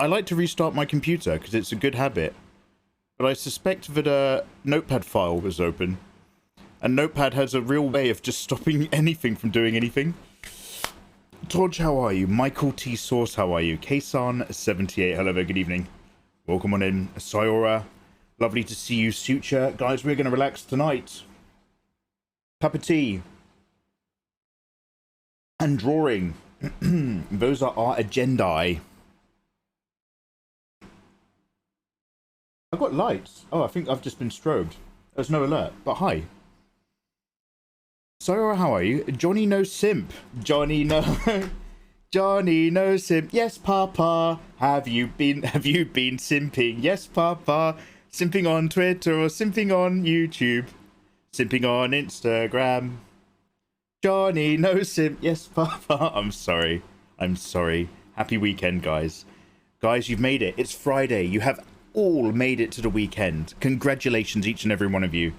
I like to restart my computer because it's a good habit. But I suspect that a notepad file was open. And Notepad has a real way of just stopping anything from doing anything. Todge, how are you? Michael T. Source, how are you? Ksan78, hello there, good evening. Welcome on in. Sayora, lovely to see you. Suture, guys, we're going to relax tonight. Cup of tea. And drawing. Those are our agendae. I've got lights. Oh, I think I've just been strobed. There's no alert, but hi. Sayora, how are you? Johnny no simp. Johnny no simp. Yes, Papa. Have you been simping? Yes, Papa. Simping on Twitter or simping on YouTube. Simping on Instagram. Johnny no simp. Yes, Papa. I'm sorry. Happy weekend, guys. Guys, you've made it. It's Friday. You have all made it to the weekend. Congratulations, each and every one of you.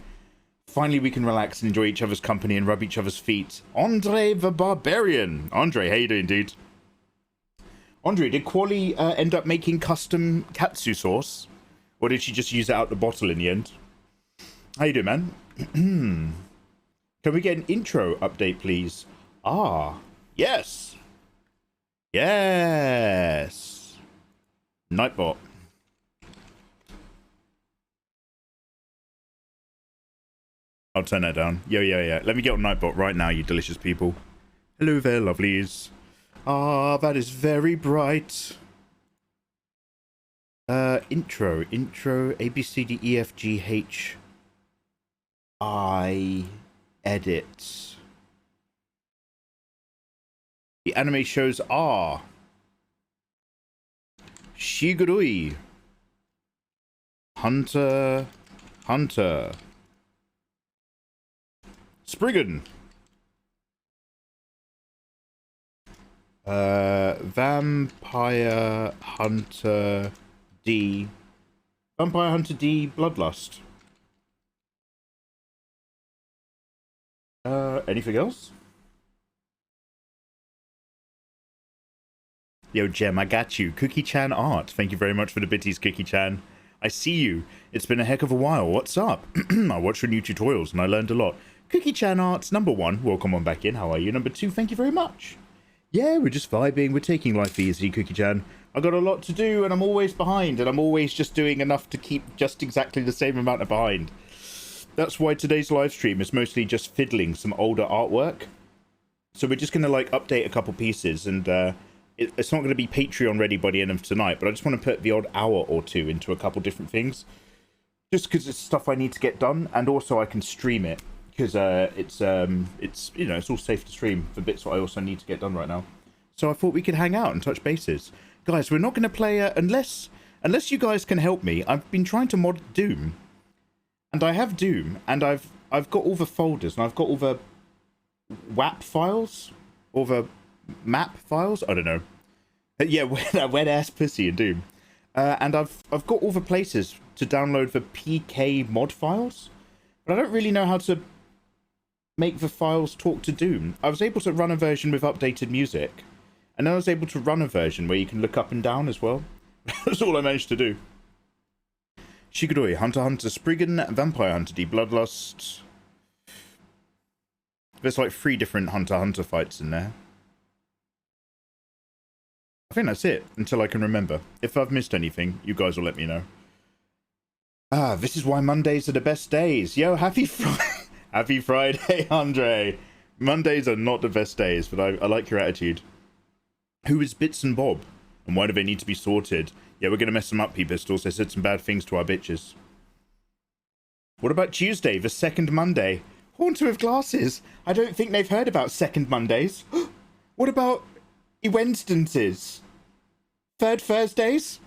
Finally, we can relax and enjoy each other's company and rub each other's feet. Andre the Barbarian. Andre, how you doing, dude? Andre, did Quali end up making custom katsu sauce? Or did she just use it out the bottle in the end? How you doing, man? Can we get an intro update, please? Ah, yes. Yes. Nightbot. I'll turn that down. Yeah. Let me get on Nightbot right now, you delicious people. Hello there, lovelies. Ah, that is very bright. Intro, A, B, C, D, E, F, G, H, I, edit. The anime shows are Shigurui, Hunter, Spriggan, Vampire Hunter D, Bloodlust. Anything else? Yo, Gem, I got you. Cookie-chan art. Thank you very much for the bitties, Cookie-chan. I see you. It's been a heck of a while. What's up? I watched your new tutorials and I learned a lot. Cookie-chan arts, number 1. Welcome on back in. How are you? Number 2, thank you very much. Yeah, we're just vibing. We're taking life easy, Cookie-chan. I've got a lot to do and I'm always behind and I'm always just doing enough to keep just exactly the same amount of behind. That's why today's live stream is mostly just fiddling some older artwork. So we're just going to like update a couple pieces and it's not going to be Patreon ready by the end of tonight, but I just want to put the odd hour or two into a couple different things. Just because it's stuff I need to get done and also I can stream it. Because it's you know, it's all safe to stream for bits that I also need to get done right now. So I thought we could hang out and touch bases. Guys, we're not going to play unless you guys can help me. I've been trying to mod Doom. And I have Doom and I've got all the folders and I've got all the WAP files, all the map files, I don't know. Yeah, wet ass pussy in Doom. And I've got all the places to download the PK mod files. But I don't really know how to make the files talk to Doom. I was able to run a version with updated music, and then I was able to run a version where you can look up and down as well. That's all I managed to do. Shigurui, Hunter, Spriggan, Vampire Hunter D, Bloodlust. There's like 3 different Hunter fights in there. I think that's it, until I can remember. If I've missed anything, you guys will let me know. Ah, this is why Mondays are the best days. Yo, happy Friday, Andre. Mondays are not the best days, but I like your attitude. Who is Bits and Bob? And why do they need to be sorted? Yeah, we're going to mess them up, P-Pistols. They said some bad things to our bitches. What about Tuesday, the second Monday? Haunter with glasses. I don't think they've heard about second Mondays. What about Wednesdays? Third Thursdays?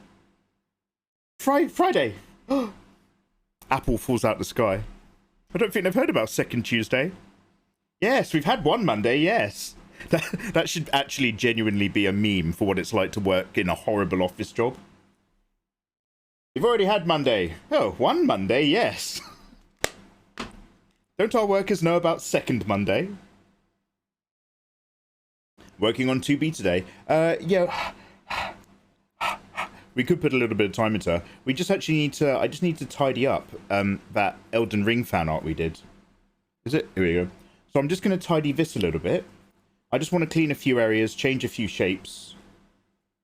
Friday. Apple falls out the sky. I don't think they've heard about second Tuesday. Yes, we've had one Monday, yes. That should actually genuinely be a meme for what it's like to work in a horrible office job. We've already had Monday. Oh, one Monday, yes. Don't our workers know about second Monday? Working on 2B today. Yeah. We could put a little bit of time into her. We just actually need to, I just need to tidy up that Elden Ring fan art we did. Is it? Here we go. So I'm just going to tidy this a little bit. I just want to clean a few areas, change a few shapes,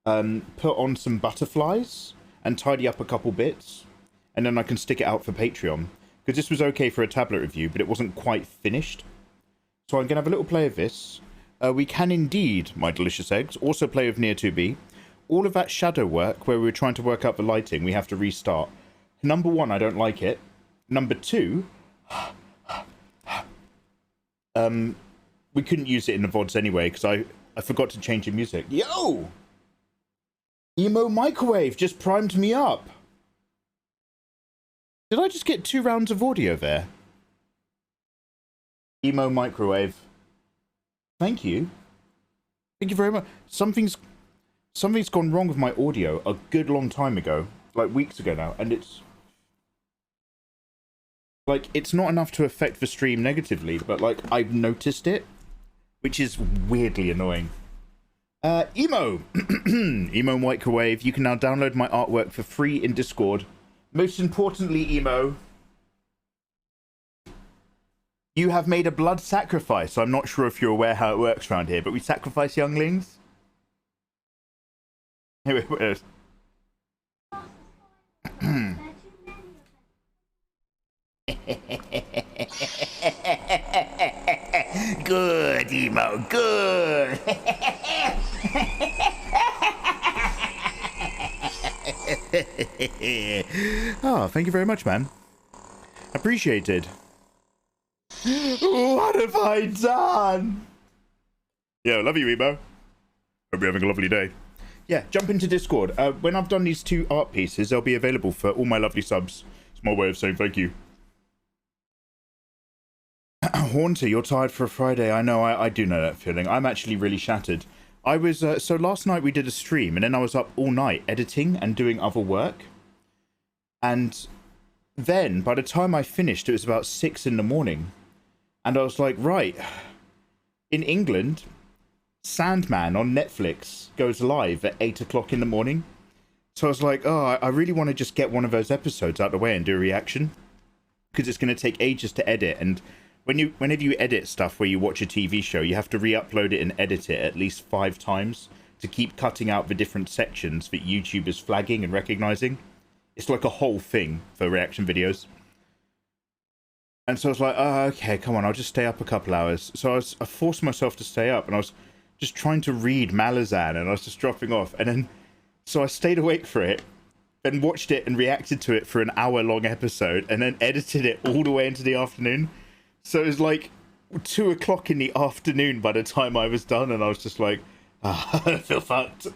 put on some butterflies, and tidy up a couple bits. And then I can stick it out for Patreon. Because this was okay for a tablet review, but it wasn't quite finished. So I'm going to have a little play of this. We can indeed, my delicious eggs, also play with Near 2B. All of that shadow work, where we were trying to work out the lighting, we have to restart. Number one, I don't like it. Number two, we couldn't use it in the VODs anyway, because I forgot to change the music. Yo! Emo Microwave just primed me up. Did I just get 2 rounds of audio there? Emo Microwave. Thank you. Thank you very much. Something's gone wrong with my audio a good long time ago. Like weeks ago now. And it's... like, it's not enough to affect the stream negatively, but, like, I've noticed it. Which is weirdly annoying. Emo! Emo Microwave. You can now download my artwork for free in Discord. Most importantly, Emo, you have made a blood sacrifice. I'm not sure if you're aware how it works around here, but we sacrifice younglings. Here it is. Good, Emo, good. Oh, thank you very much, man. Appreciated. What have I done? Yo, love you, Emo. Hope you're having a lovely day. Yeah, jump into Discord. When I've done these 2 art pieces, they'll be available for all my lovely subs. It's my way of saying thank you. Haunter, you're tired for a Friday. I know, I do know that feeling. I'm actually really shattered. I was, so last night we did a stream, and then I was up all night editing and doing other work. And then, by the time I finished, it was about 6 in the morning. And I was like, right, in England, Sandman on Netflix goes live at 8 o'clock in the morning. So I was like, oh, I really want to just get one of those episodes out of the way and do a reaction. Because it's going to take ages to edit, and whenever you edit stuff where you watch a TV show, you have to re-upload it and edit it at least 5 times to keep cutting out the different sections that YouTube is flagging and recognizing. It's like a whole thing for reaction videos. And so I was like, oh, okay, come on, I'll just stay up a couple hours. So I forced myself to stay up, and I was just trying to read Malazan, and I was just dropping off. And then, so I stayed awake for it, then watched it and reacted to it for an hour-long episode, and then edited it all the way into the afternoon. So it was like 2 o'clock in the afternoon by the time I was done, and I was just like, I feel fucked.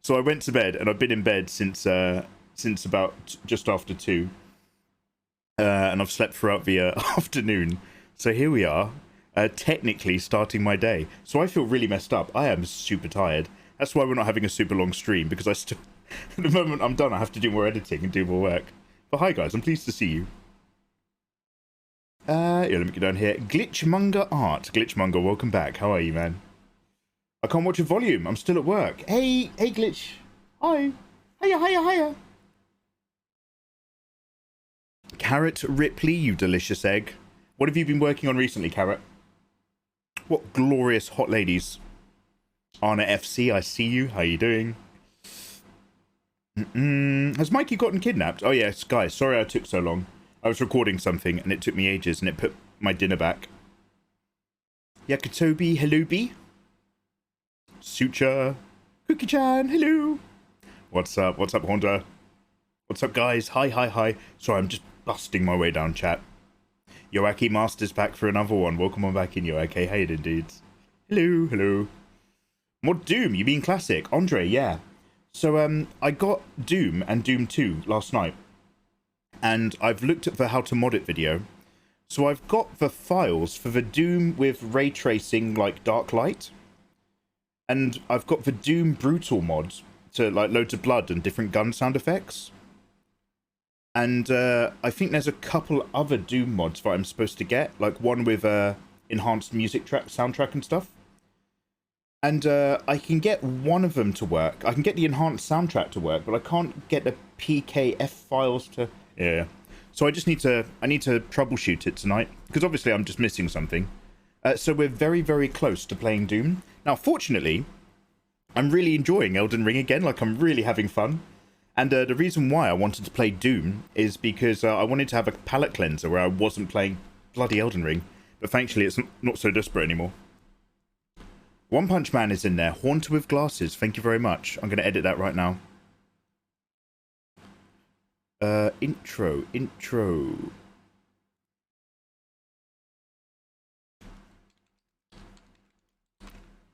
So I went to bed, and I've been in bed since about just after 2. And I've slept throughout the afternoon. So here we are, technically starting my day. So I feel really messed up. I am super tired. That's why we're not having a super long stream, because I still, the moment I'm done, I have to do more editing and do more work. But hi guys, I'm pleased to see you. Yeah, let me get down here. Glitch Manga Art. Glitch Manga, welcome back. How are you, man? I can't watch your volume. I'm still at work. Hey Glitch. Hi. Hiya. Carrot Ripley, you delicious egg. What have you been working on recently, Carrot? What glorious hot ladies. Anna FC, I see you. How you doing? Has Mikey gotten kidnapped? Oh yes, guys, sorry I took so long. I was recording something and it took me ages and it put my dinner back. Yakutobi, hello B. Sucha. Cookie-chan, hello. What's up? What's up, Honda? What's up, guys? Hi. Sorry, I'm just busting my way down chat. Yoaki Master's back for another one. Welcome on back in, Yoaki. How you doing, dudes? Hello. Mod Doom, you mean classic? Andre, yeah. So, I got Doom and Doom 2 last night. And I've looked at the how to mod it video. So I've got the files for the Doom with ray tracing, like dark light. And I've got the Doom Brutal mod to like loads of blood and different gun sound effects. And I think there's a couple other Doom mods that I'm supposed to get, like one with enhanced music track, soundtrack and stuff. And I can get one of them to work. I can get the enhanced soundtrack to work, but I can't get the PKF files to... Yeah. So I need to troubleshoot it tonight, because obviously I'm just missing something. So we're very, very close to playing Doom. Now, fortunately, I'm really enjoying Elden Ring again. Like, I'm really having fun. And the reason why I wanted to play Doom is because I wanted to have a palate cleanser where I wasn't playing bloody Elden Ring. But thankfully, it's not so desperate anymore. One Punch Man is in there. Haunter with glasses. Thank you very much. I'm going to edit that right now. Intro.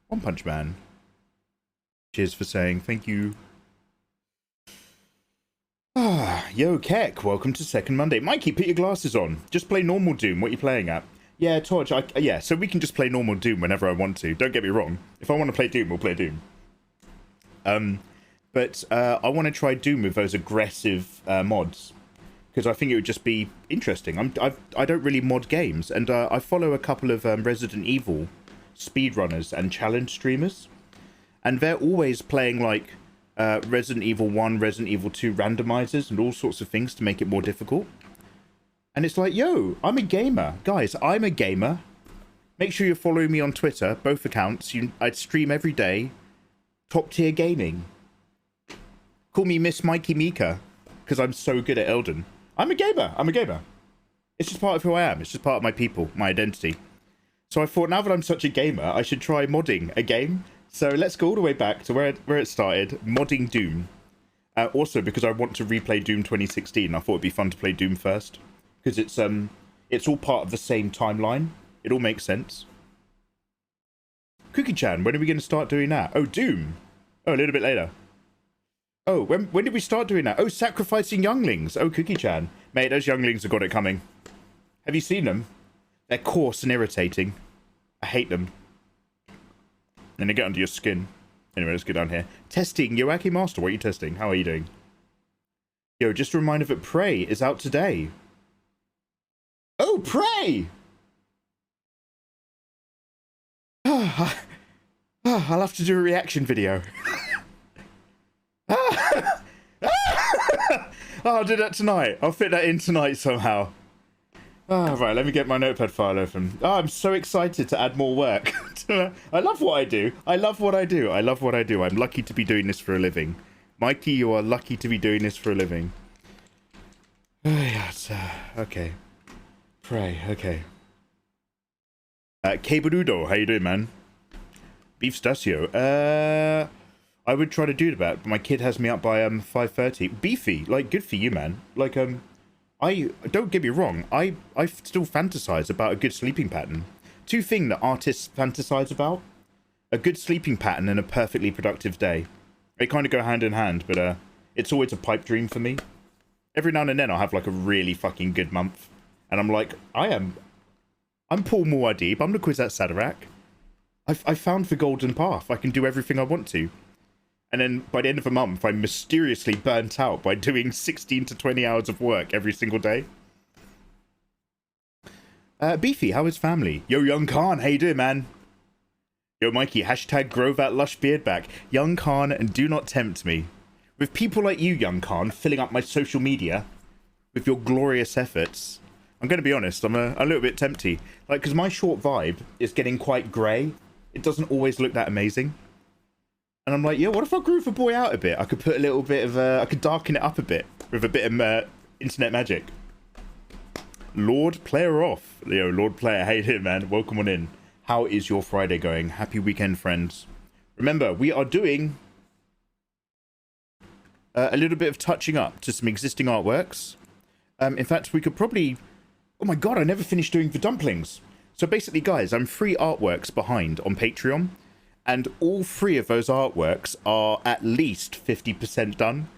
One Punch Man. Cheers for saying thank you. Yo, Keck, welcome to Second Monday. Mikey, put your glasses on. Just play normal Doom. What are you playing at? Yeah, Torch, yeah, so we can just play normal Doom whenever I want to. Don't get me wrong. If I want to play Doom, we'll play Doom. But I want to try Doom with those aggressive mods, because I think it would just be interesting. I don't really mod games, and I follow a couple of Resident Evil speedrunners and challenge streamers, and they're always playing, like, Resident Evil 1, Resident Evil 2 randomizers and all sorts of things to make it more difficult. And it's like, yo, I'm a gamer. Guys, I'm a gamer. Make sure you're following me on Twitter, both accounts. I stream every day. Top tier gaming. Call me Miss mikeymegamega, because I'm so good at Elden. I'm a gamer. I'm a gamer. It's just part of who I am. It's just part of my people, my identity. So I thought, now that I'm such a gamer, I should try modding a game. So let's go all the way back to where it started, modding Doom. Also, because I want to replay Doom 2016, I thought it'd be fun to play Doom first. Because it's all part of the same timeline. It all makes sense. Cookie-chan, when are we going to start doing that? Oh, Doom. Oh, a little bit later. Oh, when did we start doing that? Oh, sacrificing younglings. Oh, Cookie-chan. Mate, those younglings have got it coming. Have you seen them? They're coarse and irritating. I hate them. And they get under your skin. Anyway, let's go down here. Testing. Yoaki Master, what are you testing? How are you doing? Yo, just a reminder that Prey is out today. Oh, Prey! I'll have to do a reaction video. I'll do that tonight. I'll fit that in tonight somehow. Right, let me get my notepad file open. I'm so excited to add more work. I love what I do. I love what I do. I love what I do. I'm lucky to be doing this for a living. Mikey, you are lucky to be doing this for a living. Okay. Pray, okay. Keburudo, how you doing, man? Beef Stasio. I would try to do that, but my kid has me up by 5:30. Beefy, like, good for you, man. Like, I don't get me wrong. I still fantasize about a good sleeping pattern. Two things that artists fantasize about: a good sleeping pattern and a perfectly productive day. They kind of go hand in hand, but it's always a pipe dream for me. Every now and then I'll have like a really fucking good month, and I'm like, I'm Paul Muad'Dib. I'm the Kwisatz Haderach. I found the golden path. I can do everything I want to. And then by the end of the month, I'm mysteriously burnt out by doing 16 to 20 hours of work every single day. Beefy, how is family? Yo, Young Khan, how you doing, man? Yo, Mikey, hashtag grow that lush beard back. Young Khan, and do not tempt me. With people like you, Young Khan, filling up my social media with your glorious efforts, I'm going to be honest, I'm a little bit tempty. Like, because my short vibe is getting quite grey. It doesn't always look that amazing. And I'm like, yeah, what if I groove the boy out a bit? I could put a little bit of, I could darken it up a bit with a bit of internet magic. Lord Player off. Yo, Lord Player, how you doing, man? Welcome on in. How is your Friday going? Happy weekend, friends. Remember, we are doing a little bit of touching up to some existing artworks. In fact, we could probably... Oh my god, I never finished doing the dumplings. So basically, guys, I'm 3 artworks behind on Patreon. And all 3 of those artworks are at least 50% done.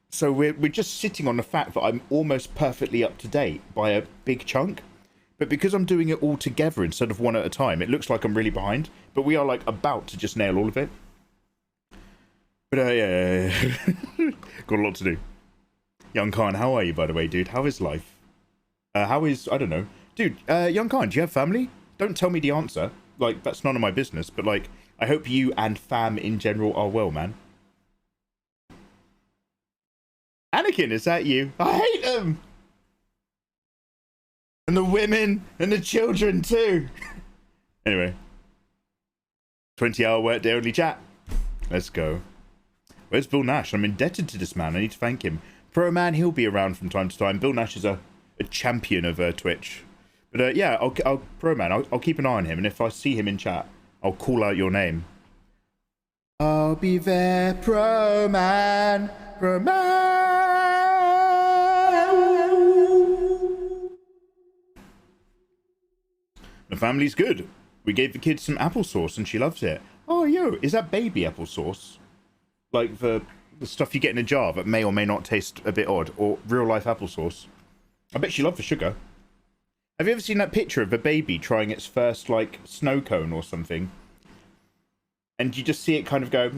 So we're just sitting on the fact that I'm almost perfectly up to date by a big chunk. But because I'm doing it all together instead of one at a time, it looks like I'm really behind. But we are like about to just nail all of it. But yeah. Got a lot to do. Young Khan, how are you, by the way, dude? How is life? How is, I don't know. Dude, Young Khan, do you have family? Don't tell me the answer. Like, that's none of my business. But like, I hope you and fam in general are well, man. Anakin, is that you? I hate them! And the women and the children too. Anyway. 20-hour workday only chat. Let's go. Where's Bill Nash? I'm indebted to this man. I need to thank him. Pro man, he'll be around from time to time. Bill Nash is a champion of Twitch. But yeah, I'll Pro man, I'll keep an eye on him. And if I see him in chat, I'll call out your name. I'll be there, Pro man. Pro man. The family's good. We gave the kids some applesauce and she loves it. Oh, yo, is that baby applesauce? Like the stuff you get in a jar that may or may not taste a bit odd, or real life applesauce? I bet she loved the sugar. Have you ever seen that picture of a baby trying its first, like, snow cone or something? And you just see it kind of go,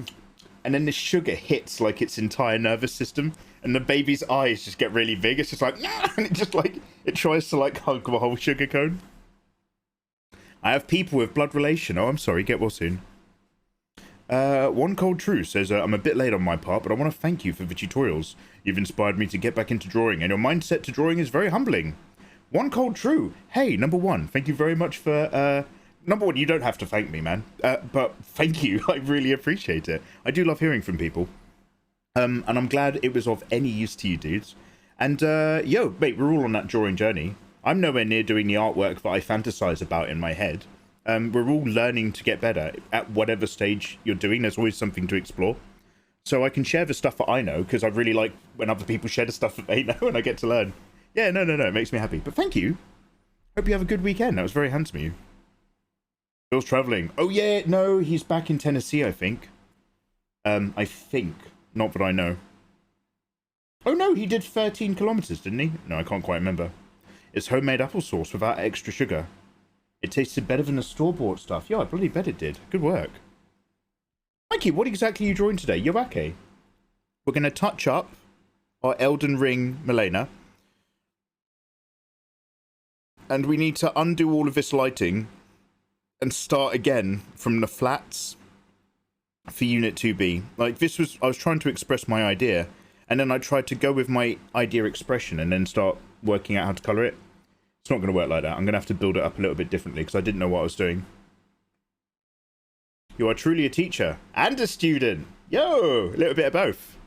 and then the sugar hits, like, its entire nervous system, and the baby's eyes just get really big. It's just like, and it just, like, it tries to, like, hug the whole sugar cone. I have people with blood relation. Oh, I'm sorry. Get well soon. One Cold True says, I'm a bit late on my part, but I want to thank you for the tutorials. You've inspired me to get back into drawing, and your mindset to drawing is very humbling. One Cold True. Hey, number one, thank you very much for, number one, you don't have to thank me, man. But thank you. I really appreciate it. I do love hearing from people. And I'm glad it was of any use to you dudes. And, yo, mate, we're all on that drawing journey. I'm nowhere near doing the artwork that I fantasize about in my head. We're all learning to get better at whatever stage you're doing. There's always something to explore. So I can share the stuff that I know, because I really like when other people share the stuff that they know and I get to learn. Yeah, no, it makes me happy. But thank you. Hope you have a good weekend. That was very handsome of you. Bill's traveling. Oh, yeah, no, he's back in Tennessee, I think. I think. Not that I know. Oh, no, he did 13 kilometers, didn't he? No, I can't quite remember. It's homemade applesauce without extra sugar. It tasted better than the store-bought stuff. Yeah, I bloody bet it did. Good work. Mikey, what exactly are you drawing today? Yoake. We're going to touch up our Elden Ring Milena. And we need to undo all of this lighting and start again from the flats for Unit 2B. Like, this was... I was trying to express my idea, and then I tried to go with my idea expression and then start working out how to colour it. It's not going to work like that. I'm going to have to build it up a little bit differently because I didn't know what I was doing. You are truly a teacher and a student. Yo, a little bit of both.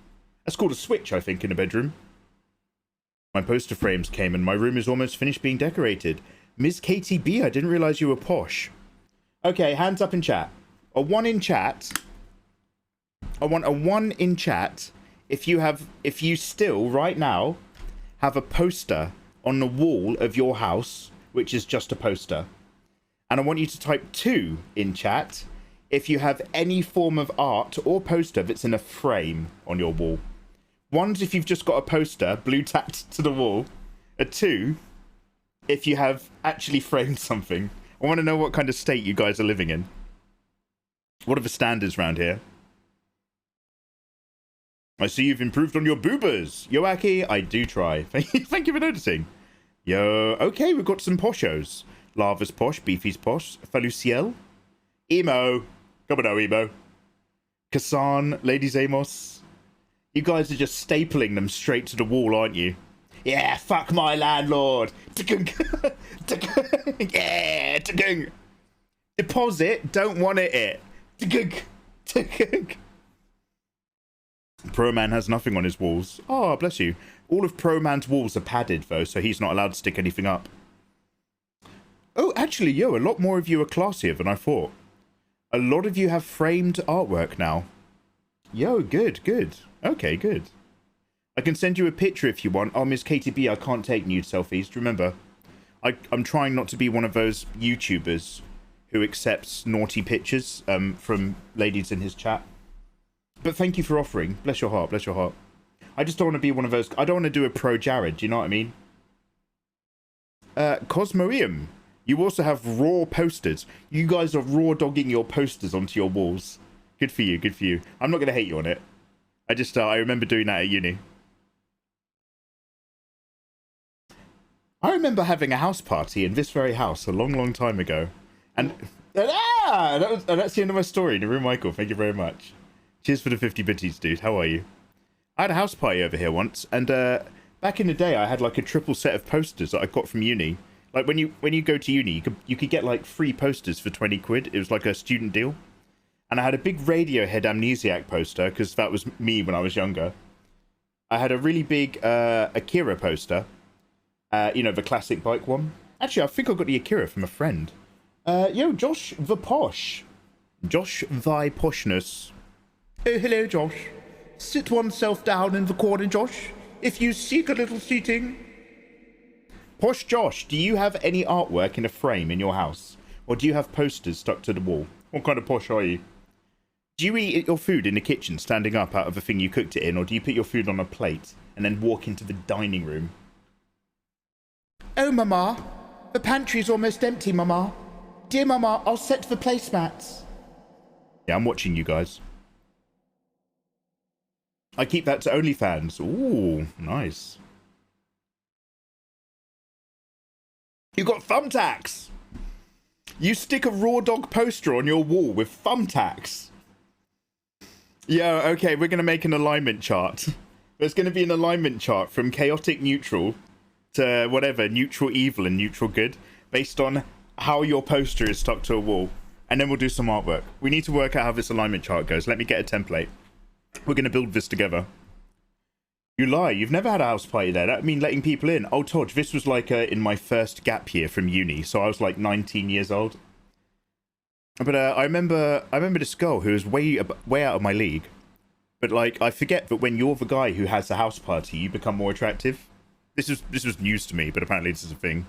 That's called a switch, I think, in a bedroom. My poster frames came and my room is almost finished being decorated. Ms. KTB, I didn't realise you were posh. Okay, hands up in chat. A 1 in chat. I want a 1 in chat if you still, right now, have a poster on the wall of your house, which is just a poster. And I want you to type 2 in chat if you have any form of art or poster that's in a frame on your wall. 1's if you've just got a poster blue tacked to the wall. A 2 if you have actually framed something. I want to know what kind of state you guys are living in. What are the standards around here? I see you've improved on your boobers. Yoaki, I do try. Thank you for noticing. Yo, okay, we've got some poshos. Lava's posh, Beefy's posh, Faluciel, Emo, come on now, Emo, Kassan, Ladies Amos. You guys are just stapling them straight to the wall, aren't you? Yeah, fuck my landlord. Yeah, deposit, don't want it. Pro Man has nothing on his walls. Oh, bless you. All of Pro Man's walls are padded, though, so he's not allowed to stick anything up. Oh, actually, yo, a lot more of you are classier than I thought. A lot of you have framed artwork now. Yo, good. Okay, good. I can send you a picture if you want. Oh, Miss KTB, I can't take nude selfies. Do you remember? I'm trying not to be one of those YouTubers who accepts naughty pictures from ladies in his chat. But thank you for offering. Bless your heart, bless your heart. I just don't want to be one of those... I don't want to do a pro Jared, do you know what I mean? Cosmoeum, you also have raw posters. You guys are raw dogging your posters onto your walls. Good for you, good for you. I'm not going to hate you on it. I remember doing that at uni. I remember having a house party in this very house a long, long time ago. And That's the end of my story. Naru Michael, thank you very much. Cheers for the 50 bitties, dude. How are you? I had a house party over here once, and back in the day, I had like a triple set of posters that I got from uni. Like when you go to uni, you could get like free posters for 20 quid. It was like a student deal. And I had a big Radiohead Amnesiac poster, because that was me when I was younger. I had a really big Akira poster. You know, the classic bike one. Actually, I think I got the Akira from a friend. Yo, Josh the Posh. Josh thy poshness. Oh, hello, Josh. Sit oneself down in the corner, Josh, if you seek a little seating. Posh Josh, do you have any artwork in a frame in your house? Or do you have posters stuck to the wall? What kind of posh are you? Do you eat your food in the kitchen standing up out of the thing you cooked it in, or do you put your food on a plate and then walk into the dining room? Oh, Mama, the pantry's almost empty, Mama. Dear Mama, I'll set the placemats. Yeah, I'm watching you guys. I keep that to OnlyFans. Ooh, nice. You got thumbtacks. You stick a raw dog poster on your wall with thumbtacks. Yo, okay, we're going to make an alignment chart. There's going to be an alignment chart from chaotic neutral to whatever, neutral evil and neutral good, based on how your poster is stuck to a wall. And then we'll do some artwork. We need to work out how this alignment chart goes. Let me get a template. We're going to build this together. You lie. You've never had a house party there. That mean letting people in. Oh, Todge, this was like in my first gap year from uni. So I was like 19 years old. But I remember this girl who was way out of my league. But like, I forget that when you're the guy who has the house party, you become more attractive. This was news to me, but apparently this is a thing.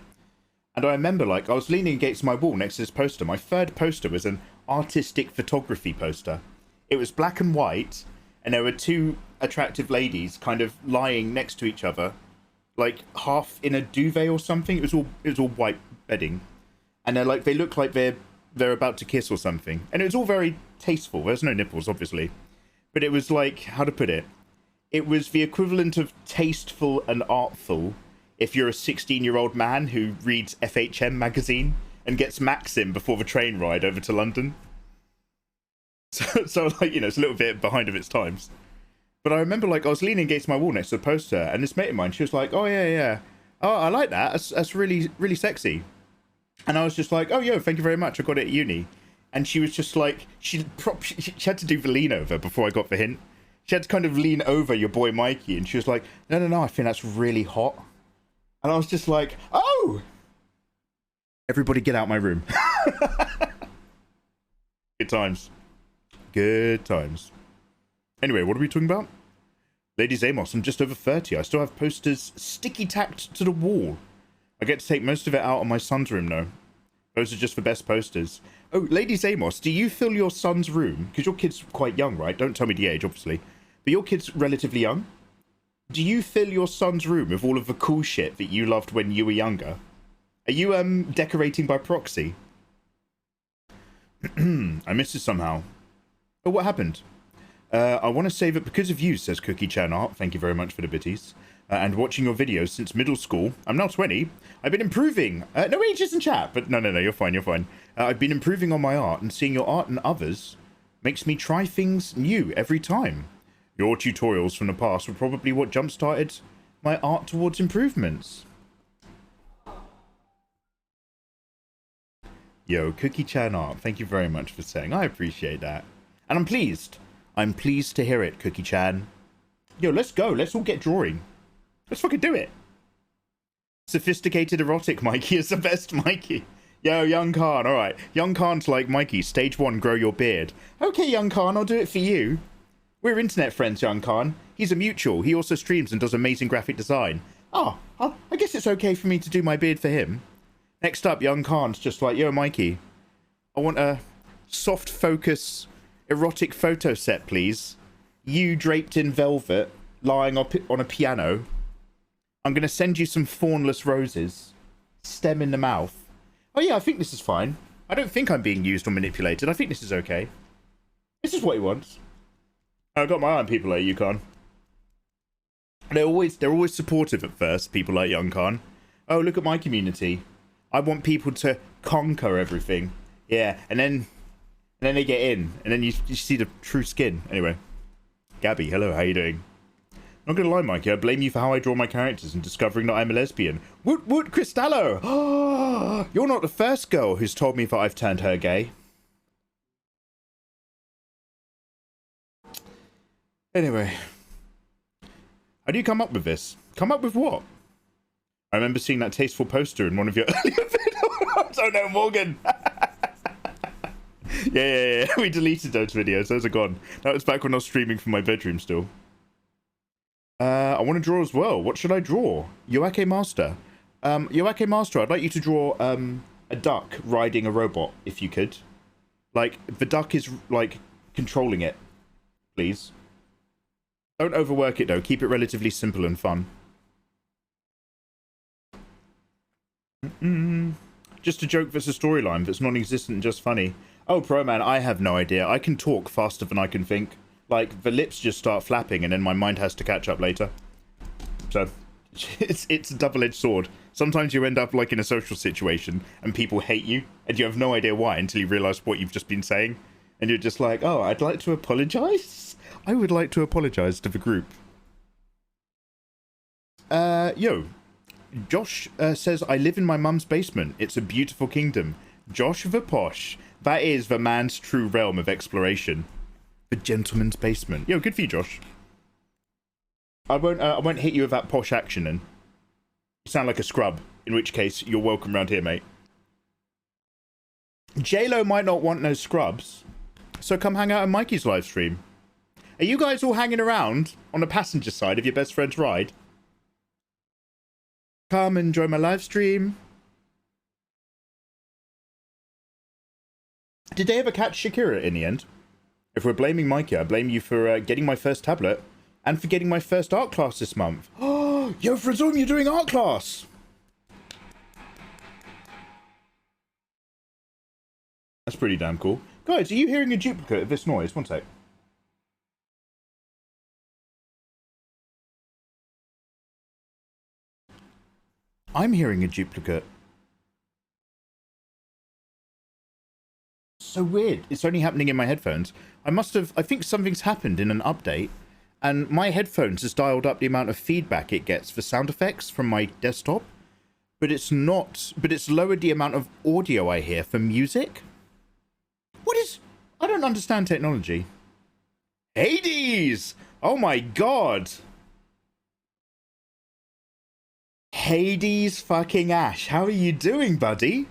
And I remember, like, I was leaning against my wall next to this poster. My third poster was an artistic photography poster. It was black and white, and there were two attractive ladies kind of lying next to each other, like half in a duvet or something. It was all white bedding, and they look like they're about to kiss or something. And it was all very tasteful. There's no nipples, obviously, but it was like, how to put it? It was the equivalent of tasteful and artful if you're a 16-year-old man who reads FHM magazine and gets Maxim before the train ride over to London. So like, you know, it's a little bit behind of its times. But I remember, like, I was leaning against my wall next to the poster, and this mate of mine, she was like, oh, yeah. Oh, I like that. That's really, really sexy. And I was just like, oh, yo, thank you very much. I got it at uni. And she was just like, she had to do the lean over before I got the hint. She had to kind of lean over your boy Mikey, and she was like, no, I think that's really hot. And I was just like, oh! Everybody get out my room. Good times. Good times. Anyway, what are we talking about? Ladies Amos, I'm just over 30. I still have posters sticky tacked to the wall. I get to take most of it out of my son's room, though. Those are just the best posters. Oh, Ladies Amos, do you fill your son's room? Because your kid's quite young, right? Don't tell me the age, obviously. But your kid's relatively young. Do you fill your son's room with all of the cool shit that you loved when you were younger? Are you, decorating by proxy? I missed it somehow. Oh, what happened? I want to say that because of you, says Cookie Chan Art. Thank you very much for the bitties. And watching your videos since middle school. I'm now 20. I've been improving. No ages in chat, but no, you're fine. I've been improving on my art, and seeing your art and others makes me try things new every time. Your tutorials from the past were probably what jump-started my art towards improvements. Yo, Cookie Chan Art, thank you very much for saying. I appreciate that. And I'm pleased. I'm pleased to hear it, Cookie Chan. Yo, let's go. Let's all get drawing. Let's fucking do it. Sophisticated erotic Mikey is the best Mikey. Yo, Young Khan, alright. Young Khan's like, Mikey, stage 1, grow your beard. Okay, Young Khan, I'll do it for you. We're internet friends, Young Khan. He's a mutual. He also streams and does amazing graphic design. Oh, I guess it's okay for me to do my beard for him. Next up, Young Khan's just like, yo, Mikey, I want a soft focus erotic photo set, please. You draped in velvet, lying on a piano. I'm going to send you some thornless roses. Stem in the mouth. Oh yeah, I think this is fine. I don't think I'm being used or manipulated. I think this is okay. This is what he wants. I've got my eye on people like you, Khan. They're always supportive at first, people like Young Khan. Oh, look at my community. I want people to conquer everything. Yeah, and then they get in, and then you see the true skin. Anyway, Gabby, hello, how you doing? Not gonna lie, Mikey, I blame you for how I draw my characters and discovering that I'm a lesbian. Woot woot, Cristallo! Oh, you're not the first girl who's told me that I've turned her gay. Anyway, how do you come up with this? Come up with what? I remember seeing that tasteful poster in one of your earlier videos. Oh no, Morgan! Yeah. We deleted those videos. Those are gone. That was back when I was streaming from my bedroom still. I want to draw as well. What should I draw? Yoake Master. Yoake Master, I'd like you to draw a duck riding a robot, if you could. Like, the duck is, like, controlling it. Please. Don't overwork it, though. Keep it relatively simple and fun. Just a joke that's a storyline that's non-existent and just funny. Oh, Pro Man, I have no idea. I can talk faster than I can think. Like, the lips just start flapping and then my mind has to catch up later. So, it's a double-edged sword. Sometimes you end up, like, in a social situation and people hate you and you have no idea why until you realise what you've just been saying. And you're just like, oh, I'd like to apologise? I would like to apologise to the group. Yo. Josh says, I live in my mum's basement. It's a beautiful kingdom. Josh the Posh. That is the man's true realm of exploration. The gentleman's basement. Yo, good for you, Josh. I won't hit you with that posh action then. You sound like a scrub. In which case, you're welcome round here, mate. J-Lo might not want no scrubs. So come hang out on Mikey's live stream. Are you guys all hanging around on the passenger side of your best friend's ride? Come enjoy my live stream. Did they ever catch Shakira in the end? If we're blaming Mikey, I blame you for getting my first tablet and for getting my first art class this month. Oh, yo, Frazum, you're doing art class. That's pretty damn cool. Guys, are you hearing a duplicate of this noise? One sec. I'm hearing a duplicate. So weird. It's only happening in my headphones. I think something's happened in an update and my headphones has dialed up the amount of feedback it gets for sound effects from my desktop, but it's lowered the amount of audio I hear for music. I don't understand technology. Hades! Oh my god! Hades fucking Ash, how are you doing, buddy?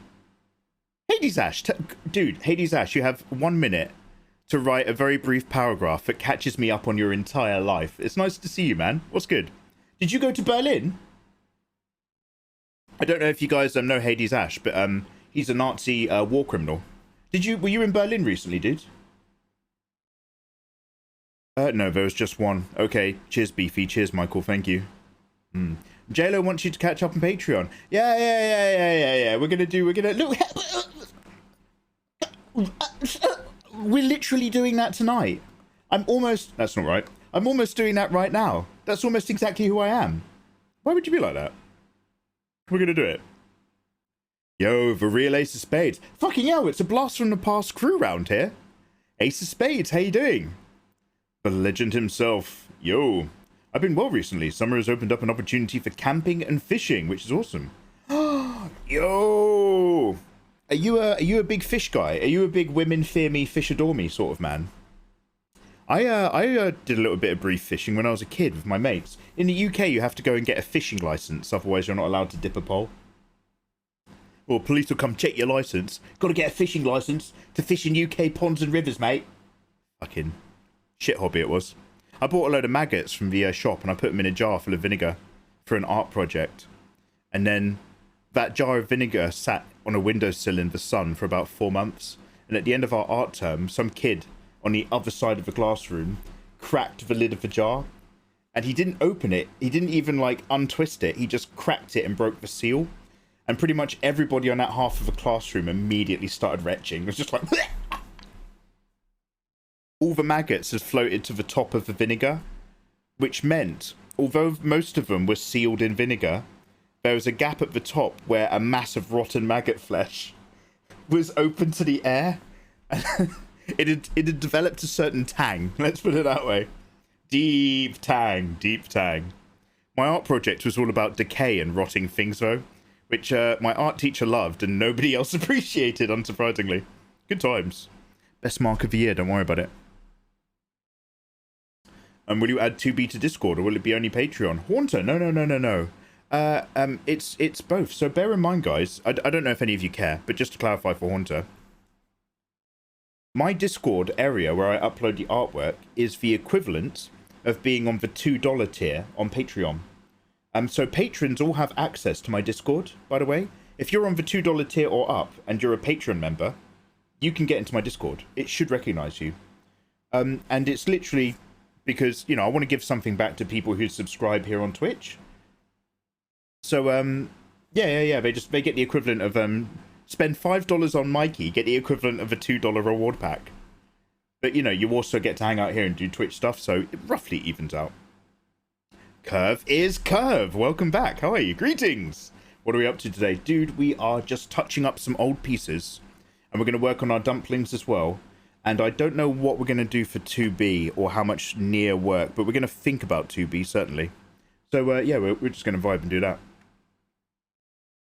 Hades Ash, dude, Hades Ash, you have 1 minute to write a very brief paragraph that catches me up on your entire life. It's nice to see you, man. What's good? Did you go to Berlin? I don't know if you guys know Hades Ash, but he's a Nazi war criminal. Were you in Berlin recently, dude? No, there was just one. Okay, cheers, Beefy. Cheers, Michael. Thank you. JLo wants you to catch up on Patreon. Yeah. We're gonna look. We're literally doing that tonight. That's not right. I'm almost doing that right now. That's almost exactly who I am. Why would you be like that? We're gonna do it. Yo, the real Ace of Spades. Fucking hell, it's a blast from the past crew round here. Ace of Spades, how you doing? The legend himself. Yo. I've been well recently. Summer has opened up an opportunity for camping and fishing, which is awesome. Yo. Are you a big fish guy? Are you a big women fear me, fish adore me sort of man? I did a little bit of brief fishing when I was a kid with my mates. In the UK, you have to go and get a fishing license, otherwise you're not allowed to dip a pole. Or police will come check your license. Got to get a fishing license to fish in UK ponds and rivers, mate. Fucking shit hobby it was. I bought a load of maggots from the shop and I put them in a jar full of vinegar for an art project. And then that jar of vinegar sat on a windowsill in the sun for about 4 months. And at the end of our art term, some kid on the other side of the classroom cracked the lid of the jar. And he didn't open it. He didn't even like untwist it. He just cracked it and broke the seal. And pretty much everybody on that half of the classroom immediately started retching. It was just like... All the maggots had floated to the top of the vinegar, which meant, although most of them were sealed in vinegar, there was a gap at the top where a mass of rotten maggot flesh was open to the air. it had developed a certain tang. Let's put it that way. Deep tang, deep tang. My art project was all about decay and rotting things, though, which my art teacher loved and nobody else appreciated, unsurprisingly. Good times. Best mark of the year, don't worry about it. And will you add 2B to Discord, or will it be only Patreon? Haunter, no. It's both. So bear in mind, guys, I don't know if any of you care, but just to clarify for Haunter, my Discord area where I upload the artwork is the equivalent of being on the $2 tier on Patreon. So patrons all have access to my Discord, by the way. If you're on the $2 tier or up and you're a Patreon member, you can get into my Discord. It should recognize you. And it's literally because, you know, I want to give something back to people who subscribe here on Twitch. So, yeah. They get the equivalent of, spend $5 on Mikey, get the equivalent of a $2 reward pack. But, you know, you also get to hang out here and do Twitch stuff, so it roughly evens out. Curve is Curve. Welcome back. How are you? Greetings. What are we up to today? Dude, we are just touching up some old pieces, and we're going to work on our dumplings as well. And I don't know what we're going to do for 2B or how much near work, but we're going to think about 2B, certainly. So, yeah, we're just going to vibe and do that.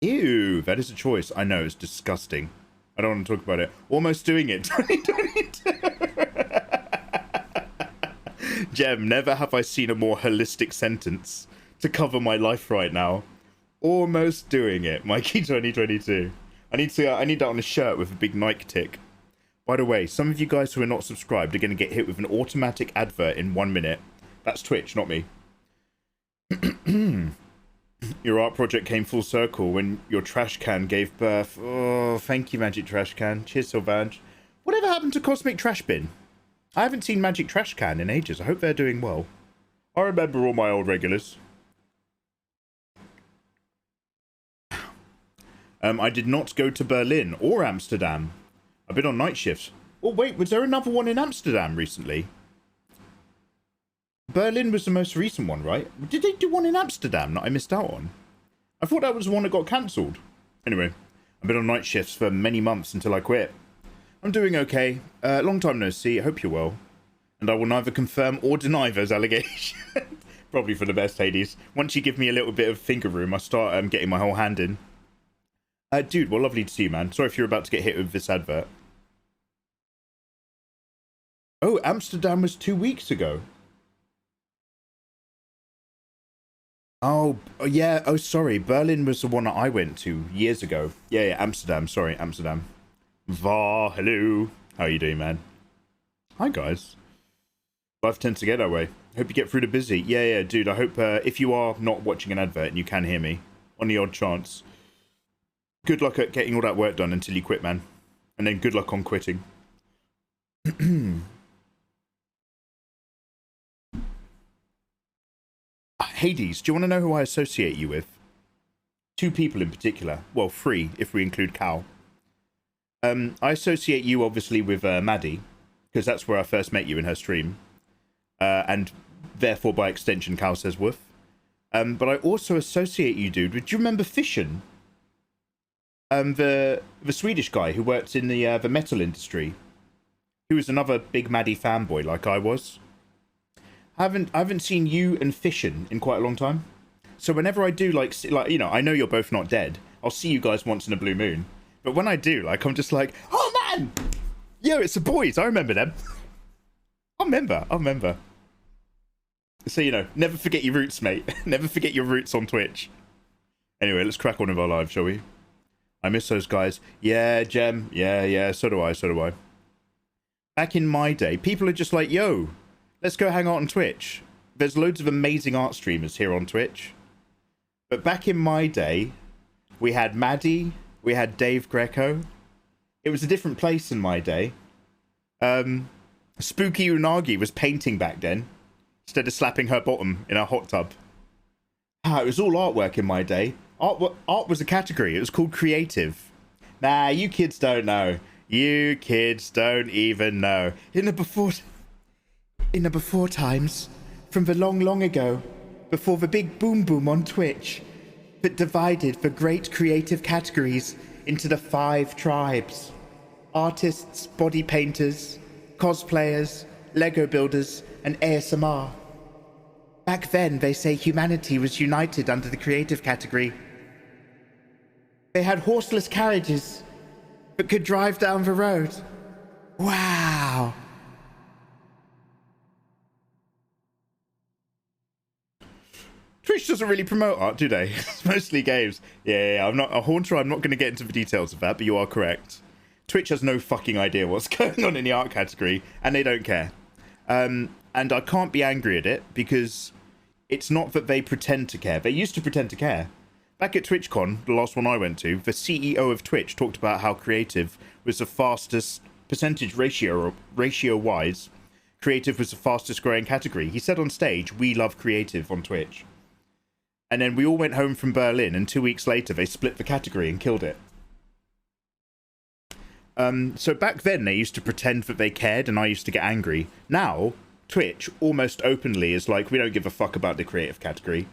Ew, that is a choice. I know, it's disgusting. I don't want to talk about it. Almost doing it. 2022. Gem, never have I seen a more holistic sentence to cover my life right now. Almost doing it. Mikey 2022. I need that on a shirt with a big Nike tick. By the way, some of you guys who are not subscribed are going to get hit with an automatic advert in 1 minute. That's Twitch, not me. Your art project came full circle when your trash can gave birth. Oh, thank you, Magic Trash Can. Cheers, Sylvange. Whatever happened to Cosmic Trash Bin? I haven't seen Magic Trash Can in ages. I hope they're doing well. I remember all my old regulars. I did not go to Berlin or Amsterdam. I've been on night shifts. Oh, wait, was there another one in Amsterdam recently? Berlin was the most recent one, right? Did they do one in Amsterdam that I missed out on? I thought that was the one that got cancelled. Anyway, I've been on night shifts for many months until I quit. I'm doing okay. Long time no see. I hope you're well. And I will neither confirm or deny those allegations. Probably for the best, Hades. Once you give me a little bit of finger room, I start getting my whole hand in. Dude, well, lovely to see you, man. Sorry if you're about to get hit with this advert. Oh, Amsterdam was 2 weeks ago. Oh, yeah. Oh, sorry. Berlin was the one that I went to years ago. Yeah, Amsterdam. Sorry, Amsterdam. Va, hello. How are you doing, man? Hi, guys. Life tends to get that way. Hope you get through the busy. Yeah, dude. I hope if you are not watching an advert and you can hear me, on the odd chance, good luck at getting all that work done until you quit, man. And then good luck on quitting. Hades, do you want to know who I associate you with? 2 people in particular. Well, 3 if we include Cal. I associate you obviously with Maddie, because that's where I first met you in her stream. And therefore, by extension, Cal says woof. But I also associate you, dude, with, do you remember Fission? The Swedish guy who worked in the metal industry. He was another big Maddie fanboy like I was. I haven't seen you and Fission in quite a long time. So whenever I do, like, you know, I know you're both not dead. I'll see you guys once in a blue moon. But when I do, like, I'm just like, oh, man! Yo, it's the boys. I remember them. I remember. So, you know, never forget your roots, mate. Never forget your roots on Twitch. Anyway, let's crack on with our live, shall we? I miss those guys. Yeah, Gem. Yeah, so do I. Back in my day, people are just like, yo, let's go hang out on Twitch. There's loads of amazing art streamers here on Twitch. But back in my day, we had Maddie, we had Dave Greco. It was a different place in my day. Spooky Unagi was painting back then, instead of slapping her bottom in a hot tub. It was all artwork in my day. Art was a category. It was called creative. Nah, you kids don't know. You kids don't even know. In the before times, from the long ago, before the big boom on Twitch, that divided the great creative categories into the 5 tribes: artists, body painters, cosplayers, Lego builders, and ASMR. Back then, they say humanity was united under the creative category. They had horseless carriages that could drive down the road. Wow. Twitch doesn't really promote art, do they? It's mostly games. Yeah, I'm not a haunter. I'm not going to get into the details of that, but you are correct. Twitch has no fucking idea what's going on in the art category, and they don't care. And I can't be angry at it, because it's not that they pretend to care. They used to pretend to care. Back at TwitchCon, the last one I went to, the CEO of Twitch talked about how creative was the fastest, percentage ratio-wise, creative was the fastest growing category. He said on stage, "We love creative on Twitch." And then we all went home from Berlin, and 2 weeks later, they split the category and killed it. So back then, they used to pretend that they cared, and I used to get angry. Now, Twitch almost openly is like, we don't give a fuck about the creative category.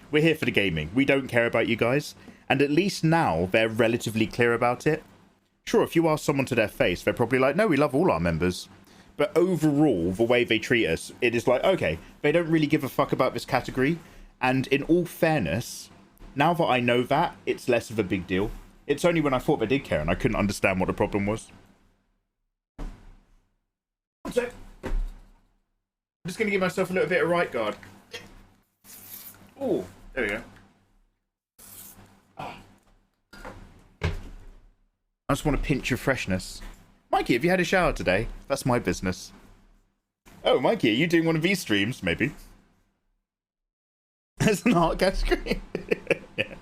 We're here for the gaming. We don't care about you guys. And at least now, they're relatively clear about it. Sure, if you ask someone to their face, they're probably like, no, we love all our members. But overall, the way they treat us, it is like, okay, they don't really give a fuck about this category. And in all fairness, now that I know that, it's less of a big deal. It's only when I thought they did care and I couldn't understand what the problem was. One sec. I'm just going to give myself a little bit of right guard. Oh, there we go. I just want to pinch your freshness. Mikey, have you had a shower today? That's my business. Oh, Mikey, are you doing one of these streams? Maybe. There's an art category. Yeah.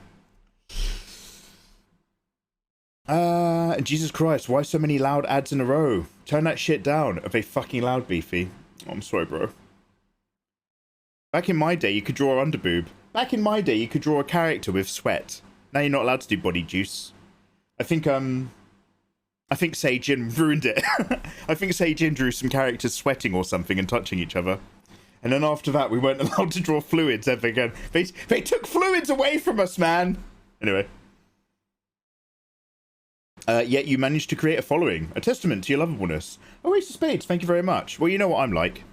Jesus Christ, why so many loud ads in a row? Turn that shit down. Are they fucking loud, Beefy? Oh, I'm sorry, bro. Back in my day, you could draw underboob. Back in my day, you could draw a character with sweat. Now you're not allowed to do body juice. I think Seijin ruined it. I think Seijin drew some characters sweating or something and touching each other. And then after that, we weren't allowed to draw fluids ever again. They took fluids away from us, man. Anyway. Yet you managed to create a following. A testament to your lovableness. Oh, Ace of Spades, thank you very much. Well, you know what I'm like.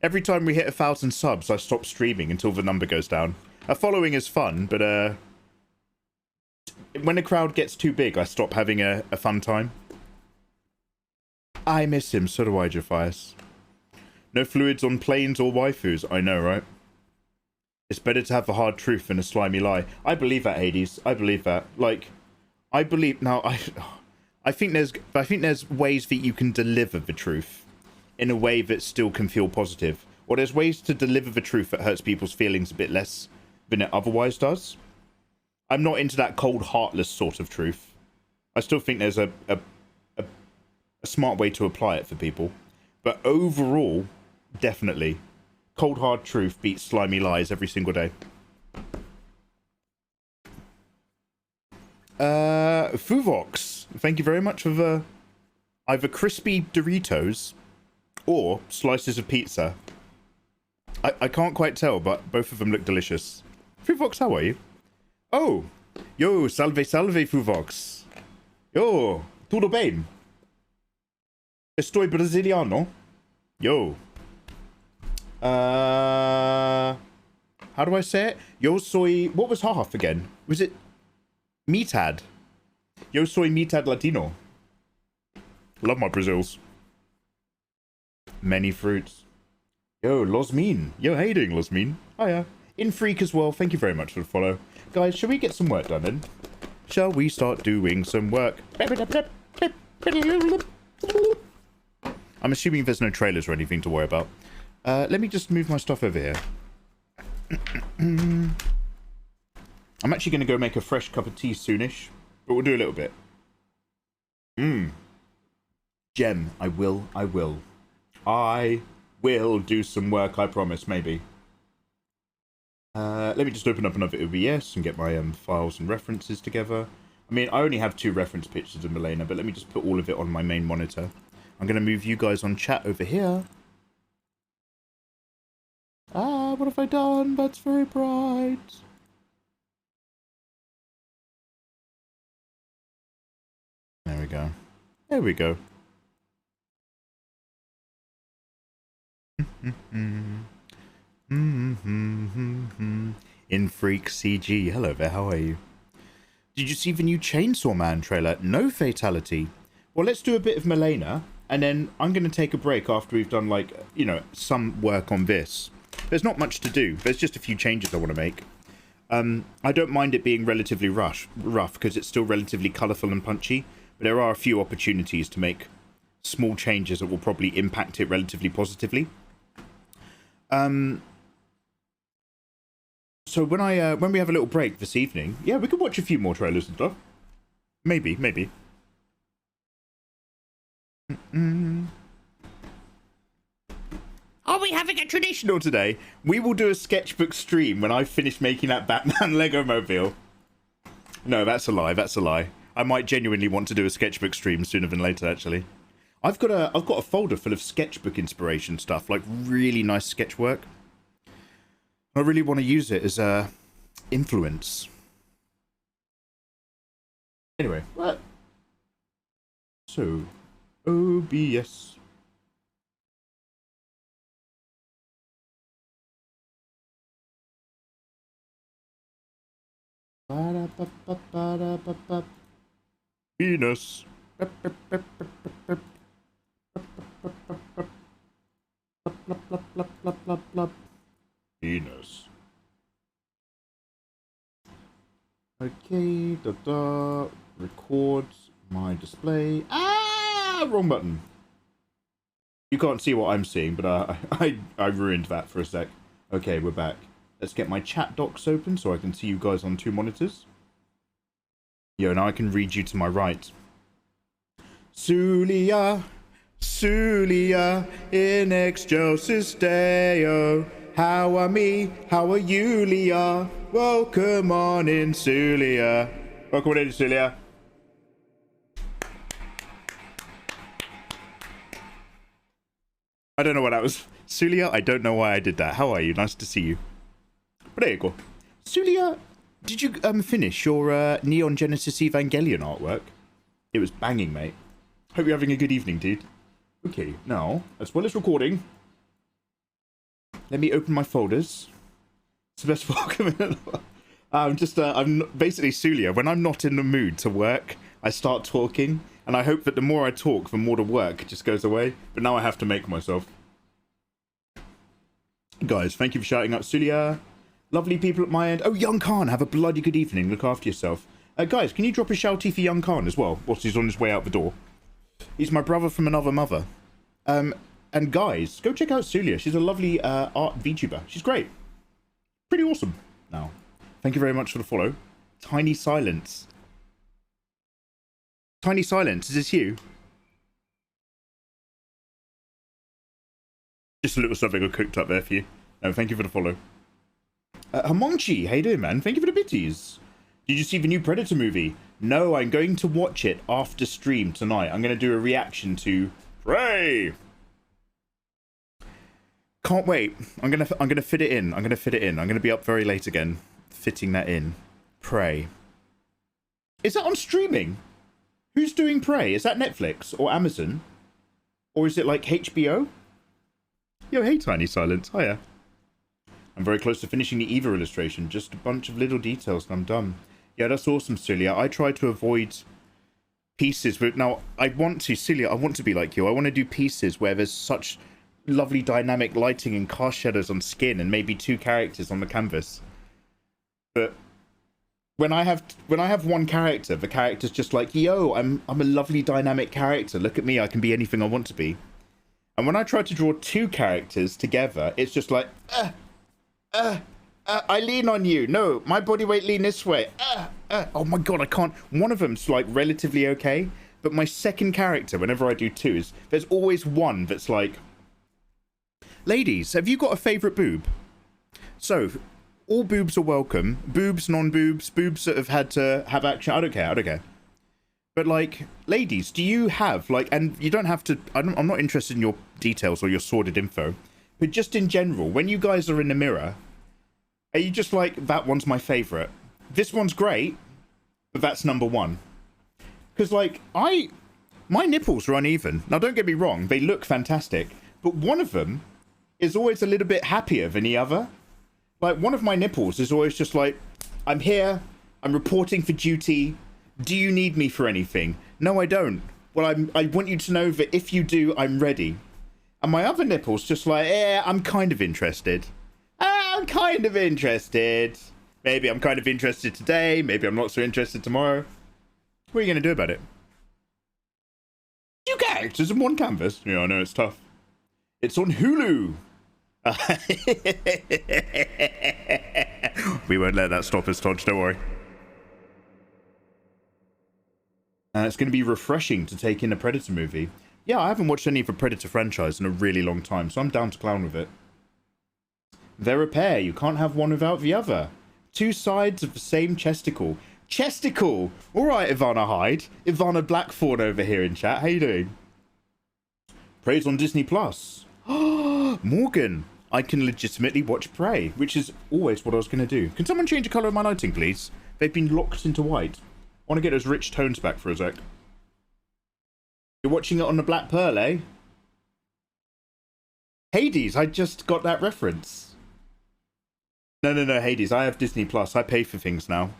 Every time we hit 1,000 subs, I stop streaming until the number goes down. A following is fun, but when a crowd gets too big, I stop having a fun time. I miss him, so do I, Jaffias. No fluids on planes or waifus. I know, right? It's better to have the hard truth than a slimy lie. I believe that, Hades. I believe that. Like, I believe... Now, I think there's ways that you can deliver the truth in a way that still can feel positive. Or there's ways to deliver the truth that hurts people's feelings a bit less than it otherwise does. I'm not into that cold, heartless sort of truth. I still think there's a smart way to apply it for people. But overall... Definitely. Cold hard truth beats slimy lies every single day. Fuvox, thank you very much for the either crispy Doritos or slices of pizza. I can't quite tell, but both of them look delicious. Fuvox, how are you? Oh, yo, salve salve Fuvox. Yo, tudo bem? Estoy brasiliano. Yo. How do I say it? Yo soy... What was half again? Was it... Mitad? Yo soy mitad Latino. Love my Brazils. Many fruits. Yo, Losmin. Yo, how you doing, Losmin? Hiya. Infreak as well. Thank you very much for the follow. Guys, shall we get some work done then? Shall we start doing some work? I'm assuming there's no trailers or anything to worry about. Let me just move my stuff over here. I'm actually going to go make a fresh cup of tea soonish, but we'll do a little bit. Gem, I will. I will do some work, I promise, maybe. Let me just open up another OBS and get my files and references together. I mean, I only have 2 reference pictures of Milena, but let me just put all of it on my main monitor. I'm going to move you guys on chat over here. Ah, what have I done? That's very bright. go. There we go. In Freak CG. Hello there, how are you? Did you see the new Chainsaw Man trailer? No fatality. Well, let's do a bit of Milena, and then I'm going to take a break after we've done, like, you know, some work on this. There's not much to do. There's just a few changes I want to make. I don't mind it being relatively rough, because it's still relatively colourful and punchy, but there are a few opportunities to make small changes that will probably impact it relatively positively. So when we have a little break this evening, yeah, we could watch a few more trailers and stuff. Maybe. Are we having a traditional today? We will do a sketchbook stream when I finish making that Batman Lego mobile. No, that's a lie. I might genuinely want to do a sketchbook stream sooner than later, actually. I've got a folder full of sketchbook inspiration stuff, like really nice sketch work. I really want to use it as influence. Anyway, what? So, OBS. Venus. Venus. Okay, records my display. Ah, wrong button. You can't see what I'm seeing, but I ruined that for a sec. Okay, we're back. Let's get my chat docs open so I can see you guys on 2 monitors. Yo, now I can read you to my right. Sulia, in excelsis Deo. How are me? How are you, Leah? Welcome on in, Sulia. Welcome on in, Sulia. I don't know what that was. Sulia, I don't know why I did that. How are you? Nice to see you. But there you go. Sulia, did you finish your Neon Genesis Evangelion artwork? It was banging, mate. Hope you're having a good evening, dude. Okay, now, as well as recording, let me open my folders. It's the best welcome. I'm basically Sulia. When I'm not in the mood to work, I start talking, and I hope that the more I talk, the more the work just goes away. But now I have to make myself. Guys, thank you for shouting out, Sulia. Lovely people at my end. Oh, Young Khan, have a bloody good evening. Look after yourself. Guys, can you drop a shouty for Young Khan as well, whilst he's on his way out the door? He's my brother from another mother. And guys, go check out Sulia. She's a lovely art VTuber. She's great. Pretty awesome. Now, thank you very much for the follow. Tiny Silence. Tiny Silence, is this you? Just a little something I cooked up there for you. Thank you for the follow. Hamonchi, how you doing, man? Thank you for the bitties. Did you see the new Predator movie? No, I'm going to watch it after stream tonight. I'm going to do a reaction to Prey. Can't wait. I'm gonna fit it in. I'm gonna be up very late again, fitting that in. Prey. Is that on streaming? Who's doing Prey? Is that Netflix or Amazon? Or is it like HBO? Yo, hey, Tiny Silence. Hiya. I'm very close to finishing the Eva illustration. Just a bunch of little details and I'm done. Yeah, that's awesome, Celia. I try to avoid pieces, but now I want to, Celia, I want to be like you. I want to do pieces where there's such lovely dynamic lighting and cast shadows on skin and maybe 2 characters on the canvas. But when I have one character, the character's just like, yo, I'm a lovely dynamic character. Look at me, I can be anything I want to be. And when I try to draw 2 characters together, it's just like, I lean on you. No, my body weight lean this way. Oh my god, I can't. One of them's like relatively okay, but my second character, whenever I do 2, there's always one that's like, ladies, have you got a favourite boob? So, all boobs are welcome. Boobs, non-boobs, boobs that have had to have action. I don't care. But, like, ladies, do you have, like, and you don't have to, I'm not interested in your details or your sordid info, but just in general, when you guys are in the mirror, are you just like, that one's my favourite? This one's great, but that's number 1. Because, like, I My nipples are uneven. Now, don't get me wrong, they look fantastic, but one of them is always a little bit happier than the other. Like, one of my nipples is always just like, I'm here, I'm reporting for duty, do you need me for anything? No, I don't. Well, I want you to know that if you do, I'm ready. And my other nipple's just like, I'm kind of interested. I'm kind of interested. Maybe I'm kind of interested today, maybe I'm not so interested tomorrow. What are you going to do about it? You characters in one canvas. Yeah, I know, it's tough. It's on Hulu. We won't let that stop us, Todge, don't worry. It's going to be refreshing to take in a Predator movie. Yeah, I haven't watched any of the Predator franchise in a really long time, so I'm down to clown with it. They're a pair. You can't have one without the other. Two sides of the same chesticle. Chesticle! Alright, Ivana Hyde. Ivana Blackthorn over here in chat. How you doing? Prey's on Disney+. Morgan! I can legitimately watch Prey, which is always what I was going to do. Can someone change the colour of my lighting, please? They've been locked into white. I want to get those rich tones back for a sec. You're watching it on the Black Pearl, eh? Hades, I just got that reference. No, Hades, I have Disney+. I pay for things now.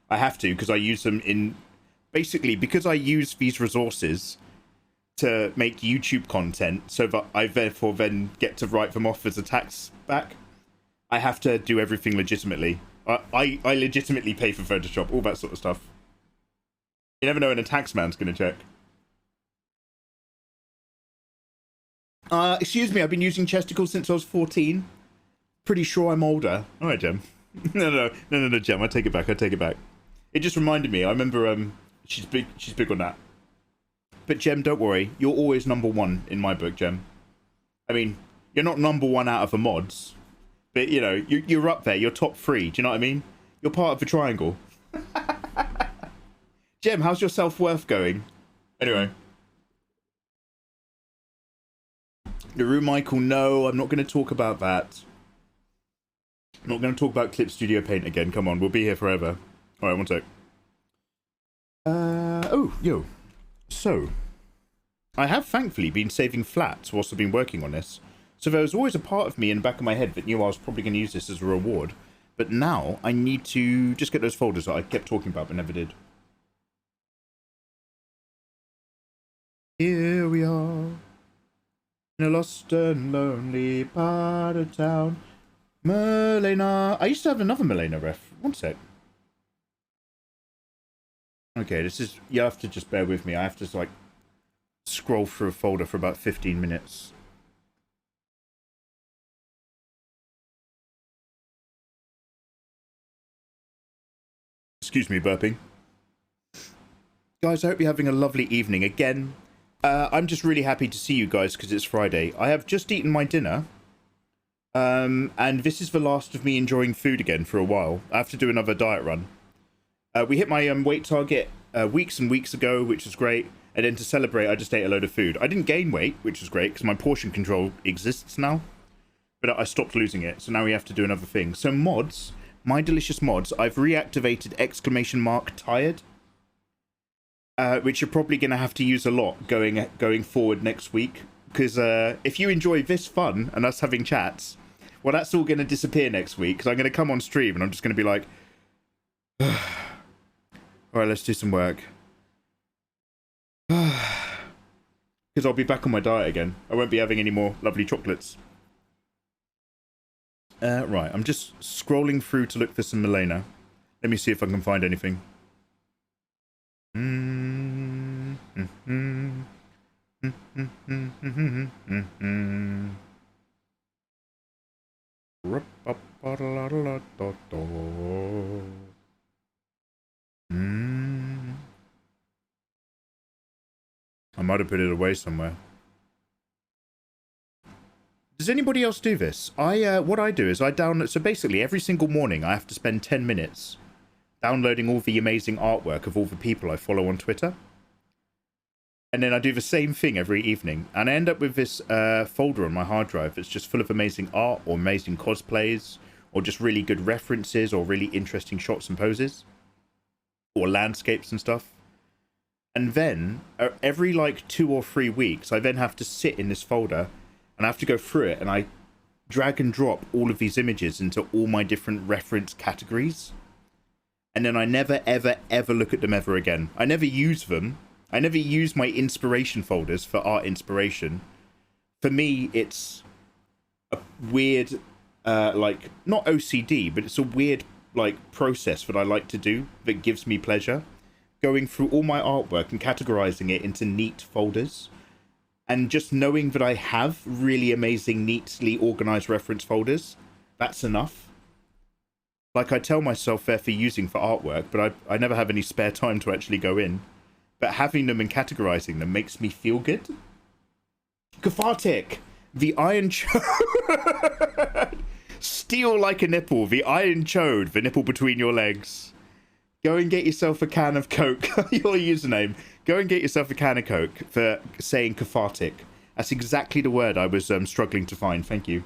I have to, because I use them in... Basically, because I use these resources to make YouTube content, so that I therefore then get to write them off as a tax back, I have to do everything legitimately. I legitimately pay for Photoshop, all that sort of stuff. You never know when a tax man's going to check. Excuse me, I've been using chesticles since I was 14. Pretty sure I'm older. Alright, Jem. No, Jem, I take it back, It just reminded me, I remember, she's big on that. But Jem, don't worry, you're always number one in my book, Jem. I mean, you're not number one out of the mods, but, you know, you're up there, you're top 3, do you know what I mean? You're part of the triangle. Jem, how's your self-worth going? Anyway. Naru Michael, no, I'm not going to talk about that. I'm not going to talk about Clip Studio Paint again. Come on, we'll be here forever. Alright, one sec. Oh, yo. So, I have thankfully been saving flats whilst I've been working on this. So there was always a part of me in the back of my head that knew I was probably going to use this as a reward. But now, I need to just get those folders that I kept talking about but never did. Here we are, in a lost and lonely part of town. Melena. I used to have another Melena ref. One sec. Okay, this is... You have to just bear with me. I have to, like, scroll through a folder for about 15 minutes. Excuse me, burping. Guys, I hope you're having a lovely evening. Again, I'm just really happy to see you guys because it's Friday. I have just eaten my dinner. And this is the last of me enjoying food again for a while. I have to do another diet run. We hit my weight target weeks and weeks ago, which was great. And then to celebrate, I just ate a load of food. I didn't gain weight, which was great, because my portion control exists now. But I stopped losing it, so now we have to do another thing. So mods, my delicious mods, I've reactivated ! Tired. Which you're probably going to have to use a lot going forward next week. Because if you enjoy this fun and us having chats, well, that's all going to disappear next week. Because I'm going to come on stream and I'm just going to be like, all right, let's do some work. Because I'll be back on my diet again. I won't be having any more lovely chocolates. Right, I'm just scrolling through to look for some Melena. Let me see if I can find anything. I might have put it away somewhere. Does anybody else do this? What I do is I download... So basically, every single morning I have to spend 10 minutes downloading all the amazing artwork of all the people I follow on Twitter. And then I do the same thing every evening. And I end up with this folder on my hard drive that's just full of amazing art or amazing cosplays or just really good references or really interesting shots and poses or landscapes and stuff. And then every like 2 or 3 weeks, I then have to sit in this folder and I have to go through it, and I drag and drop all of these images into all my different reference categories. And then I never, ever, ever look at them ever again. I never use them. I never use my inspiration folders for art inspiration. For me, it's a weird, like, not OCD, but it's a weird, like, process that I like to do that gives me pleasure. Going through all my artwork and categorizing it into neat folders. And just knowing that I have really amazing, neatly organized reference folders, that's enough. Like, I tell myself they're for using for artwork, but I never have any spare time to actually go in. But having them and categorizing them makes me feel good. Cathartic, the iron chode. Steel like a nipple, the iron chode, the nipple between your legs. Go and get yourself a can of Coke. Your username. Go and get yourself a can of Coke for saying cathartic. That's exactly the word I was struggling to find. Thank you.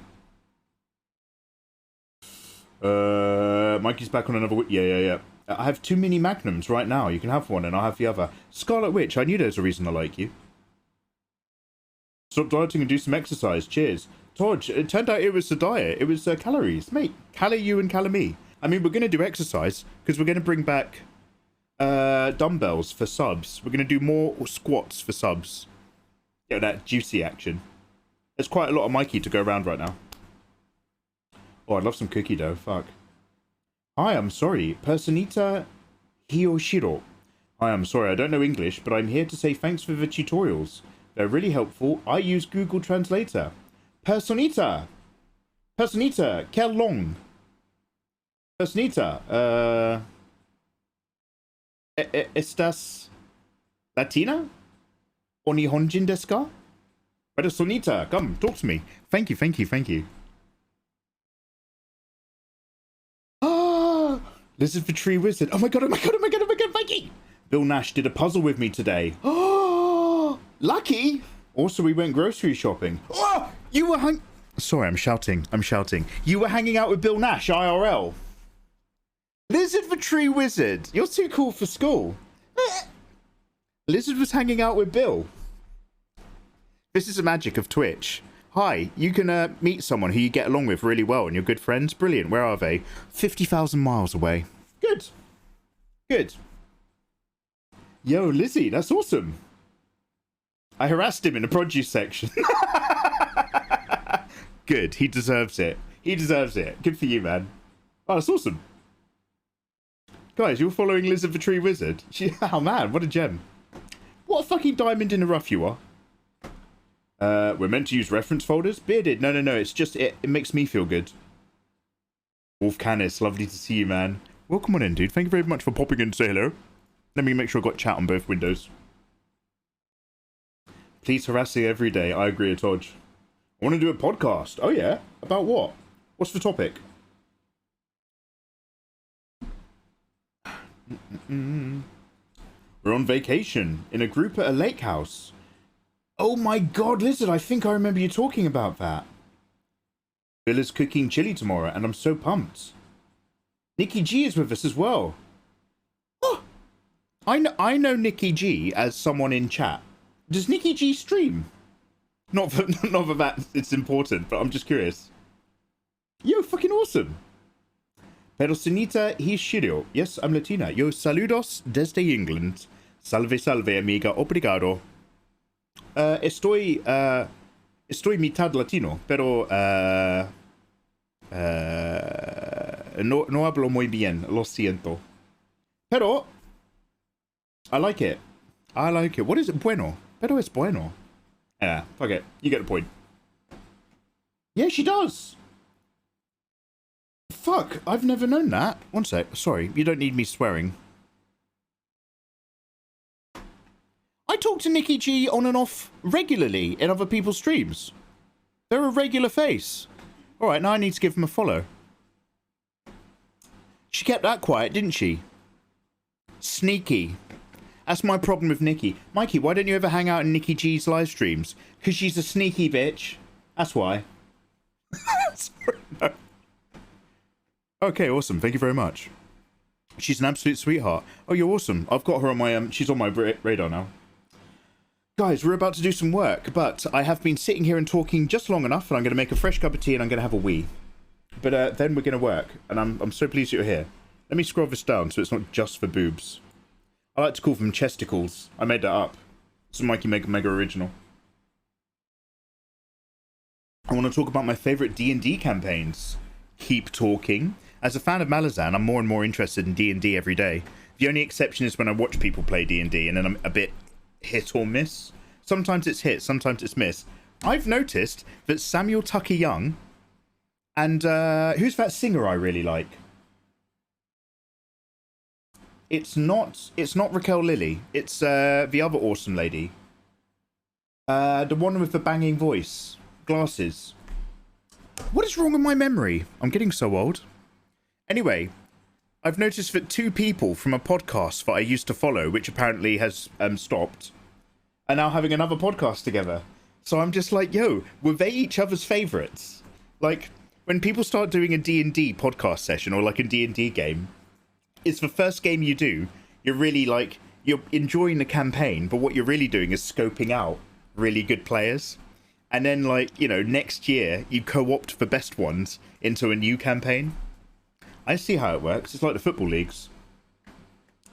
Mikey's back on another... Yeah. I have 2 mini magnums right now. You can have one and I'll have the other. Scarlet Witch, I knew there's a reason I like you. Stop dieting and do some exercise. Cheers. Todge, it turned out it was a diet. It was calories. Mate, calorie you and calorie me. I mean, we're going to do exercise because we're going to bring back dumbbells for subs. We're going to do more squats for subs. Get that juicy action. There's quite a lot of Mikey to go around right now. Oh, I'd love some cookie dough. Fuck. Hi, I'm sorry. Personita Hiyoshiro. Hi, I'm sorry. I don't know English, but I'm here to say thanks for the tutorials. They're really helpful. I use Google Translator. Personita. Quel long? Personita, ¿estás Latina? ¿O Nihonjin desu ka? Personita, come, talk to me. Thank you. Ah, Lizard for Tree Wizard. Oh my god, Mikey! Bill Nash did a puzzle with me today. Oh, lucky! Also, we went grocery shopping. Oh, you were Sorry, I'm shouting. You were hanging out with Bill Nash, IRL. Lizard for Tree Wizard. You're too cool for school. Lizard was hanging out with Bill. This is the magic of Twitch. Hi, you can meet someone who you get along with really well and you're good friends. Brilliant. Where are they? 50,000 miles away. Good. Yo, Lizzie, that's awesome. I harassed him in the produce section. Good. He deserves it. Good for you, man. Oh, that's awesome. Guys, you're following Lizard for Tree Wizard? Oh man, what a gem. What a fucking diamond in the rough you are. We're meant to use reference folders? Bearded, no, it's just, it makes me feel good. Wolf Canis, lovely to see you, man. Welcome on in, dude. Thank you very much for popping in to say hello. Let me make sure I've got chat on both windows. Please harass me every day. I agree, Todge. I want to do a podcast. Oh yeah? About what? What's the topic? We're on vacation in a group at a lake house. Oh my god, Lizard, I think I remember you talking about that. Bill is cooking chili tomorrow and I'm so pumped. Nikki G is with us as well. Oh, I know Nikki G as someone in chat. Does Nikki G stream? Not for that it's important, but I'm just curious. Yo, fucking awesome. Personita Hishiro. Yes, I'm Latina. Yo, saludos desde England. Salve, amiga. Obrigado. Estoy mitad latino, pero no hablo muy bien. Lo siento. Pero I like it. What is it? Bueno. Pero es bueno. Yeah, fuck it. You get the point. Yeah, she does. Fuck, I've never known that. One sec, sorry, you don't need me swearing. I talk to Nikki G on and off regularly in other people's streams. They're a regular face. Alright, now I need to give them a follow. She kept that quiet, didn't she? Sneaky. That's my problem with Nikki. Mikey, why don't you ever hang out in Nikki G's live streams? Because she's a sneaky bitch. That's why. Sorry, no. Okay, awesome. Thank you very much. She's an absolute sweetheart. Oh, you're awesome. I've got her on my she's on my radar now. Guys, we're about to do some work, but I have been sitting here and talking just long enough, and I'm going to make a fresh cup of tea and I'm going to have a wee. But then we're going to work, and I'm so pleased you're here. Let me scroll this down so it's not just for boobs. I like to call them chesticles. I made that up. It's a mikeymegamega original. I want to talk about my favourite D&D campaigns. Keep talking. As a fan of Malazan, I'm more and more interested in D&D every day. The only exception is when I watch people play D&D, and then I'm a bit hit or miss. Sometimes it's hit, sometimes it's miss. I've noticed that Samuel Tucker Young and who's that singer I really like? It's not Raquel Lilly. It's the other awesome lady. The one with the banging voice, glasses. What is wrong with my memory? I'm getting so old. Anyway, I've noticed that two people from a podcast that I used to follow, which apparently has stopped, are now having another podcast together. So I'm just like, yo, were they each other's favourites? Like, when people start doing a D&D podcast session or like a D&D game, it's the first game you do, you're really like, you're enjoying the campaign, but what you're really doing is scoping out really good players. And then, like, you know, next year, you co-opt the best ones into a new campaign. I see how it works. It's like the football leagues.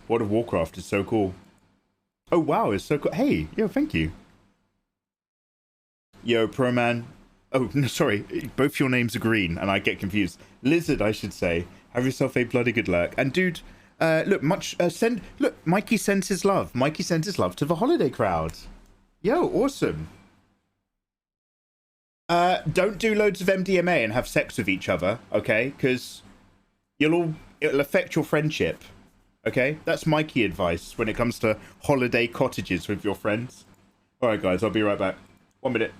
World of Warcraft is so cool. Oh, wow, it's so cool. Hey, yo, thank you. Yo, Pro Man. Oh, no, sorry. Both your names are green, and I get confused. Lizard, I should say. Have yourself a bloody good lurk. And, dude, look, Mikey sends his love. Mikey sends his love to the holiday crowd. Yo, awesome. Don't do loads of MDMA and have sex with each other, okay? Because it'll affect your friendship, okay? That's Mikey advice when it comes to holiday cottages with your friends. All right, guys, I'll be right back. 1 minute.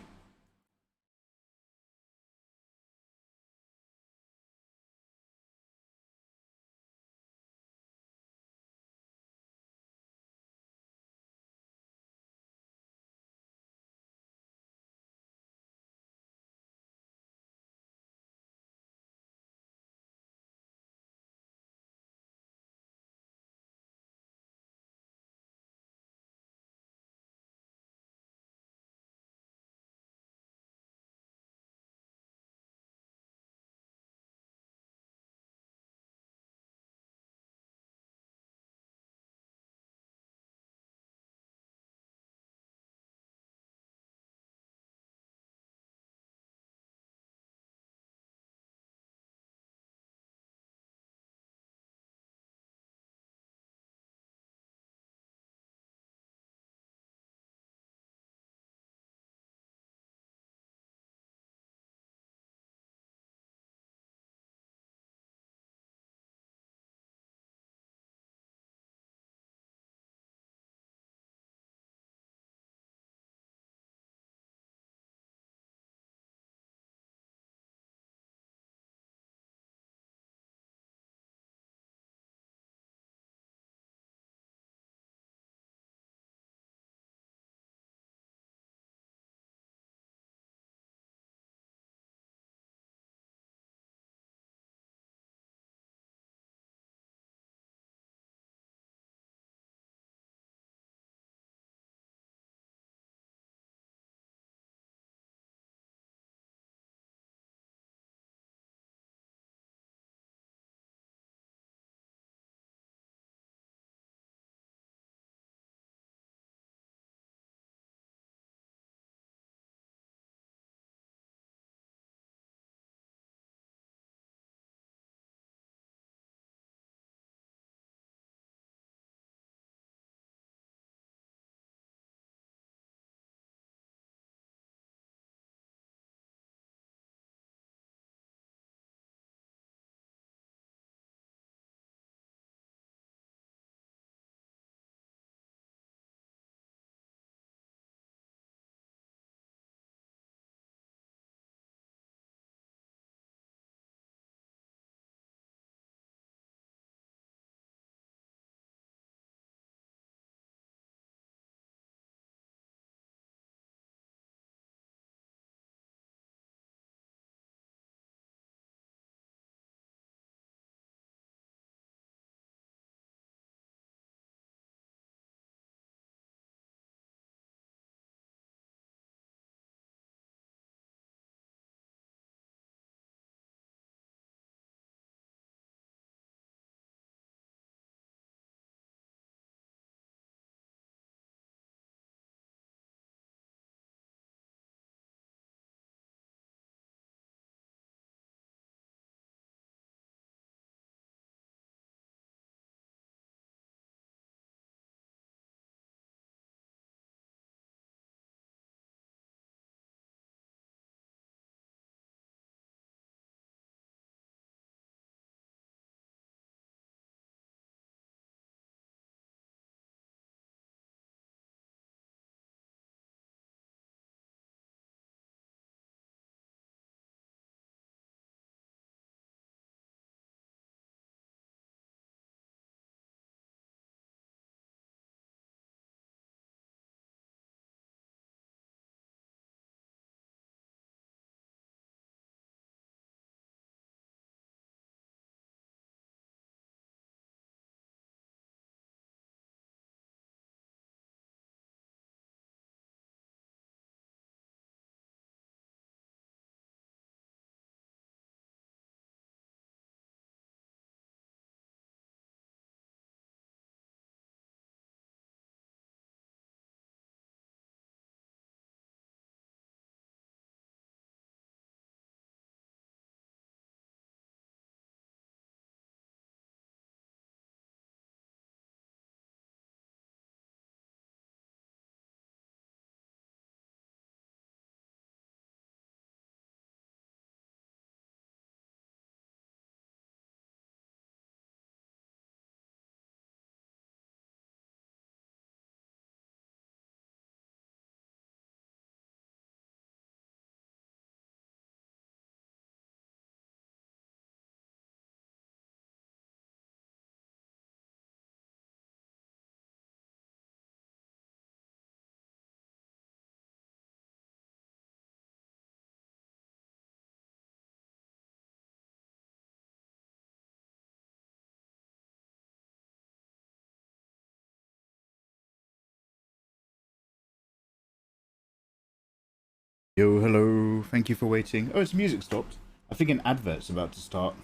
Yo, hello. Thank you for waiting. Oh, its music stopped. I think an advert's about to start.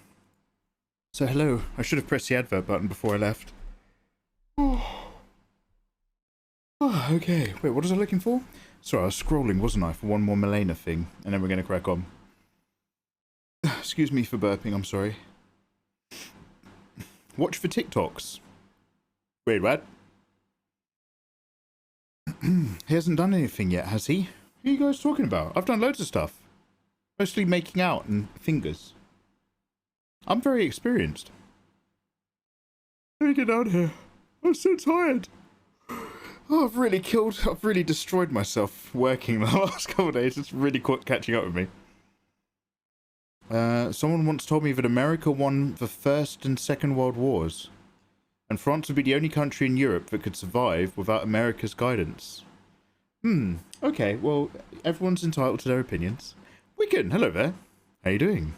So, hello. I should have pressed the advert button before I left. Oh, okay. Wait, what was I looking for? Sorry, I was scrolling, wasn't I, for one more Milena thing, and then we're going to crack on. Excuse me for burping, I'm sorry. Watch for TikToks. Wait, what? He hasn't done anything yet, has he? Who are you guys talking about? I've done loads of stuff. Mostly making out and fingers. I'm very experienced. Let me get down here. I'm so tired. Oh, I've really destroyed myself working the last couple of days. It's really catching up with me. Someone once told me that America won the First and Second World Wars, and France would be the only country in Europe that could survive without America's guidance. Okay, well, everyone's entitled to their opinions. Wiccan, hello there. How you doing?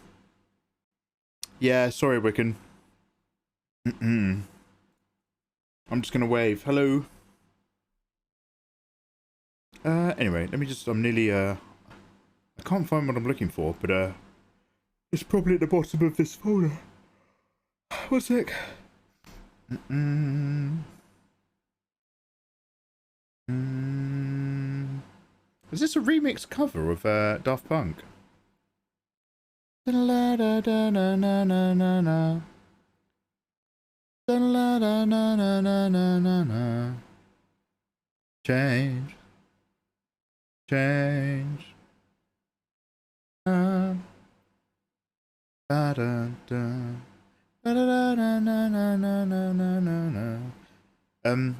Yeah, sorry, Wiccan. I'm just gonna wave. Hello. Anyway, let me just, I'm nearly, I can't find what I'm looking for, but, it's probably at the bottom of this folder. One sec. Is this a remix cover of, Daft Punk? Change.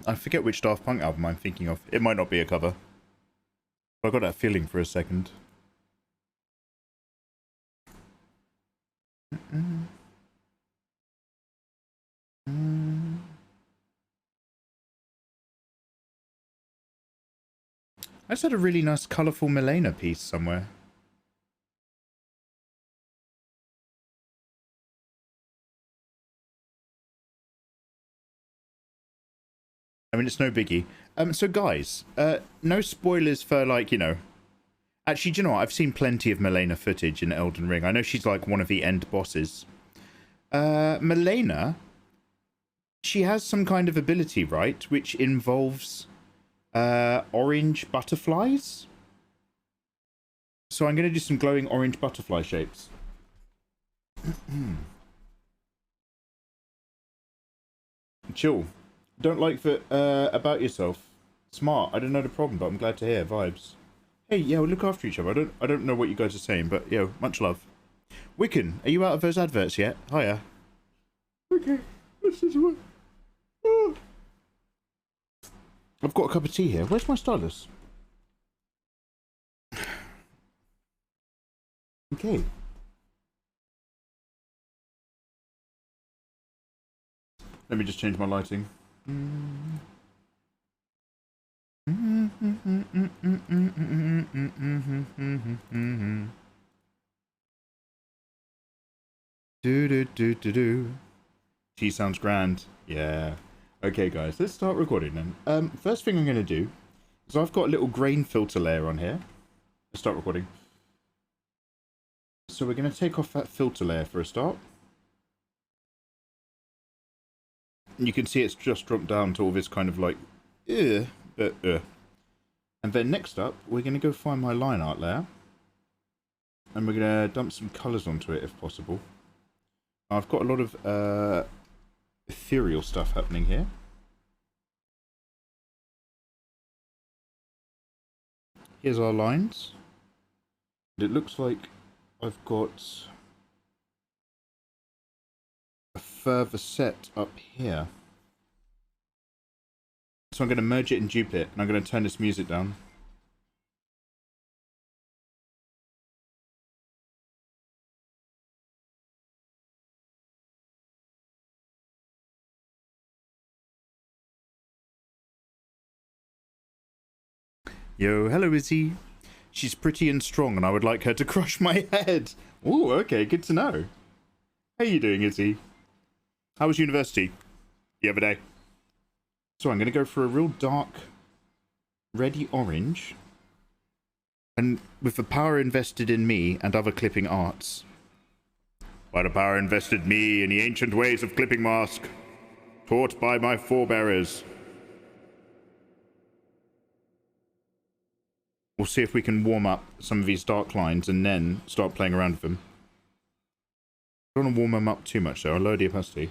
I forget which Daft Punk album I'm thinking of. It might not be a cover. But I got that feeling for a second. I just had a really nice colourful Milena piece somewhere. I mean, it's no biggie. So guys, no spoilers for, like, you know... Actually, do you know what? I've seen plenty of Milena footage in Elden Ring. I know she's, like, one of the end bosses. Milena, she has some kind of ability, right? Which involves, orange butterflies? So I'm going to do some glowing orange butterfly shapes. Chill. Don't like that, about yourself. Smart. I don't know the problem, but I'm glad to hear. Vibes. Hey, yeah, we'll look after each other. I don't know what you guys are saying, but, yo, much love. Wiccan, are you out of those adverts yet? Hiya. Okay, this is what... Oh. I've got a cup of tea here. Where's my stylus? Okay. Let me just change my lighting. Do. Tea sounds grand. Yeah. Okay, guys, let's start recording then. First thing I'm going to do is I've got a little grain filter layer on here. Let's start recording. So we're going to take off that filter layer for a start. And you can see it's just dropped down to all this kind of like, And then next up, we're going to go find my line art layer. And we're going to dump some colours onto it if possible. Now, I've got a lot of ethereal stuff happening here. Here's our lines. And it looks like I've got a further set up here. So I'm going to merge it and dupe it, and I'm going to turn this music down. Yo, hello Izzy. She's pretty and strong, and I would like her to crush my head. Ooh, okay, good to know. How you doing, Izzy? How was university the other day? So I'm going to go for a real dark, reddy orange. And with the power invested in me and other clipping arts. By the power invested me in the ancient ways of clipping mask, taught by my forebearers. We'll see if we can warm up some of these dark lines and then start playing around with them. I don't want to warm them up too much though, I'll lower the opacity.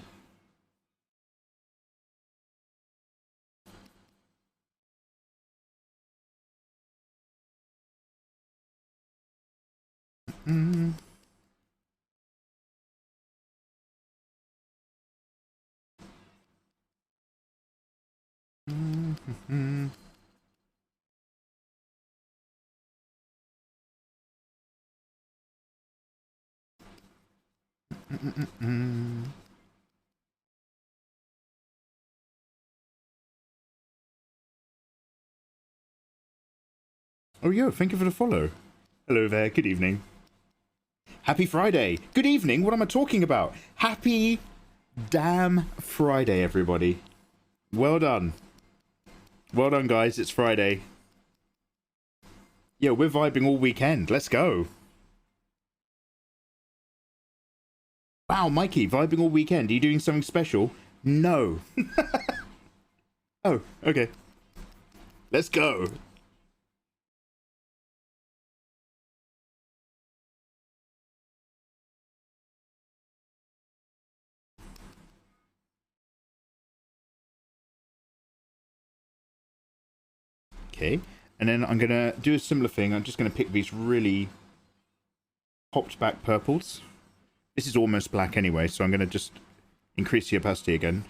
Oh, yo, thank you for the follow. Hello there, good evening. Happy Friday. Good evening, what am I talking about? Happy damn Friday, everybody. Well done. Well done, guys, it's Friday. Yo, we're vibing all weekend, let's go. Wow, Mikey, vibing all weekend. Are you doing something special? No. Oh, okay. Let's go. Okay, and then I'm gonna do a similar thing. I'm just gonna pick these really popped back purples. This is almost black anyway, so I'm gonna just increase the opacity again.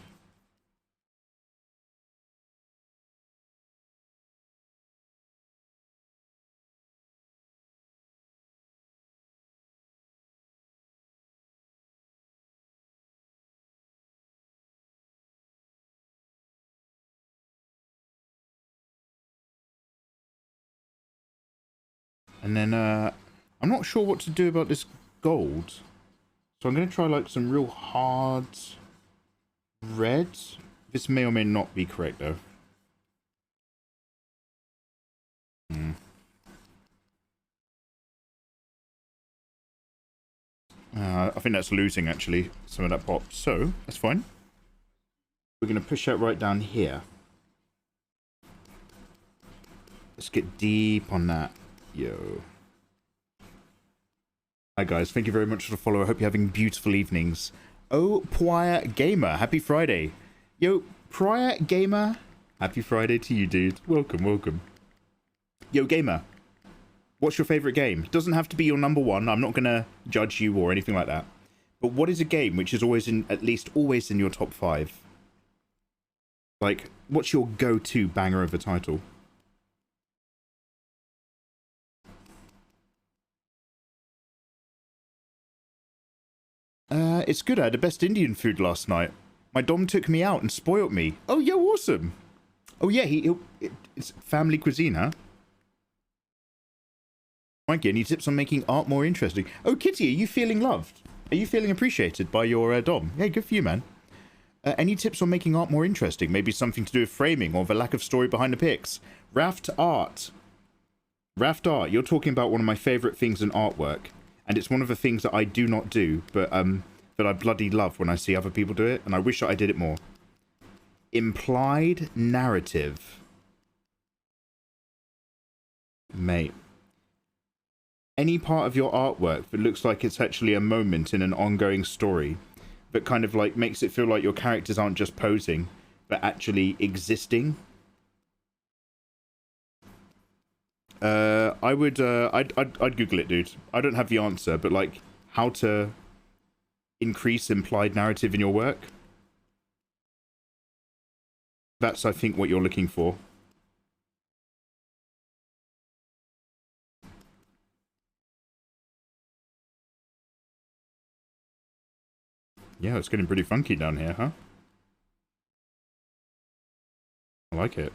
And then I'm not sure what to do about this gold, so I'm gonna try like some real hard red. This may or may not be correct though. I think that's losing actually some of that pop, so that's fine. We're gonna push that right down here. Let's get deep on that. Yo. Hi guys, thank you very much for the follow. I hope you're having beautiful evenings. Oh, Prior Gamer, happy Friday. Yo, Prior Gamer, happy Friday to you, dude. Welcome, welcome. Yo, Gamer, what's your favorite game? It doesn't have to be your number one. I'm not gonna judge you or anything like that. But what is a game which is always in, at least always in your top 5? Like, what's your go-to banger of a title? It's good. I had the best Indian food last night. My dom took me out and spoilt me. Oh, yeah, awesome. Oh, yeah, it's family cuisine, huh? Mikey, any tips on making art more interesting? Oh, Kitty, are you feeling loved? Are you feeling appreciated by your dom? Yeah, good for you, man. Any tips on making art more interesting? Maybe something to do with framing or the lack of story behind the pics? Raft art. Raft art. You're talking about one of my favorite things in artwork. And it's one of the things that I do not do, but that I bloody love when I see other people do it, and I wish that I did it more. Implied narrative. Mate. Any part of your artwork that looks like it's actually a moment in an ongoing story, but kind of like makes it feel like your characters aren't just posing, but actually existing. I'd Google it, dude. I don't have the answer, but like how to increase implied narrative in your work. That's, I think, what you're looking for. Yeah, it's getting pretty funky down here, huh? I like it.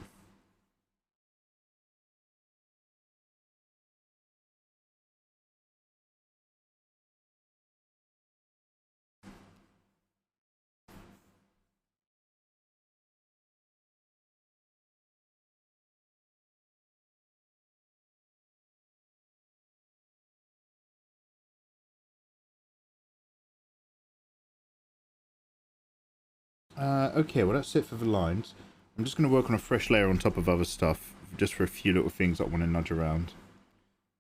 Okay, well that's it for the lines. I'm just going to work on a fresh layer on top of other stuff, just for a few little things that I want to nudge around.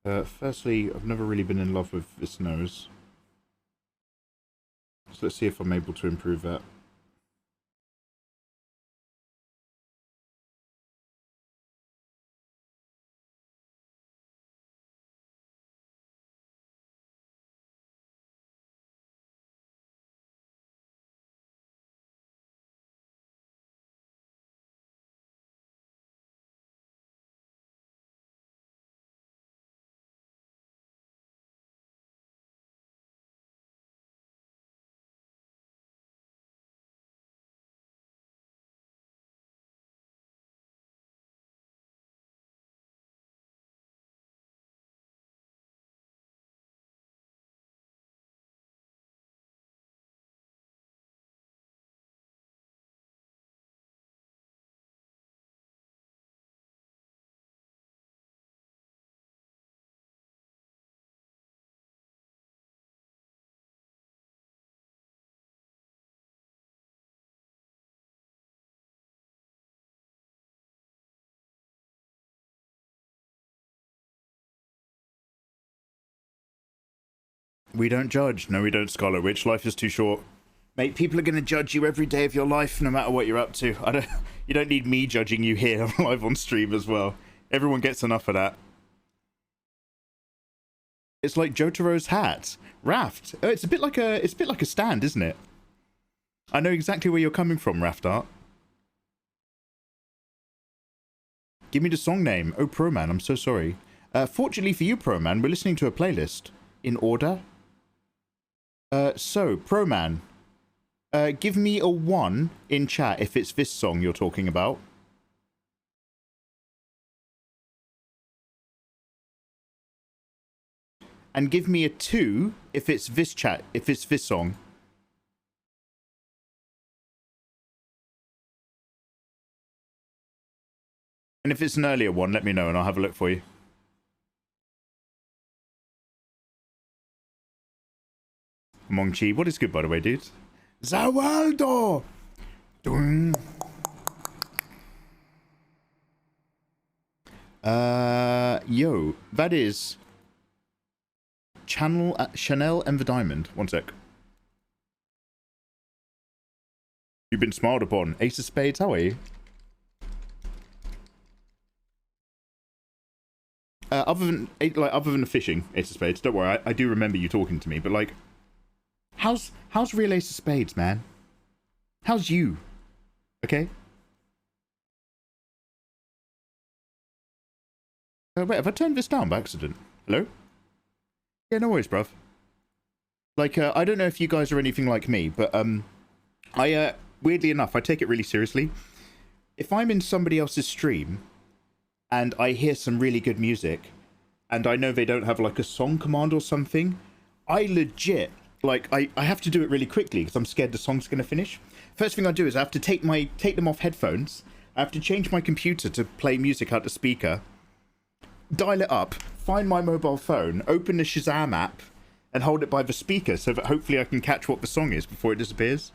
Firstly, I've never really been in love with this nose. So let's see if I'm able to improve that. We don't judge. No, we don't, Scarlet Witch. Life is too short. Mate, people are going to judge you every day of your life, no matter what you're up to. You don't need me judging you here live on stream as well. Everyone gets enough of that. It's like Jotaro's hat. Raft. Oh, it's a bit like a stand, isn't it? I know exactly where you're coming from, Raft Art. Give me the song name. Oh, Pro-Man, I'm so sorry. Fortunately for you, Pro-Man, we're listening to a playlist. In order? So, Pro-Man, give me a 1 in chat if it's this song you're talking about. And give me a 2 if it's this chat, if it's this song. And if it's an earlier one, let me know and I'll have a look for you. Mong Chi, what is good, by the way, dude? Zawaldo! Yo, that is Chanel and the Diamond. One sec. You've been smiled upon. Ace of Spades, how are you? Other than the fishing, Ace of Spades, don't worry, I do remember you talking to me, but like, how's real Ace of Spades, man? How's you? Okay. Wait, have I turned this down by accident? Hello? Yeah, no worries, bruv. Like, I don't know if you guys are anything like me, but weirdly enough, I take it really seriously. If I'm in somebody else's stream and I hear some really good music and I know they don't have like a song command or something, I legit, like, I have to do it really quickly because I'm scared the song's going to finish. First thing I do is I have to take them off headphones. I have to change my computer to play music out the speaker, dial it up, find my mobile phone, open the Shazam app, and hold it by the speaker so that hopefully I can catch what the song is before it disappears.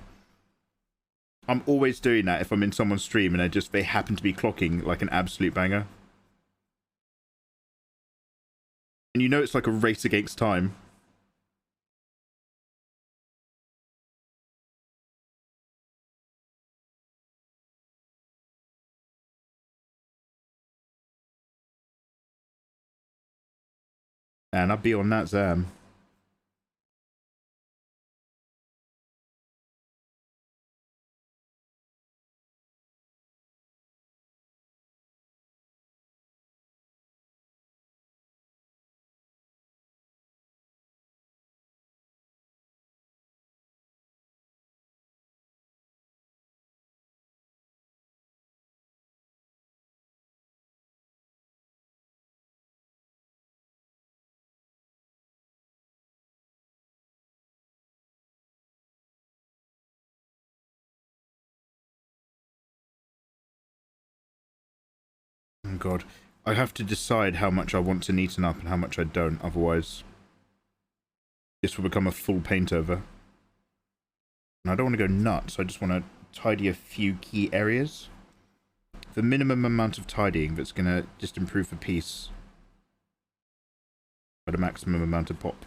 I'm always doing that if I'm in someone's stream and they happen to be clocking like an absolute banger. And you know it's like a race against time. And I'll be on that Zam. Oh God, I have to decide how much I want to neaten up and how much I don't, otherwise this will become a full paint over. And I don't want to go nuts, I just want to tidy a few key areas. The minimum amount of tidying that's going to just improve the piece by the maximum amount of pop.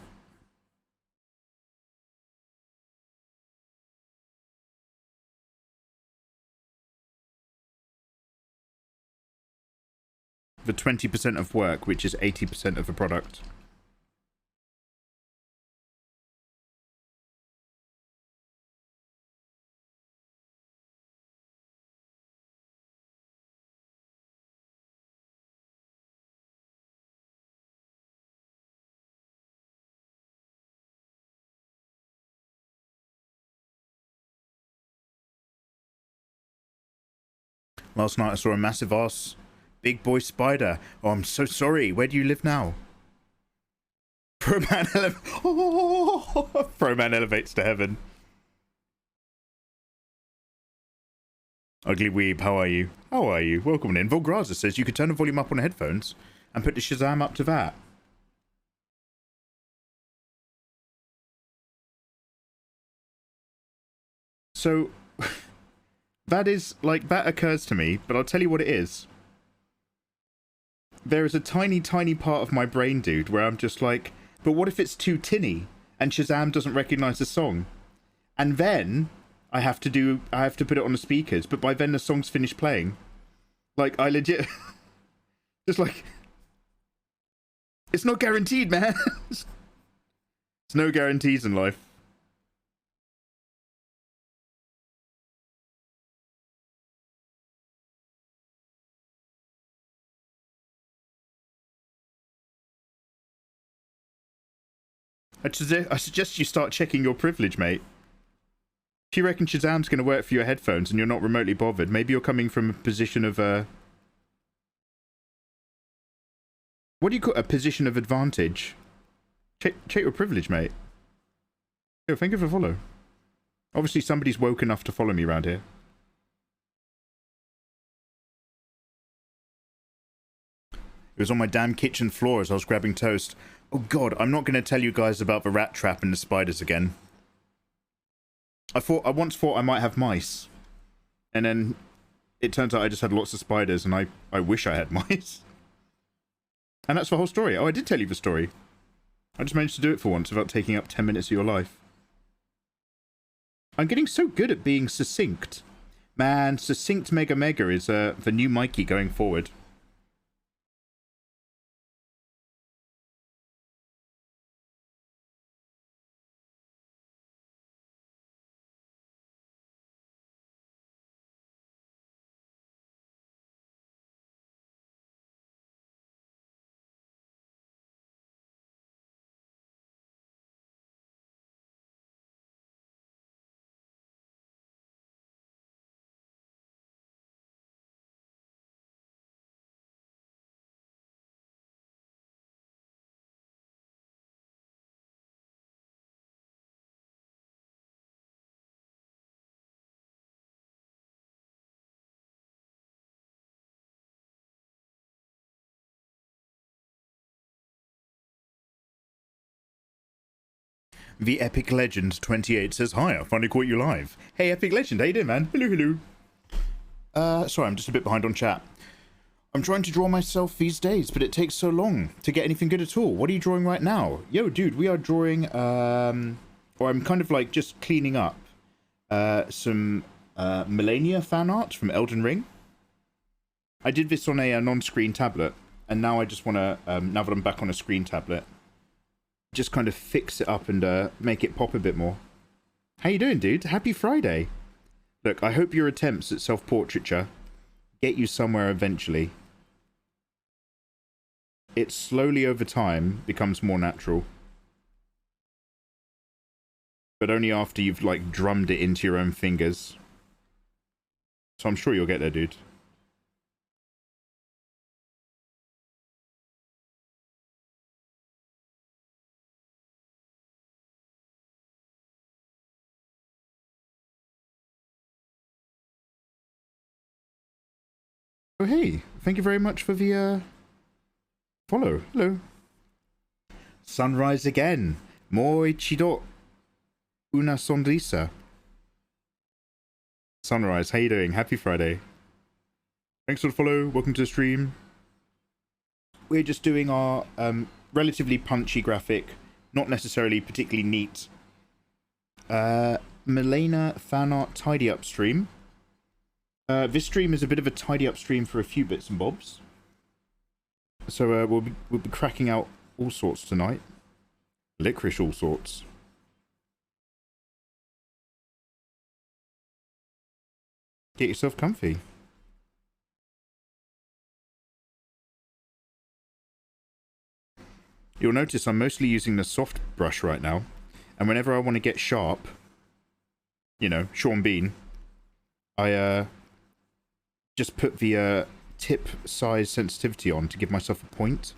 The 20% of work, which is 80% of the product. Last night I saw a massive ass big boy spider. Oh, I'm so sorry. Where do you live now? Pro-man Pro-man elevates to heaven. Ugly Weeb, how are you? How are you? Welcome in. Volgraza says you could turn the volume up on headphones and put the Shazam up to that. So... that is, like, that occurs to me, but I'll tell you what it is. There is a tiny, tiny part of my brain, dude, where I'm just like, but what if it's too tinny and Shazam doesn't recognize the song? And then I have to put it on the speakers, but by then the song's finished playing. Like, I legit, just like, it's not guaranteed, man. There's no guarantees in life. I suggest you start checking your privilege, mate. If you reckon Shazam's going to work for your headphones and you're not remotely bothered, maybe you're coming from a position of what do you call a position of advantage? Check your privilege, mate. Yo, thank you for follow. Obviously somebody's woke enough to follow me around here. It was on my damn kitchen floor as I was grabbing toast. Oh god, I'm not going to tell you guys about the rat trap and the spiders again. I once thought I might have mice. And then it turns out I just had lots of spiders and I wish I had mice. And that's the whole story. Oh, I did tell you the story. I just managed to do it for once without taking up 10 minutes of your life. I'm getting so good at being succinct. Man, succinct mega mega is the new Mikey going forward. The Epic Legend 28 says, hi, I finally caught you live. Hey, Epic Legend, how you doing, man? Hello, hello. Sorry, I'm just a bit behind on chat. I'm trying to draw myself these days, but it takes so long to get anything good at all. What are you drawing right now? Yo, dude, we are drawing, or I'm kind of like just cleaning up some Millennia fan art from Elden Ring. I did this on a non-screen tablet, and now I just want to, now that I'm back on a screen tablet, just kind of fix it up and make it pop a bit more. How you doing, dude? Happy Friday. Look, I hope your attempts at self-portraiture get you somewhere eventually. It slowly over time becomes more natural. But only after you've like drummed it into your own fingers. So I'm sure you'll get there, dude. Oh, hey, thank you very much for the follow. Hello. Sunrise again. Moi chido una sonrisa. Sunrise, how you doing? Happy Friday. Thanks for the follow. Welcome to the stream. We're just doing our relatively punchy graphic, not necessarily particularly neat Milena fan art tidy up stream. This stream is a bit of a tidy up stream for a few bits and bobs. So we'll be cracking out all sorts tonight. Licorice all sorts. Get yourself comfy. You'll notice I'm mostly using the soft brush right now. And whenever I want to get sharp, you know, Sean Bean, I just put the tip size sensitivity on to give myself a point.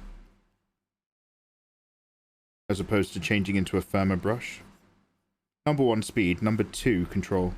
As opposed to changing into a firmer brush. Number 1, speed. Number 2, control.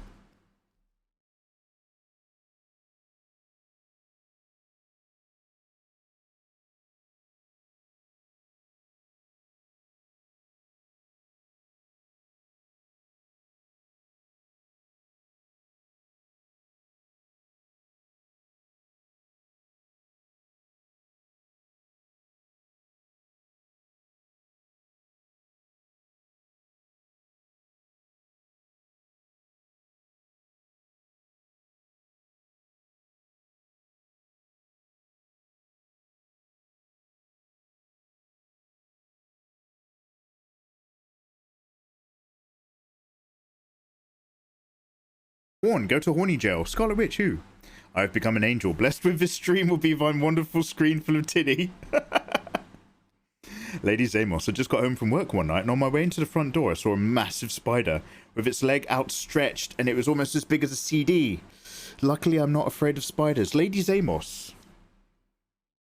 Warn, go to horny jail. Scarlet Witch, who? I have become an angel. Blessed with this stream will be thine wonderful screen full of titty. Lady Zamos, I just got home from work one night, and on my way into the front door, I saw a massive spider with its leg outstretched, and it was almost as big as a CD. Luckily, I'm not afraid of spiders. Lady Zamos,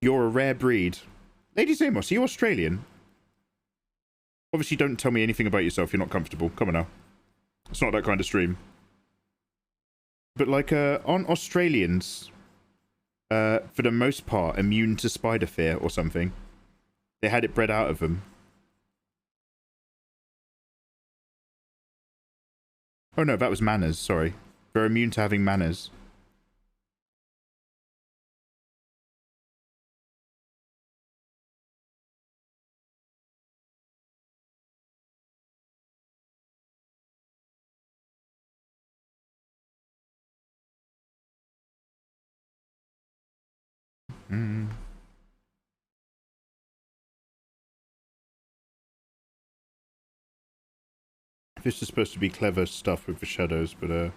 you're a rare breed. Lady Zamos, are you Australian? Obviously, don't tell me anything about yourself. You're not comfortable. Come on now. It's not that kind of stream. But like, aren't Australians, for the most part, immune to spider fear or something? They had it bred out of them. Oh no, that was manners, sorry. They're immune to having manners. This is supposed to be clever stuff with the shadows, but in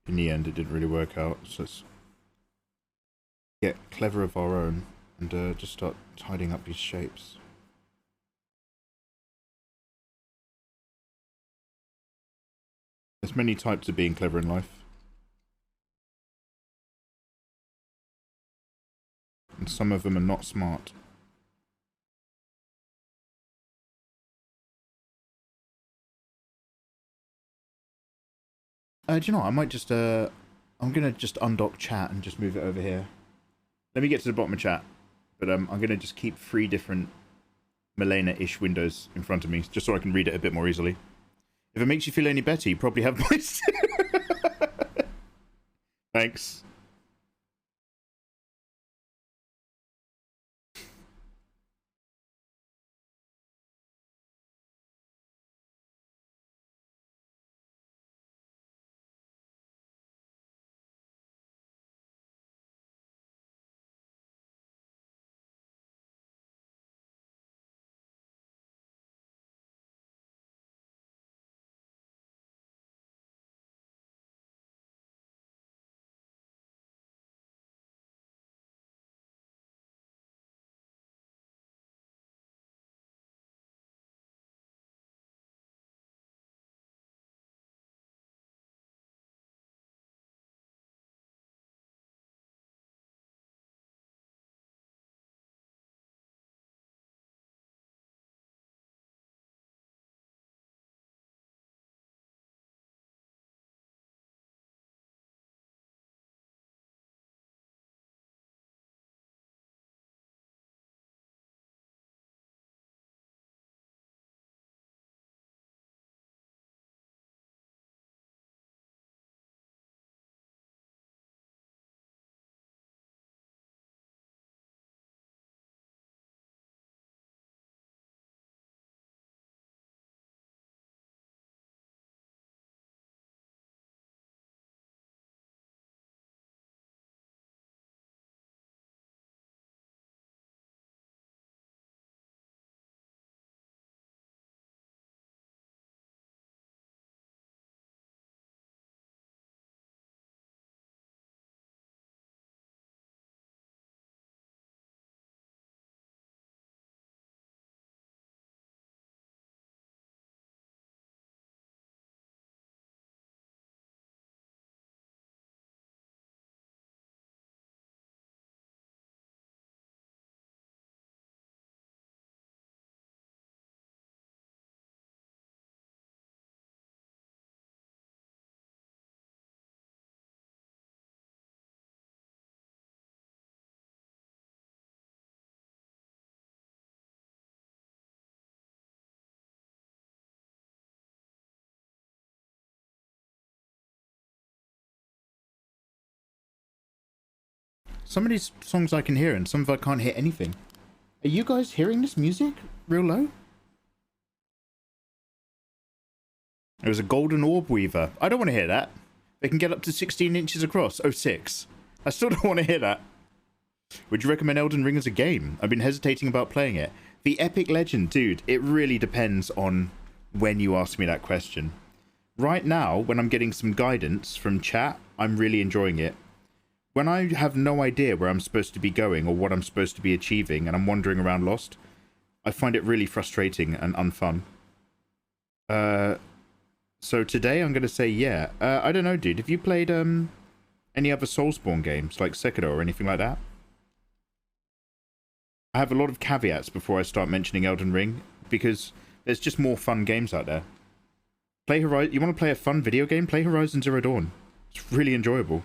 the end it didn't really work out. So let's get clever of our own and just start tidying up these shapes. There's many types of being clever in life. And some of them are not smart. Do you know what? I might just, I'm going to just undock chat and just move it over here. Let me get to the bottom of chat. But I'm going to just keep 3 different Milena-ish windows in front of me, just so I can read it a bit more easily. If it makes you feel any better, you probably have my... Thanks. Some of these songs I can hear and some of I can't hear anything. Are you guys hearing this music real low? It was a golden orb weaver. I don't want to hear that. They can get up to 16 inches across. Oh, 6. I still don't want to hear that. Would you recommend Elden Ring as a game? I've been hesitating about playing it. The epic legend, dude, it really depends on when you ask me that question. Right now, when I'm getting some guidance from chat, I'm really enjoying it. When I have no idea where I'm supposed to be going or what I'm supposed to be achieving and I'm wandering around lost, I find it really frustrating and unfun. So today I'm going to say yeah. I don't know, dude. Have you played any other Soulsborne games like Sekiro or anything like that? I have a lot of caveats before I start mentioning Elden Ring because there's just more fun games out there. You want to play a fun video game? Play Horizon Zero Dawn. It's really enjoyable.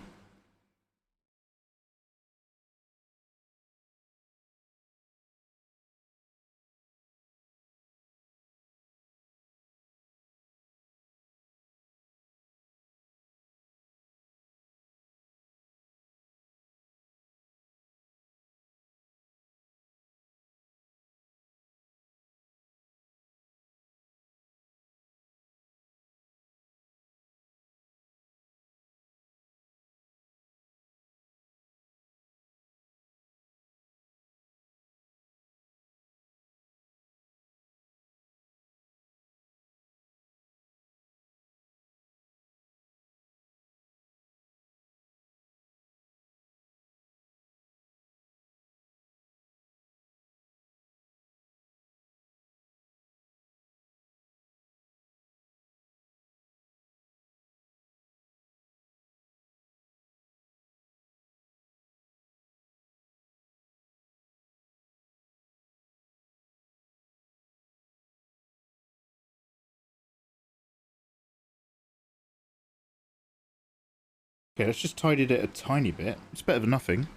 Okay, let's just tidy it a tiny bit. It's better than nothing.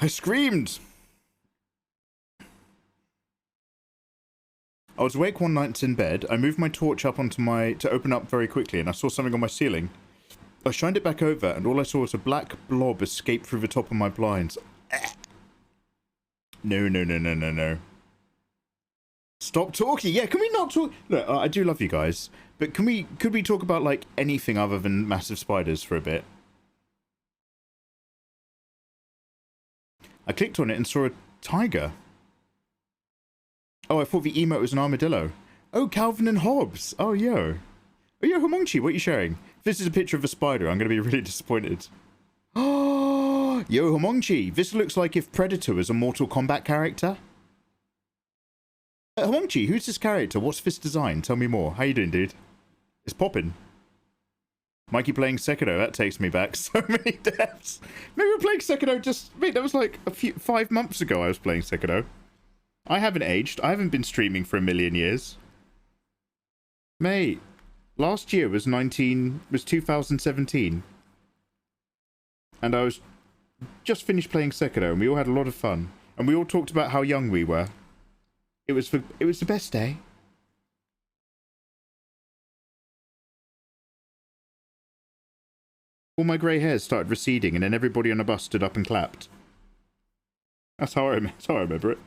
I screamed! I was awake one night in bed. I moved my torch up to open up very quickly, and I saw something on my ceiling. I shined it back over, and all I saw was a black blob escape through the top of my blinds. No. Stop talking. Yeah, can we not talk? Look, I do love you guys, but could we talk about like anything other than massive spiders for a bit? I clicked on it and saw a tiger. Oh, I thought the emote was an armadillo. Oh, Calvin and Hobbes. Oh, yo. Oh, yo, Homongchi, what are you sharing? If this is a picture of a spider, I'm going to be really disappointed. Oh, yo, Homongchi, this looks like if Predator was a Mortal Kombat character. Homongchi, who's this character? What's this design? Tell me more. How you doing, dude? It's popping. Mikey playing Sekiro, that takes me back so many depths. Maybe we're playing Sekiro wait, that was like 5 months ago I was playing Sekiro. I haven't aged. I haven't been streaming for a million years. Mate, last year was 2017. And I was just finished playing Sekiro and we all had a lot of fun. And we all talked about how young we were. It was the best day. All my grey hairs started receding and then everybody on the bus stood up and clapped. That's how I remember it.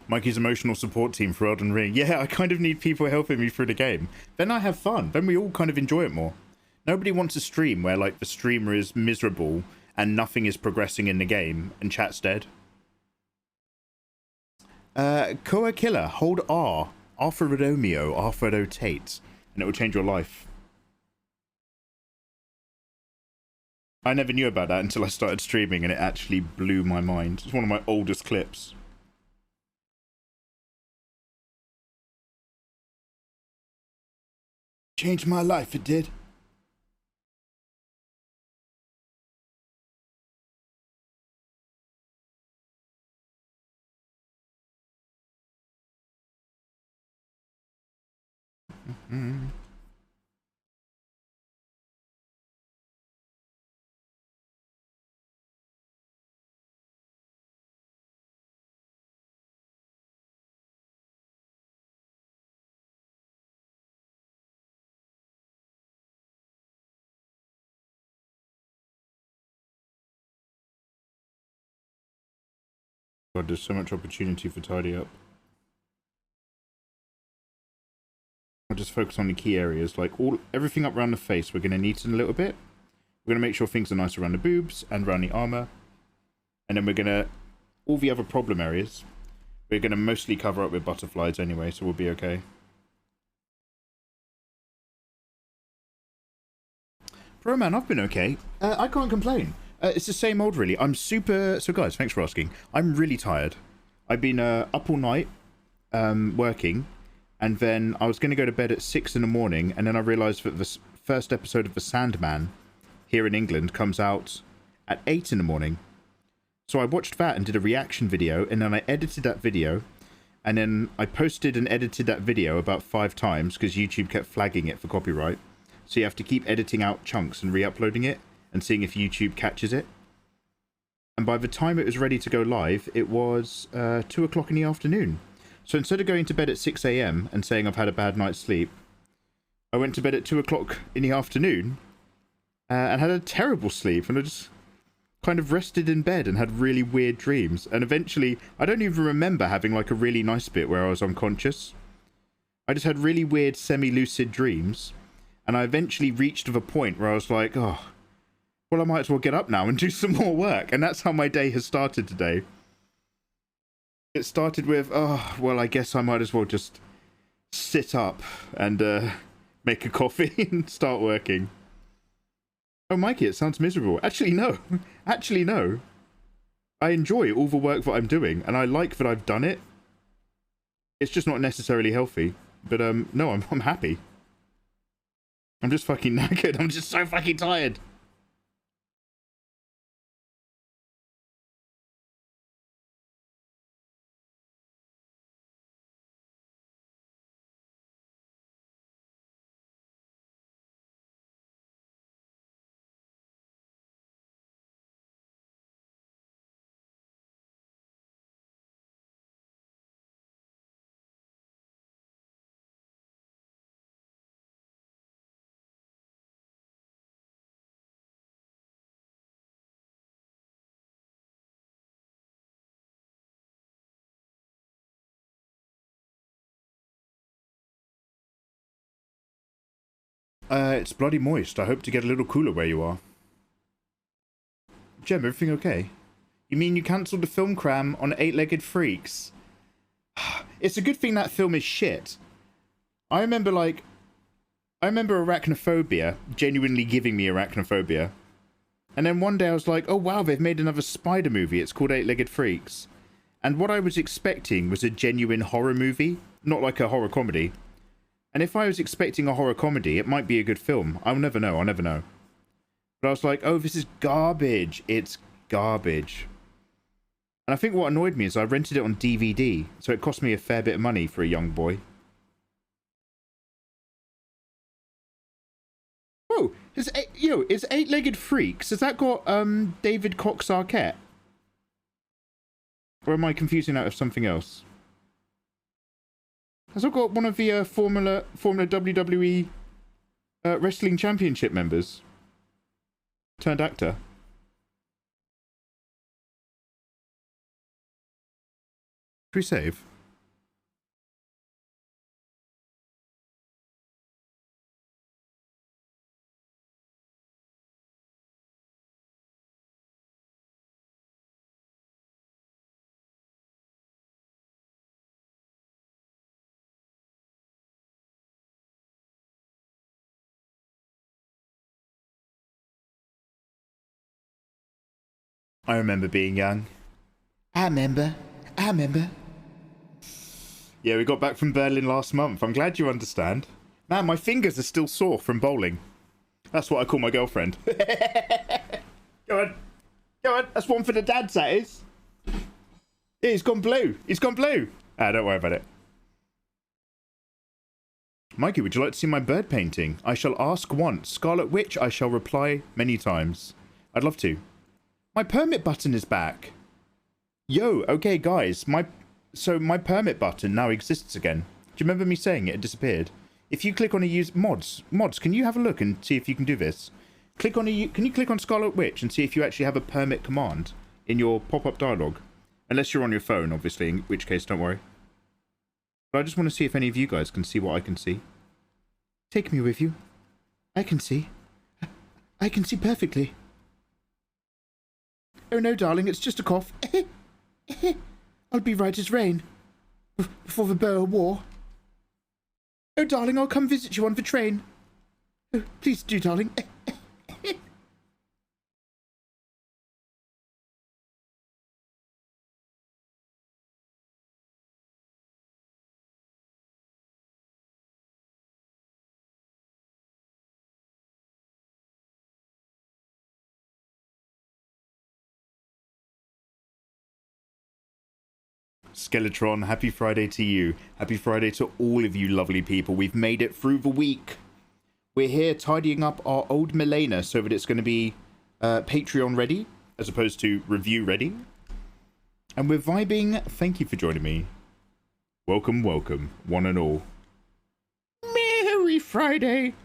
Mikey's emotional support team for Elden Ring. Yeah, I kind of need people helping me through the game. Then I have fun. Then we all kind of enjoy it more. Nobody wants a stream where, like, the streamer is miserable and nothing is progressing in the game and chat's dead. Koa Killer, hold R. R for Romeo, R for rotate, and it will change your life. I never knew about that until I started streaming, and it actually blew my mind. It's one of my oldest clips. Changed my life, it did. God, there's so much opportunity for tidy up. I'll just focus on the key areas, like everything up around the face. We're going to neaten a little bit. We're going to make sure things are nice around the boobs and around the armor. And then we're going to, all the other problem areas, we're going to mostly cover up with butterflies anyway, so we'll be okay. Bro, man, I've been okay. I can't complain. It's the same old, really. I'm super... So, guys, thanks for asking. I'm really tired. I've been up all night working, and then I was going to go to bed at 6 in the morning, and then I realised that the first episode of The Sandman here in England comes out at 8 in the morning. So I watched that and did a reaction video, and then I edited that video, and then I posted and edited that video about 5 times because YouTube kept flagging it for copyright. So you have to keep editing out chunks and re-uploading it and seeing if YouTube catches it. And by the time it was ready to go live, it was 2 o'clock in the afternoon. So instead of going to bed at 6 a.m. and saying I've had a bad night's sleep, I went to bed at 2 o'clock in the afternoon and had a terrible sleep. And I just kind of rested in bed and had really weird dreams. And eventually, I don't even remember having like a really nice bit where I was unconscious. I just had really weird semi-lucid dreams. And I eventually reached to the point where I was like, oh, well, I might as well get up now and do some more work. And that's how my day has started today. It started with, oh, well, I guess I might as well just sit up and make a coffee and start working. Oh, Mikey, it sounds miserable. Actually, no. Actually, no. I enjoy all the work that I'm doing, and I like that I've done it. It's just not necessarily healthy. But, no, I'm happy. I'm just fucking knackered. I'm just so fucking tired. It's bloody moist. I hope to get a little cooler where you are. Jem, everything okay? You mean you cancelled the film cram on Eight-Legged Freaks? It's a good thing that film is shit. I remember arachnophobia genuinely giving me arachnophobia. And then one day I was like, oh wow, they've made another spider movie. It's called Eight-Legged Freaks. And what I was expecting was a genuine horror movie, not like a horror comedy. And if I was expecting a horror comedy, it might be a good film. I'll never know. I'll never know. But I was like, oh, this is garbage. It's garbage. And I think what annoyed me is I rented it on DVD, so it cost me a fair bit of money for a young boy. Oh, is Eight-Legged Freaks, has that got David Cox Arquette? Or am I confusing that with something else? Has it got one of the Formula WWE Wrestling Championship members? Turned actor. Should we save? I remember being young. I remember. Yeah, we got back from Berlin last month. I'm glad you understand. Man, my fingers are still sore from bowling. That's what I call my girlfriend. Go on. That's one for the dads, that is. Yeah, he's gone blue. Don't worry about it. Mikey, would you like to see my bird painting? I shall ask once. Scarlet Witch, I shall reply many times. I'd love to. My permit button is back. Yo, okay, guys. My permit button now exists again. Do you remember me saying it had disappeared? If you click on a use mods, can you have a look and see if you can do this? Can you click on Scarlet Witch and see if you actually have a permit command in your pop-up dialogue? Unless you're on your phone, obviously, in which case, don't worry. But I just want to see if any of you guys can see what I can see. Take me with you. I can see. I can see perfectly. Oh no, darling, it's just a cough. I'll be right as rain. Before the Boer War. Oh, darling, I'll come visit you on the train. Oh, please do, darling. Skeletron, happy Friday to you. Happy Friday to all of you lovely people. We've made it through the week. We're here tidying up our old Milena so that it's going to be Patreon ready, as opposed to review ready. And we're vibing. Thank you for joining me. Welcome, one and all. Merry Friday.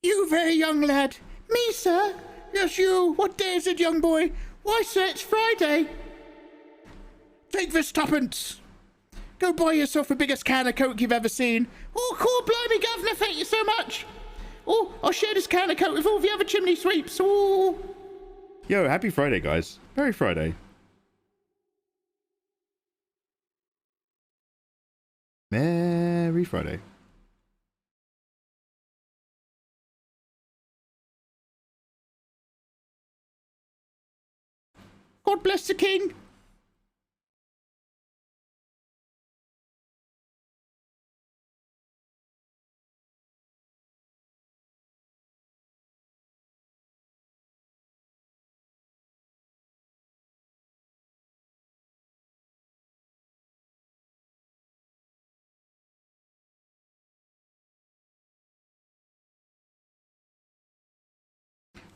You very young lad. Me, sir? Yes, you. What day is it, young boy? Why, sir, it's Friday. Take this tuppence. Go buy yourself the biggest can of Coke you've ever seen. Oh, cool, blimey, governor, thank you so much. Oh, I'll share this can of Coke with all the other chimney sweeps. Oh. Yo, happy Friday, guys. Merry Friday. Merry Friday. God bless the king.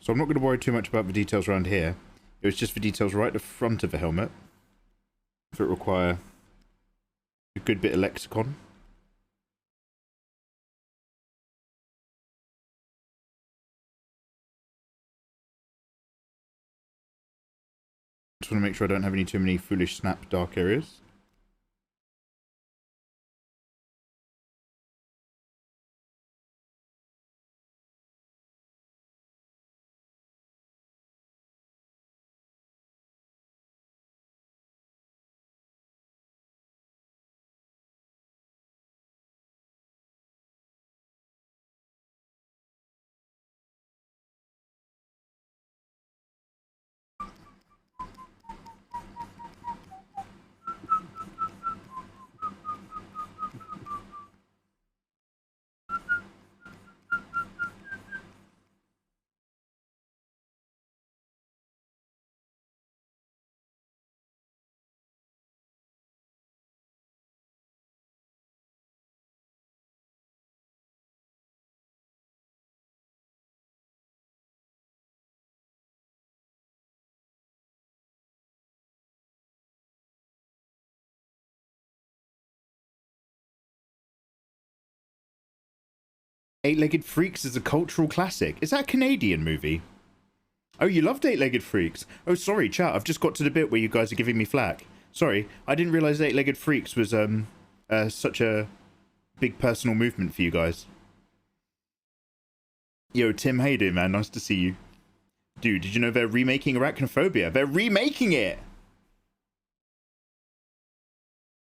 So I'm not going to worry too much about the details around here. It was just the details right at the front of the helmet that require a good bit of lexicon. Just want to make sure I don't have any too many foolish snap dark areas. Eight-Legged Freaks is a cultural classic. Is that a Canadian movie? Oh, you loved Eight-Legged Freaks. Oh, sorry, chat. I've just got to the bit where you guys are giving me flack. Sorry, I didn't realise Eight-Legged Freaks was such a big personal movement for you guys. Yo, Tim, how you doing, man? Nice to see you. Dude, did you know they're remaking Arachnophobia? They're remaking it!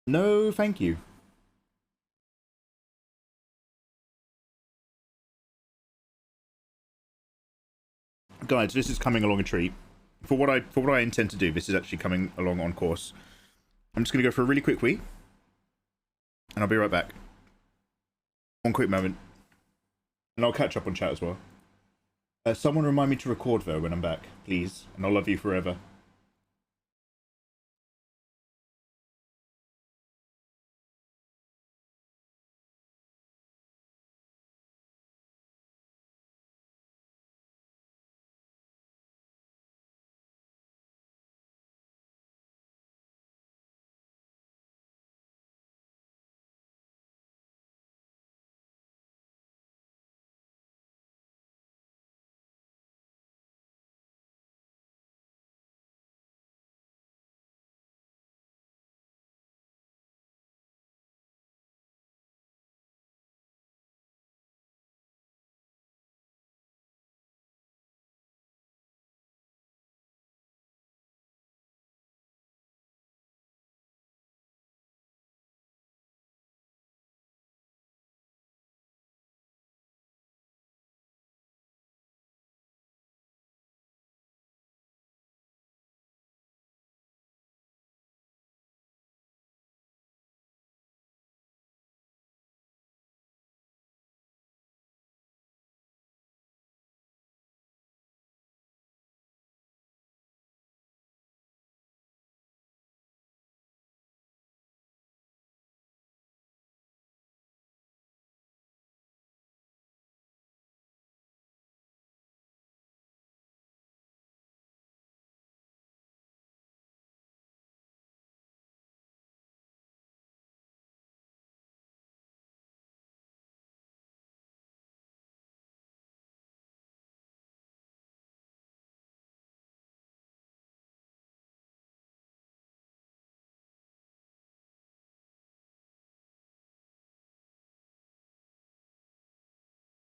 No, thank you. Guys, this is coming along a treat. for what I intend to do, this is actually coming along on course. I'm just gonna go for a really quick wee, and I'll be right back. One quick moment, and I'll catch up on chat as well. Someone remind me to record though when I'm back, please, and I'll love you forever.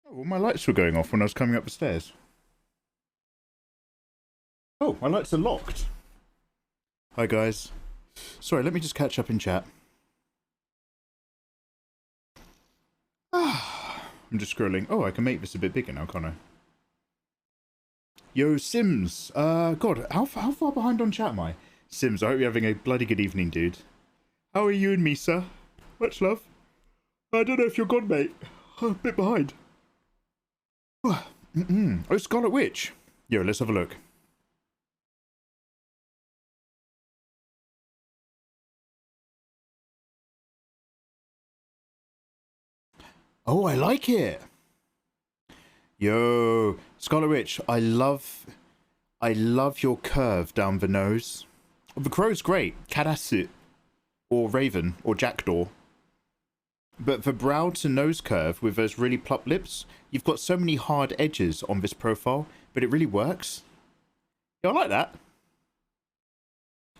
Oh, well, my lights were going off when I was coming up the stairs. Oh, my lights are locked. Hi guys. Sorry, let me just catch up in chat. I'm just scrolling. Oh, I can make this a bit bigger now, can't I? Yo, Sims. God, how far behind on chat am I? Sims, I hope you're having a bloody good evening, dude. How are you and Misa? Much love. I don't know if you're gone, mate. I'm a bit behind. Oh, Scarlet Witch. Yo, let's have a look. Oh, I like it. Yo, Scarlet Witch, I love your curve down the nose. The crow's great, karasu, or raven, or jackdaw. But the brow to nose curve with those really plump lips, you've got so many hard edges on this profile, but it really works. Yeah, I like that.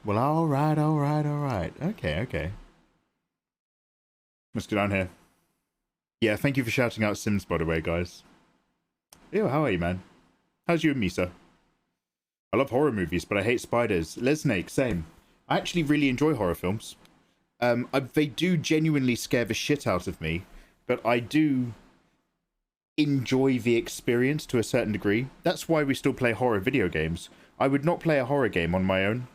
Well, alright. Okay. Let's go down here. Yeah, thank you for shouting out Sims, by the way, guys. Ew, how are you, man? How's you and Misa? I love horror movies, but I hate spiders. Lesnake, same. I actually really enjoy horror films. They do genuinely scare the shit out of me, but I do enjoy the experience to a certain degree. That's why we still play horror video games. I would not play a horror game on my own,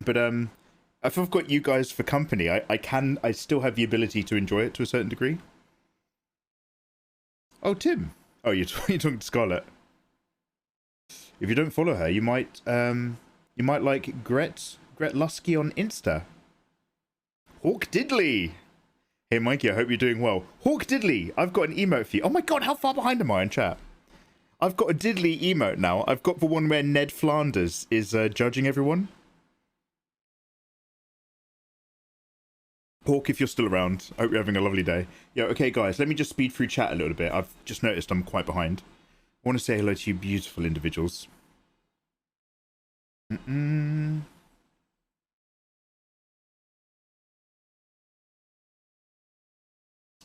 but if I've got you guys for company, I still have the ability to enjoy it to a certain degree. Oh, Tim. Oh, you're talking to Scarlet. If you don't follow her, you might like Gret Lusky on Insta. Hawk Diddley. Hey, Mikey, I hope you're doing well. Hawk Diddley, I've got an emote for you. Oh my god, how far behind am I in chat? I've got a Diddley emote now. I've got the one where Ned Flanders is judging everyone. Hawk, if you're still around, I hope you're having a lovely day. Yeah, okay, guys, let me just speed through chat a little bit. I've just noticed I'm quite behind. I want to say hello to you beautiful individuals.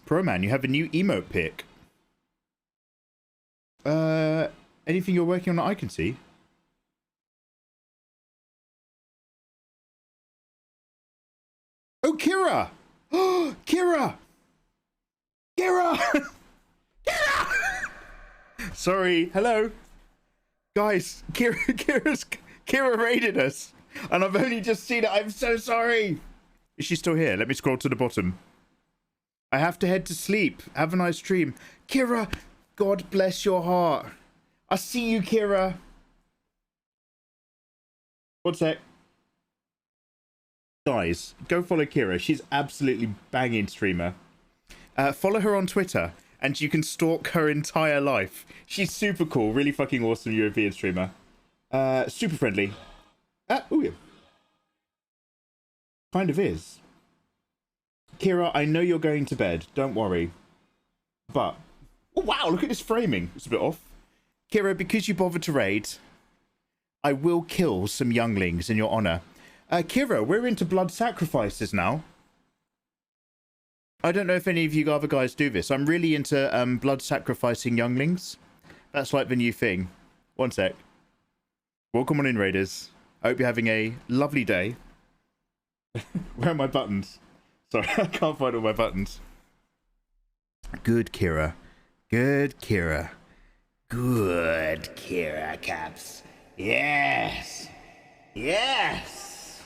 Pro Man, you have a new emote pick. Anything you're working on that I can see? Oh, Kira! Oh, Kira! Kira! Kira! Sorry, hello. Guys, Kira's Kira raided us, and I've only just seen it. I'm so sorry. Is she still here? Let me scroll to the bottom. I have to head to sleep. Have a nice dream. Kira, God bless your heart. I see you, Kira. One sec. Guys, go follow Kira. She's absolutely banging streamer. Follow her on Twitter, and you can stalk her entire life. She's super cool, really fucking awesome European streamer. Super friendly. Ooh, yeah. Kind of is. Kira, I know you're going to bed. Don't worry. But, oh wow, look at this framing. It's a bit off. Kira, because you bothered to raid, I will kill some younglings in your honor. Kira, we're into blood sacrifices now. I don't know if any of you other guys do this. I'm really into blood sacrificing younglings. That's like the new thing. One sec. Welcome on in, raiders. I hope you're having a lovely day. Where are my buttons? Sorry, I can't find all my buttons. Good, Kira. Good, Kira. Good, Kira, Caps. Yes. Yes.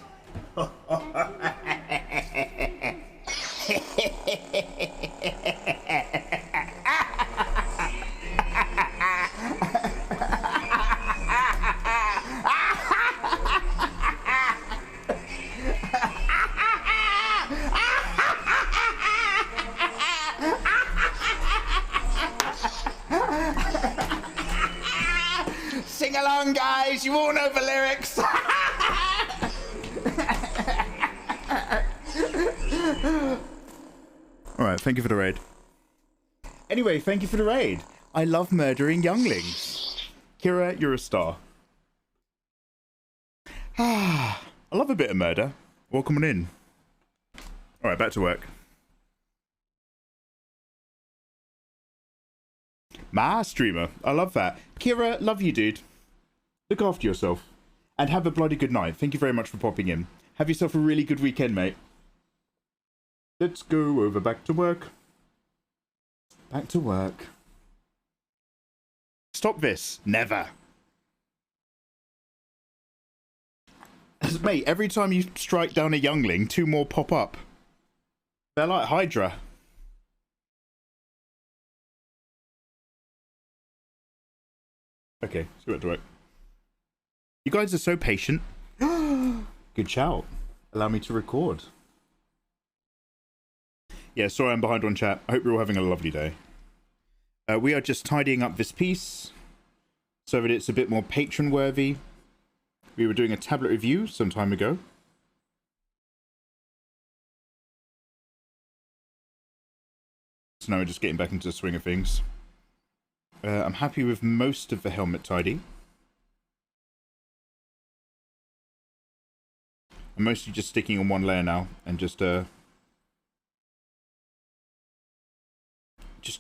Sing along, guys. You all know the lyrics. Alright, thank you for the raid. Anyway, thank you for the raid. I love murdering younglings. Kira, you're a star. I love a bit of murder. Welcome on in. Alright, back to work. Ma streamer. I love that. Kira, love you, dude. Look after yourself. And have a bloody good night. Thank you very much for popping in. Have yourself a really good weekend, mate. Let's go over back to work. Back to work. Stop this. Never. Mate, every time you strike down a youngling, 2 more pop up. They're like Hydra. Okay, let's go back to work. You guys are so patient. Good shout. Allow me to record. Yeah, sorry I'm behind on chat. I hope you're all having a lovely day. We are just tidying up this piece so that it's a bit more patron-worthy. We were doing a tablet review some time ago. So now we're just getting back into the swing of things. I'm happy with most of the helmet tidy. I'm mostly just sticking on one layer now and just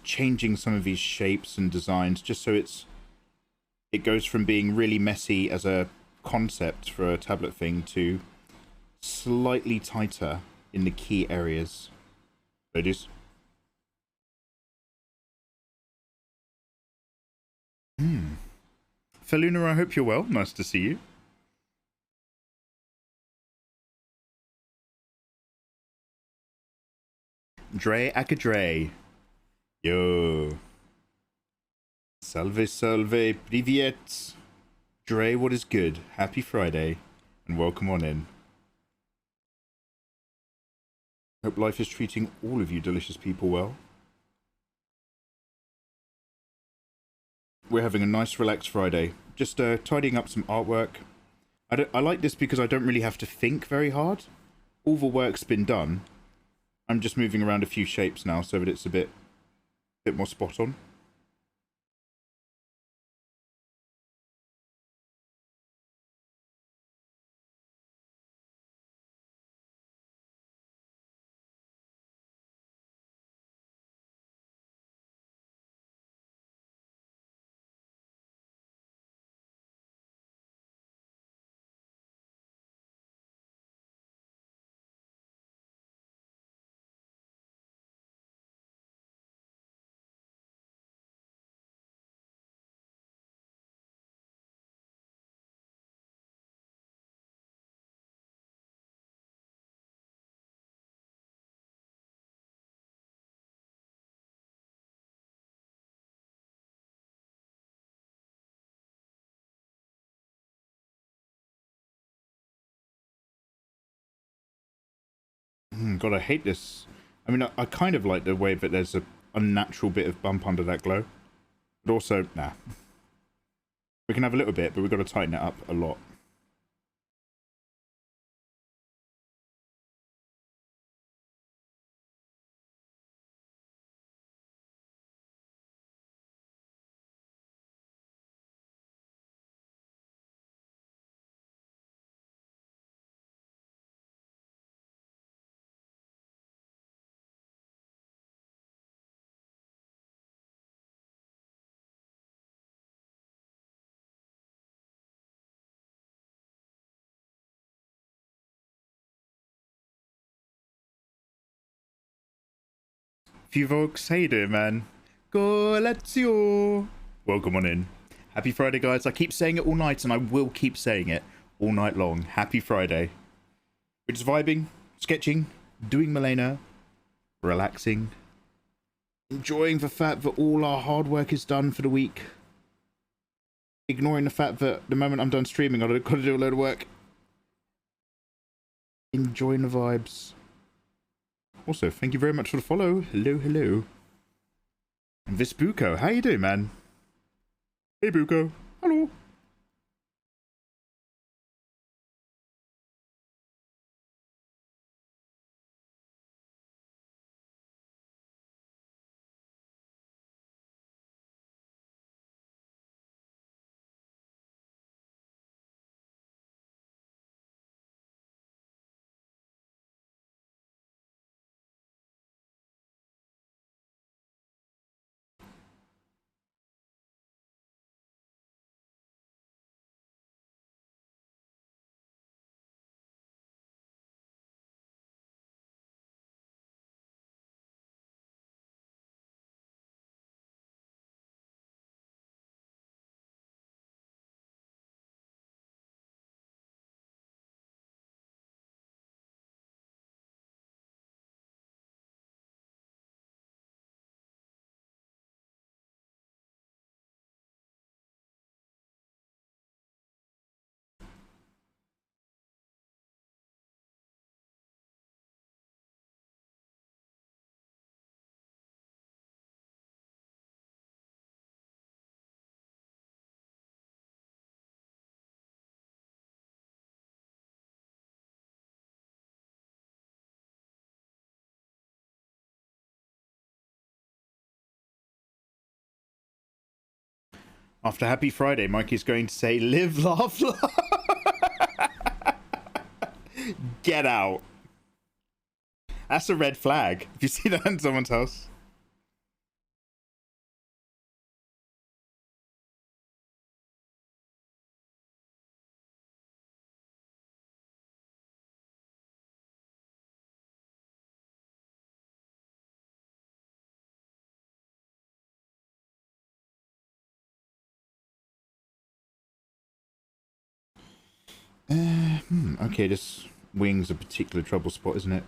changing some of these shapes and designs just so it goes from being really messy as a concept for a tablet thing to slightly tighter in the key areas. Ladies. Feluna, I hope you're well. Nice to see you. Dre Akadre. Yo. Salve, salve, privyet. Dre, what is good? Happy Friday, and welcome on in. Hope life is treating all of you delicious people well. We're having a nice relaxed Friday. Just tidying up some artwork. I like this because I don't really have to think very hard. All the work's been done. I'm just moving around a few shapes now so that it's a bit more spot on. God, I hate this. I mean, I kind of like the way that there's a unnatural bit of bump under that glow. But also, nah. We can have a little bit, but we've got to tighten it up a lot. Few folks, how you doing, man? Colezio! Welcome on in. Happy Friday, guys. I keep saying it all night, and I will keep saying it all night long. Happy Friday. We're just vibing, sketching, doing Milena, relaxing, enjoying the fact that all our hard work is done for the week. Ignoring the fact that the moment I'm done streaming, I've got to do a load of work. Enjoying the vibes. Also, thank you very much for the follow. Hello, hello. And Visbuko, how you doing, man? Hey, Buko. Hello. After Happy Friday, Mikey's going to say, live, laugh, laugh. Get out. That's a red flag. If you see that in someone's house. Okay, this wing's a particular trouble spot, isn't it?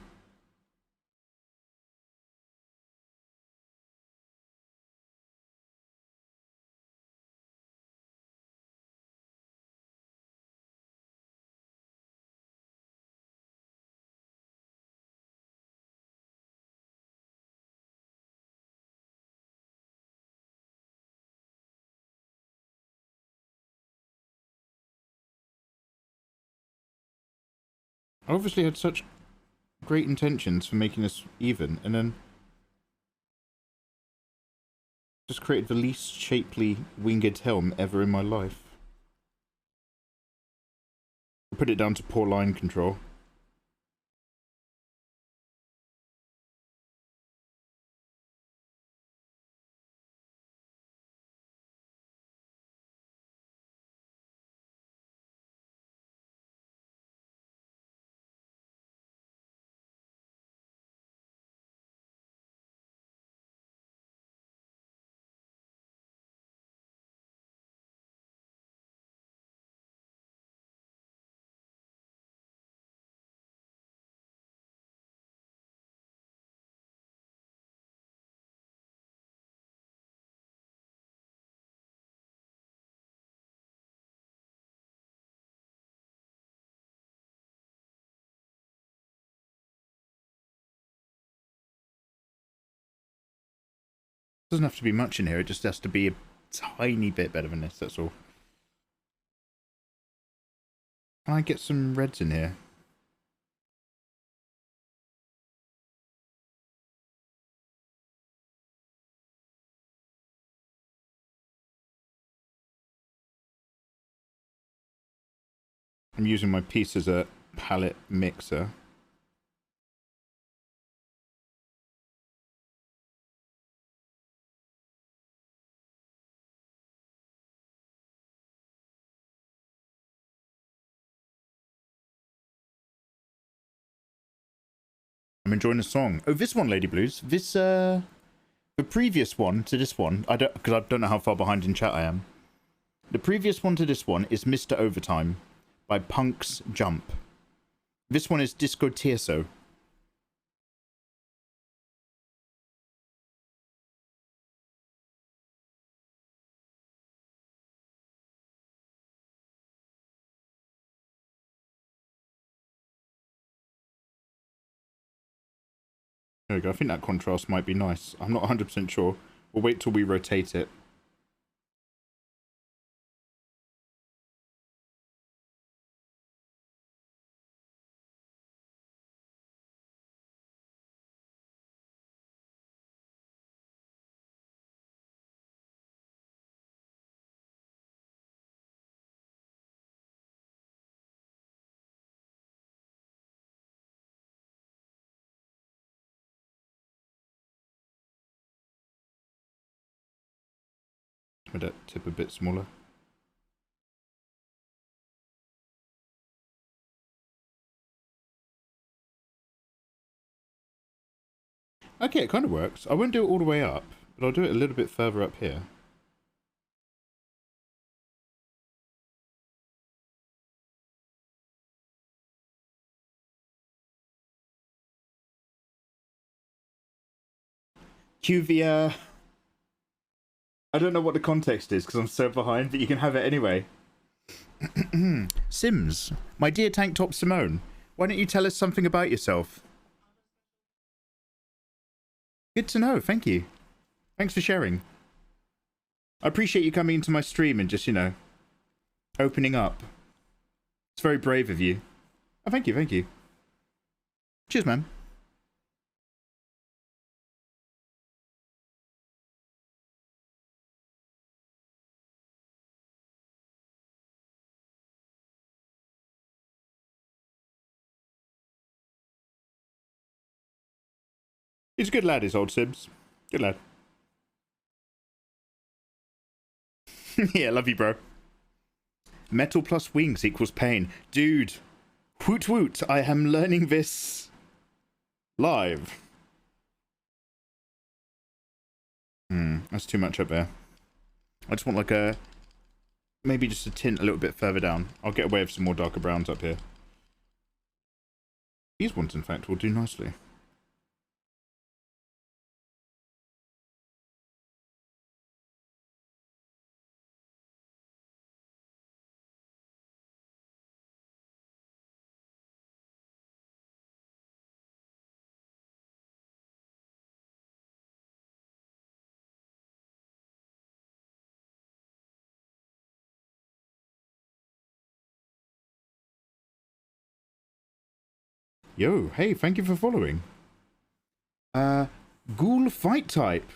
I obviously had such great intentions for making this even, and then just created the least shapely winged helm ever in my life. I put it down to poor line control. Doesn't have to be much in here, it just has to be a tiny bit better than this, that's all. Can I get some reds in here? I'm using my piece as a palette mixer. I'm enjoying the song. Oh, this one, Lady Blues. This, the previous one to this one, because I don't know how far behind in chat I am. The previous one to this one is Mr. Overtime by Punk's Jump. This one is Disco Tieso. There we go. I think that contrast might be nice. I'm not 100% sure. We'll wait till we rotate it. With that tip a bit smaller. Okay, it kind of works. I won't do it all the way up, but I'll do it a little bit further up here. Cuvia. I don't know what the context is because I'm so behind, but you can have it anyway. Sims, my dear Tank Top Simone, why don't you tell us something about yourself? Good to know, thank you. Thanks for sharing. I appreciate you coming into my stream and just, you know, opening up. It's very brave of you. Oh, thank you, thank you. Cheers, man. He's a good lad, is old Sibs. Good lad. Yeah, love you, bro. Metal plus wings equals pain. Dude, woot woot, I am learning this live. That's too much up there. I just want like a, maybe just a tint a little bit further down. I'll get away with some more darker browns up here. These ones, in fact, will do nicely. Yo, hey, thank you for following. Ghoul Fight Type.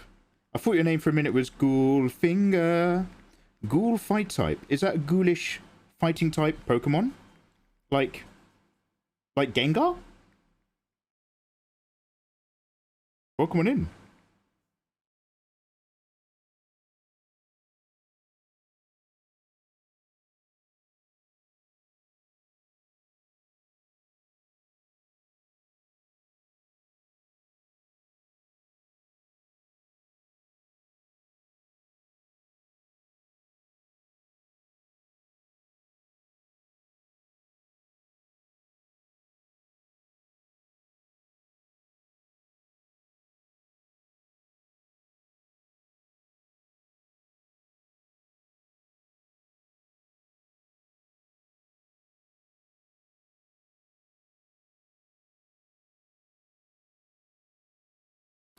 I thought your name for a minute was Ghoul Finger. Ghoul Fight Type. Is that a ghoulish fighting type Pokemon? Like Gengar? Welcome on in.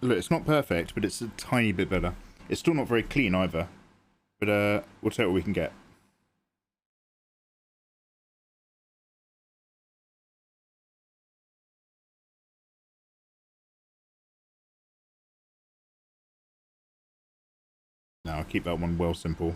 Look, it's not perfect, but it's a tiny bit better. It's still not very clean either. But we'll take what we can get. No, I'll keep that one well simple.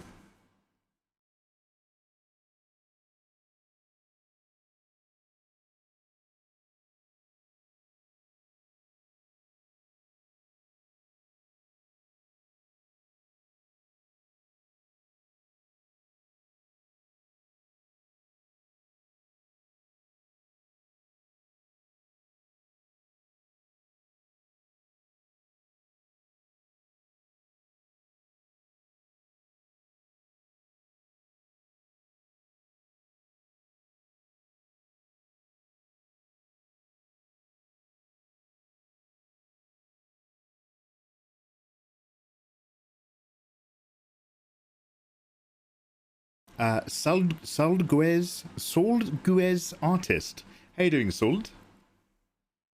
Sold Guez artist. How you doing, Sold?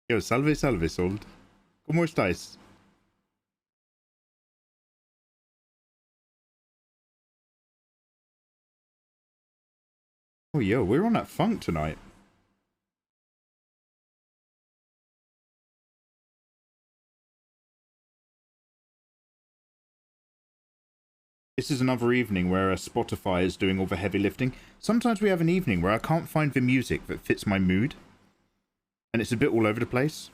Yo, salve, Sold. ¿Cómo estáis? Oh, yo, we're on that funk tonight. This is another evening where Spotify is doing all the heavy lifting. Sometimes we have an evening where I can't find the music that fits my mood. And it's a bit all over the place.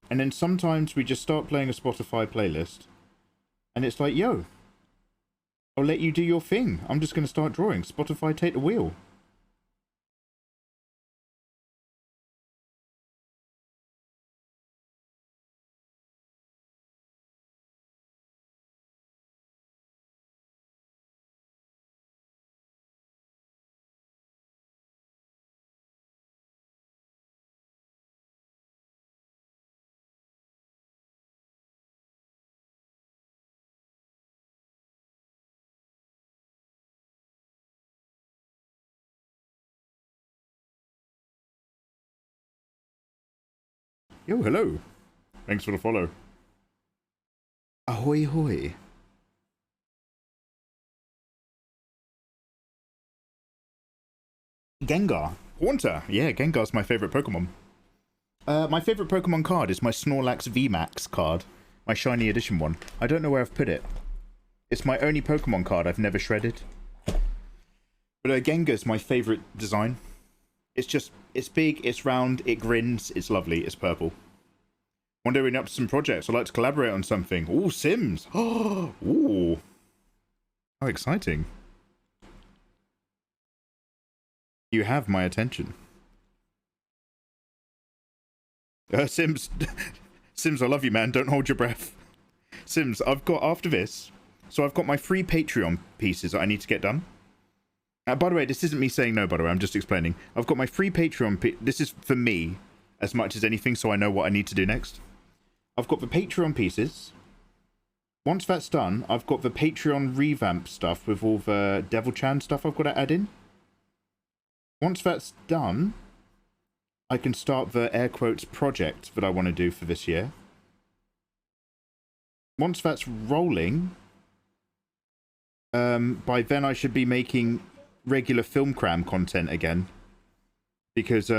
And then sometimes we just start playing a Spotify playlist. And it's like, yo, I'll let you do your thing. I'm just going to start drawing. Spotify, take the wheel. Yo, hello. Thanks for the follow. Ahoy, hoy. Gengar. Haunter. Yeah, Gengar's my favorite Pokemon. My favorite Pokemon card is my Snorlax VMAX card. My shiny edition one. I don't know where I've put it. It's my only Pokemon card I've never shredded. But Gengar's my favorite design. It's just, it's big, it's round, it grins, it's lovely, it's purple. One day we're up to some projects. I'd like to collaborate on something. Ooh, Sims. Oh, ooh. How exciting. You have my attention. Sims. Sims, I love you, man. Don't hold your breath. Sims, I've got, after this, so I've got my free Patreon pieces that I need to get done. By the way, this isn't me saying no, by the way, I'm just explaining. I've got my free Patreon, this is for me as much as anything, so I know what I need to do next. I've got the Patreon pieces. Once that's done, I've got the Patreon revamp stuff with all the Devil Chan stuff I've got to add in. Once that's done, I can start the air quotes project that I want to do for this year. Once that's rolling, by then I should be making regular film cram content again, because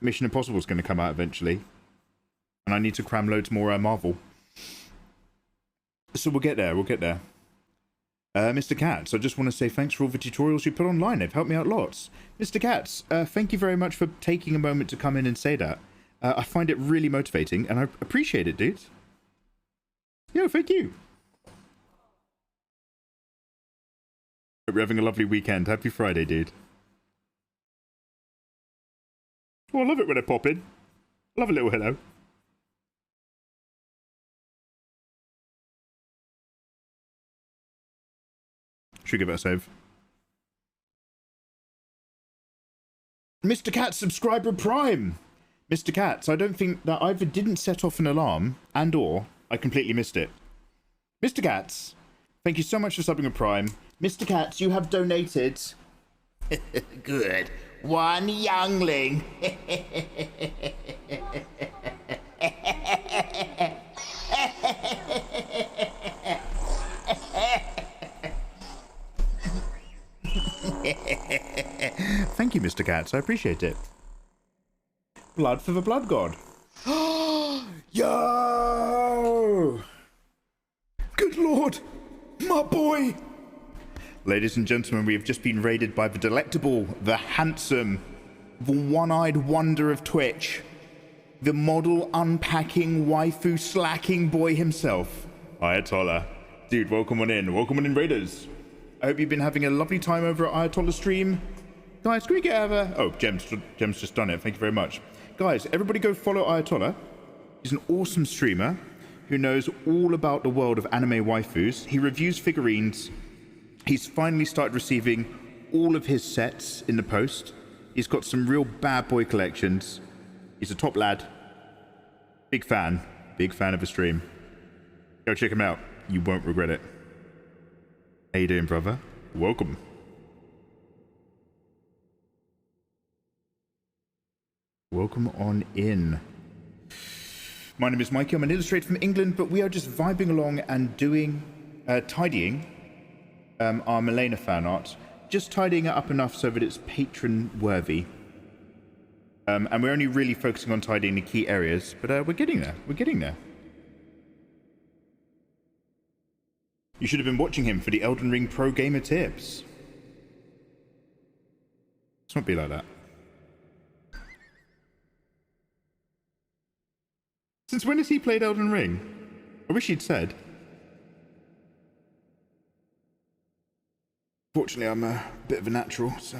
Mission Impossible is going to come out eventually, and I need to cram loads more Marvel. So we'll get there. Mr. Katz, I just want to say thanks for all the tutorials you put online. They've helped me out lots. Mr. Katz, thank you very much for taking a moment to come in and say that. I find it really motivating, and I appreciate it, dude. Yo, thank you. Hope you're having a lovely weekend. Happy Friday, dude. Oh, I love it when I pop in. Love a little hello. Should give it a save. Mr. Katz, subscriber Prime! Mr. Katz, I don't think that either didn't set off an alarm and or I completely missed it. Mr. Katz, thank you so much for subbing a Prime. Mr. Katz, you have donated... Good. One youngling. Thank you, Mr. Katz. I appreciate it. Blood for the blood god. Yo! Good lord! My boy! Ladies and gentlemen, we have just been raided by the delectable, the handsome, the one-eyed wonder of Twitch, the model unpacking, waifu slacking boy himself, Ayatollah. Dude, welcome on in. Welcome on in, raiders. I hope you've been having a lovely time over at Ayatollah's stream. Guys, can we get over... Oh, Gem's just done it. Thank you very much. Guys, everybody go follow Ayatollah. He's an awesome streamer who knows all about the world of anime waifus. He reviews figurines. He's finally started receiving all of his sets in the post. He's got some real bad boy collections. He's a top lad. Big fan of the stream. Go check him out. You won't regret it. How you doing, brother? Welcome. Welcome on in. My name is Mikey. I'm an illustrator from England, but we are just vibing along and doing, tidying our Milena fan art. Just tidying it up enough so that it's patron worthy. And we're only really focusing on tidying the key areas, but we're getting there. We're getting there. You should have been watching him for the Elden Ring Pro Gamer tips. Let's not be like that. Since when has he played Elden Ring? I wish he'd said. Fortunately, I'm a bit of a natural, so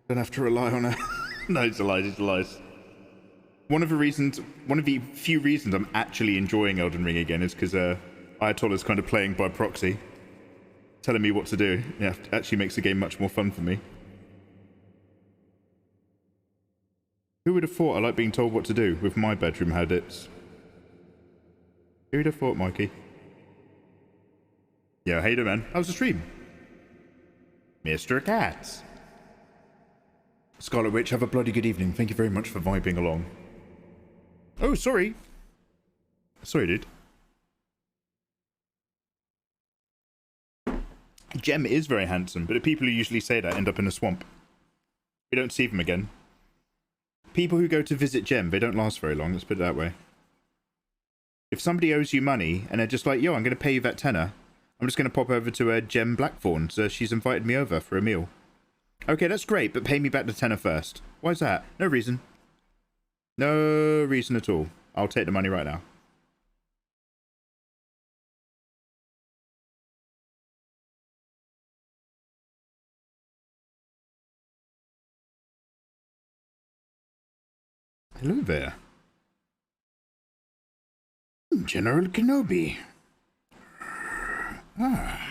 don't have to rely on a... No, it's a lie, it's a lie. One of the few reasons I'm actually enjoying Elden Ring again is because Ayatollah's kind of playing by proxy, telling me what to do. Yeah, it actually makes the game much more fun for me. Who would have thought I like being told what to do with my bedroom habits? Who would have thought, Mikey? Yeah, hey there, man. How's the stream? Mr. Katz. Scarlet Witch, have a bloody good evening. Thank you very much for vibing along. Oh, sorry. Sorry, dude. Gem is very handsome, but the people who usually say that end up in a swamp. We don't see them again. People who go to visit Gem, they don't last very long, let's put it that way. If somebody owes you money, and they're just like, yo, I'm going to pay you that tenner, I'm just going to pop over to Gem Blackthorn, so she's invited me over for a meal. Okay, that's great, but pay me back the tenner first. Why is that? No reason. No reason at all. I'll take the money right now. Hello there. General Kenobi. Ah.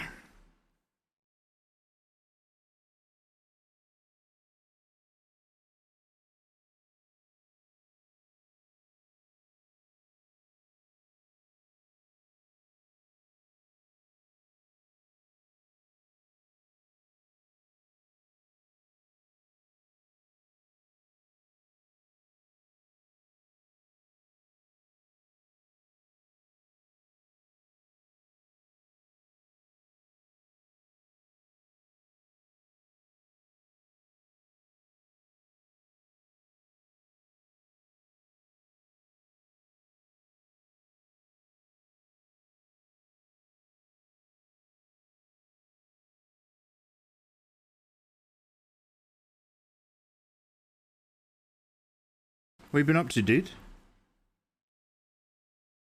What have you been up to, dude?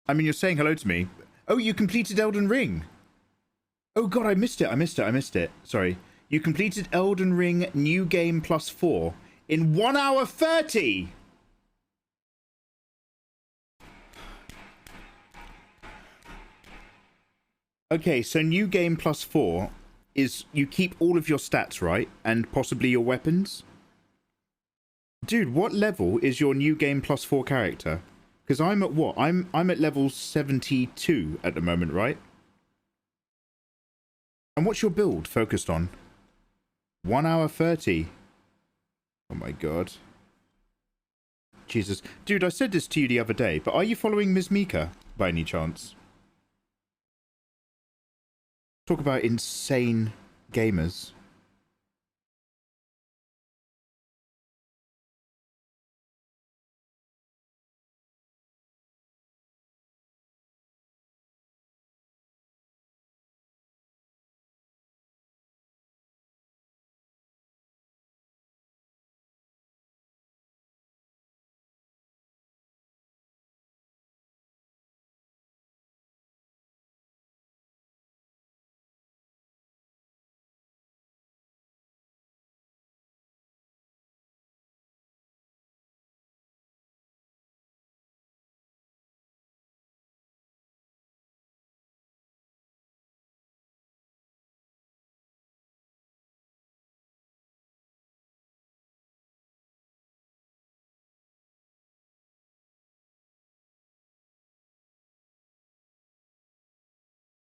I mean, you're saying hello to me. Oh, you completed Elden Ring. Oh god, I missed it. Sorry. You completed Elden Ring New Game Plus 4 in 1 hour 30! Okay, so New Game Plus 4 is you keep all of your stats, right? And possibly your weapons? Dude, what level is your New Game Plus 4 character? Because I'm at what? I'm at level 72 at the moment, right? And what's your build focused on? 1 hour 30. Oh my god. Jesus. Dude, I said this to you the other day, but are you following Ms. Mika by any chance? Talk about insane gamers.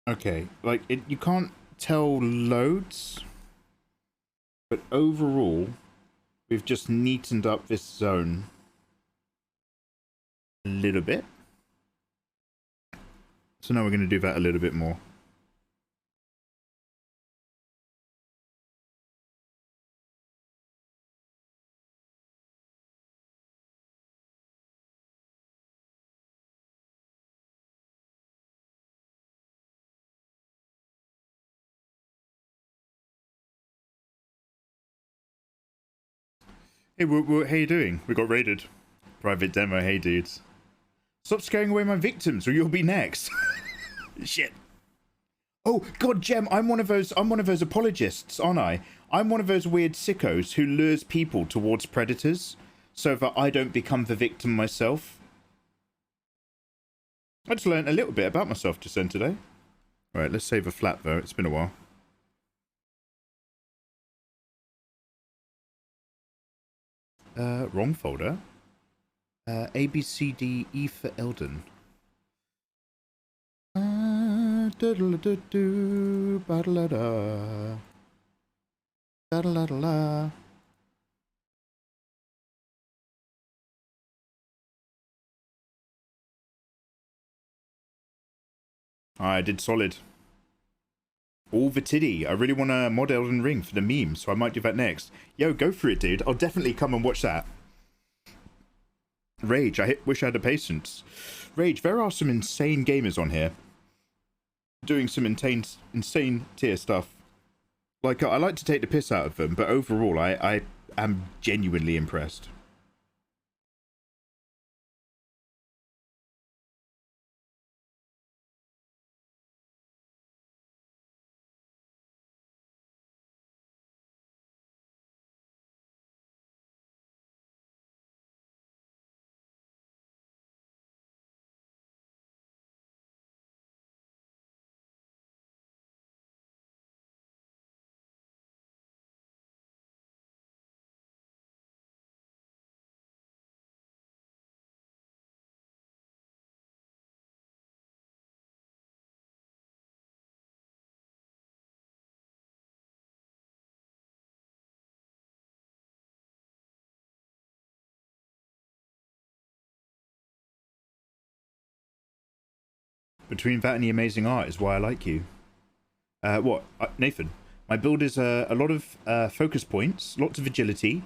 Okay, like, you can't tell loads, but overall, we've just neatened up this zone a little bit. So now we're going to do that a little bit more. Hey, how you doing? We got raided. Private demo, hey dudes. Stop scaring away my victims or you'll be next. Shit. Oh god, Gem, I'm one of those apologists, aren't I? I'm one of those weird sickos who lures people towards predators so that I don't become the victim myself. I just learned a little bit about myself just then today. Alright, let's save a flat though, it's been a while. Wrong folder. A, B, C, D, E for Elden. I did solid. All the tiddy. I really want to mod Elden Ring for the meme, so I might do that next. Yo, go for it, dude. I'll definitely come and watch that. Rage, wish I had the patience. Rage, there are some insane gamers on here. Doing some insane tier stuff. Like, I like to take the piss out of them, but overall, I am genuinely impressed. Between that and the amazing art is why I like you. What? Nathan, my build is a lot of focus points, lots of agility.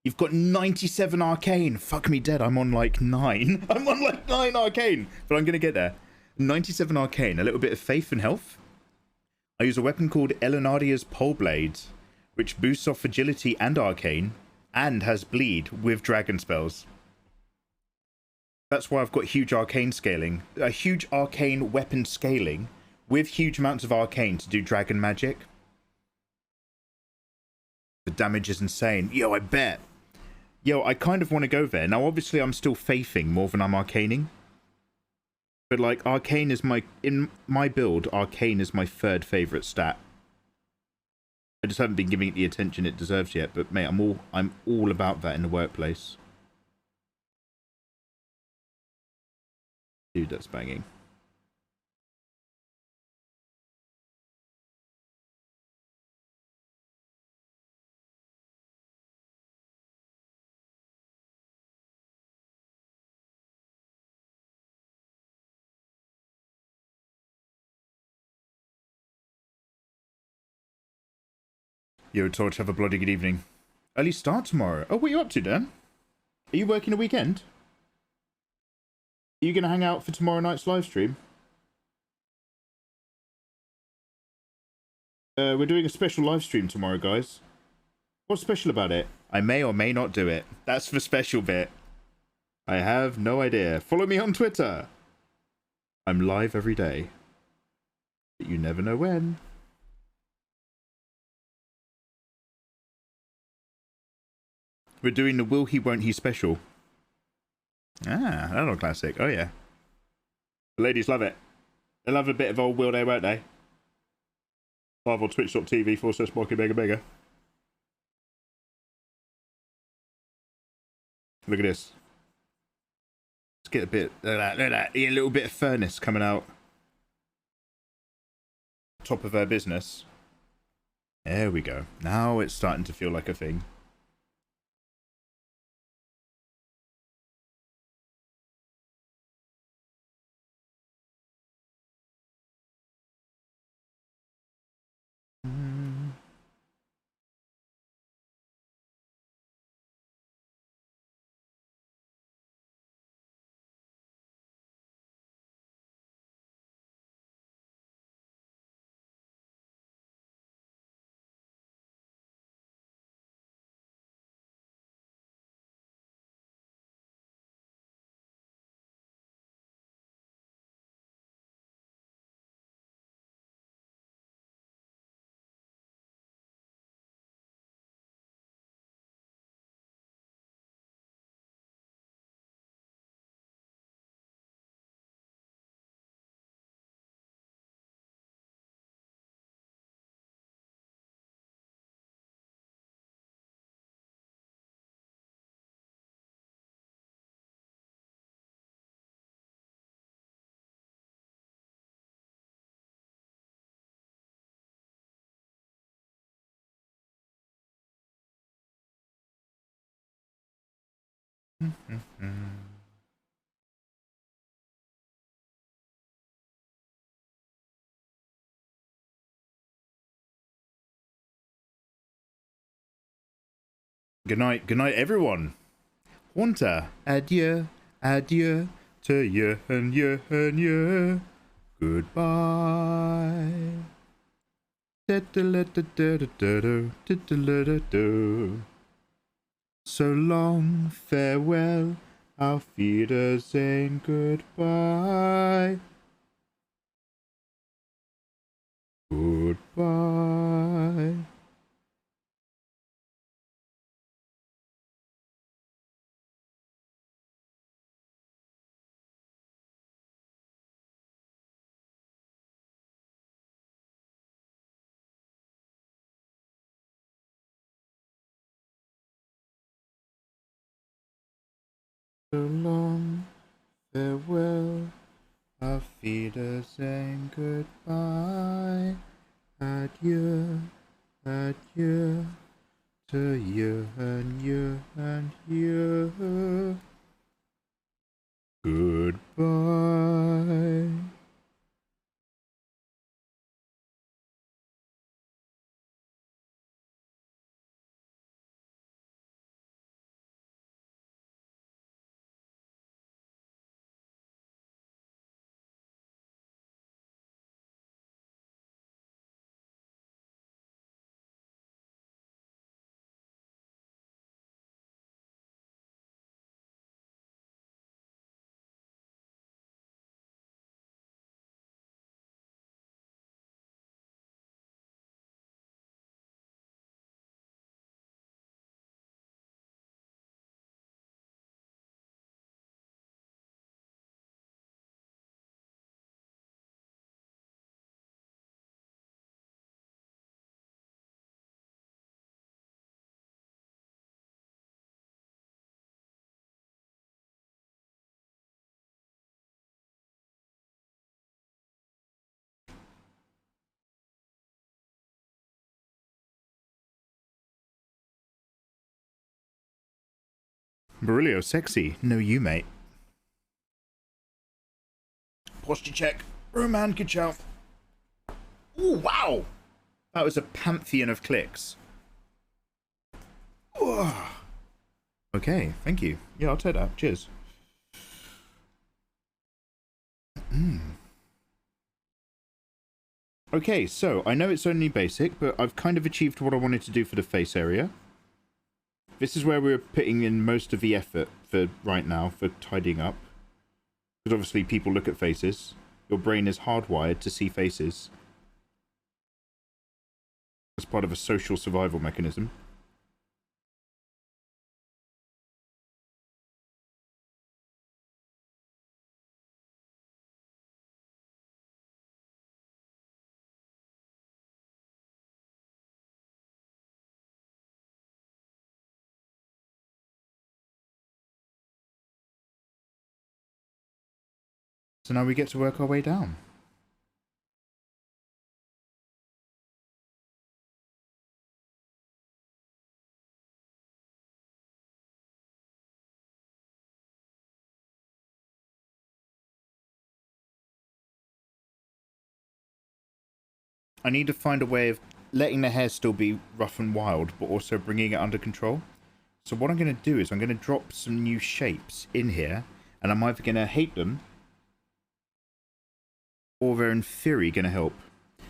You've got 97 arcane. Fuck me dead. I'm on like 9. I'm on like 9 arcane, but I'm going to get there. 97 arcane, a little bit of faith and health. I use a weapon called Elenadia's Pole Blade, which boosts off agility and arcane, and has bleed with dragon spells. That's why I've got huge arcane scaling, a huge arcane weapon scaling, with huge amounts of arcane to do dragon magic. The damage is insane. Yo, I bet. Yo, I kind of want to go there. Now, obviously, I'm still faithing more than I'm arcaning. But, like, arcane is in my build, arcane is my third favourite stat. I just haven't been giving it the attention it deserves yet. But, mate, I'm all about that in the workplace. Dude, that's banging. Yo, Torch, have a bloody good evening. Early start tomorrow. Oh, what are you up to, Dan? Are you working a weekend? Are you going to hang out for tomorrow night's live stream? We're doing a special live stream tomorrow, guys. What's special about it? I may or may not do it. That's the special bit. I have no idea. Follow me on Twitter. I'm live every day. But you never know when. We're doing the Will He Won't He special. Ah, another classic. Oh yeah. The ladies love it. They love a bit of old Will They Won't They. Live on twitch.tv/mikeymegamega. Look at this. Let's get a bit, look at that, a little bit of furnace coming out. top of her business. There we go. Now it's starting to feel like a thing. Good night, everyone. Hunter, adieu, adieu to you and you and you. Goodbye. So long, farewell, auf Wiedersehen, goodbye. Goodbye. So long, farewell, auf Wiedersehen, goodbye. Adieu, adieu to you and you and you. Goodbye. Barilio, sexy. No, you, mate. Posture check. Roman, good shout. Oh, wow. That was a pantheon of clicks. Ooh. Okay, thank you. Yeah, I'll take that. Cheers. Okay, so I know it's only basic, but I've kind of achieved what I wanted to do for the face area. This is where we're putting in most of the effort for right now, for tidying up. Because obviously people look at faces. Your brain is hardwired to see faces. As part of a social survival mechanism. So now we get to work our way down. I need to find a way of letting the hair still be rough and wild, but also bringing it under control. So what I'm going to do is I'm going to drop some new shapes in here, and I'm either going to hate them, or they're in theory going to help.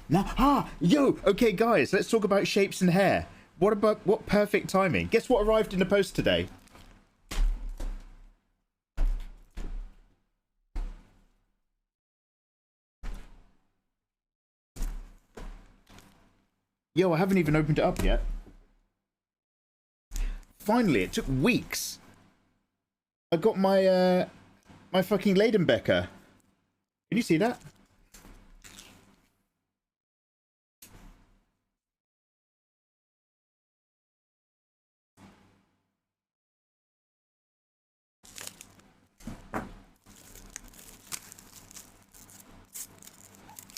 Now, okay guys, let's talk about shapes and hair. What perfect timing. Guess what arrived in the post today? Yo, I haven't even opened it up yet. Finally, it took weeks. I got my my fucking Leidenbecker. Can you see that?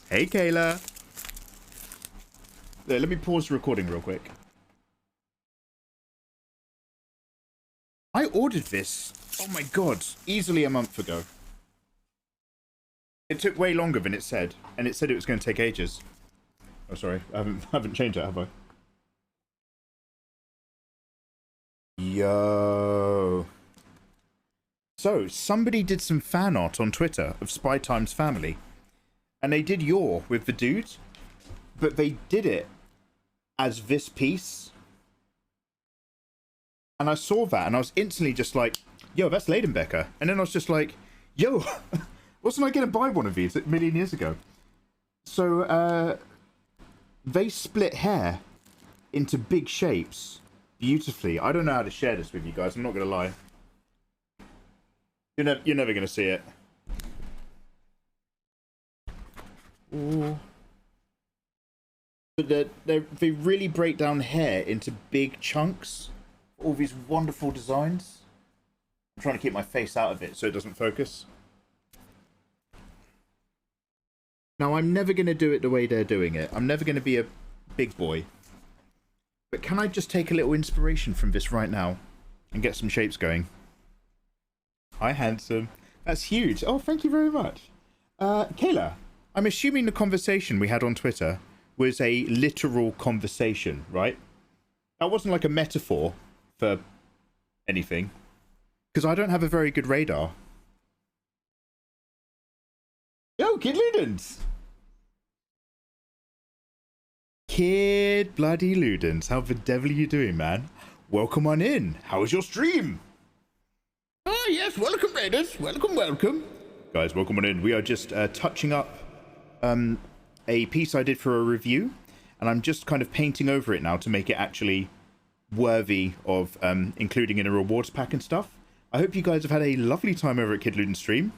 Hey, Kayla. Let me pause the recording real quick. I ordered this, oh my god, easily a month ago. It took way longer than it said, and it said it was going to take ages. Oh, sorry, I haven't changed it, have I? Yo. So, somebody did some fan art on Twitter of Spy Time's family. And they did Yor with the dude, but they did it as this piece. And I saw that, and I was instantly just like, yo, that's Leidenbecker. And then I was just like, yo, wasn't I going to buy one of these a million years ago? So, they split hair into big shapes beautifully. I don't know how to share this with you guys, I'm not going to lie. You're never going to see it. Ooh. But they really break down hair into big chunks. All these wonderful designs. I'm trying to keep my face out of it so it doesn't focus. Now, I'm never going to do it the way they're doing it. I'm never going to be a big boy. But can I just take a little inspiration from this right now and get some shapes going? Hi, handsome. That's huge. Oh, thank you very much. Kayla, I'm assuming the conversation we had on Twitter was a literal conversation, right? That wasn't like a metaphor for anything. Because I don't have a very good radar. Yo, Kid Ludens! Kid bloody Ludens, how the devil are you doing, man? Welcome on in. How was your stream? Oh, yes, welcome, raiders. Welcome, welcome. Guys, welcome on in. We are just touching up a piece I did for a review, and I'm just kind of painting over it now to make it actually worthy of including in a rewards pack and stuff. I hope you guys have had a lovely time over at Kid Luden's stream.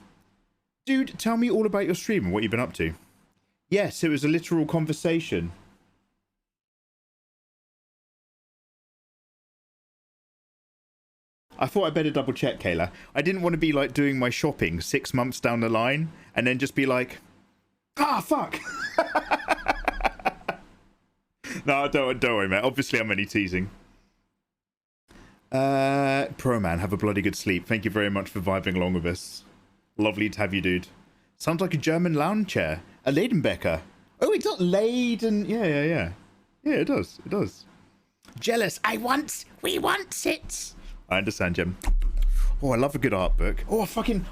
Dude, tell me all about your stream and what you've been up to. Yes, it was a literal conversation. I thought I'd better double check, Kayla. I didn't want to be like doing my shopping 6 months down the line and then just be like, ah, fuck. No, don't worry, mate. Obviously, I'm only teasing. Pro man, have a bloody good sleep. Thank you very much for vibing along with us. Lovely to have you, dude. Sounds like a German lounge chair. A Leidenbecker. Oh, it's not Leiden. Yeah, it does. It does. Jealous. We want it. I understand, Jim. Oh, I love a good art book. Oh,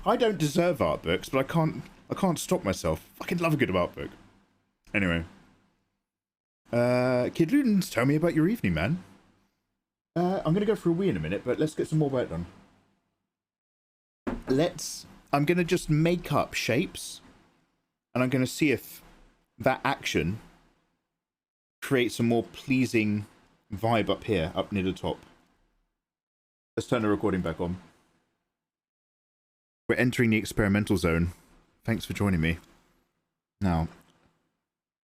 I don't deserve art books, but I can't stop myself. Fucking love a good art book. Anyway. Kid Ludens, tell me about your evening, man. I'm going to go for a wee in a minute, but let's get some more work done. I'm going to just make up shapes, and I'm going to see if that action creates a more pleasing vibe up here, up near the top. Let's turn the recording back on. We're entering the experimental zone. Thanks for joining me. Now,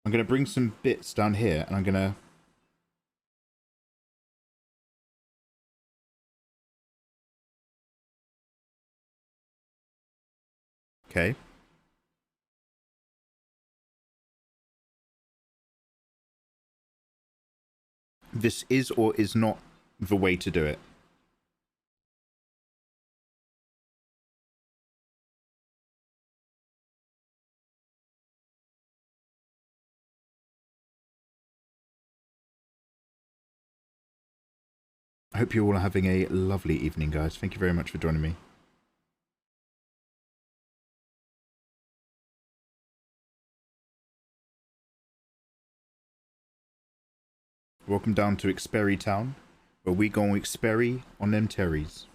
I'm going to bring some bits down here, and I'm going to... Okay. This is or is not the way to do it. hope you all are having a lovely evening, guys. Thank you very much for joining me. Welcome down to Experry Town, where we gon' experry on them terries.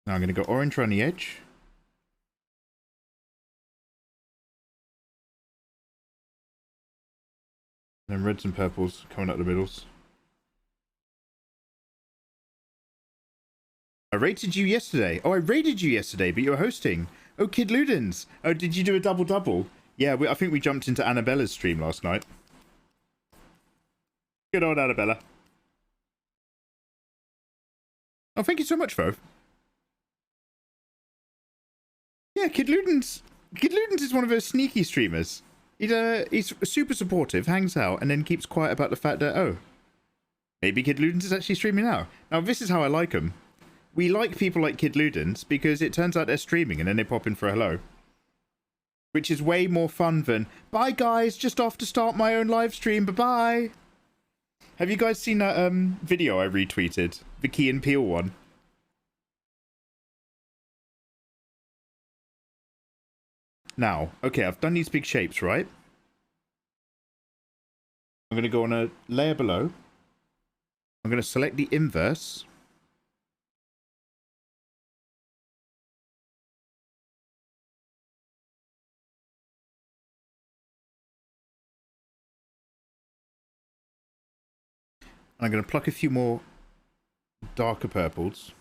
Now I'm going to go orange around the edge. And then reds and purples coming out the middles. I rated you yesterday. Oh, I raided you yesterday, but you were hosting. Oh, Kid Ludens. Oh, did you do a double-double? Yeah, I think we jumped into Annabella's stream last night. Good old Annabella. Oh, thank you so much, Fo. Yeah, Kid Ludens. Kid Ludens is one of those sneaky streamers. He's super supportive, hangs out, and then keeps quiet about the fact that, oh, maybe Kid Ludens is actually streaming now. Now, this is how I like him. We like people like Kid Ludens because it turns out they're streaming and then they pop in for a hello. Which is way more fun than, bye guys, just off to start my own live stream, bye-bye. Have you guys seen that video I retweeted? The Key and Peele one? Now, okay, I've done these big shapes, right? I'm going to go on a layer below. I'm going to select the inverse. And I'm going to pluck a few more darker purples.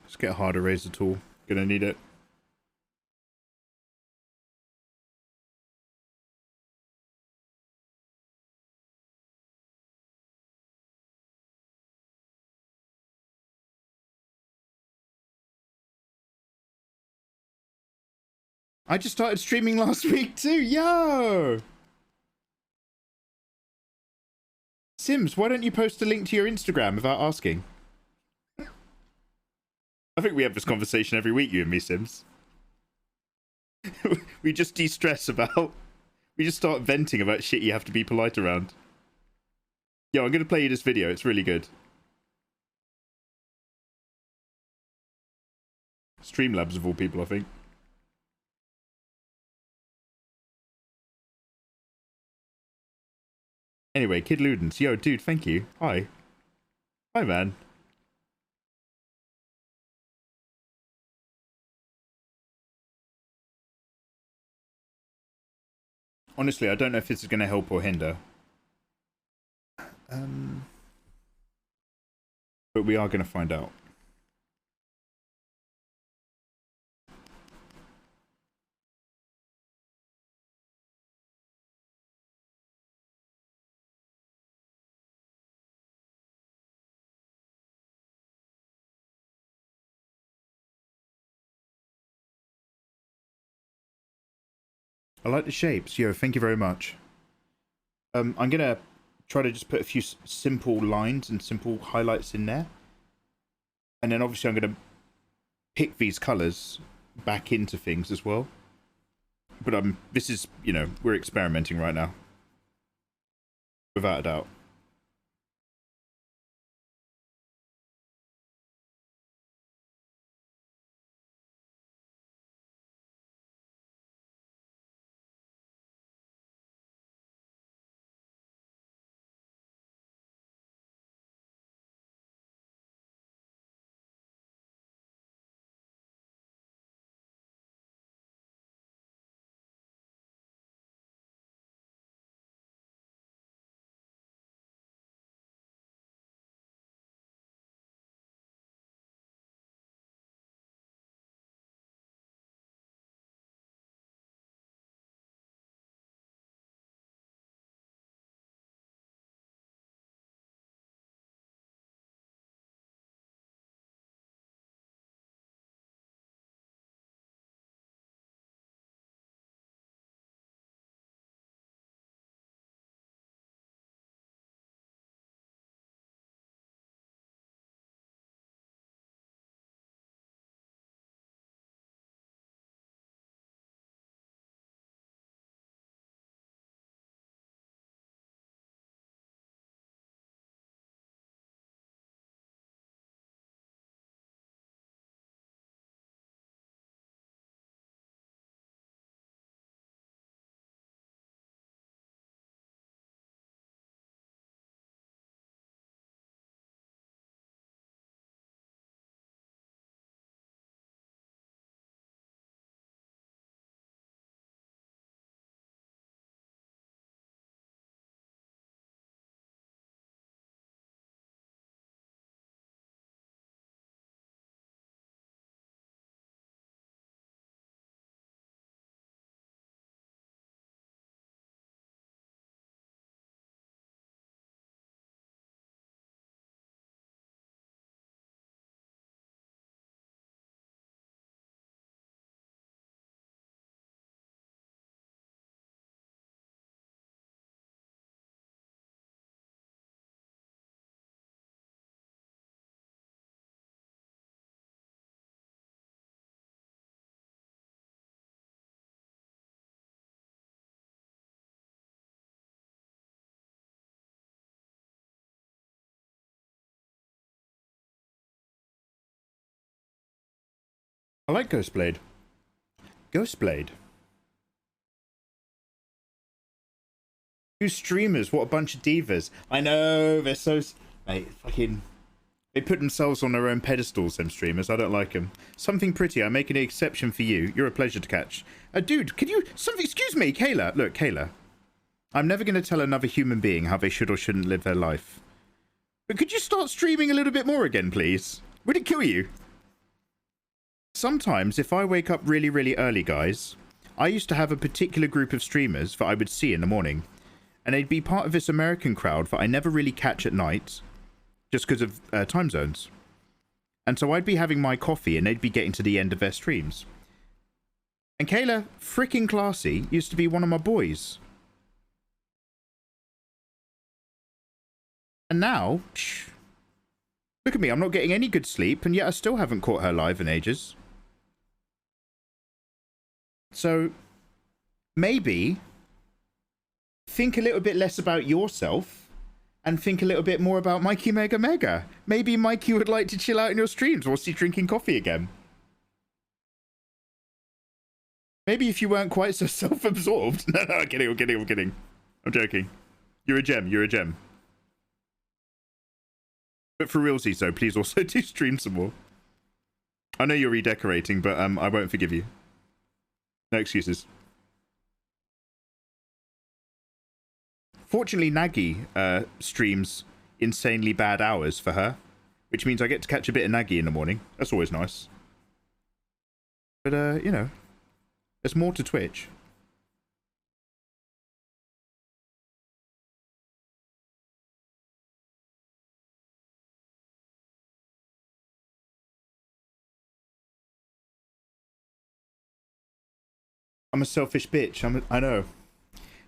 Let's get a hard eraser tool. Gonna need it. I just started streaming last week too. Yo! Sims, why don't you post a link to your Instagram without asking? I think we have this conversation every week, you and me, Sims. We just de-stress about... We just start venting about shit you have to be polite around. Yo, I'm going to play you this video. It's really good. Streamlabs of all people, I think. Anyway, Kid Ludens. Yo, dude, thank you. Hi. Hi, man. Honestly, I don't know if this is going to help or hinder. But we are going to find out. I like the shapes. Yo, thank you very much. I'm going to try to just put a few simple lines and simple highlights in there. And then obviously I'm going to pick these colours back into things as well. But this is, you know, we're experimenting right now. Without a doubt. I like Ghostblade. Ghostblade. Two streamers, what a bunch of divas. I know, they're so... Mate, fucking... They put themselves on their own pedestals, them streamers. I don't like them. Something pretty. I'm making an exception for you. You're a pleasure to catch. Dude, could you... Excuse me, Kayla. Look, Kayla. I'm never going to tell another human being how they should or shouldn't live their life. But could you start streaming a little bit more again, please? Would it kill you? Sometimes, if I wake up really, really early, guys, I used to have a particular group of streamers that I would see in the morning. And they'd be part of this American crowd that I never really catch at night. Just because of time zones. And so I'd be having my coffee and they'd be getting to the end of their streams. And Kayla, freaking classy, used to be one of my boys. And now, look at me, I'm not getting any good sleep, and yet I still haven't caught her live in ages. So, maybe, think a little bit less about yourself, and think a little bit more about mikeymegamega. Maybe Mikey would like to chill out in your streams whilst he's drinking coffee again. Maybe if you weren't quite so self-absorbed. No, I'm kidding, I'm kidding, I'm kidding. I'm joking. You're a gem, you're a gem. But for realsies, though, please also do stream some more. I know you're redecorating, but I won't forgive you. No excuses. Fortunately, Nagi streams insanely bad hours for her, which means I get to catch a bit of Nagi in the morning. That's always nice. But, you know, there's more to Twitch. I'm a selfish bitch. I know.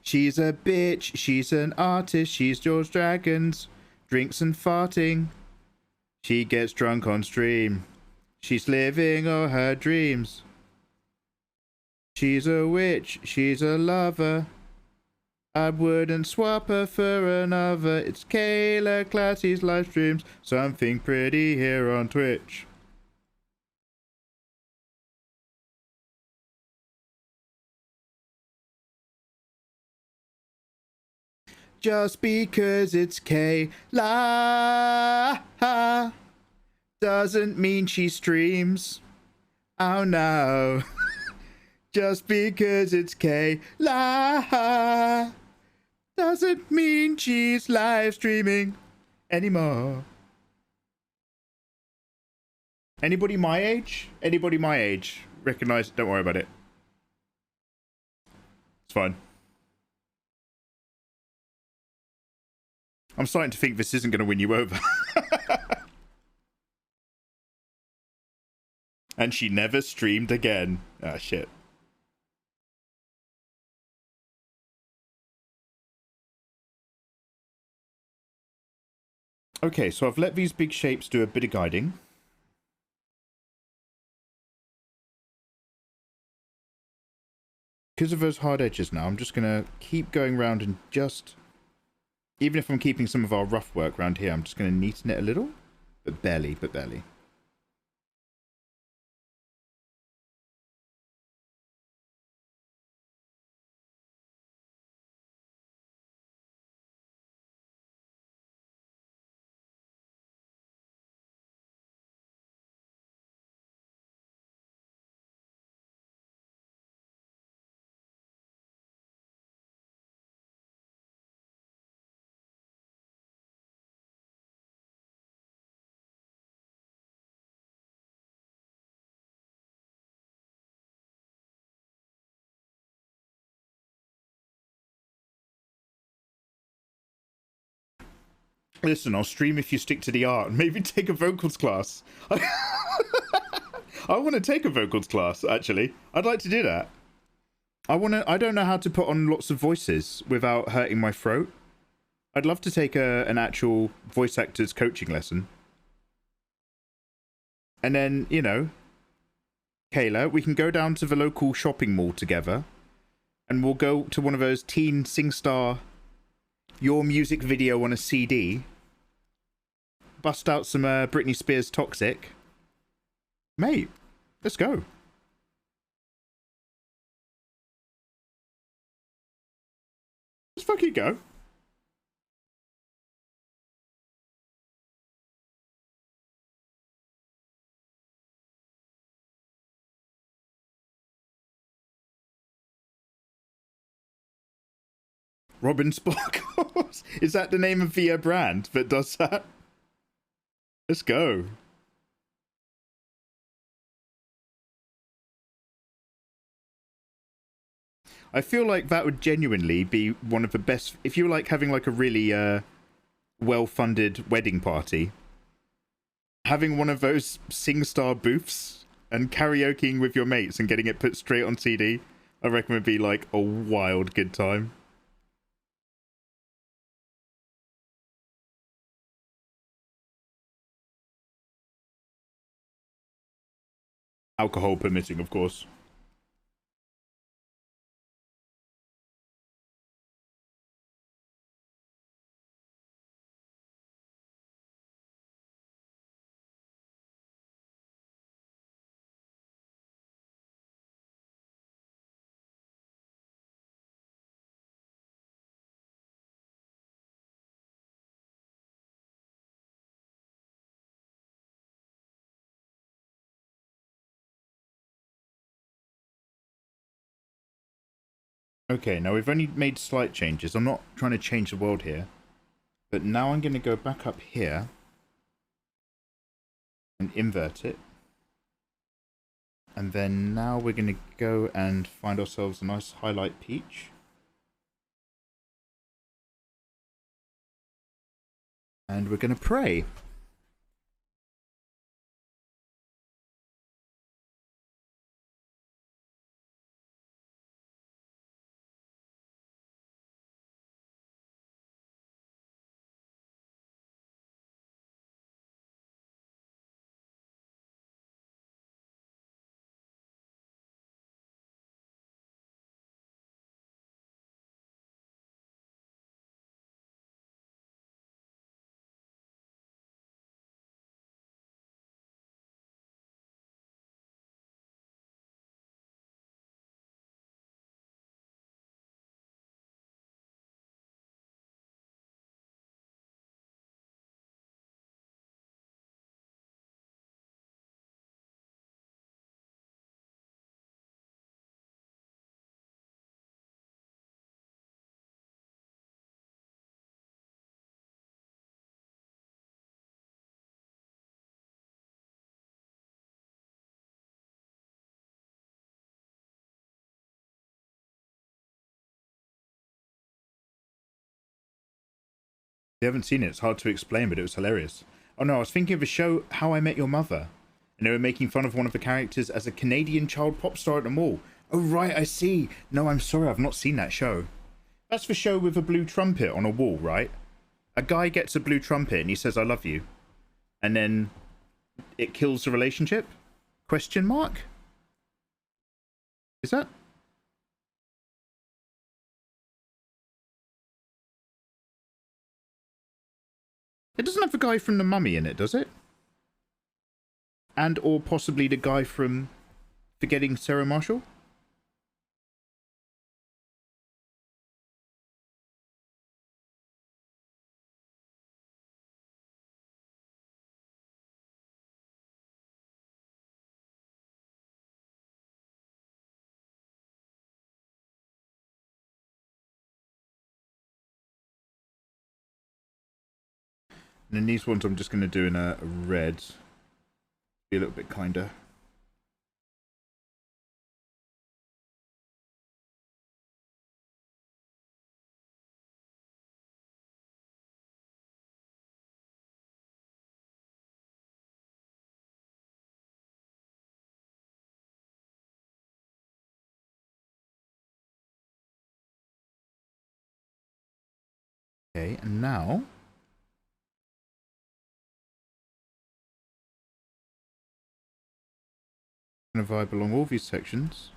She's a bitch. She's an artist. She's George Dragons. Drinks and farting. She gets drunk on stream. She's living all her dreams. She's a witch. She's a lover. I wouldn't swap her for another. It's Kayla Classy's live streams. Something pretty here on Twitch. Just because it's Kayla doesn't mean she streams. Oh no. Just because it's Kayla doesn't mean she's live streaming anymore. Anybody my age? Anybody my age? Recognize it, don't worry about it. It's fine. I'm starting to think this isn't going to win you over. And she never streamed again. Ah, shit. Okay, so I've let these big shapes do a bit of guiding. Because of those hard edges now, I'm just going to keep going around and just... Even if I'm keeping some of our rough work around here, I'm just going to neaten it a little. But barely, but barely. Listen, I'll stream if you stick to the art. Maybe take a vocals class. I want to take a vocals class, actually. I'd like to do that. I don't know how to put on lots of voices without hurting my throat. I'd love to take an actual voice actor's coaching lesson. And then, you know, Kayla, we can go down to the local shopping mall together. And we'll go to one of those teen SingStar... your music video on a CD, bust out some Britney Spears Toxic. Mate, Let's go. Let's fucking go. Robin Sparkles. Is that the name of the brand that does that? Let's go. I feel like that would genuinely be one of the best. If you're like having like a really well-funded wedding party, having one of those SingStar booths and karaokeing with your mates and getting it put straight on CD, I reckon would be like a wild good time. Alcohol permitting, of course. Okay, now we've only made slight changes. I'm not trying to change the world here. But now I'm going to go back up here and invert it. And then now we're going to go and find ourselves a nice highlight peach. And we're going to pray. If you haven't seen it, it's hard to explain, but it was hilarious. Oh no, I was thinking of a show, How I Met Your Mother. And they were making fun of one of the characters as a Canadian child pop star at the mall. Oh right, I see. No, I'm sorry, I've not seen that show. That's the show with a blue trumpet on a wall, right? A guy gets a blue trumpet and he says, I love you. And then it kills the relationship? Question mark? Is that? It doesn't have the guy from The Mummy in it, does it? And or possibly the guy from Forgetting Sarah Marshall? And then these ones I'm just going to do in a red. Be a little bit kinder. Okay, and now I'm going to vibe along all these sections.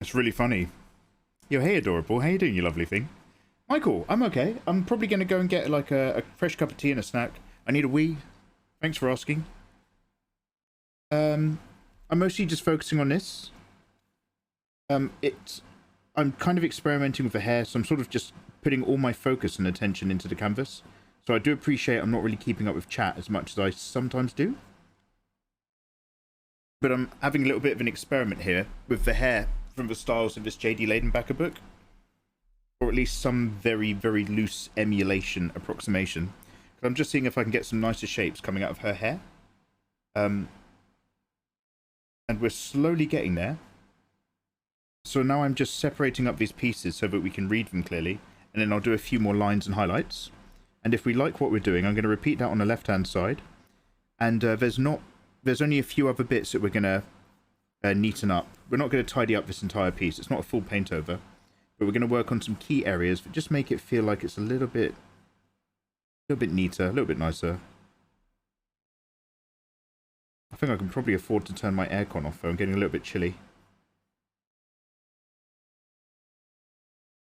It's really funny. Yo, hey, adorable. How you doing, you lovely thing? Michael, I'm okay. I'm probably going to go and get like a fresh cup of tea and a snack. I need a wee. Thanks for asking. I'm mostly just focusing on this. I'm kind of experimenting with the hair, so I'm sort of just putting all my focus and attention into the canvas. So I do appreciate I'm not really keeping up with chat as much as I sometimes do. But I'm having a little bit of an experiment here with the hair from the styles of this J.D. Leidenbacher book. Or at least some very, very loose emulation approximation. I'm just seeing if I can get some nicer shapes coming out of her hair. And we're slowly getting there. So now I'm just separating up these pieces so that we can read them clearly. And then I'll do a few more lines and highlights. And if we like what we're doing, I'm going to repeat that on the left-hand side. And there's only a few other bits that we're going to neaten up. We're not going to tidy up this entire piece. It's not a full paint over. But we're going to work on some key areas that just make it feel like it's a little bit neater, a little bit nicer. I think I can probably afford to turn my aircon off though. I'm getting a little bit chilly.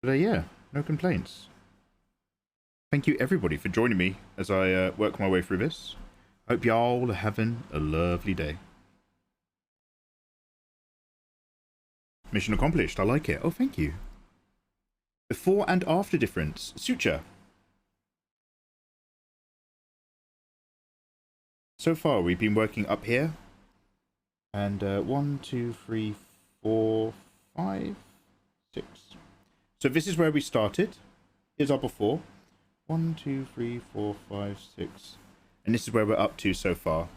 But yeah, no complaints. Thank you everybody for joining me as I work my way through this. Hope y'all are having a lovely day. Mission accomplished. I like it. Oh, thank you. Before and after difference. Suture. So far, we've been working up here. And 1, 2, 3, 4, 5, 6. So this is where we started. Here's our before. 1, 2, 3, 4, 5, 6. And this is where we're up to so far.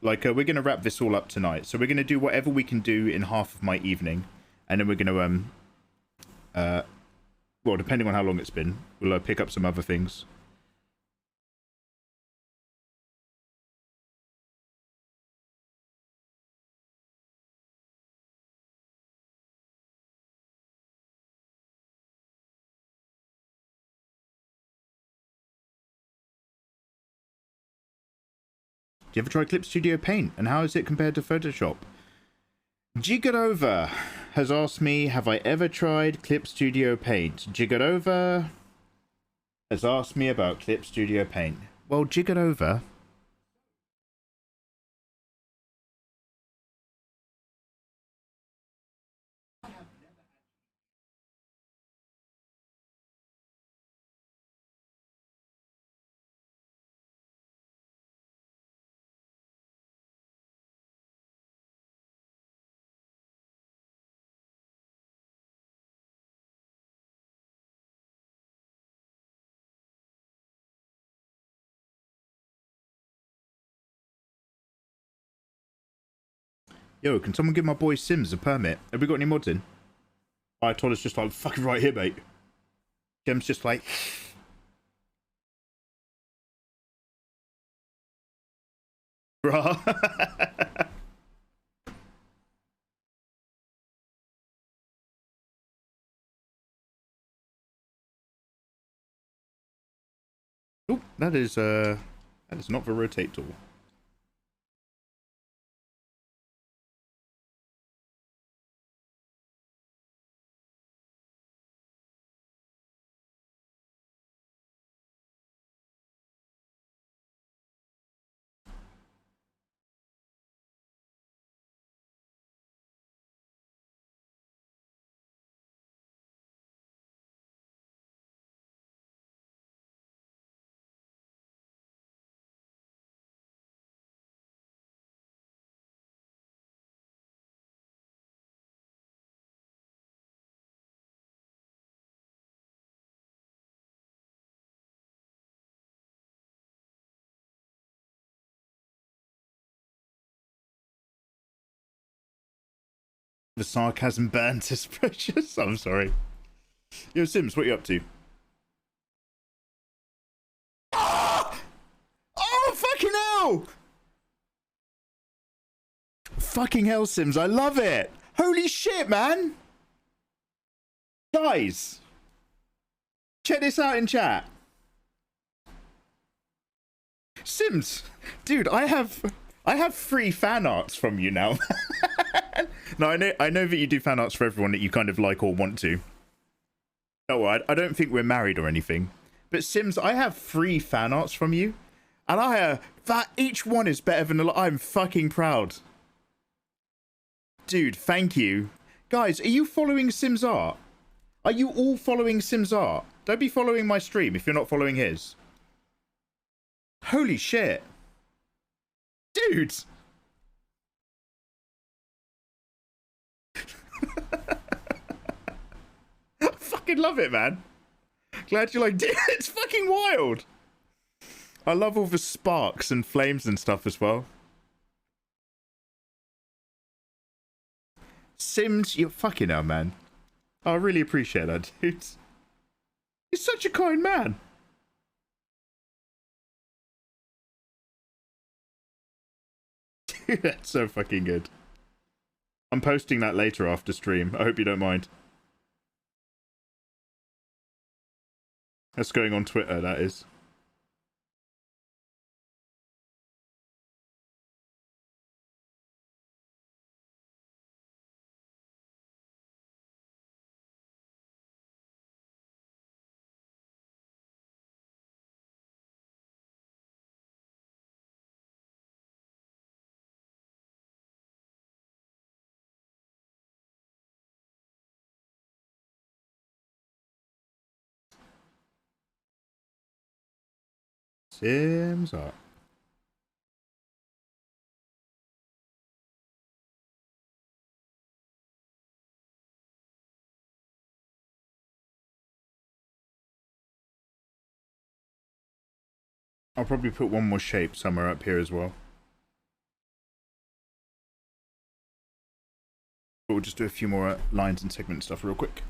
Like, we're going to wrap this all up tonight. So we're going to do whatever we can do in half of my evening. And then we're going to, well, depending on how long it's been, we'll pick up some other things. Do you ever try Clip Studio Paint? And how is it compared to Photoshop? Jigarova has asked me, have I ever tried Clip Studio Paint? Jigarova has asked me about Clip Studio Paint. Well, Jigarova. Yo, can someone give my boy Sims a permit? Have we got any mods in? I told us just like, fucking right here, mate. Gem's just like... Bruh. Oh, that is not the rotate tool. The sarcasm burns is precious. I'm sorry. Yo, Sims, what are you up to? Oh, oh fucking hell! Fucking hell, Sims, I love it! Holy shit, man! Guys! Check this out in chat. Sims, dude, I have 3 fan arts from you now. No, I know that you do fan arts for everyone that you kind of like or want to. Oh, I don't think we're married or anything. But Sims, I have 3 fan arts from you. And that each one is better than a lot. I'm fucking proud. Dude, thank you. Guys, are you following Sims art? Are you all following Sims art? Don't be following my stream if you're not following his. Holy shit. Dude. I fucking love it, man. Glad you liked it. It's fucking wild. I love all the sparks and flames and stuff as well. Sims, you're fucking hell, man. I really appreciate that, dude. He's such a kind man. Dude, that's so fucking good. I'm posting that later after stream. I hope you don't mind. That's going on Twitter, that is. Sims up. I'll probably put one more shape somewhere up here as well. But we'll just do a few more lines and segment stuff real quick.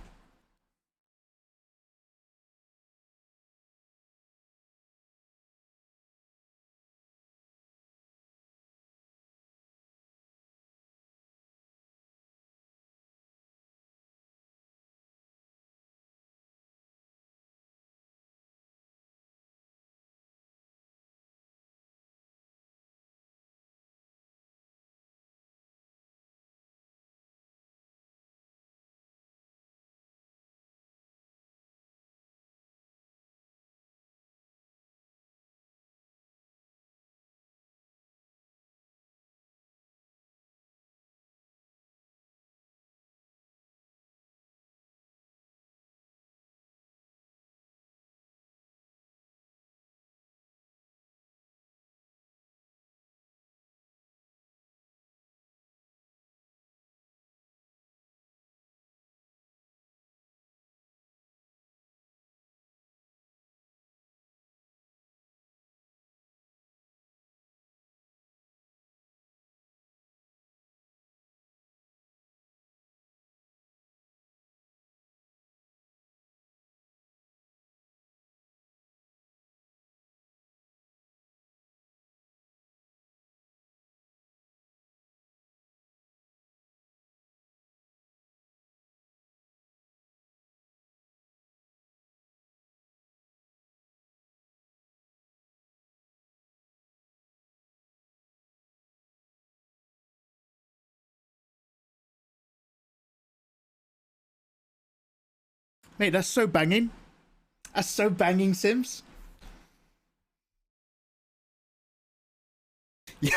Mate, that's so banging. That's so banging, Sims. Yo,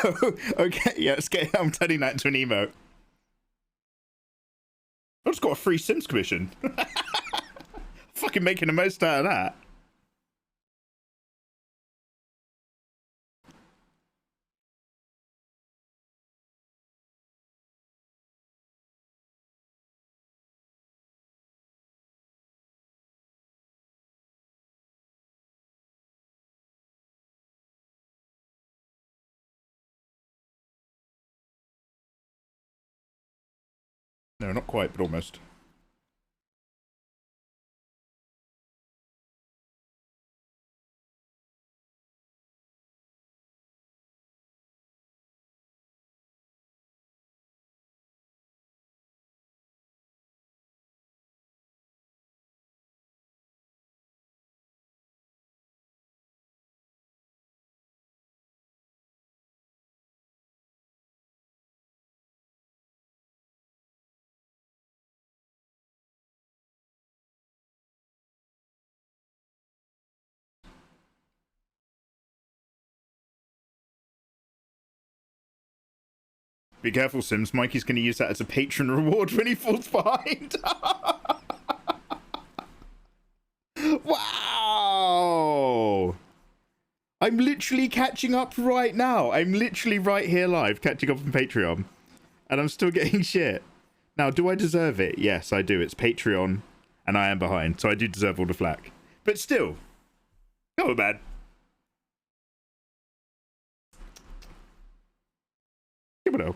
okay, yeah, let's get. I'm turning that into an emote. I just got a free Sims commission. Fucking making the most out of that. No, not quite, but almost. Be careful, Sims. Mikey's going to use that as a patron reward when he falls behind. Wow! I'm literally catching up right now. I'm literally right here live, catching up on Patreon. And I'm still getting shit. Now, do I deserve it? Yes, I do. It's Patreon, and I am behind, so I do deserve all the flack. But still, go on, man. Give it up.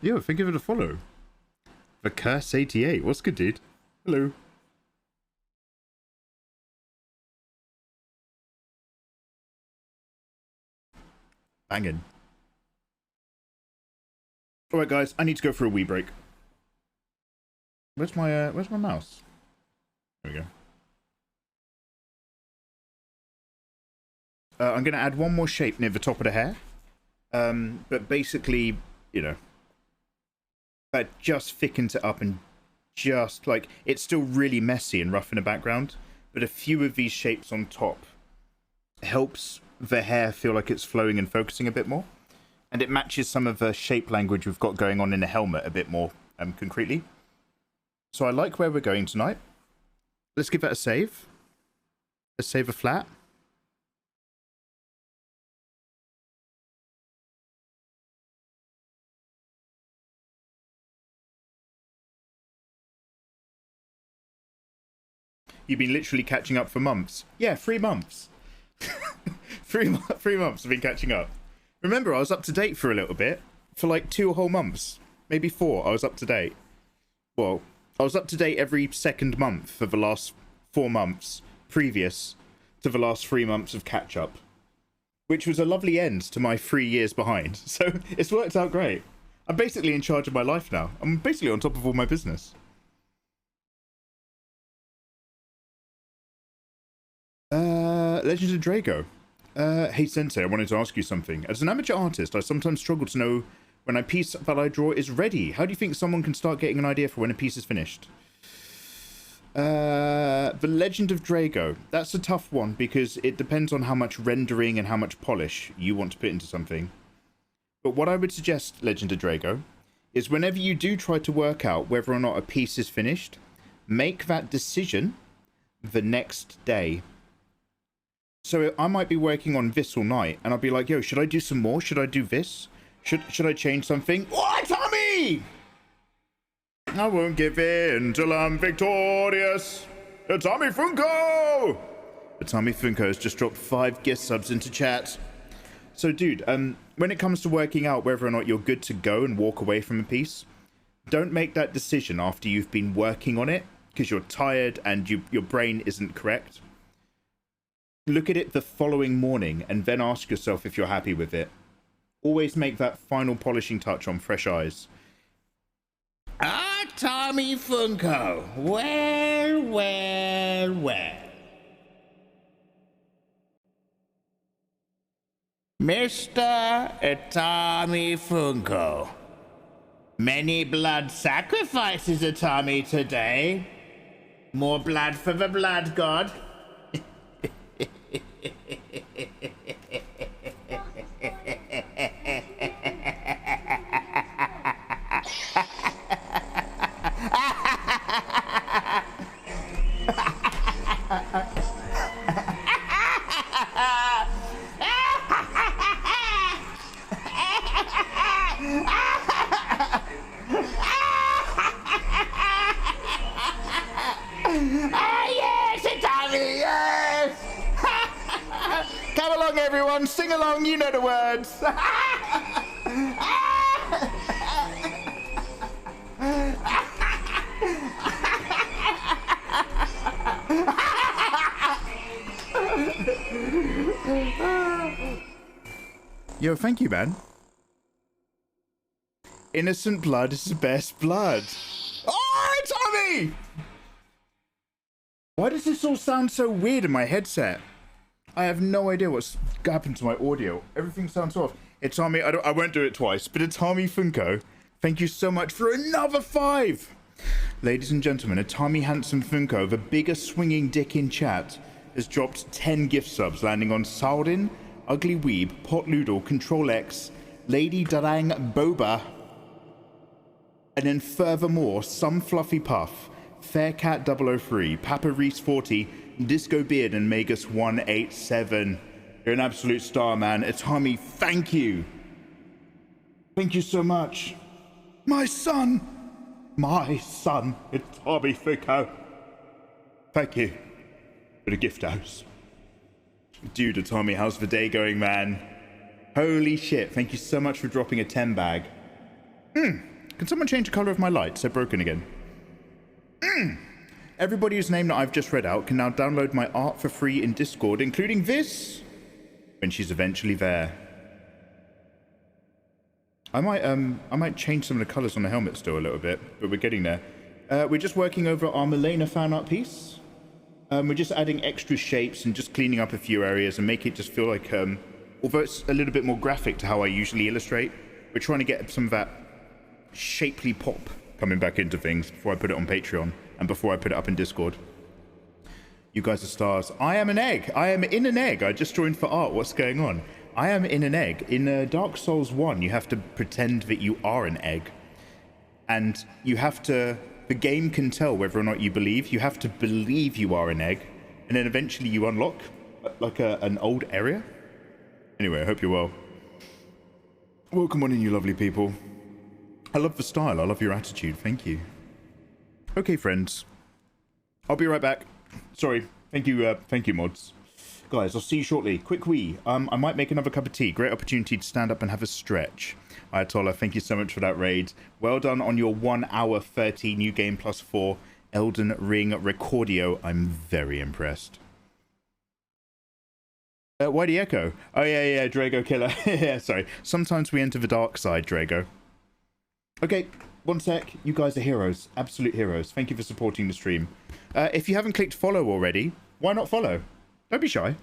Yo, thank you for the follow. The Curse 88. What's good, dude? Hello. Banging. Alright, guys, I need to go for a wee break. Where's my mouse? There we go. I'm going to add one more shape near the top of the hair. But basically, you know, that just thickens it up and just, like, it's still really messy and rough in the background, but a few of these shapes on top helps the hair feel like it's flowing and focusing a bit more. And it matches some of the shape language we've got going on in the helmet a bit more concretely. So I like where we're going tonight. Let's give that a save. Let's save a flat. You've been literally catching up for months. Yeah, 3 months. 3 months I've been catching up. Remember, I was up to date for a little bit. For like 2 whole months. Maybe 4, I was up to date. Well, I was up to date every second month for the last 4 months, previous to the last 3 months of catch-up. Which was a lovely end to my 3 years behind. So it's worked out great. I'm basically in charge of my life now. I'm basically on top of all my business. Legend of Drago. Hey Sensei, I wanted to ask you something. As an amateur artist, I sometimes struggle to know when a piece that I draw is ready. How do you think someone can start getting an idea for when a piece is finished? The Legend of Drago. That's a tough one because it depends on how much rendering and how much polish you want to put into something. But what I would suggest, Legend of Drago, is whenever you do try to work out whether or not a piece is finished, make that decision the next day. So I might be working on this all night, and I'll be like, yo, should I do some more? Should I do this? Should I change something? What, Tommy? I won't give in till I'm victorious. The Tommy Funko! The Tommy Funko has just dropped 5 gift subs into chat. So, dude, when it comes to working out whether or not you're good to go and walk away from a piece, don't make that decision after you've been working on it, because you're tired and your brain isn't correct. Look at it the following morning and then ask yourself if you're happy with it. Always make that final polishing touch on fresh eyes. Ah, Tommy Funko. Well, well, well. Mr. Tommy Funko. Many blood sacrifices, Tommy, today. More blood for the blood god. Come along, everyone. Sing along. You know the words. Yo, thank you, man. Innocent blood is the best blood. Oh, Tommy! Why does this all sound so weird in my headset? I have no idea what's happened to my audio. Everything sounds off. It's Tommy. I won't do it twice, but it's Tommy Funko. Thank you so much for another 5. Ladies and gentlemen, a Tommy Handsome Funko, the biggest swinging dick in chat, has dropped 10 gift subs, landing on Saldin, Ugly Weeb, Pot Noodle, Control X, Lady Darang Boba, and then furthermore, Some Fluffy Puff, Faircat 003, Papa Reese 40, Disco Beard, and Magus 187. You're an absolute star, man. Itami, thank you. Thank you so much. My son, Itami Funko. Thank you for the gift house. Dude, Itami, how's the day going, man? Holy shit, thank you so much for dropping a 10 bag. Can someone change the color of my lights? They're broken again. Everybody whose name that I've just read out can now download my art for free in Discord, including this, when she's eventually there. I might change some of the colors on the helmet still a little bit, but we're getting there. We're just working over our Milena fan art piece. We're just adding extra shapes and just cleaning up a few areas and make it just feel like, although it's a little bit more graphic to how I usually illustrate, we're trying to get some of that shapely pop coming back into things before I put it on Patreon and before I put it up in Discord. You guys are stars. I am an egg. I am in an egg. I just joined for art. What's going on? I am in an egg. In Dark Souls 1, you have to pretend that you are an egg. And you have to... The game can tell whether or not you believe. You have to believe you are an egg. And then eventually you unlock like an old area. Anyway, I hope you're well. Welcome on in, you lovely people. I love the style. I love your attitude. Thank you. Okay, friends. I'll be right back. Sorry. Thank you, mods. Guys, I'll see you shortly. Quick wee. I might make another cup of tea. Great opportunity to stand up and have a stretch. Ayatollah, thank you so much for that raid. Well done on your 1 hour 30 New Game Plus 4 Elden Ring Recordio. I'm very impressed. Why the echo? Oh, yeah, Drago Killer. Yeah, sorry. Sometimes we enter the dark side, Drago. Okay, one sec. You guys are heroes. Absolute heroes. Thank you for supporting the stream. If you haven't clicked follow already, why not follow? Don't be shy.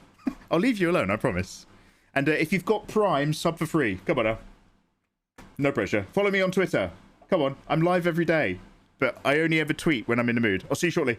I'll leave you alone, I promise. And if you've got Prime, sub for free. Come on now. No pressure. Follow me on Twitter. Come on. I'm live every day. But I only ever tweet when I'm in the mood. I'll see you shortly.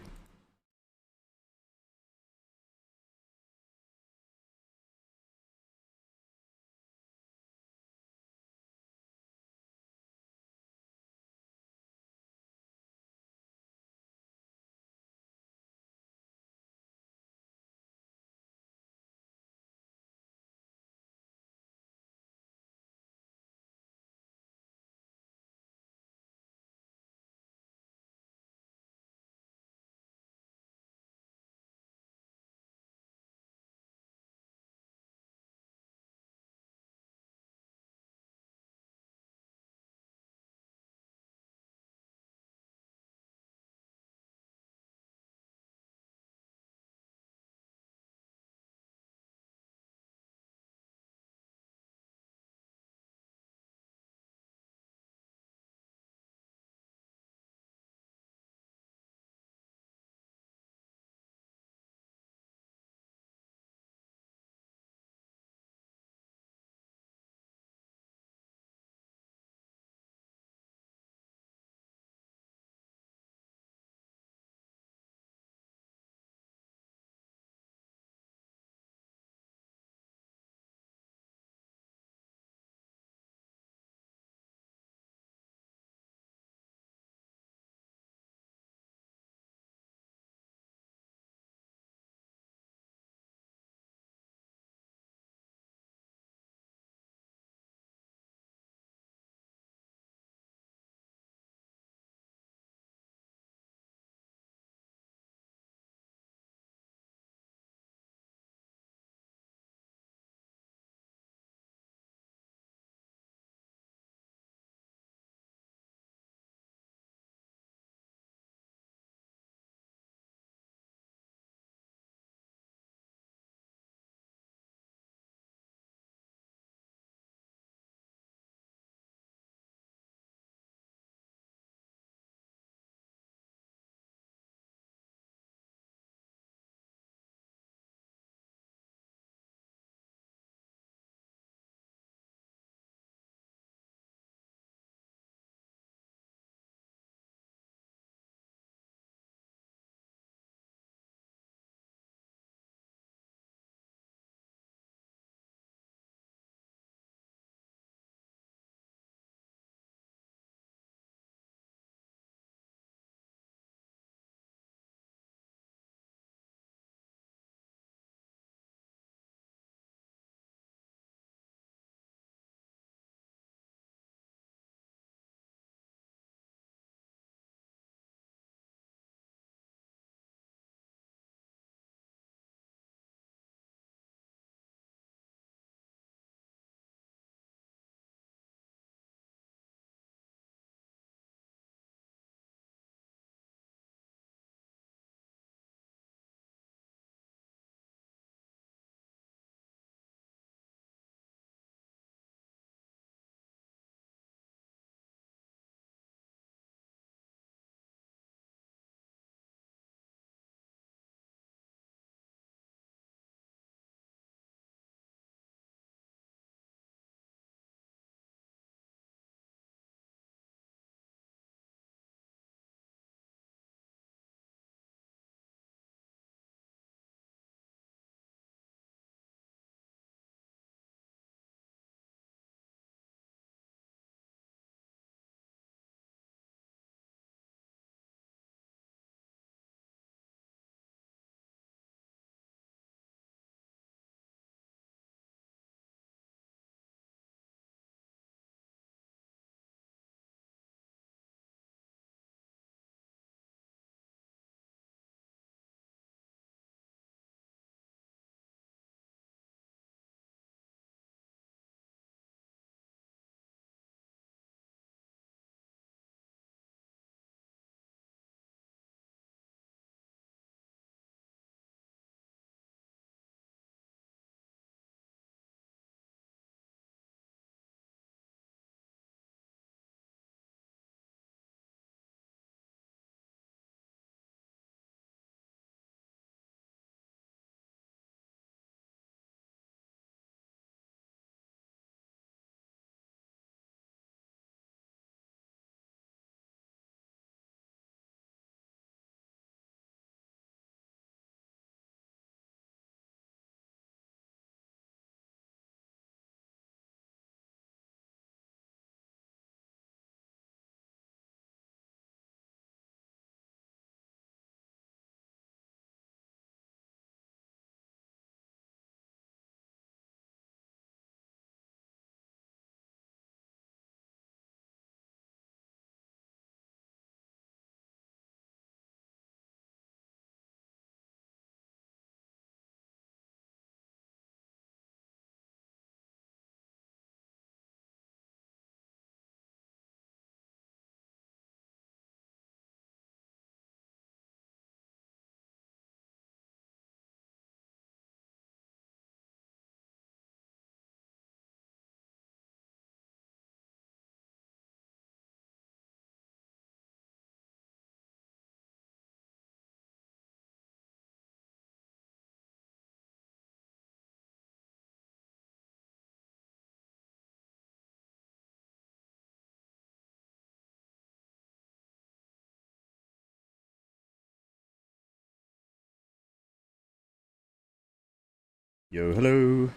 Yo, hello.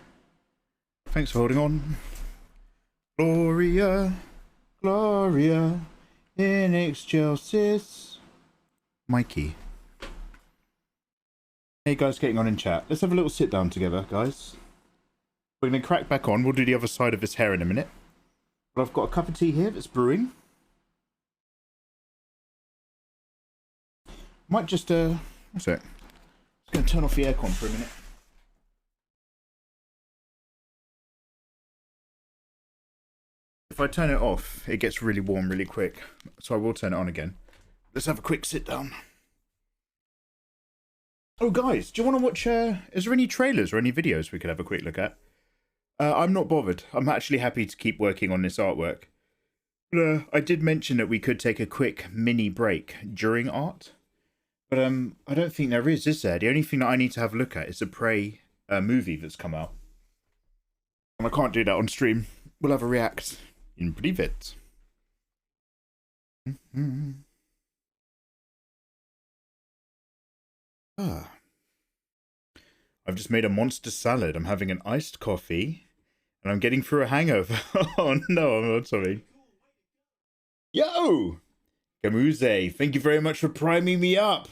Thanks for holding on. Gloria, Gloria, in excelsis. Mikey. Hey guys, getting on in chat. Let's have a little sit down together, guys. We're going to crack back on. We'll do the other side of his hair in a minute. But I've got a cup of tea here that's brewing. Might just, what's it? Just going to turn off the aircon for a minute. If I turn it off, it gets really warm really quick. So I will turn it on again. Let's have a quick sit down. Oh, guys, do you want to watch, is there any trailers or any videos we could have a quick look at? I'm not bothered. I'm actually happy to keep working on this artwork. But, I did mention that we could take a quick mini break during art. But, I don't think there is there? The only thing that I need to have a look at is the Prey movie that's come out. And I can't do that on stream. We'll have a react in private. I've just made a monster salad. I'm having an iced coffee. And I'm getting through a hangover. Oh no, I'm not sorry. Yo! Camuze, thank you very much for priming me up.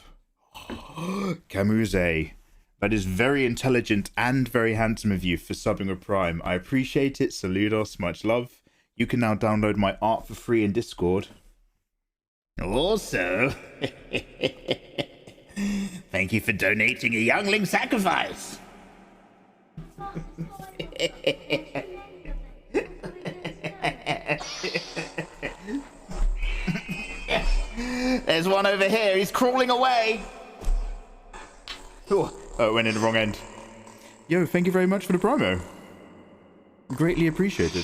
Camuze, that is very intelligent and very handsome of you for subbing a prime. I appreciate it. Saludos, much love. You can now download my art for free in Discord. Also, thank you for donating a youngling sacrifice. There's one over here. He's crawling away. Oh, it went in the wrong end. Yo, thank you very much for the promo. Greatly appreciated.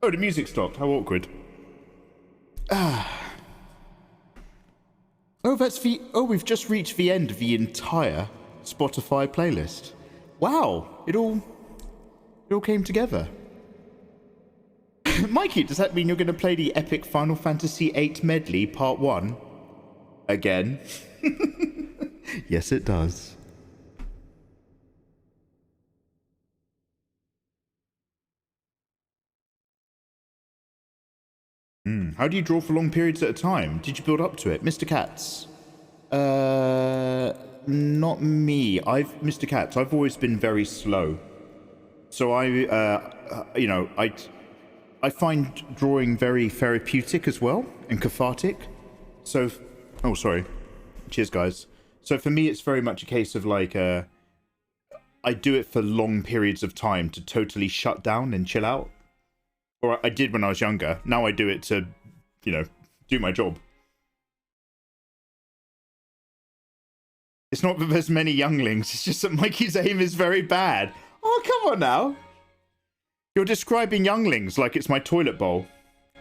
Oh, the music stopped. How awkward. Oh, we've just reached the end of the entire Spotify playlist. Wow, it all came together. Mikey, does that mean you're going to play the epic Final Fantasy VIII medley part 1 again? Yes, it does. How do you draw for long periods at a time? Did you build up to it? Mr. Katz? Not me. Mr. Katz, I've always been very slow. So I find drawing very therapeutic as well and cathartic. So, oh, sorry. Cheers, guys. So for me, it's very much a case of like, I do it for long periods of time to totally shut down and chill out. Or I did when I was younger. Now I do it to, do my job. It's not that there's many younglings. It's just that Mikey's aim is very bad. Oh, come on now. You're describing younglings like it's my toilet bowl.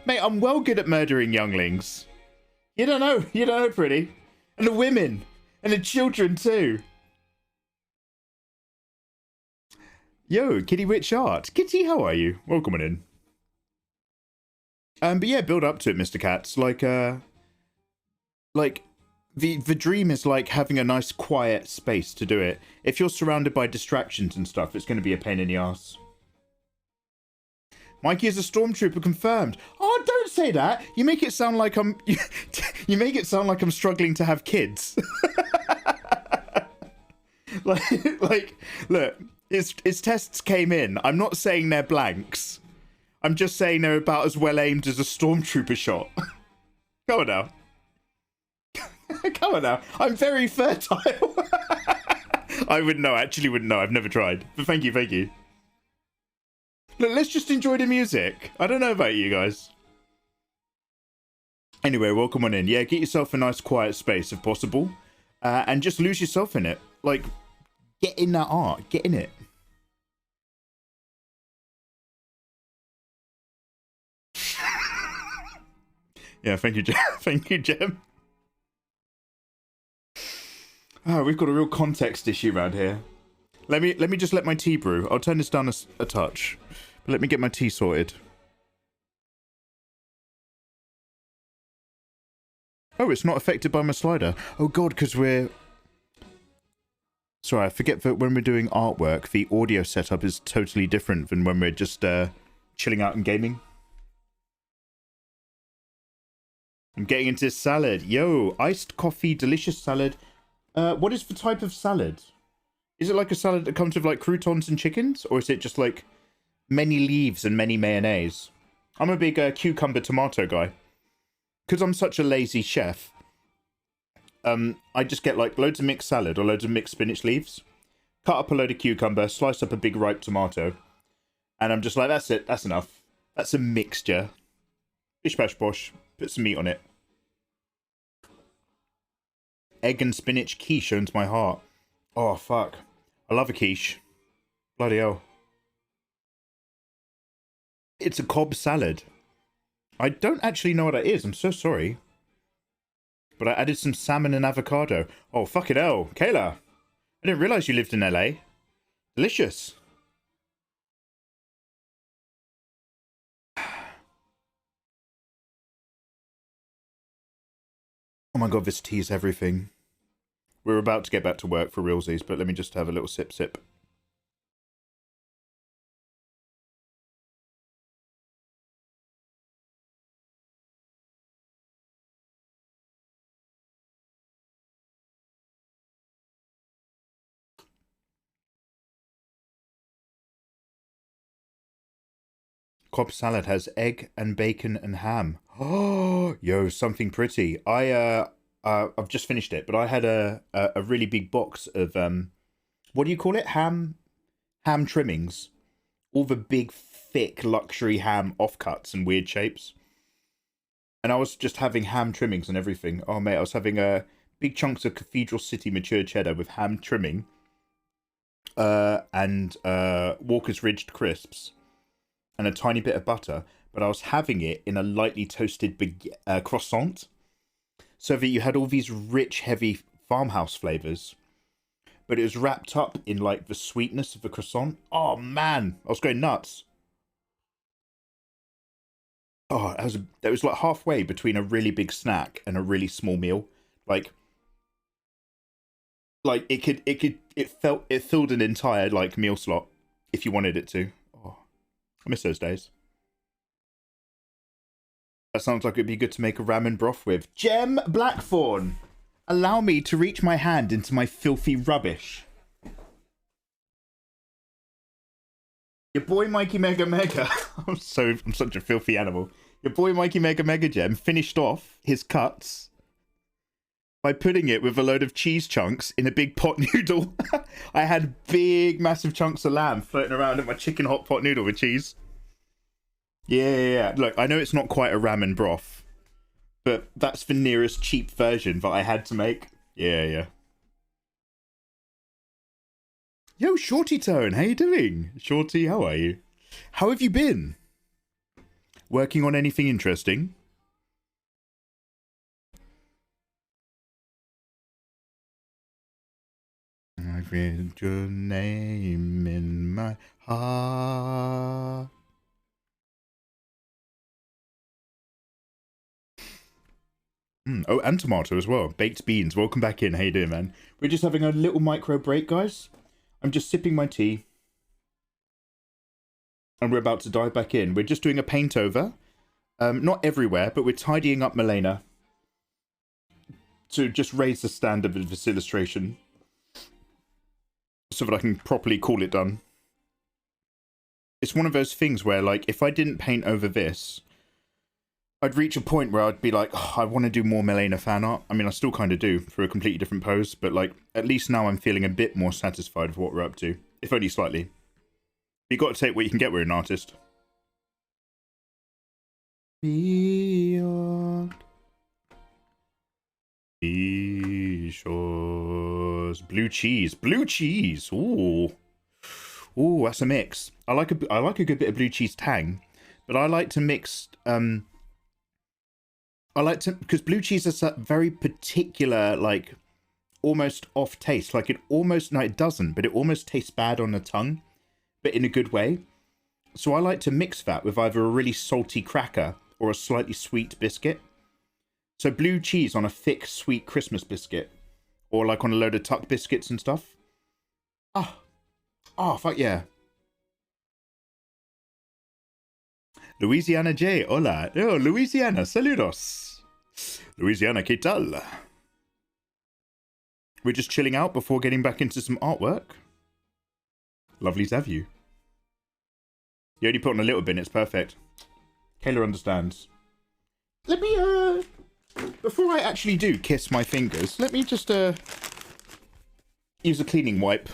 Mate, I'm well good at murdering younglings. You don't know, pretty. And the women. And the children, too. Yo, Kitty Witch Art. Kitty, how are you? Welcome on in. But yeah, build up to it, Mr. Katz. The dream is like having a nice quiet space to do it. If you're surrounded by distractions and stuff, it's going to be a pain in the ass. Mikey is a stormtrooper confirmed. Oh, don't say that. You make it sound like I'm you make it sound like I'm struggling to have kids. like look, his tests came in. I'm not saying they're blanks. I'm just saying they're about as well aimed as a stormtrooper shot. Come on now. Come on now. I'm very fertile. I wouldn't know. Actually wouldn't know. I've never tried. But thank you. Look, let's just enjoy the music. I don't know about you guys. Anyway, welcome on in. Yeah, get yourself a nice quiet space if possible. And just lose yourself in it. Like, get in that art. Get in it. Yeah, thank you, Jem. Thank you, Jem. Oh, we've got a real context issue around here. Let me just let my tea brew. I'll turn this down a touch. But let me get my tea sorted. Oh, it's not affected by my slider. Oh god, because we're Sorry, I forget that when we're doing artwork, the audio setup is totally different than when we're just chilling out and gaming. I'm getting into salad. Yo, iced coffee, delicious salad. What is the type of salad? Is it like a salad that comes with like croutons and chickens? Or is it just like many leaves and many mayonnaise? I'm a big cucumber tomato guy. Because I'm such a lazy chef, I just get like loads of mixed salad or loads of mixed spinach leaves. Cut up a load of cucumber, slice up a big ripe tomato. And I'm just like, that's it, that's enough. That's a mixture. Bish bash bosh. Put some meat on it. Egg and spinach quiche owns my heart. Oh, fuck. I love a quiche. Bloody hell. It's a Cobb salad. I don't actually know what that is. I'm so sorry. But I added some salmon and avocado. Oh, fucking hell. Kayla. I didn't realize you lived in LA. Delicious. Oh my god, this tea is everything. We're about to get back to work for realsies, but let me just have a little sip. Cobb salad has egg and bacon and ham. Oh, yo, something pretty. I've just finished it, but I had a really big box of what do you call it? Ham trimmings. All the big, thick, luxury ham offcuts and weird shapes. And I was just having ham trimmings and everything. Oh, mate, I was having big chunks of Cathedral City matured cheddar with ham trimming. And Walker's Ridged crisps. And a tiny bit of butter. But I was having it in a lightly toasted croissant. So that you had all these rich, heavy farmhouse flavors. But it was wrapped up in, like, the sweetness of the croissant. Oh, man. I was going nuts. Oh, that was like halfway between a really big snack and a really small meal. Like it filled an entire, like, meal slot if you wanted it to. Oh, I miss those days. That sounds like it'd be good to make a ramen broth with. Gem Blackthorn! Allow me to reach my hand into my filthy rubbish. Your boy mikeymegamega. I'm such a filthy animal. Your boy mikeymegamega Gem finished off his cuts by putting it with a load of cheese chunks in a big pot noodle. I had big, massive chunks of lamb floating around in my chicken hot pot noodle with cheese. Yeah. Look, I know it's not quite a ramen broth, but that's the nearest cheap version that I had to make. Yeah. Yo, Shorty Tone, how you doing? Shorty, how are you? How have you been? Working on anything interesting? I've read your name in my heart. Oh, and tomato as well. Baked beans. Welcome back in. How you doing, man? We're just having a little micro break, guys. I'm just sipping my tea. And we're about to dive back in. We're just doing a paint over. Not everywhere, but we're tidying up Milena. To just raise the standard of this illustration. So that I can properly call it done. It's one of those things where, like, if I didn't paint over this, I'd reach a point where I'd be like, oh, I want to do more Milena fan art. I mean, I still kind of do for a completely different pose, but, like, at least now I'm feeling a bit more satisfied with what we're up to, if only slightly. You got to take what you can get with an artist. Beyond the shores. Blue cheese. Ooh, that's a mix. I like a good bit of blue cheese tang, but I like to mix. Because blue cheese has that very particular, like, almost off taste. Like, it doesn't, but it almost tastes bad on the tongue, but in a good way. So I like to mix that with either a really salty cracker or a slightly sweet biscuit. So blue cheese on a thick, sweet Christmas biscuit, or like on a load of Tuck biscuits and stuff. Oh, oh, fuck yeah. Louisiana J, hola. Oh, Louisiana, saludos. Louisiana, ¿qué tal? We're just chilling out before getting back into some artwork. Lovely to have you. You only put on a little bit, it's perfect. Kayla understands. Let me, before I actually do kiss my fingers, let me just, use a cleaning wipe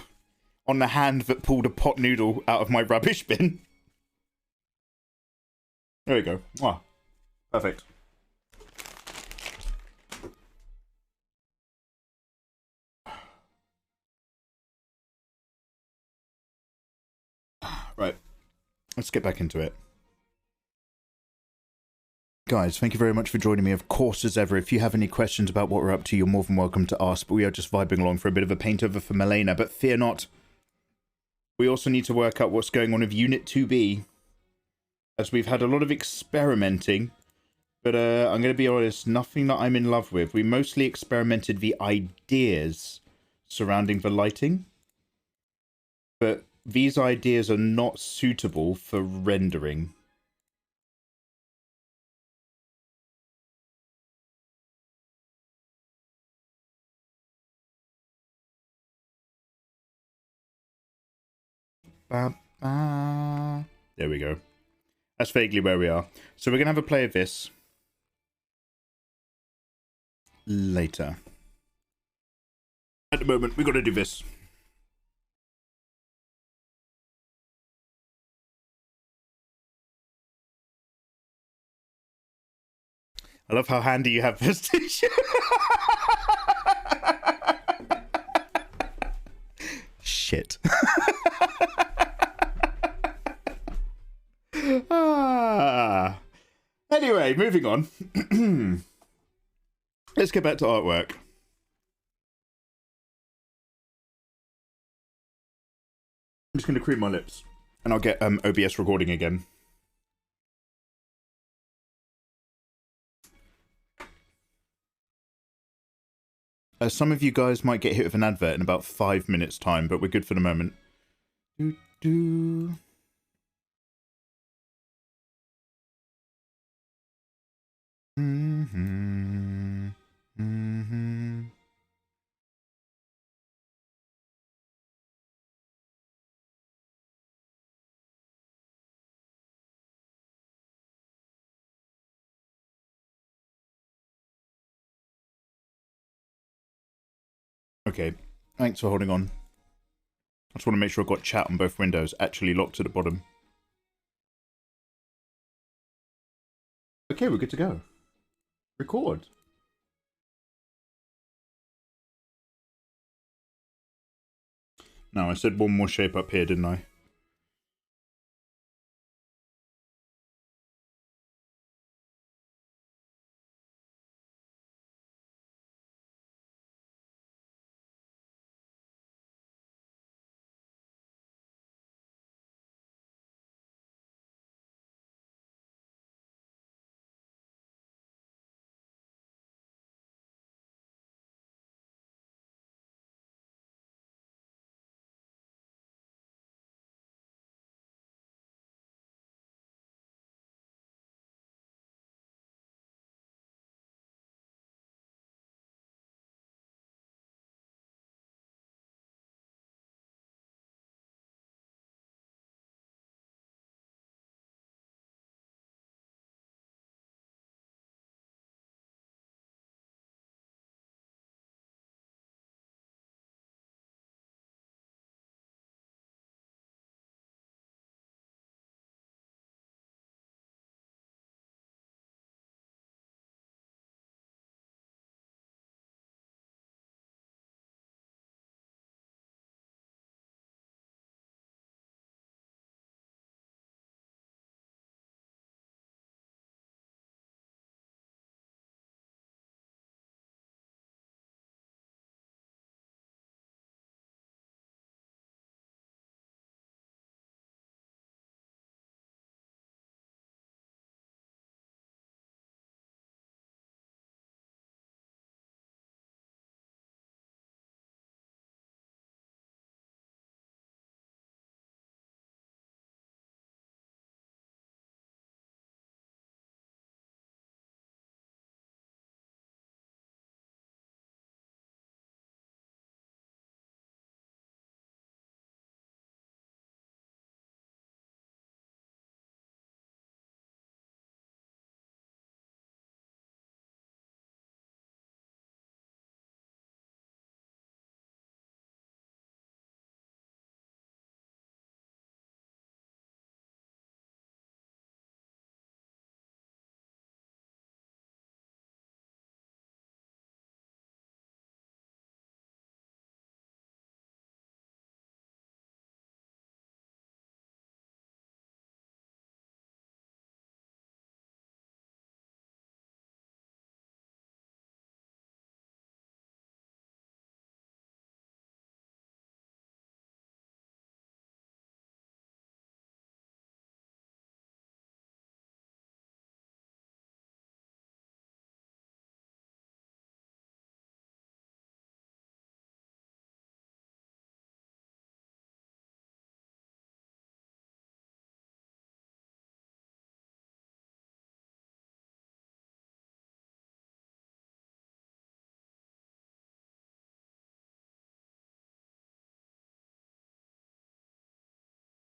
on the hand that pulled a pot noodle out of my rubbish bin. There we go. Wow. Perfect. Right. Let's get back into it. Guys, thank you very much for joining me. Of course, as ever, if you have any questions about what we're up to, you're more than welcome to ask, but we are just vibing along for a bit of a paint over for Milena. But fear not, we also need to work out what's going on with Unit 2B, as we've had a lot of experimenting, but I'm going to be honest, nothing that I'm in love with. We mostly experimented the ideas surrounding the lighting, but these ideas are not suitable for rendering. There we go. That's vaguely where we are. So we're going to have a play of this later. At the moment, we've got to do this. I love how handy you have this t-shirt. Shit. Anyway, moving on. Let's get back to artwork. I'm just going to cream my lips. And I'll get OBS recording again. Some of you guys might get hit with an advert in about 5 minutes time, but we're good for the moment. Okay, thanks for holding on. I just want to make sure I've got chat on both windows actually locked at the bottom. Okay, we're good to go. Record. No, I said one more shape up here, didn't I?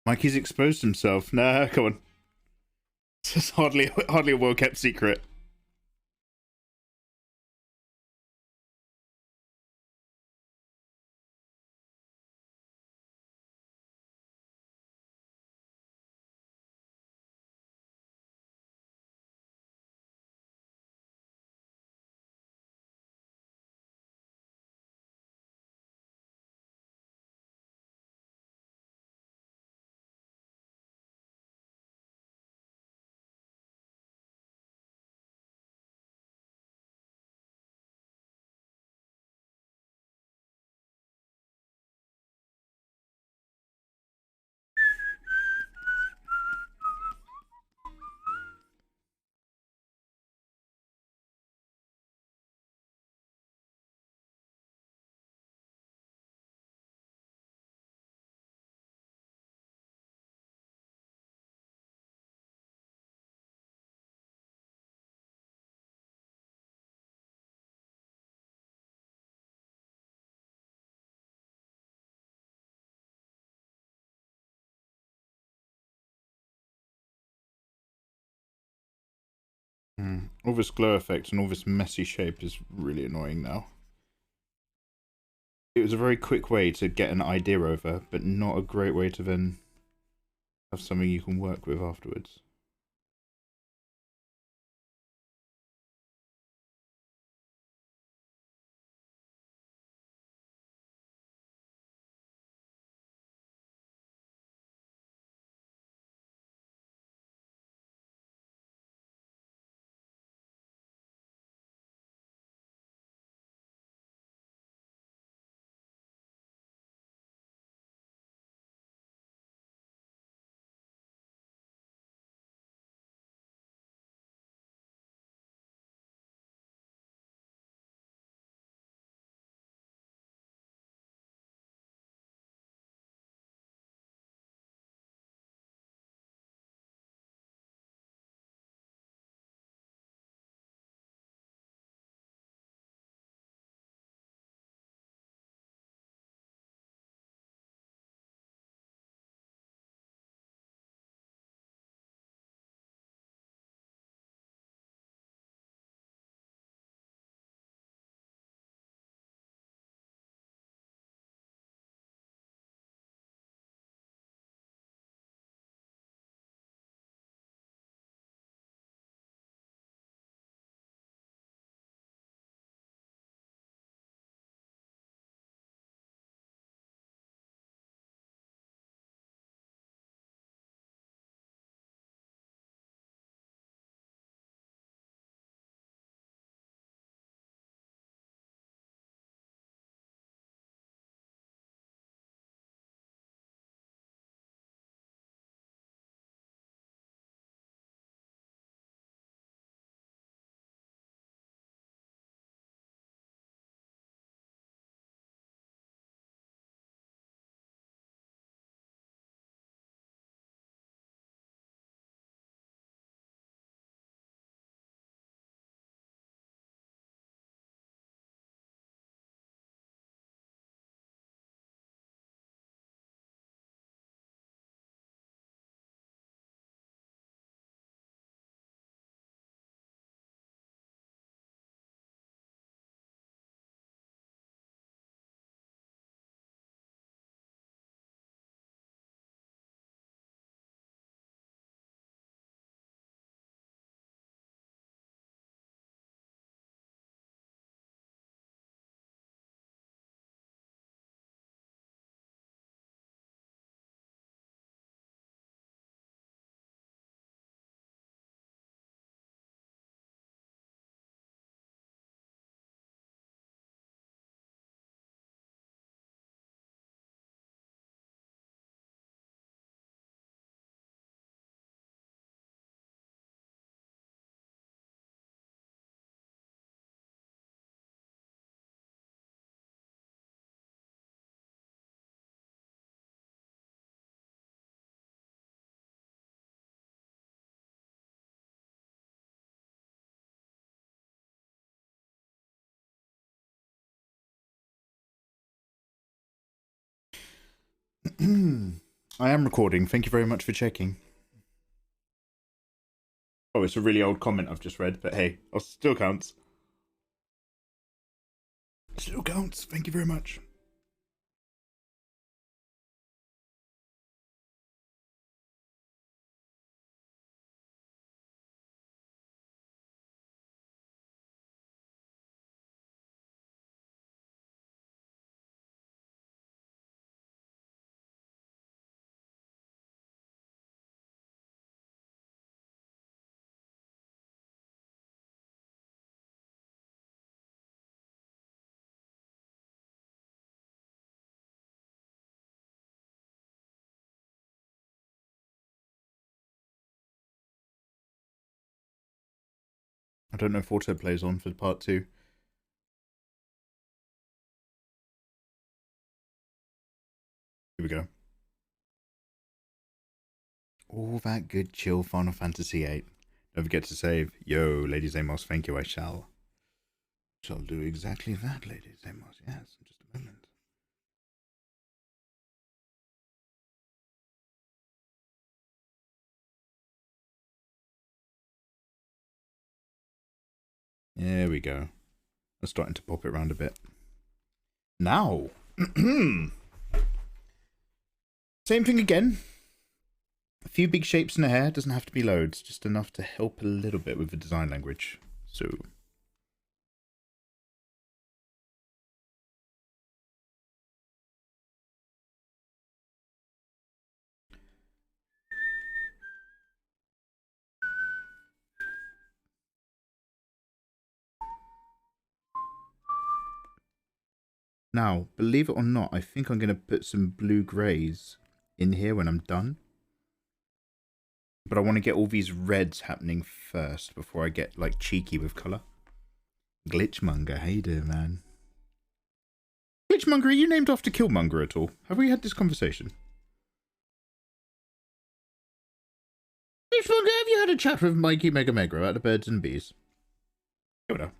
Mikey's exposed himself. Nah, come on. It's hardly a well-kept secret. All this glow effect and all this messy shape is really annoying now. It was a very quick way to get an idea over, but not a great way to then have something you can work with afterwards. I am recording. Thank you very much for checking. Oh, it's a really old comment I've just read, but hey, it still counts. Still counts. Thank you very much. I don't know if autoplay's on for part 2. Here we go. All that good chill Final Fantasy VIII. Don't forget to save. Yo, Lady Zamos, thank you, I shall. Shall do exactly that, Lady Zamos, yes, in just a moment. There we go. I'm starting to pop it around a bit. Now, same thing again. A few big shapes in the hair, doesn't have to be loads, just enough to help a little bit with the design language. So, now, believe it or not, I think I'm going to put some blue greys in here when I'm done. But I want to get all these reds happening first before I get like cheeky with colour. Glitchmonger, how you doing, man? Glitchmonger, are you named after Killmonger at all? Have we had this conversation? Glitchmonger, have you had a chat with mikeymegamega about the birds and bees? Here we go.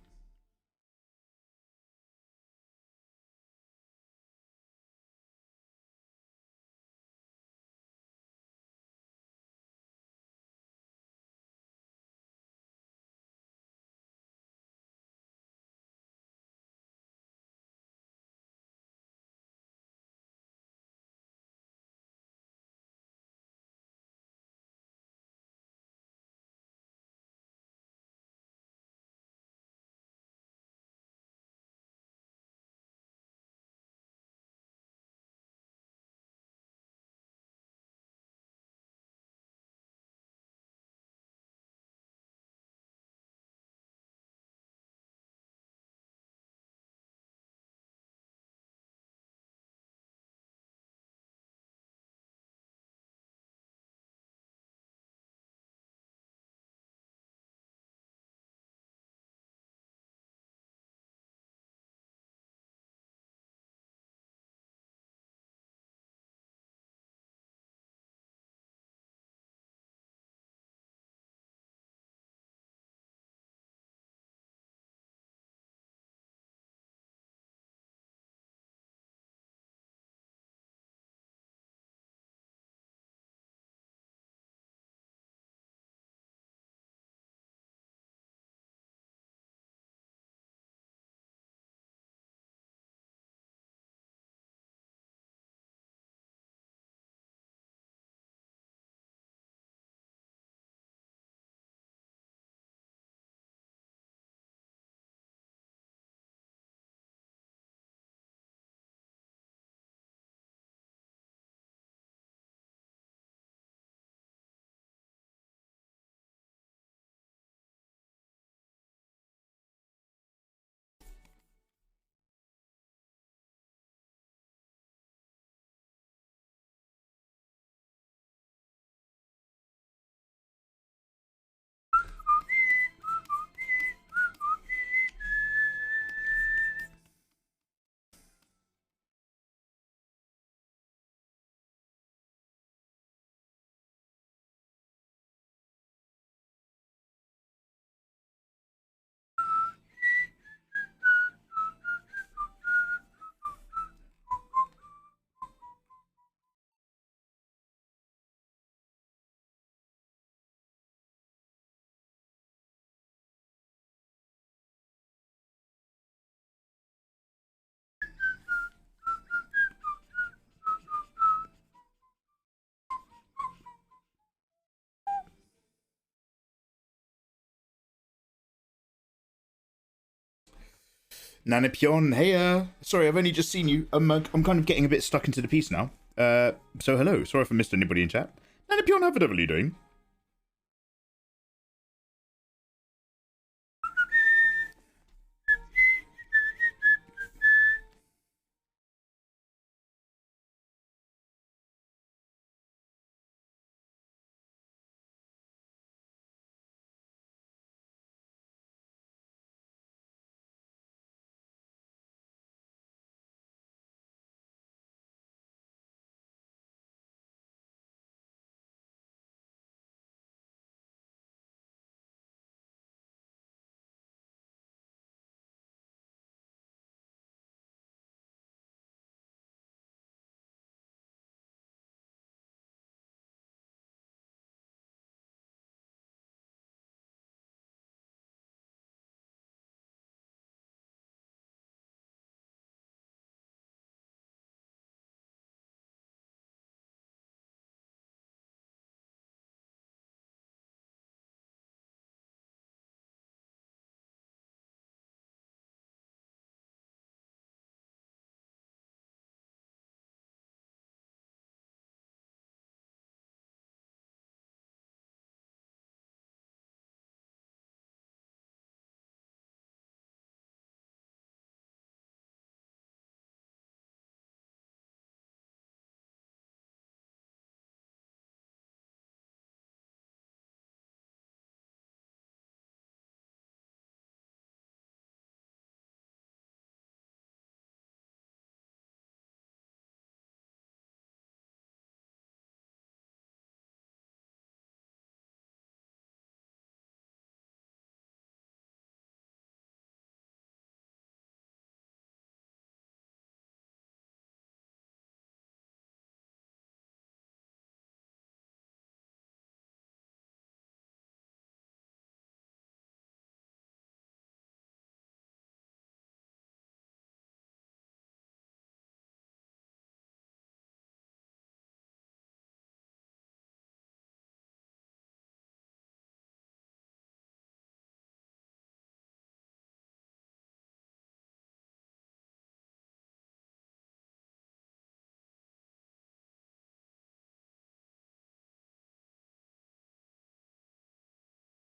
Nanapion, hey, sorry, I've only just seen you. I'm kind of getting a bit stuck into the piece now. So hello, sorry if I missed anybody in chat. Nanapion, how the devil are you doing?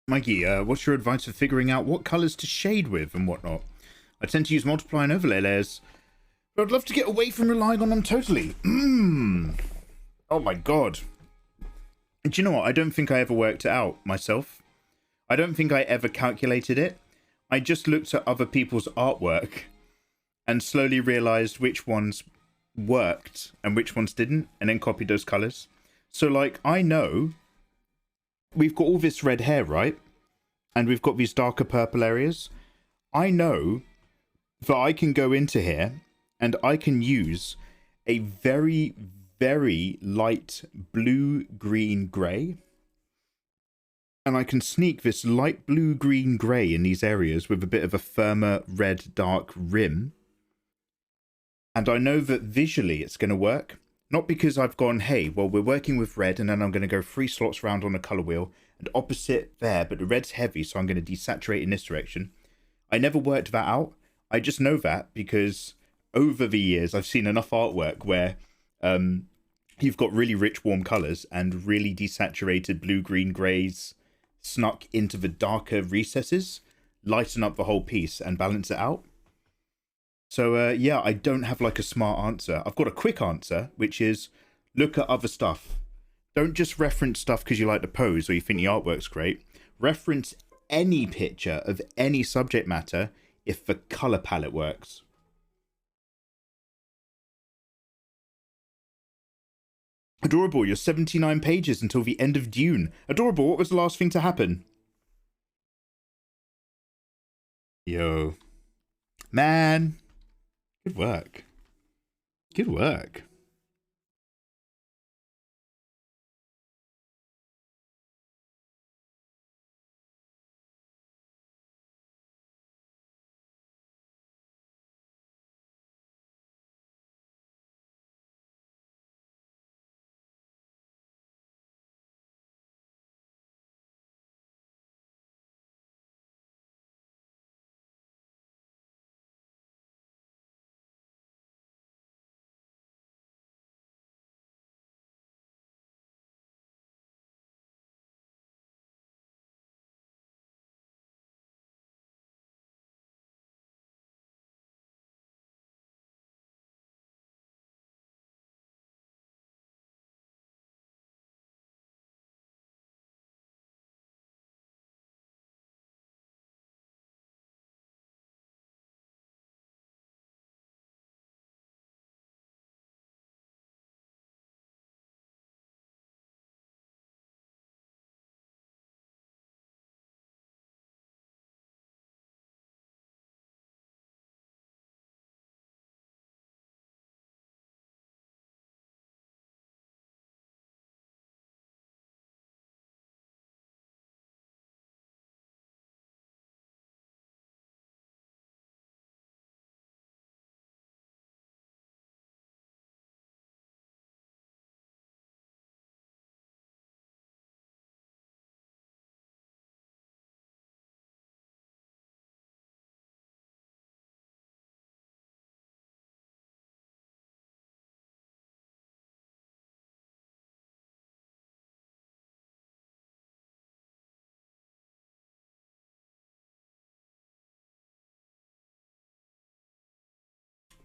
Mikey, what's your advice for figuring out what colours to shade with and whatnot? I tend to use multiply and overlay layers, but I'd love to get away from relying on them totally. Oh my god. Do you know what? I don't think I ever worked it out myself. I don't think I ever calculated it. I just looked at other people's artwork and slowly realised which ones worked and which ones didn't, and then copied those colours. So, like, I know we've got all this red hair, right? And we've got these darker purple areas. I know that I can go into here and I can use a very, very light blue, green, grey. And I can sneak this light blue, green, grey in these areas with a bit of a firmer red, dark rim. And I know that visually it's going to work. Not because I've gone, hey, well, we're working with red, and then I'm going to go 3 slots round on a colour wheel, and opposite there, but the red's heavy, so I'm going to desaturate in this direction. I never worked that out. I just know that because over the years, I've seen enough artwork where you've got really rich, warm colours and really desaturated blue, green, greys snuck into the darker recesses, lighten up the whole piece and balance it out. So, yeah, I don't have like a smart answer. I've got a quick answer, which is look at other stuff. Don't just reference stuff because you like the pose or you think the artwork's great. Reference any picture of any subject matter if the colour palette works. Adorable, you're 79 pages until the end of Dune. Adorable, what was the last thing to happen? Yo. Man. Good work. Good work.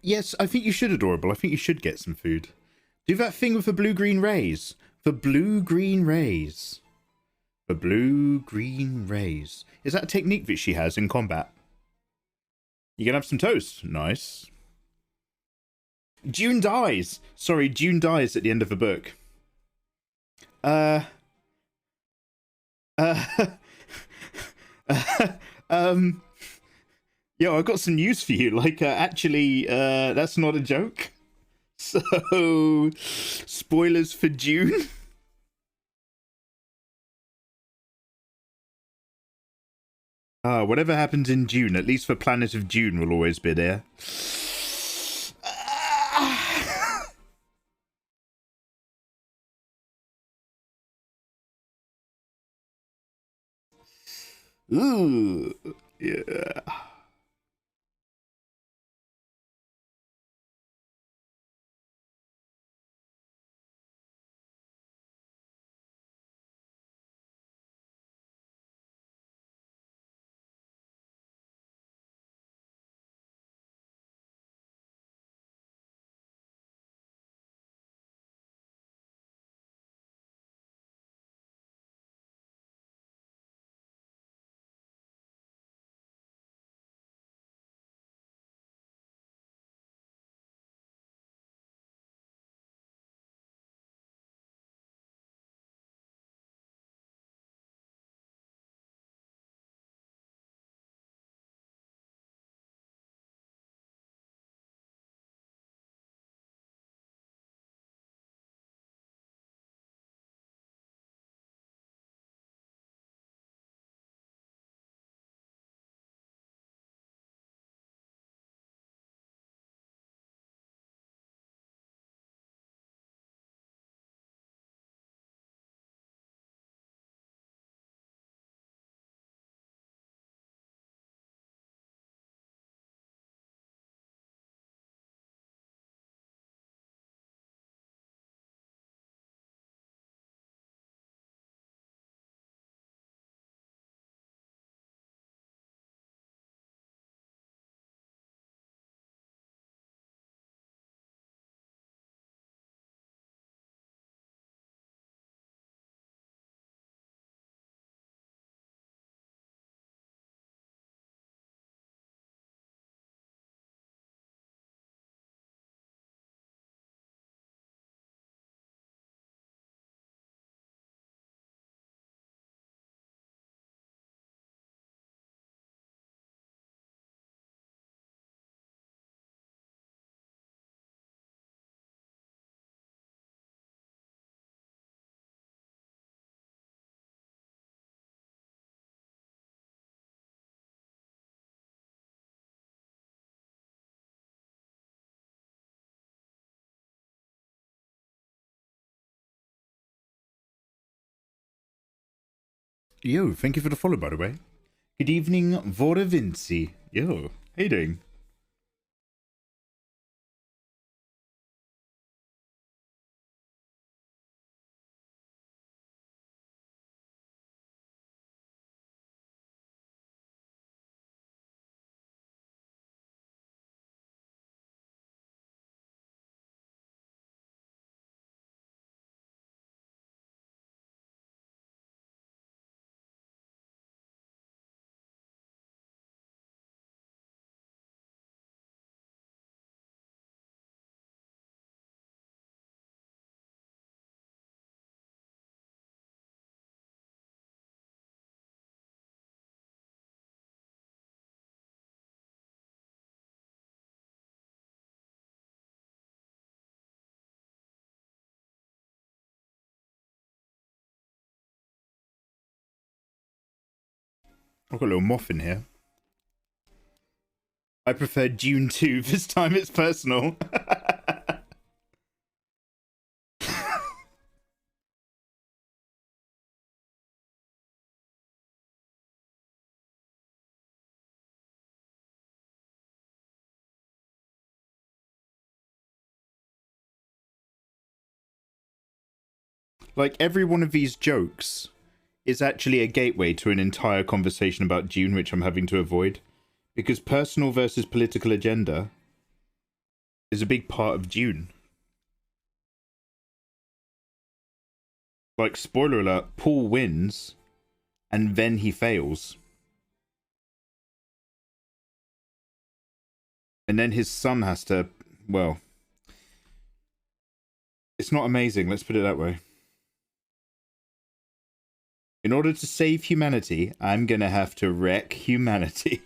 Yes, I think you should, Adorable. I think you should get some food. Do that thing with the blue-green rays. The blue-green rays. The blue-green rays. Is that a technique that she has in combat? You gonna have some toast? Nice. June dies. Sorry, June dies at the end of the book. Yo, I've got some news for you. Like, actually, that's not a joke. So, spoilers for June. Whatever happens in June, at least the planet of June will always be there. Ooh, yeah. Yo, thank you for the follow, by the way. Good evening, Vora Vinci. Yo, how you doing? I've got a little moth in here. I prefer June 2. This time it's personal. Like, every one of these jokes is actually a gateway to an entire conversation about June, which I'm having to avoid. Because personal versus political agenda is a big part of Dune. Like, spoiler alert, Paul wins, and then he fails. And then his son has to, well, it's not amazing, let's put it that way. In order to save humanity, I'm gonna have to wreck humanity.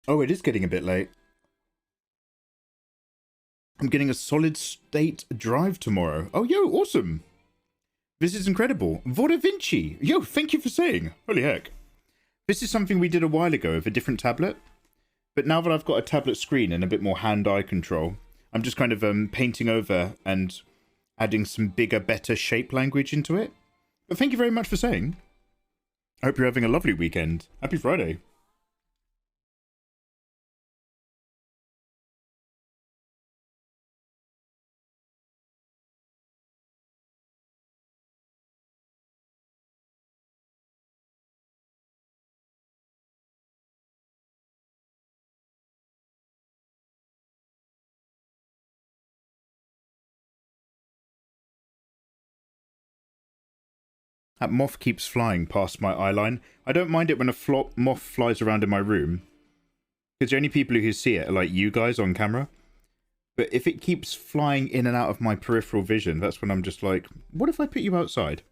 Oh, it is getting a bit late. I'm getting a solid state drive tomorrow. Oh, yo, awesome. This is incredible. Vora Vinci. Yo, thank you for saying. Holy heck. This is something we did a while ago with a different tablet. But now that I've got a tablet screen and a bit more hand-eye control, I'm just kind of painting over and adding some bigger, better shape language into it. But thank you very much for saying. I hope you're having a lovely weekend. Happy Friday. That moth keeps flying past my eyeline. I don't mind it when a moth flies around in my room, because the only people who see it are like you guys on camera. But if it keeps flying in and out of my peripheral vision, that's when I'm just like, what if I put you outside?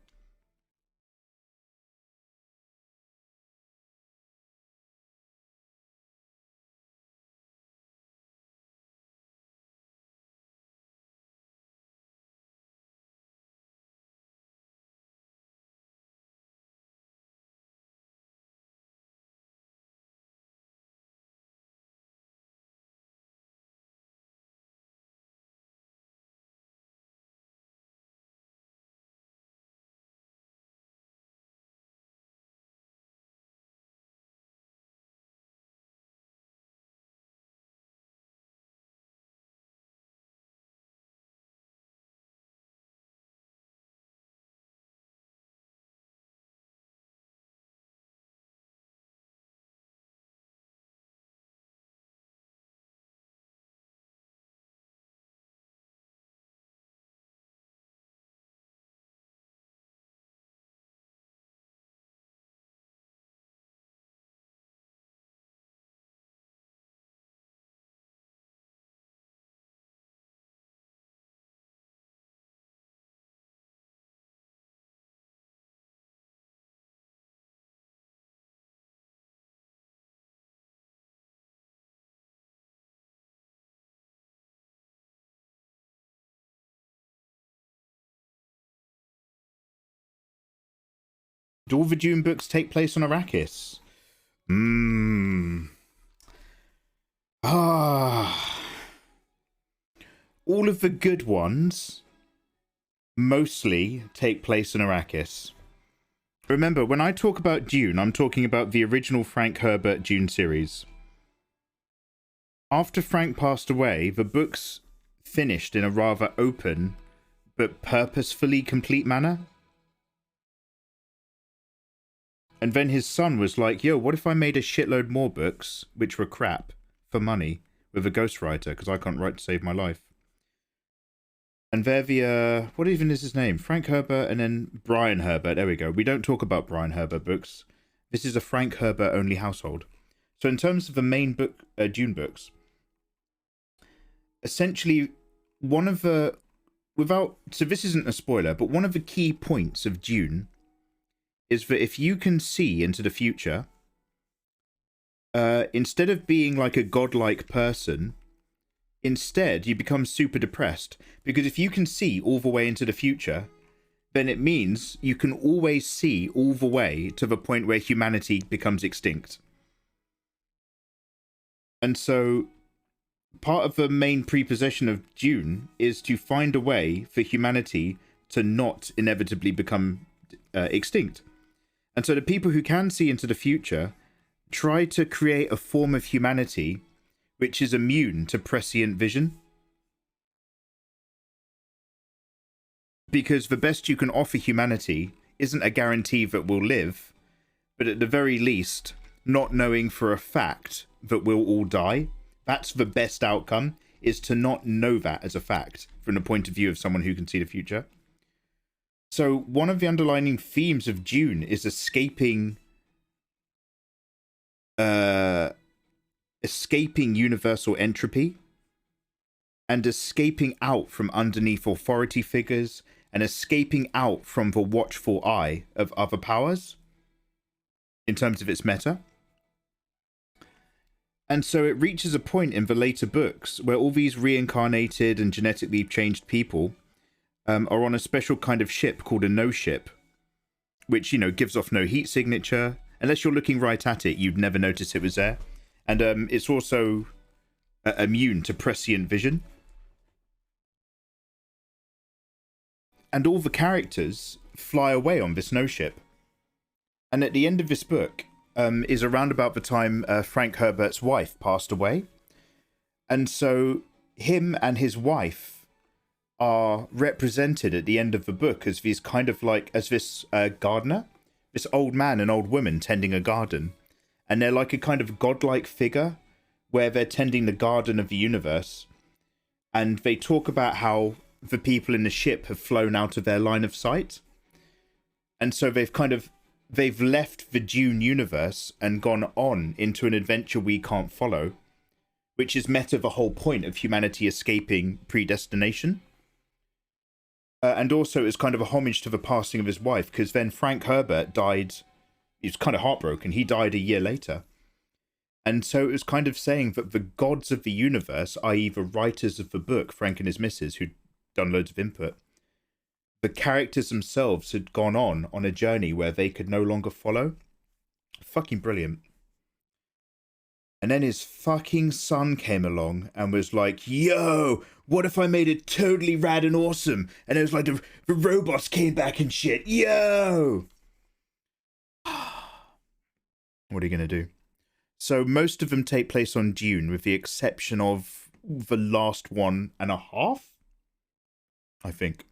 Do all the Dune books take place on Arrakis? All of the good ones mostly take place on Arrakis. Remember, when I talk about Dune, I'm talking about the original Frank Herbert Dune series. After Frank passed away, the books finished in a rather open but purposefully complete manner. And then his son was like, yo, what if I made a shitload more books, which were crap, for money, with a ghostwriter, because I can't write to save my life. And they're the, what even is his name? Frank Herbert and then Brian Herbert. There we go. We don't talk about Brian Herbert books. This is a Frank Herbert only household. So in terms of the main book, Dune books, essentially one of the, so this isn't a spoiler, but one of the key points of Dune is that if you can see into the future, instead of being like a godlike person, instead you become super depressed. Because if you can see all the way into the future, then it means you can always see all the way to the point where humanity becomes extinct. And so part of the main prepossession of Dune is to find a way for humanity to not inevitably become extinct. And so the people who can see into the future try to create a form of humanity which is immune to prescient vision. Because the best you can offer humanity isn't a guarantee that we'll live, but at the very least, not knowing for a fact that we'll all die. That's the best outcome, is to not know that as a fact from the point of view of someone who can see the future. So one of the underlying themes of Dune is escaping universal entropy and escaping out from underneath authority figures and escaping out from the watchful eye of other powers in terms of its meta. And so it reaches a point in the later books where all these reincarnated and genetically changed people are on a special kind of ship called a no ship, which, you know, gives off no heat signature. Unless you're looking right at it, you'd never notice it was there. And it's also immune to prescient vision. And all the characters fly away on this no ship. And at the end of this book is around about the time Frank Herbert's wife passed away. And so him and his wife are represented at the end of the book as these kind of like, as this gardener, this old man and old woman tending a garden. And they're like a kind of godlike figure where they're tending the garden of the universe. And they talk about how the people in the ship have flown out of their line of sight. And so they've left the Dune universe and gone on into an adventure we can't follow, which is meta the whole point of humanity escaping predestination. And also it's kind of a homage to the passing of his wife, because then Frank Herbert died. He was kind of heartbroken. He died a year later. And so it was kind of saying that the gods of the universe, i.e. the writers of the book, Frank and his missus, who'd done loads of input, the characters themselves had gone on a journey where they could no longer follow. Fucking brilliant. And then his fucking son came along and was like, yo, what if I made it totally rad and awesome? And it was like the robots came back and shit. Yo! What are you going to do? So most of them take place on Dune, with the exception of the last 1.5, I think.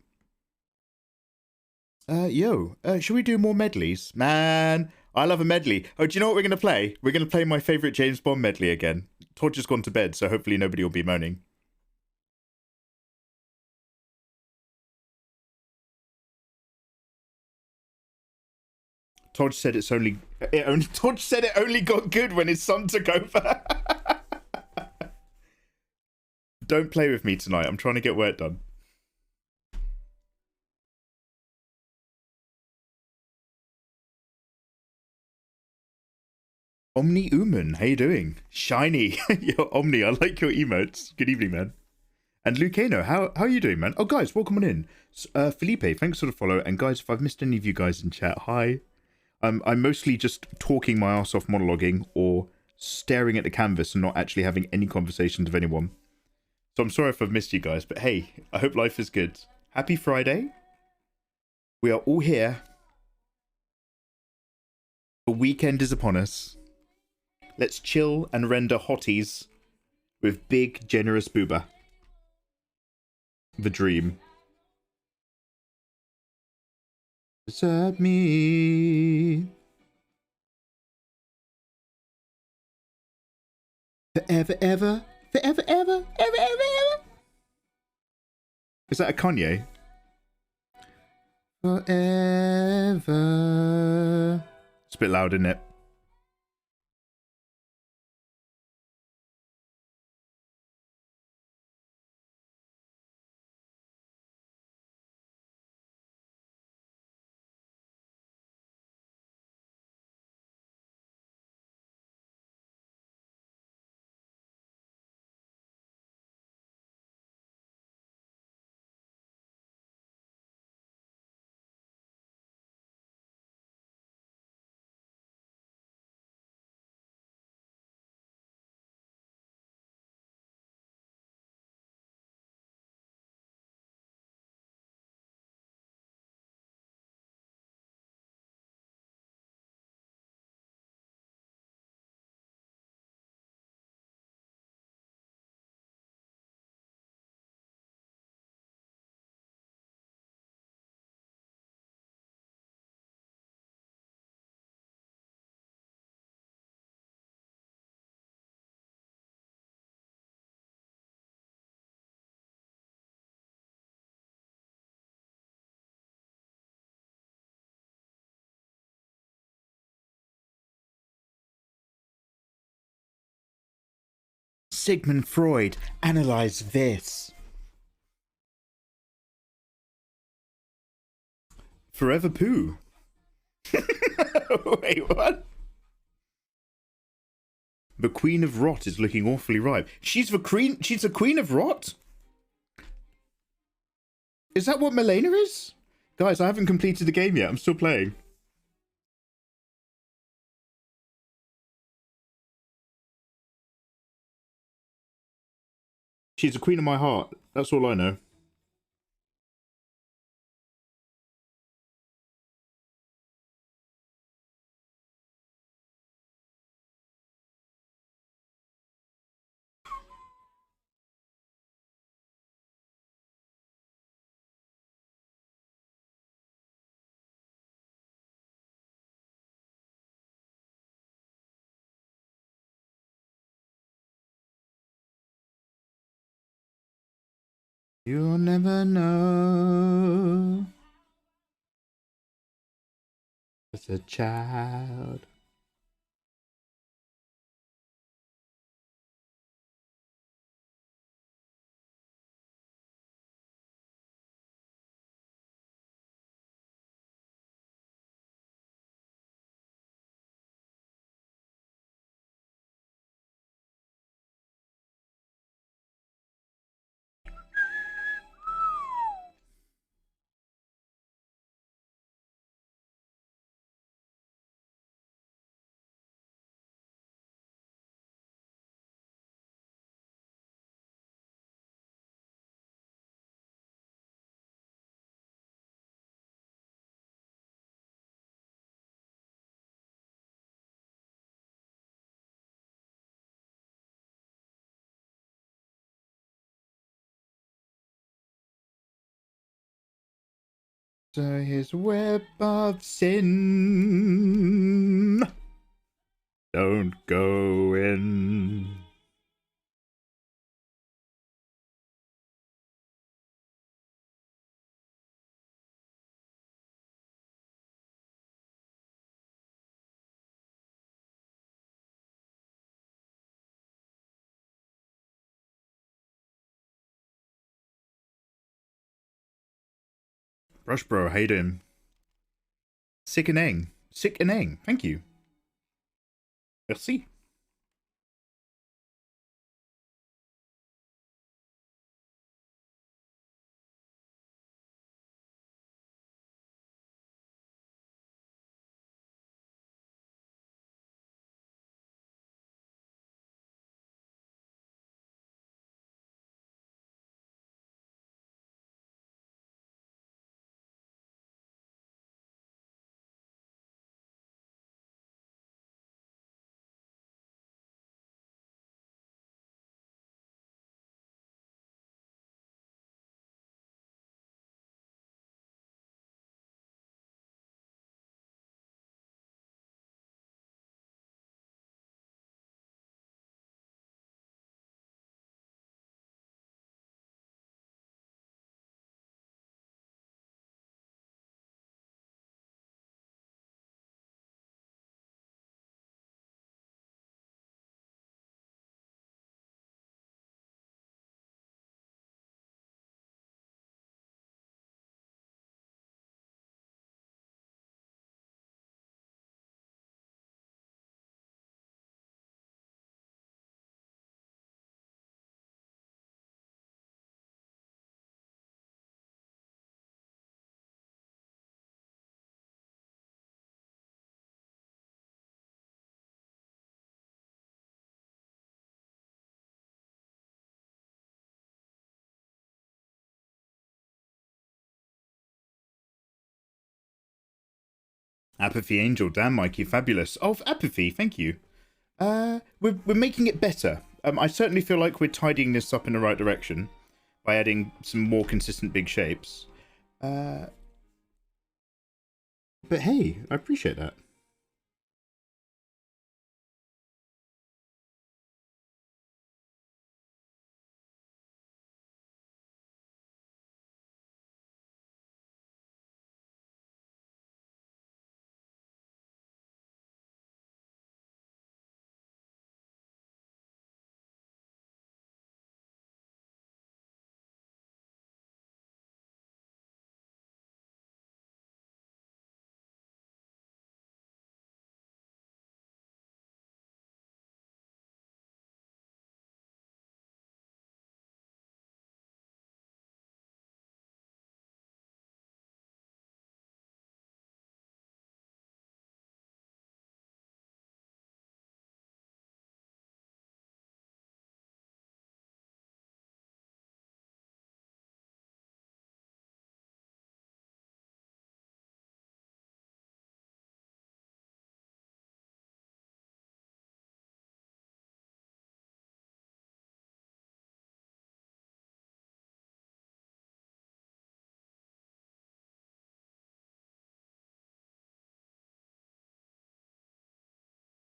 Should we do more medleys? Man, I love a medley. Oh, do you know what we're going to play? We're going to play my favourite James Bond medley again. Todd just gone to bed, so hopefully nobody will be moaning. Todd said it only got good when his son took over. Don't play with me tonight. I'm trying to get work done. Omni Uman, how you doing? Shiny. Yo, Omni, I like your emotes. Good evening, man. And Lucano, how are you doing, man? Oh, guys, welcome on in. Felipe, thanks for the follow. And guys, if I've missed any of you guys in chat, hi. I'm mostly just talking my ass off, monologuing, or staring at the canvas and not actually having any conversations with anyone. So I'm sorry if I've missed you guys, but hey, I hope life is good. Happy Friday. We are all here. The weekend is upon us. Let's chill and render hotties with big, generous booba. The dream. Desert me. Forever, ever. Forever, ever. Ever, ever, ever. Is that a Kanye? Forever. It's a bit loud, isn't it? Sigmund Freud, analyze this. Forever Pooh. Wait, what? The Queen of Rot is looking awfully ripe. She's the Queen of Rot? Is that what Milena is? Guys, I haven't completed the game yet. I'm still playing. She's the queen of my heart. That's all I know. You'll never know. As a child. So his web of sin. Don't go in. Brush bro, hate him. Sickening. Sickening. Thank you. Merci. Apathy Angel, damn Mikey, fabulous. Oh, Apathy, thank you. We're making it better. I certainly feel like we're tidying this up in the right direction by adding some more consistent big shapes. But hey, I appreciate that.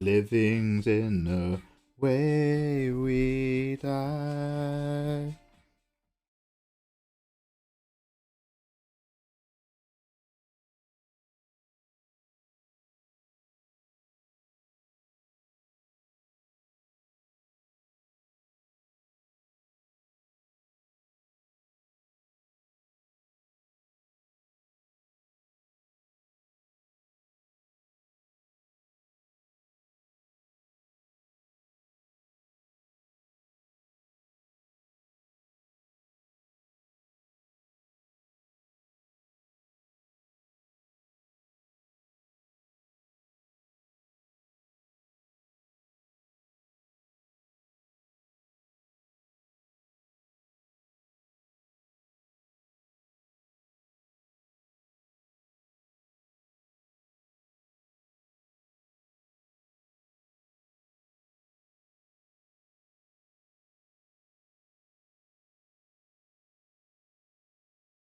Living's in the way we die.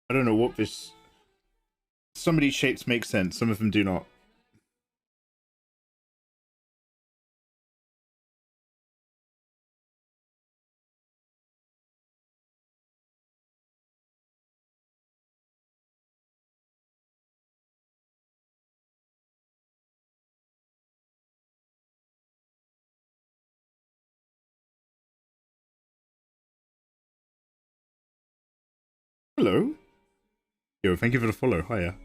I don't know what this... Some of these shapes make sense, some of them do not. Hello. Yo, thank you for the follow. Hiya.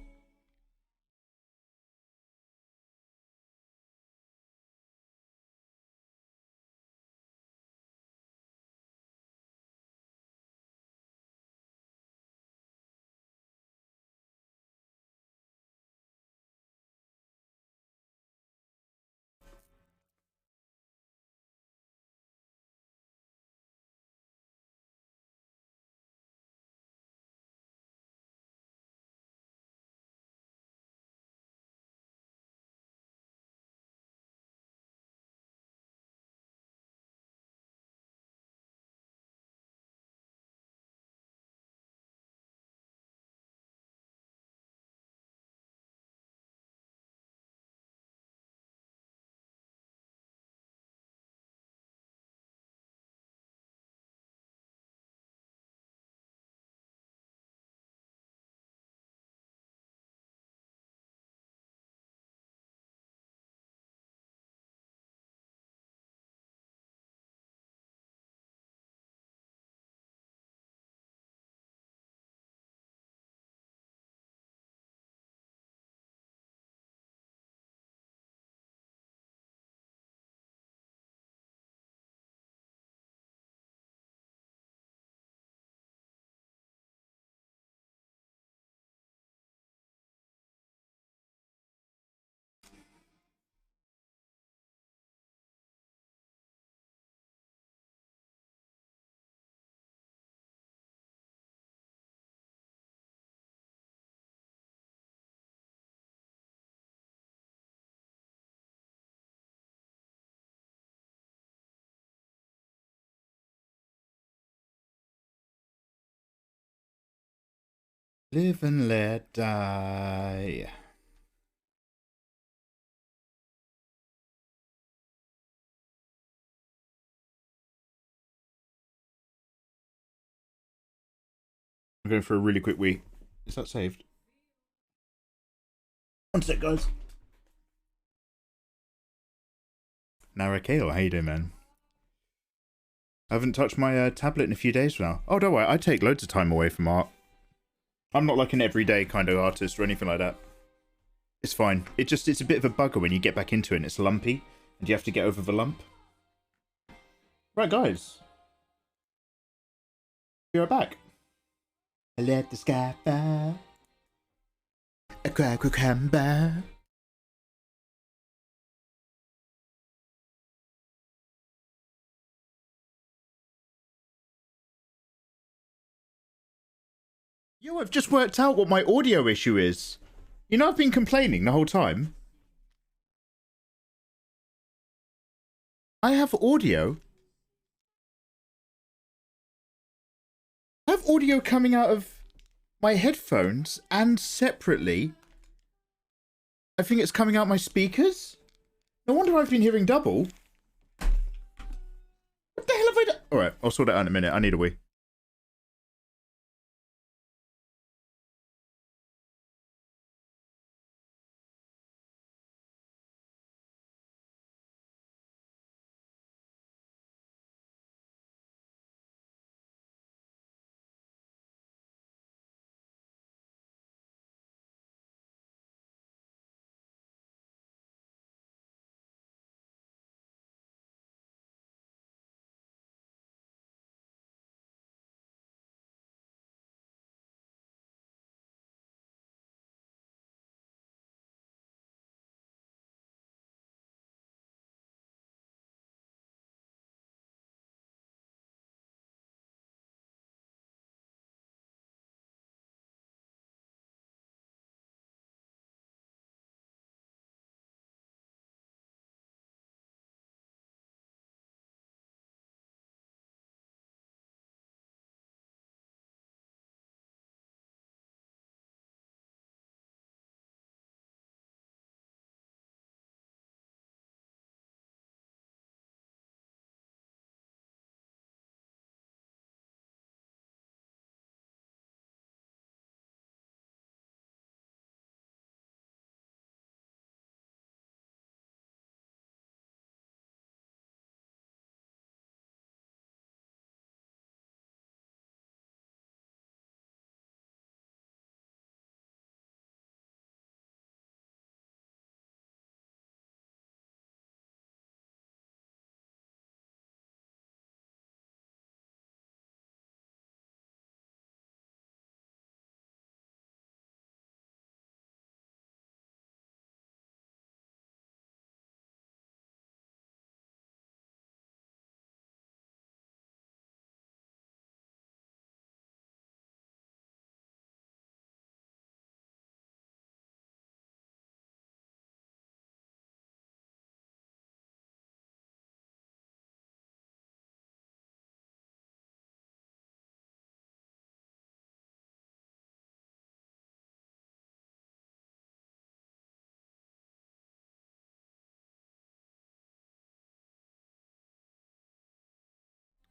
Live and let die. I'm going for a really quick wee. Is that saved? One sec, guys. Narakeo, how you doing, man? I haven't touched my tablet in a few days now. Oh, don't worry, I take loads of time away from art. I'm not like an everyday kind of artist or anything like that. It's fine. It's a bit of a bugger when you get back into it and it's lumpy and you have to get over the lump. Right, guys. We are back. I let the sky fall. A crack will come by. Yo, I've just worked out what my audio issue is. You know, I've been complaining the whole time. I have audio. I have audio coming out of my headphones and separately, I think it's coming out my speakers. No wonder I've been hearing double. What the hell have I done? Alright, I'll sort it out in a minute. I need a wee.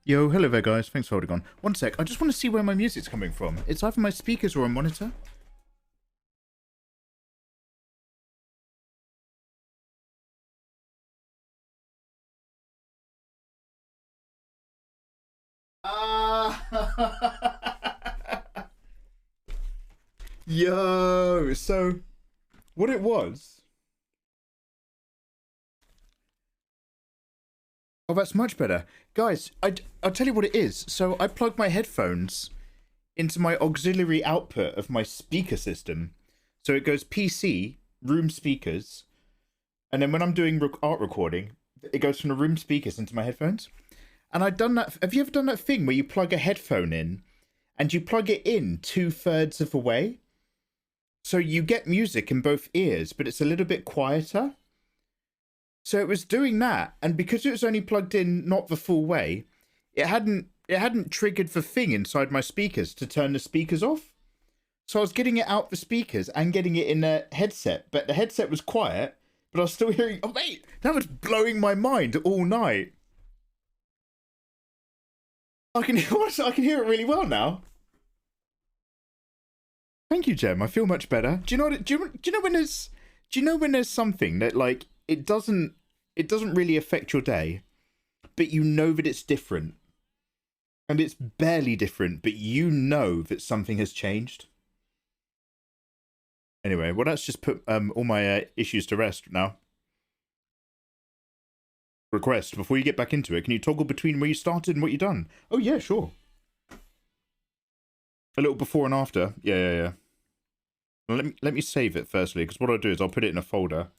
Yo, hello there guys, thanks for holding on. One sec, I just want to see where my music's coming from. It's either my speakers or a monitor. Yo, so what it was... Oh, that's much better. Guys, I'll tell you what it is. So I plugged my headphones into my auxiliary output of my speaker system. So it goes PC, room speakers, and then when I'm doing art recording, it goes from the room speakers into my headphones. And I've done that. Have you ever done that thing where you plug a headphone in and you plug it in 2/3 of the way? So you get music in both ears, but it's a little bit quieter. So it was doing that, and because it was only plugged in not the full way, it hadn't triggered the thing inside my speakers to turn the speakers off. So I was getting it out the speakers and getting it in a headset, but the headset was quiet, but I was still hearing. Oh mate, that was blowing my mind all night. I can hear it really well now. Thank you, Jem. I feel much better. Do you know what? Do you know when there's something that like it doesn't really affect your day, but you know that it's different, and it's barely different, but you know that something has changed. Anyway, well, let's just put all my issues to rest now. Request, before you get back into it, can you toggle between where you started and what you've done? Oh yeah, sure. A little before and after. Yeah. Well, let me save it firstly, because what I'll do is I'll put it in a folder.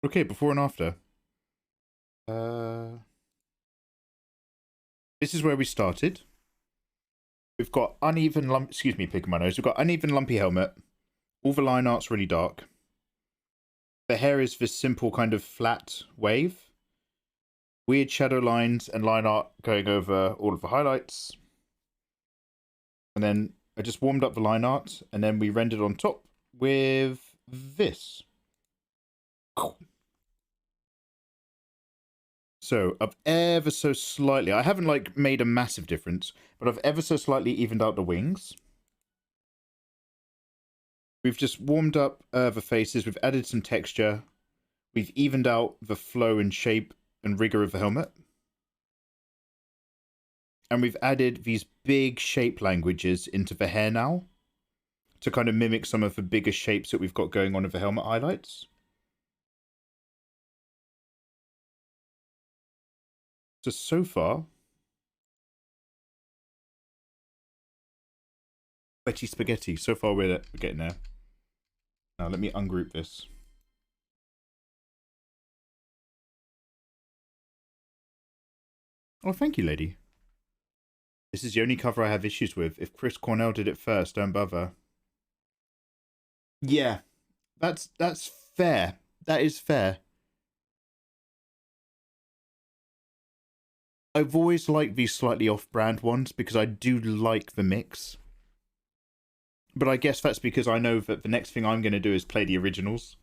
Okay, before and after. This is where we started. We've got uneven lump. Excuse me, picking my nose. We've got uneven, lumpy helmet. All the line art's really dark. The hair is this simple kind of flat wave. Weird shadow lines and line art going over all of the highlights. And then I just warmed up the line art, and then we rendered on top with this. So I've ever so slightly, I haven't like made a massive difference, but I've ever so slightly evened out the wings. We've just warmed up the faces, we've added some texture, we've evened out the flow and shape and rigor of the helmet. And we've added these big shape languages into the hair now to kind of mimic some of the bigger shapes that we've got going on with the helmet highlights. So far, Betty Spaghetti. So far, we're getting there. Now, let me ungroup this. Oh, thank you, lady. This is the only cover I have issues with. If Chris Cornell did it first, don't bother. Yeah, that's fair. That is fair. I've always liked these slightly off-brand ones because I do like the mix. But I guess that's because I know that the next thing I'm going to do is play the originals.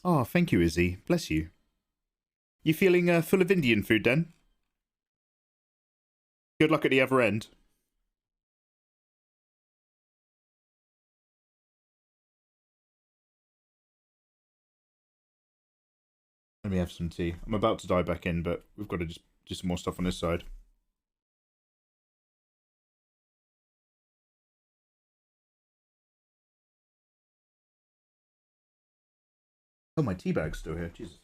Oh, thank you, Izzy. Bless you. You feeling full of Indian food, then? Good luck at the other end. Let me have some tea. I'm about to dive back in, but we've got to just do some more stuff on this side. Oh, my tea bag's still here. Jesus.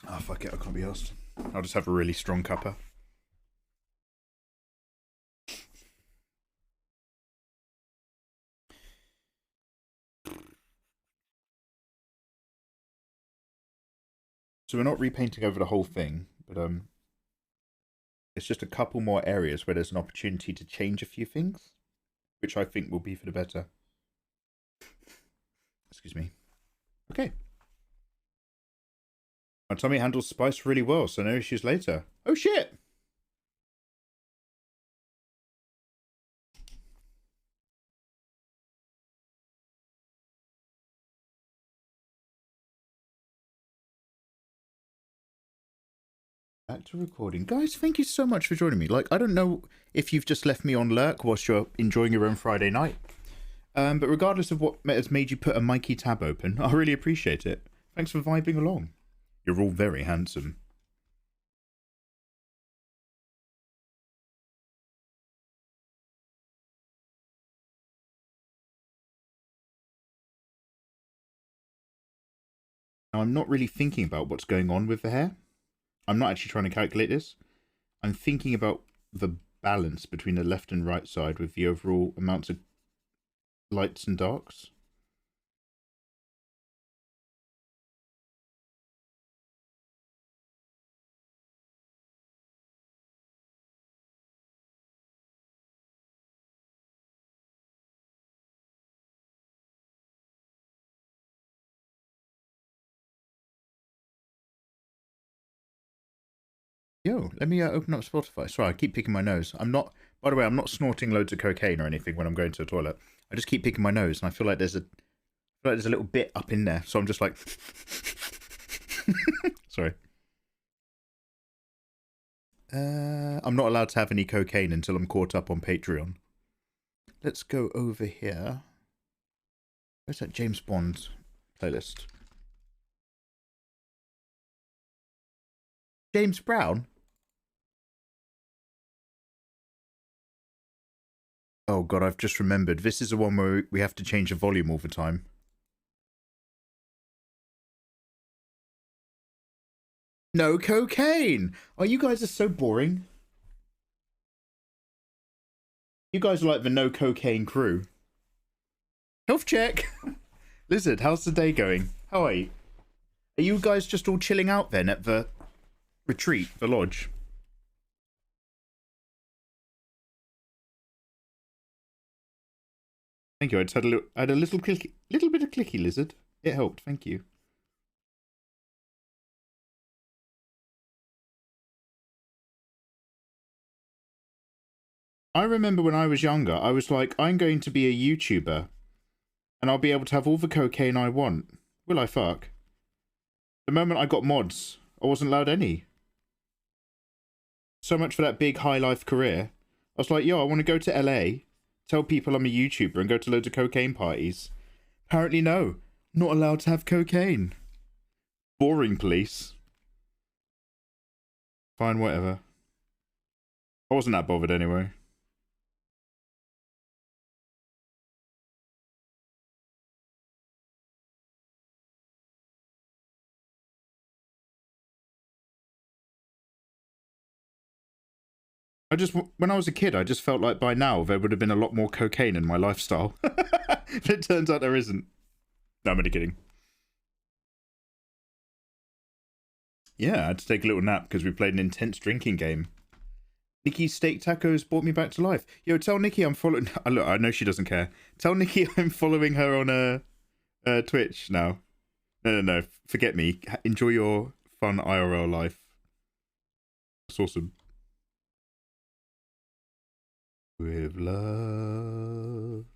Oh, fuck it. I can't be asked. I'll just have a really strong cuppa. So we're not repainting over the whole thing, but it's just a couple more areas where there's an opportunity to change a few things, which I think will be for the better. Excuse me. Okay. My tummy handles spice really well, so no issues later. Oh shit! Back to recording. Guys, thank you so much for joining me. Like, I don't know if you've just left me on lurk whilst you're enjoying your own Friday night. But regardless of what has made you put a Mikey tab open, I really appreciate it. Thanks for vibing along. You're all very handsome. Now, I'm not really thinking about what's going on with the hair. I'm not actually trying to calculate this. I'm thinking about the balance between the left and right side with the overall amounts of lights and darks. Yo, let me open up Spotify. Sorry, I keep picking my nose. I'm not, by the way, I'm not snorting loads of cocaine or anything when I'm going to the toilet. I just keep picking my nose, and I feel like there's a little bit up in there, so I'm just like, sorry. I'm not allowed to have any cocaine until I'm caught up on Patreon. Let's go over here. Where's that James Bond playlist? James Brown? Oh god, I've just remembered. This is the one where we have to change the volume all the time. No cocaine. Oh, you guys are so boring. You guys are like the no cocaine crew. Health check. Lizard, how's the day going? How are you? Are you guys just all chilling out then at the retreat, the lodge? Thank you. I just had a little bit of clicky, Lizard. It helped. Thank you. I remember when I was younger, I was like, I'm going to be a YouTuber, and I'll be able to have all the cocaine I want. Will I fuck? The moment I got mods, I wasn't allowed any. So much for that big high life career. I was like, yo, I want to go to LA, tell people I'm a YouTuber, and go to loads of cocaine parties. Apparently, no. Not allowed to have cocaine. Boring, police. Fine, whatever. I wasn't that bothered anyway. When I was a kid, I just felt like by now there would have been a lot more cocaine in my lifestyle. But it turns out there isn't. No, I'm only kidding. Yeah, I had to take a little nap because we played an intense drinking game. Nikki's steak tacos brought me back to life. Yo, tell Nikki I'm following... Look, I know she doesn't care. Tell Nikki I'm following her on Twitch now. No. Forget me. Enjoy your fun IRL life. That's awesome. With love.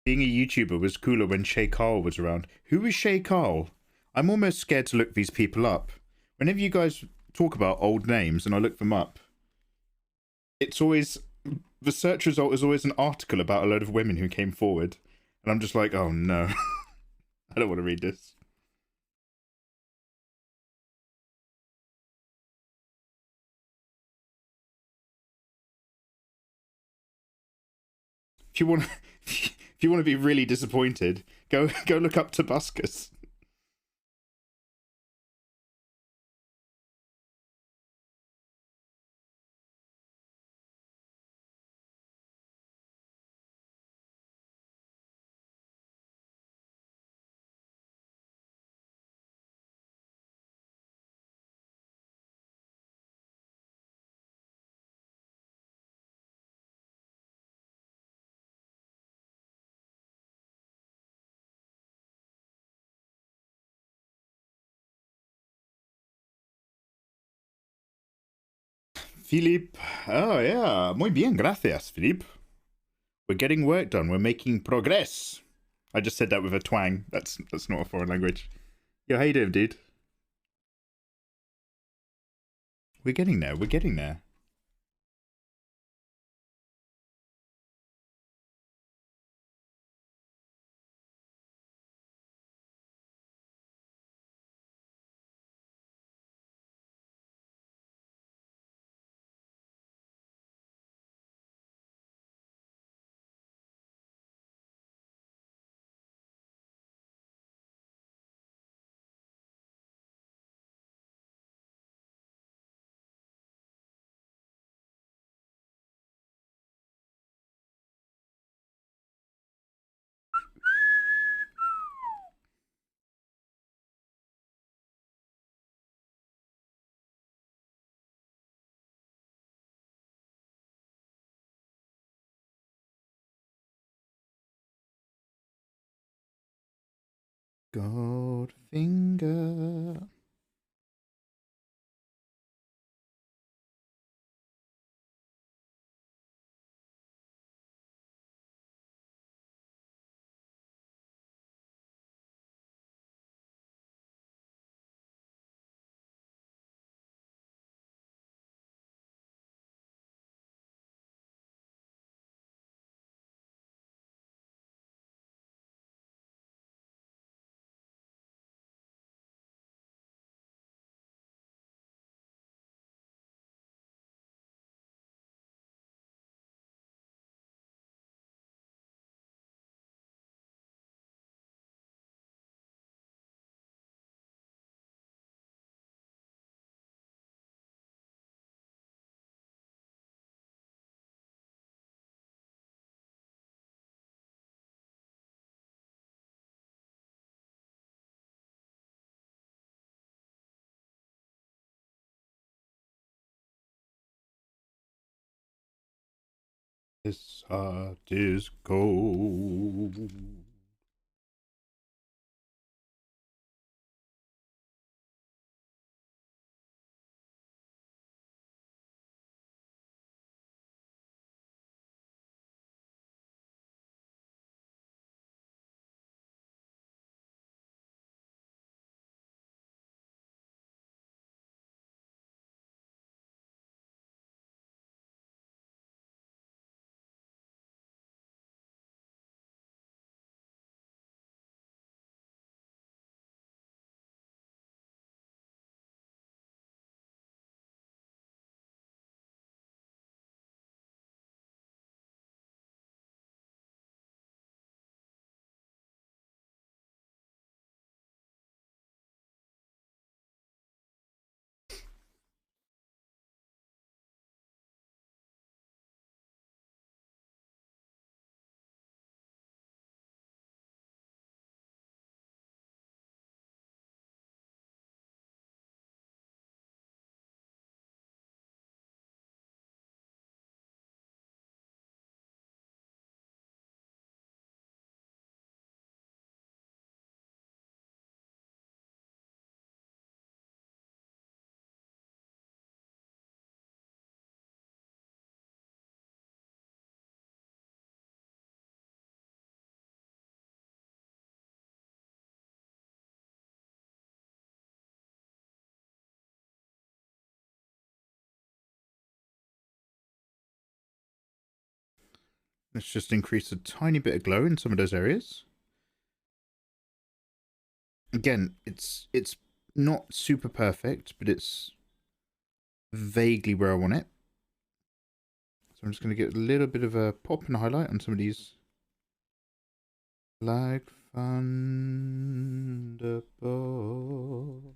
Being a YouTuber was cooler when Shay Carl was around. Who is Shay Carl? I'm almost scared to look these people up. Whenever you guys talk about old names and I look them up, it's always... The search result is always an article about a load of women who came forward. And I'm just like, oh no. I don't want to read this. If you want to be really disappointed, go look up Tobuscus. Philip. Oh, yeah. Muy bien, gracias, Philip. We're getting work done. We're making progress. I just said that with a twang. That's not a foreign language. Yo, how you doing, dude? We're getting there. We're getting there. Goldfinger. This heart is cold. Let's just increase a tiny bit of glow in some of those areas. Again, it's not super perfect, but it's vaguely where I want it. So I'm just going to get a little bit of a pop and a highlight on some of these. Like thunderbolt.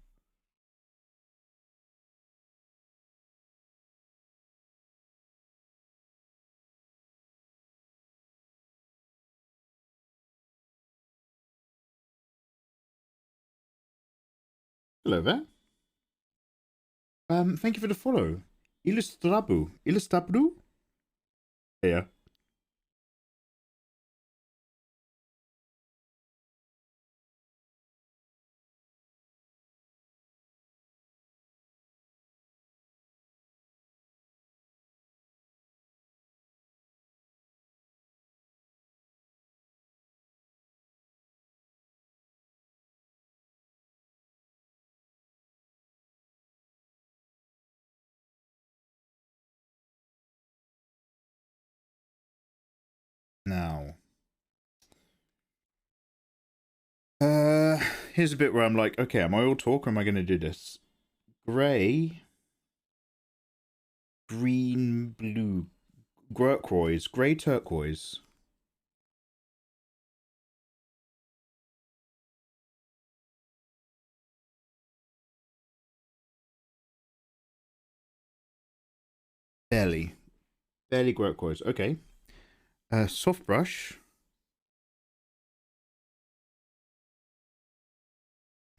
Hello there. Thank you for the follow. Illustrabru? Yeah. Now, here's a bit where I'm like, okay, am I all talk or am I going to do this? Grey, green, blue, turquoise, grey turquoise. Barely turquoise. Okay. Soft brush.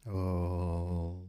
Oh.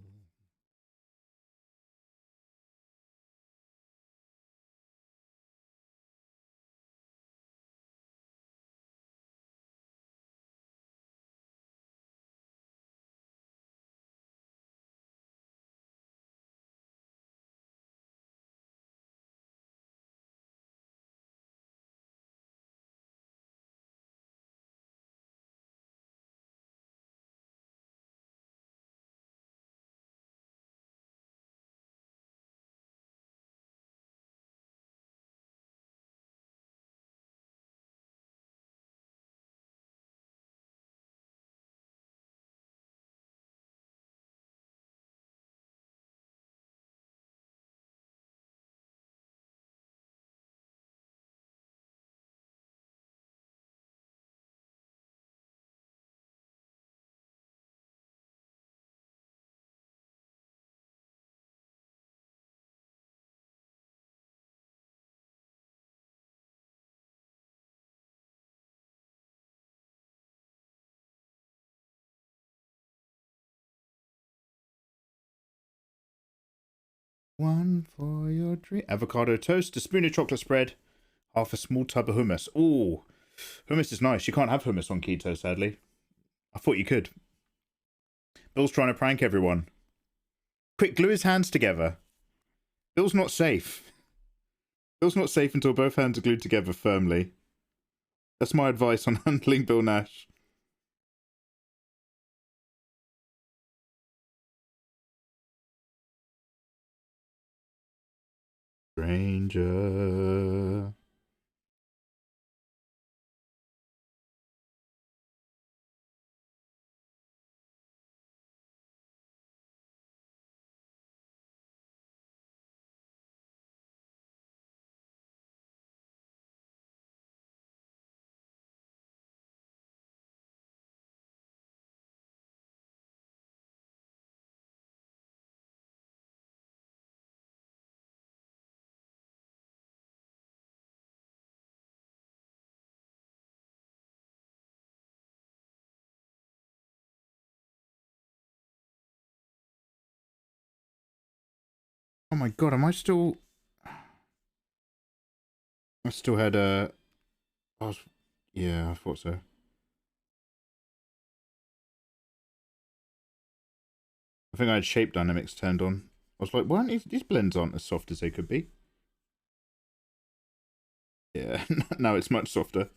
One for your drink. Avocado toast, a spoon of chocolate spread, Half a small tub of hummus. Ooh, hummus is nice. You can't have hummus on keto, sadly. I thought you could. Bill's trying to prank everyone. Quick, glue his hands together. Bill's not safe. Bill's not safe until both hands are glued together firmly. That's my advice on handling Bill Nash. Stranger. Oh my god, am I still... I still had a... Yeah, I thought so. I think I had shape dynamics turned on. I was like, why aren't these blends aren't as soft as they could be? Yeah, now it's much softer.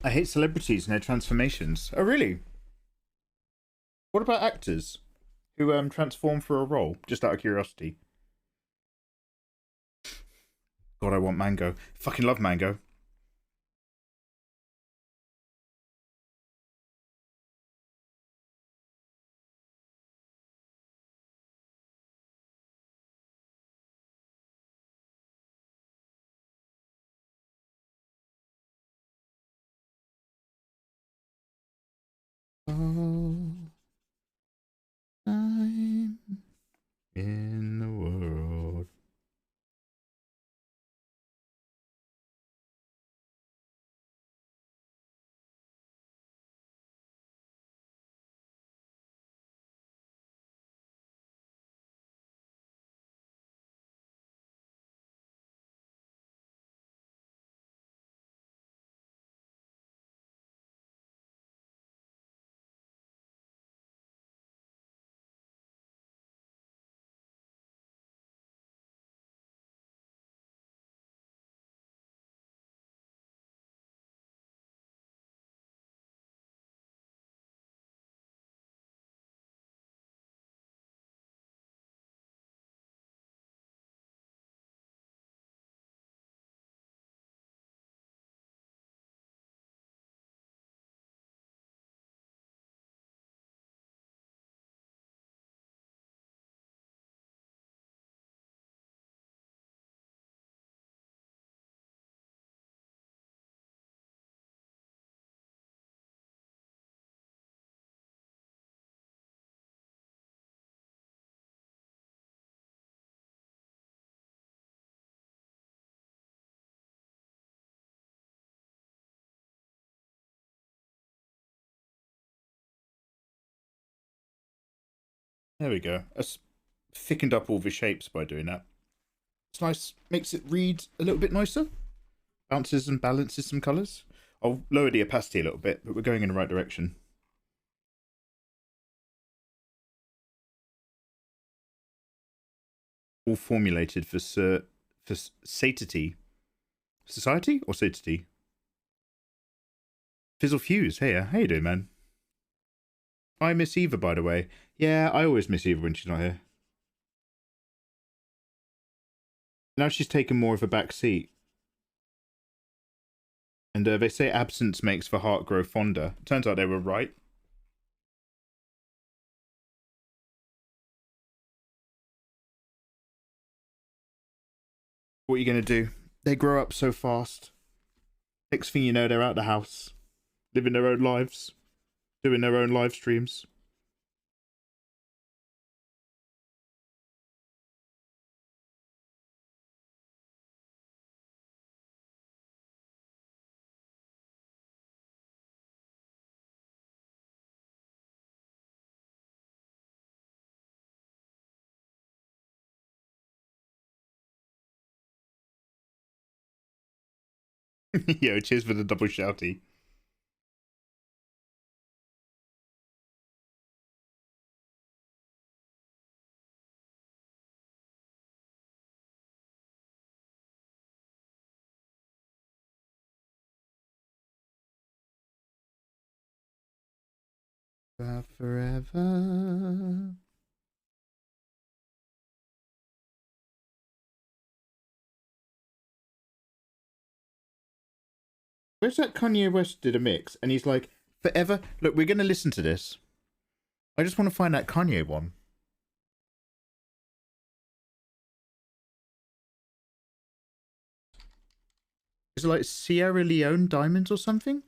I hate celebrities and their transformations. Oh, really? What about actors who transform for a role? Just out of curiosity. God, I want mango. Fucking love mango. All time in the world. There we go. That's thickened up all the shapes by doing that. It's nice. Makes it read a little bit nicer. Bounces and balances some colours. I'll lower the opacity a little bit, but we're going in the right direction. All formulated for satiety. Society or satiety? Fizzle Fuse. Hey, how you doing, man? I miss Eva, by the way. Yeah, I always miss Eva when she's not here. Now she's taken more of a back seat. And they say absence makes the heart grow fonder. Turns out they were right. What are you going to do? They grow up so fast. Next thing you know, they're out the house. Living their own lives. Doing their own live streams. Yo, cheers for the double shouty. Forever. Where's that Kanye West did a mix? And he's like, forever. Look, we're going to listen to this. I just want to find that Kanye one. Is it like Sierra Leone Diamonds or something?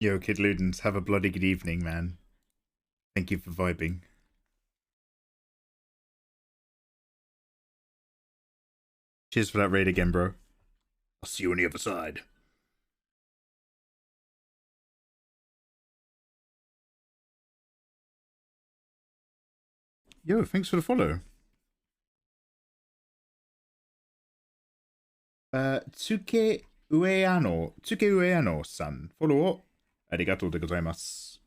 Yo, Kid Ludens, have a bloody good evening, man. Thank you for vibing. Cheers for that raid again, bro. I'll see you on the other side. Yo, thanks for the follow. Tsuke Ueano-san. Follow up. Arigatou de gozaimasu.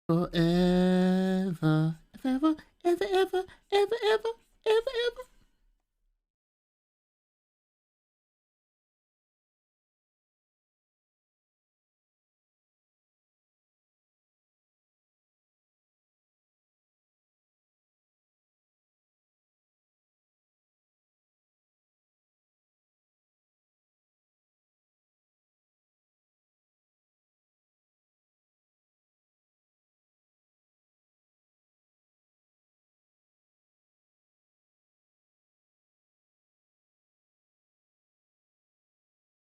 Forever, ever, ever, ever, ever, ever, ever, ever.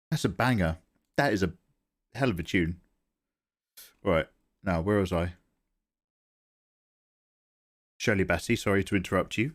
That's a banger. That is a hell of a tune. Right, now, where was I? Shirley Bassey, sorry to interrupt you.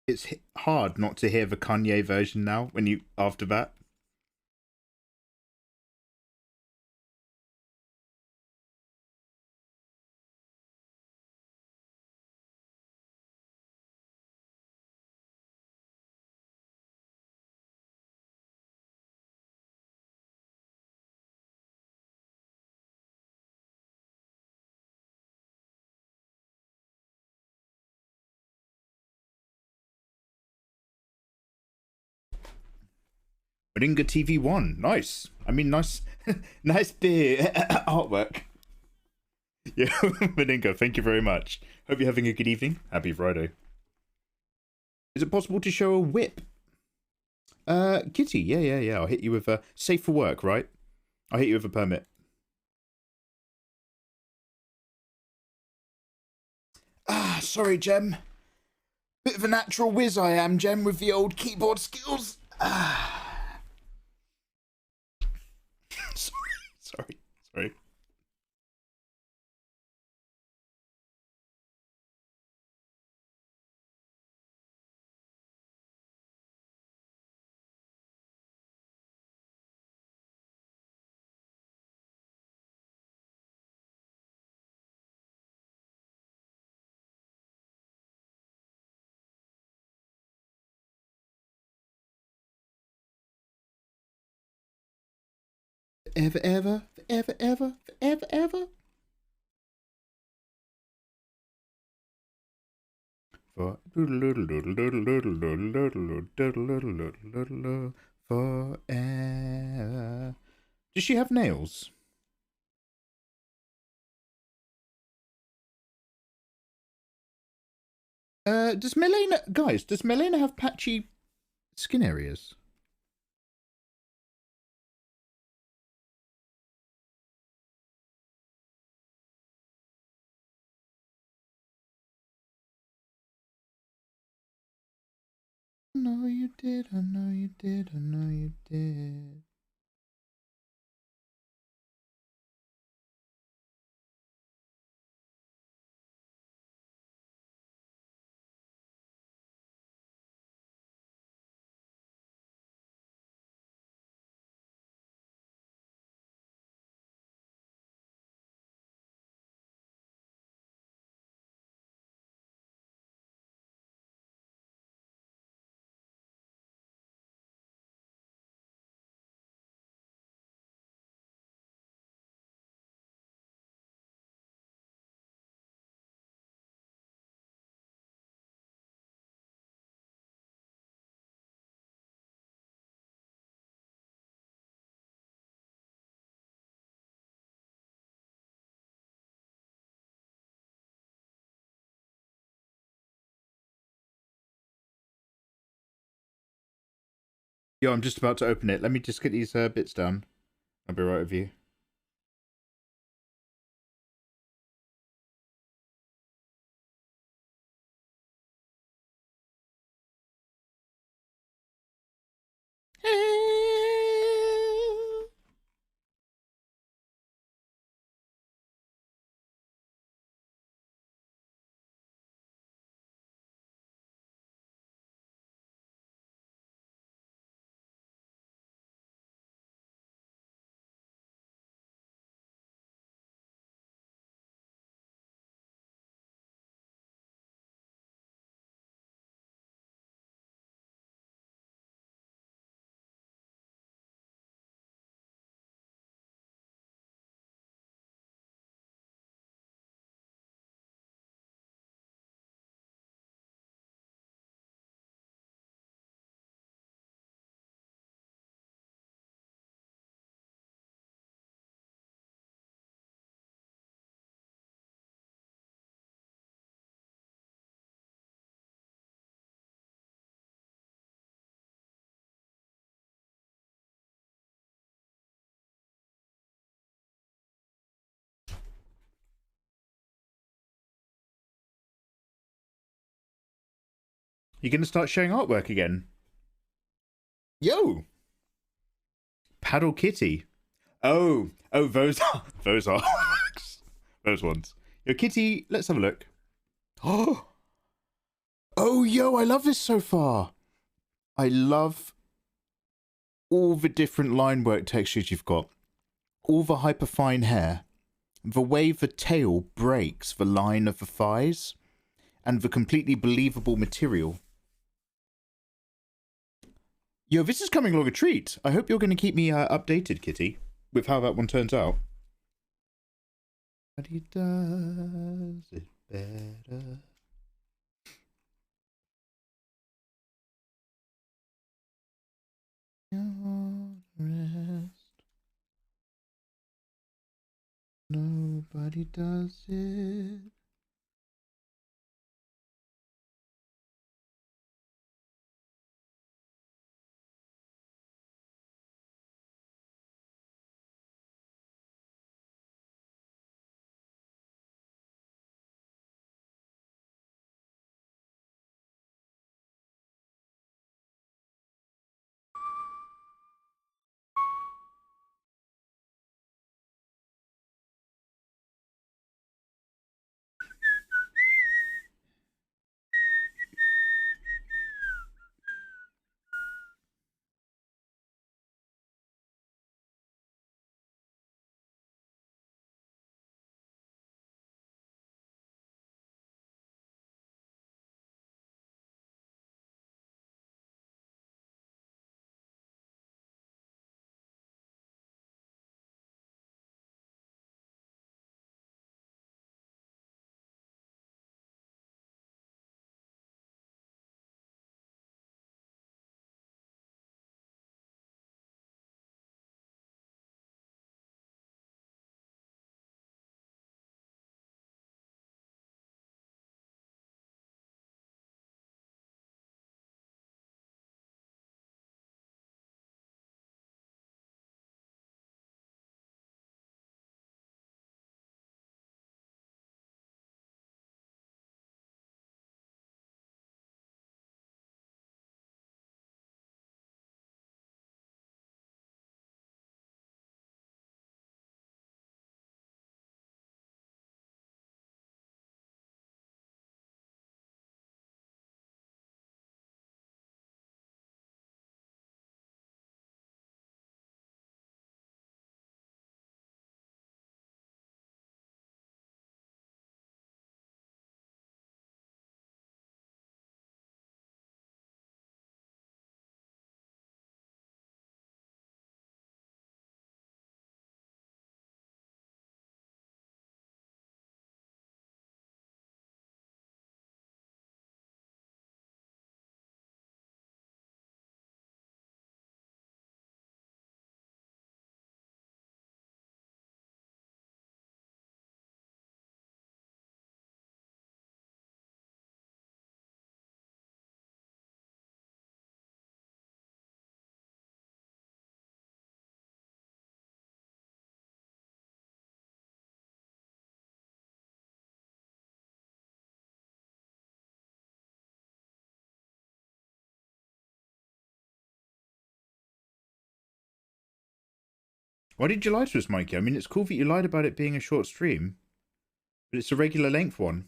It's hard not to hear the Kanye version now when you after that. Moringa TV1, nice. I mean, nice, nice beer artwork. Yeah, Moringa, thank you very much. Hope you're having a good evening. Happy Friday. Is it possible to show a whip? Kitty, yeah. I'll hit you with a safe for work, right? I'll hit you with a permit. Ah, sorry, Gem. Bit of a natural whiz I am, Gem, with the old keyboard skills. Ah. Sorry. Ever. Forever. Does she have nails? Does Melena have patchy skin areas? I know you did, I know you did, I know you did. Yo, I'm just about to open it. Let me just get these bits down. I'll be right with you. You gonna start showing artwork again? Yo! Paddle Kitty. Oh, those are those ones. Yo, Kitty, let's have a look. Oh, yo, I love this so far. I love all the different line work textures you've got. All the hyperfine hair. The way the tail breaks the line of the thighs. And the completely believable material. Yo, this is coming along a treat. I hope you're going to keep me updated, Kitty, with how that one turns out. But he does it better. Rest. Nobody does it. Why did you lie to us, Mikey? I mean, it's cool that you lied about it being a short stream, but it's a regular length one.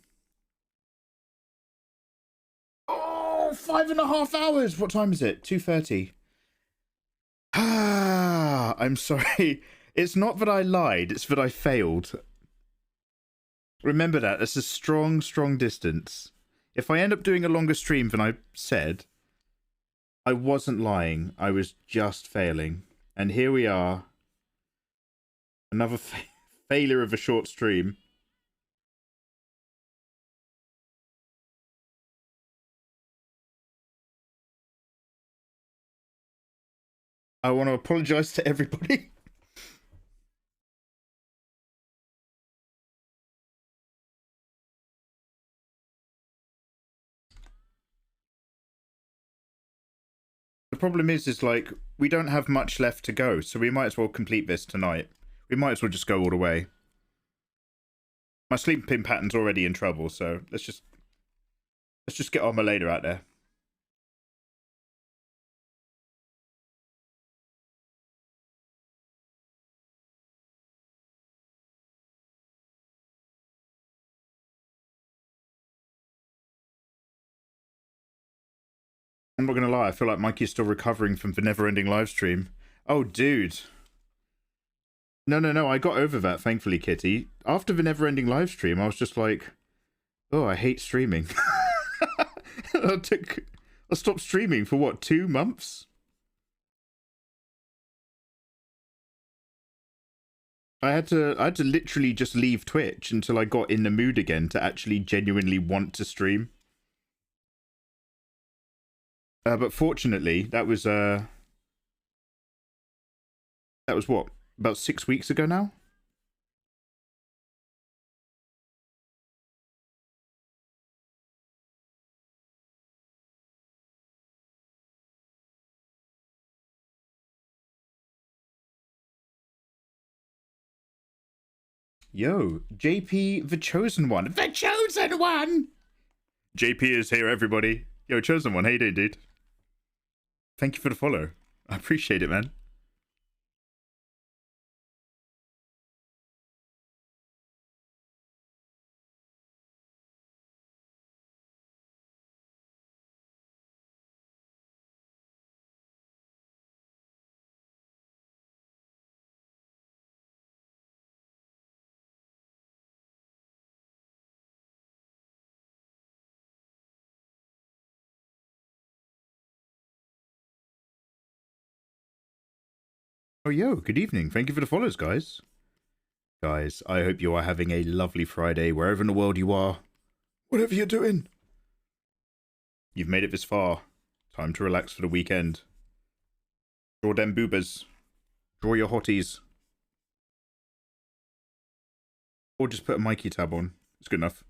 Oh, 5.5 hours! What time is it? 2:30. Ah, I'm sorry. It's not that I lied, it's that I failed. Remember that. That's a strong, strong distance. If I end up doing a longer stream than I said, I wasn't lying. I was just failing. And here we are. Another failure of a short stream. I want to apologize to everybody. The problem is like, we don't have much left to go, so we might as well complete this tonight. We might as well just go all the way. My sleeping pattern's already in trouble, so let's just get on my later out there. I'm not gonna lie, I feel like Mikey's still recovering from the never-ending live stream. Oh, dude. No, I got over that, thankfully, Kitty. After the never-ending live stream, I was just like, oh, I hate streaming. I stopped streaming for what, 2 months? I had to literally just leave Twitch until I got in the mood again to actually genuinely want to stream. But fortunately, that was what, about 6 weeks ago now? Yo, JP the Chosen One. The Chosen One! JP is here, everybody. Yo, Chosen One, how you doing, dude? Thank you for the follow. I appreciate it, man. Oh, yo, good evening. Thank you for the follows, guys. Guys, I hope you are having a lovely Friday, wherever in the world you are. Whatever you're doing. You've made it this far. Time to relax for the weekend. Draw them boobas. Draw your hotties. Or just put a Mikey tab on. It's good enough.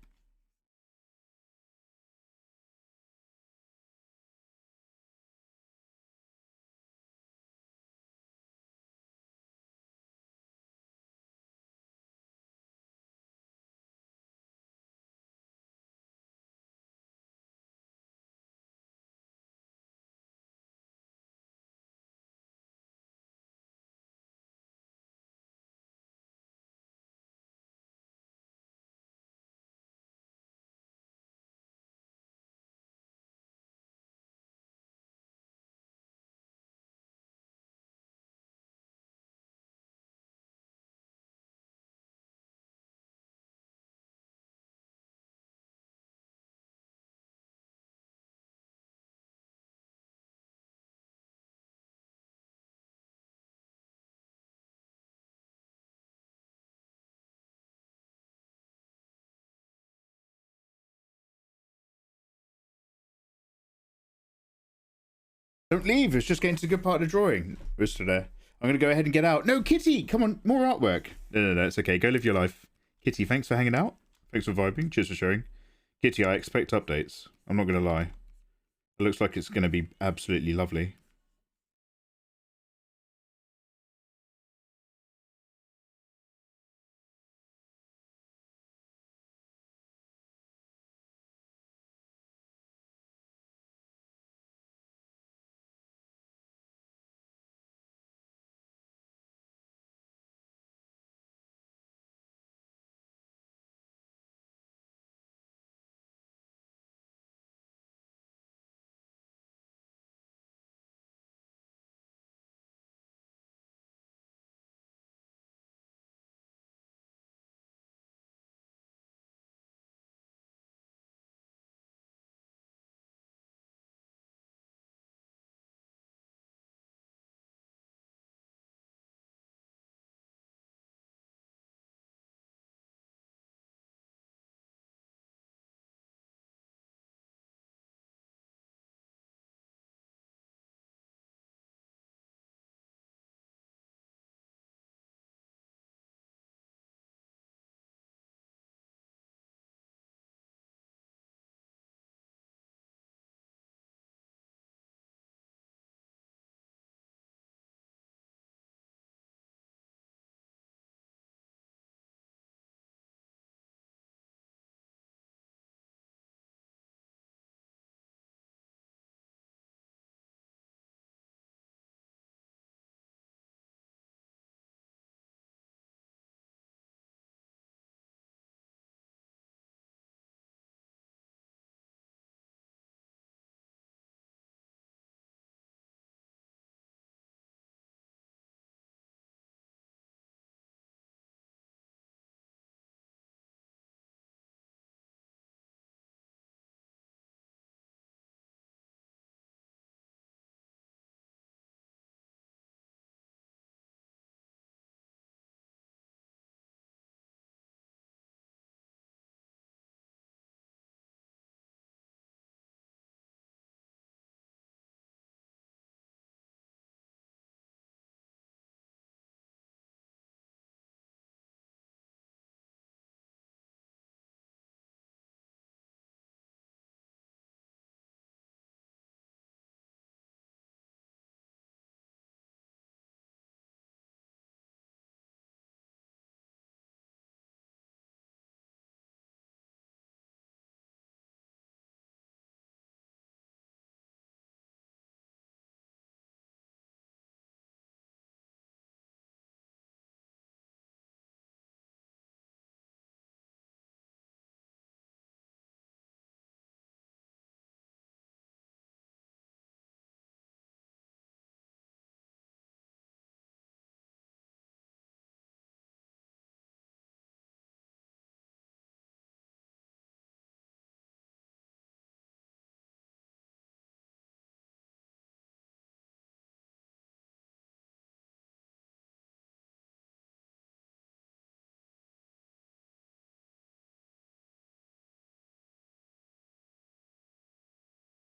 Don't leave. It's just getting to the good part of the drawing. Today. I'm going to go ahead and get out. No, Kitty! Come on, more artwork. No, it's okay. Go live your life. Kitty, thanks for hanging out. Thanks for vibing. Cheers for sharing. Kitty, I expect updates. I'm not going to lie. It looks like it's going to be absolutely lovely.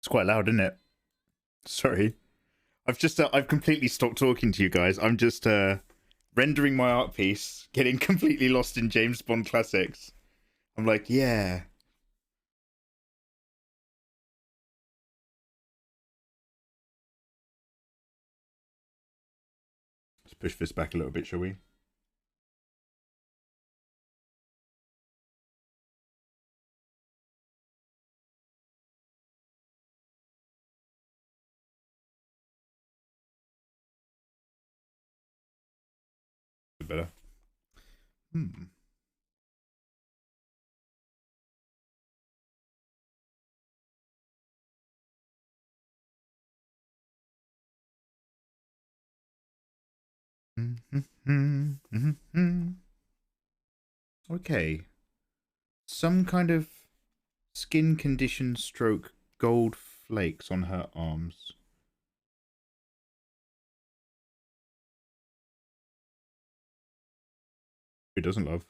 quite loud, isn't it? Sorry. I've completely stopped talking to you guys. I'm just rendering my art piece, getting completely lost in James Bond classics. I'm like, yeah. Let's push this back a little bit, shall we? Better. Okay. Some kind of skin condition stroke gold flakes on her arms. Who doesn't love?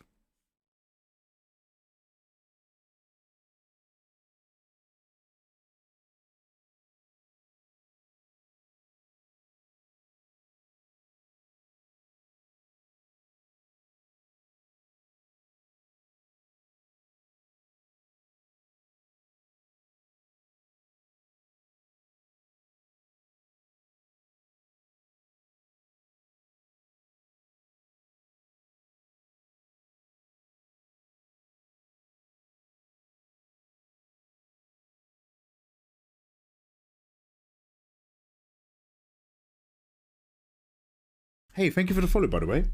Hey, thank you for the follow, by the way.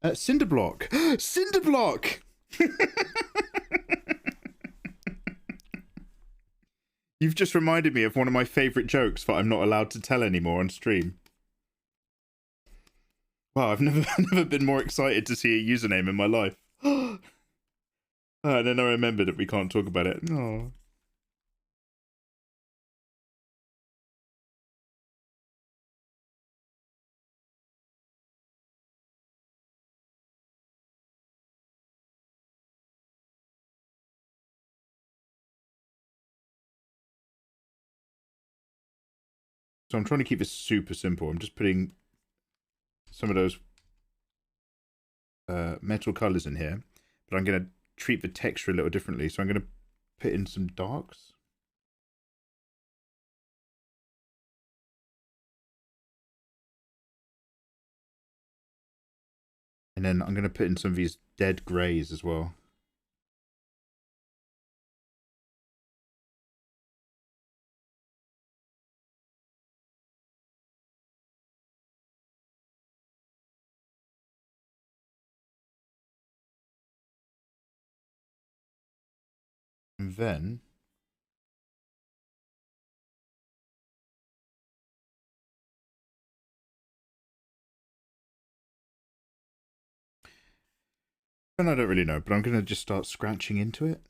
Cinderblock! Cinderblock! You've just reminded me of one of my favourite jokes that I'm not allowed to tell anymore on stream. Wow, I've never been more excited to see a username in my life. And then I remember that we can't talk about it. Oh. So I'm trying to keep this super simple. I'm just putting some of those metal colours in here, but I'm going to treat the texture a little differently. So I'm going to put in some darks. And then I'm going to put in some of these dead greys as well. And then I don't really know, but I'm going to just start scratching into it.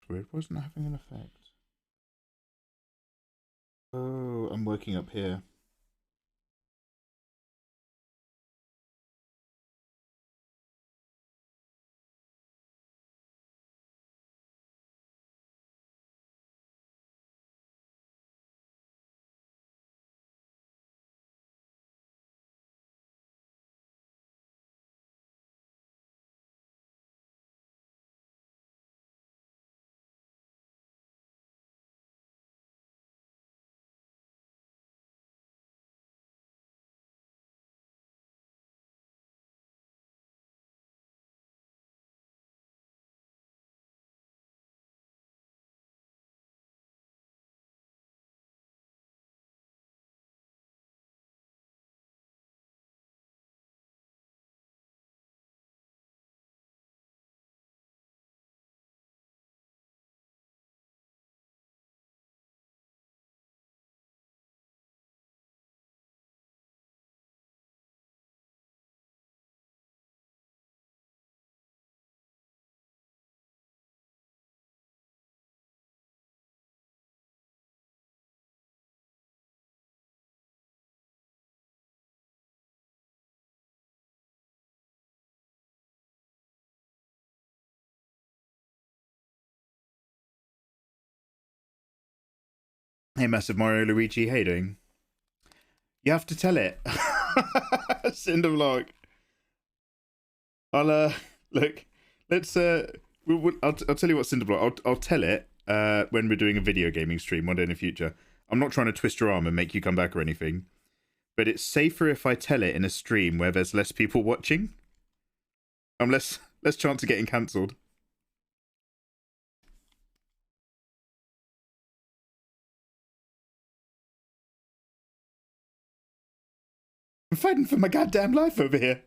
Weird, wasn't having an effect. Oh, I'm working up here. Hey, Massive Mario Luigi, how you doing? You have to tell it. Cindervlog. I'll look. Let's I'll tell you what, Cindervlog. I'll tell it when we're doing a video gaming stream one day in the future. I'm not trying to twist your arm and make you come back or anything, but it's safer if I tell it in a stream where there's less people watching. I'm less chance of getting cancelled. I'm fighting for my goddamn life over here.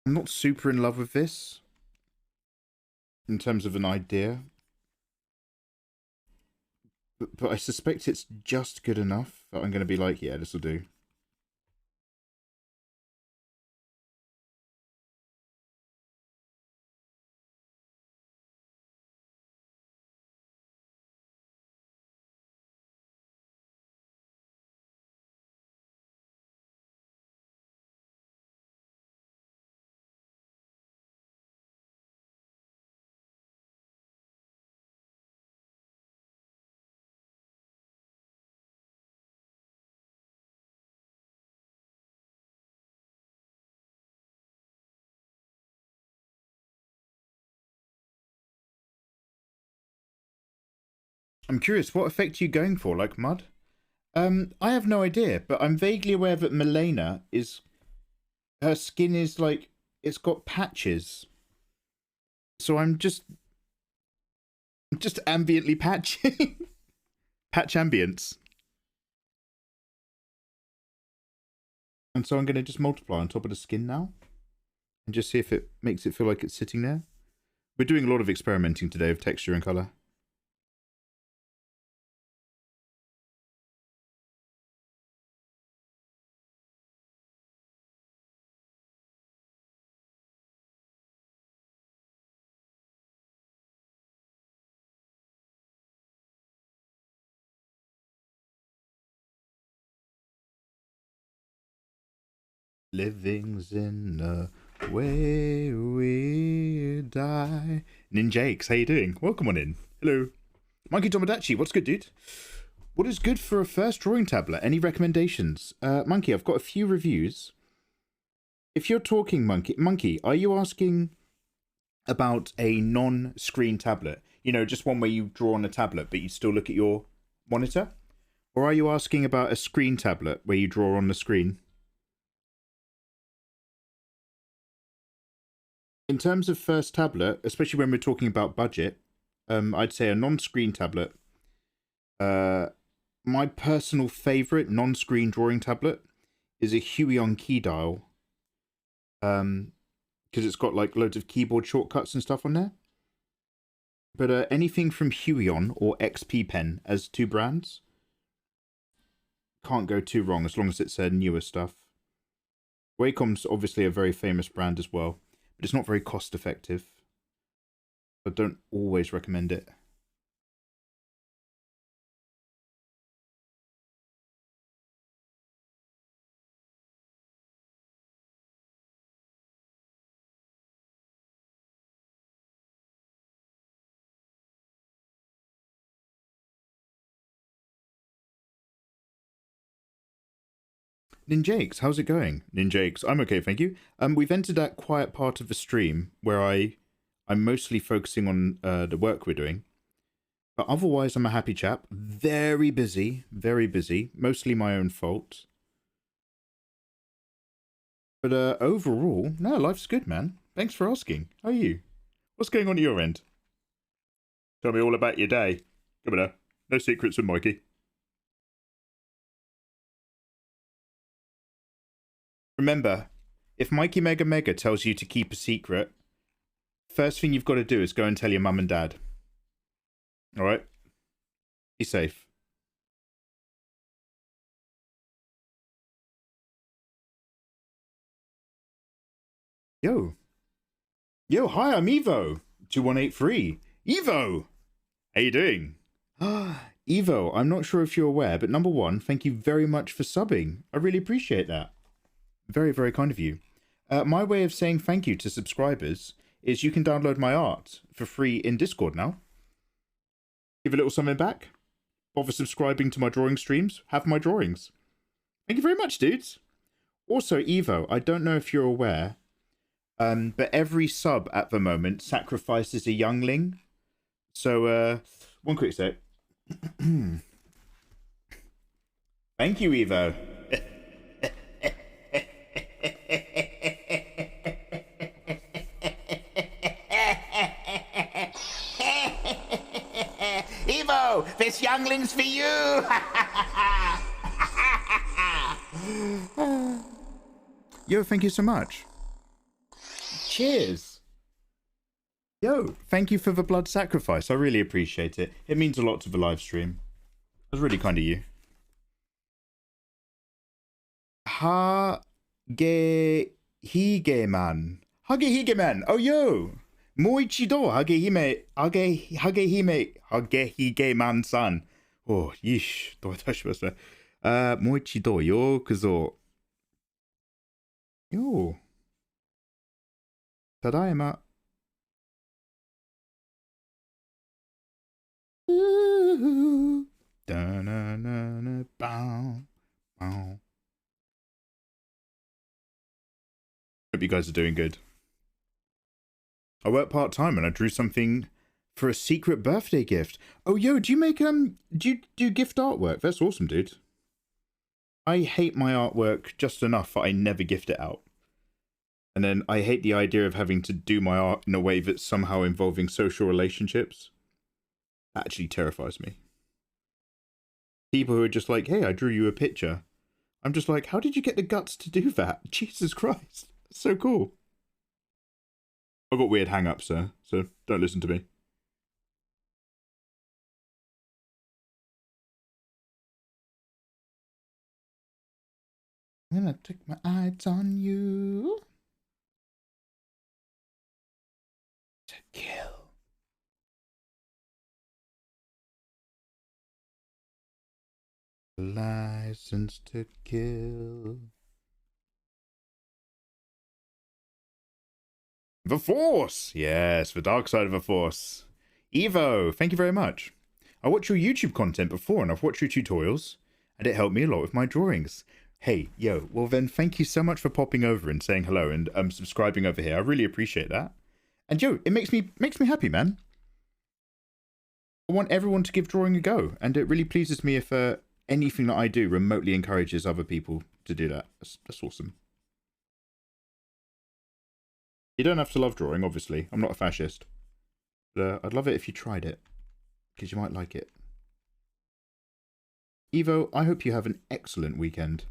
I'm not super in love with this in terms of an idea, but I suspect it's just good enough that I'm going to be like, yeah, this will do. I'm curious, what effect are you going for, like mud? I have no idea, but I'm vaguely aware that Milena is... Her skin is like... It's got patches. So I'm just ambiently patching. Patch ambience. And so I'm going to just multiply on top of the skin now. And just see if it makes it feel like it's sitting there. We're doing a lot of experimenting today with texture and colour. Living's in the way we die. Ninjakes, how you doing? Welcome on in. Hello. Monkey Tomodachi, what's good, dude? What is good for a first drawing tablet? Any recommendations? Monkey, I've got a few reviews. If you're talking, Monkey, are you asking about a non-screen tablet? You know, just one where you draw on a tablet, but you still look at your monitor? Or are you asking about a screen tablet where you draw on the screen? In terms of first tablet, especially when we're talking about budget, I'd say a non-screen tablet. My personal favorite non-screen drawing tablet is a Hogyan key dial. Because it's got like loads of keyboard shortcuts and stuff on there. But anything from Hogyan or XP Pen as two brands can't go too wrong as long as it's newer stuff. Wacom's obviously a very famous brand as well, but it's not very cost effective. I don't always recommend it. Ninjakes, how's it going? Ninjakes, I'm okay, thank you. We've entered that quiet part of the stream where I'm mostly focusing on the work we're doing. But otherwise, I'm a happy chap. Very busy, mostly my own fault. But overall, no, life's good, man. Thanks for asking. How are you? What's going on at your end? Tell me all about your day. Come on now. No secrets with Mikey. Remember, if mikeymegamega tells you to keep a secret, first thing you've got to do is go and tell your mum and dad. Alright? Be safe. Yo. Yo, hi, I'm Evo. 2183. Evo! How you doing? Evo, I'm not sure if you're aware, but number one, thank you very much for subbing. I really appreciate that. Very, very kind of you. My way of saying thank you to subscribers is you can download my art for free in Discord now. Give a little something back. Bother subscribing to my drawing streams. Have my drawings. Thank you very much, dudes. Also, Evo, I don't know if you're aware, but every sub at the moment sacrifices a youngling. So, one quick sec. Thank you, Evo. Evo, this youngling's for you. Yo, thank you so much. Cheers. Yo, thank you for the blood sacrifice. I really appreciate it. It means a lot to the live stream. That's really kind of you. Hage-hige-man. Hage-hige-man. Oh, yo. Moichido. Hage-hige-man-san. Oh, yeesh. どういたしました。もう一度よくぞ。よ。ただいま。だなななバンバン。Hope you guys are doing good. I work part-time and I drew something for a secret birthday gift. Oh, yo, do you make, do you do gift artwork? That's awesome, dude. I hate my artwork just enough that I never gift it out. And then I hate the idea of having to do my art in a way that's somehow involving social relationships. That actually terrifies me. People who are just like, hey, I drew you a picture. I'm just like, how did you get the guts to do that? Jesus Christ. That's so cool. I've got weird hang-ups, sir, so don't listen to me. I'm gonna take my eyes on you. To kill. License to kill. The Force! Yes, the dark side of the Force. Evo, thank you very much. I watched your YouTube content before and I've watched your tutorials, and it helped me a lot with my drawings. Hey, yo, well then thank you so much for popping over and saying hello and subscribing over here. I really appreciate that. And yo, it makes me happy, man. I want everyone to give drawing a go, and it really pleases me if anything that I do remotely encourages other people to do that. That's awesome. You don't have to love drawing, obviously. I'm not a fascist. But I'd love it if you tried it, because you might like it. Evo, I hope you have an excellent weekend.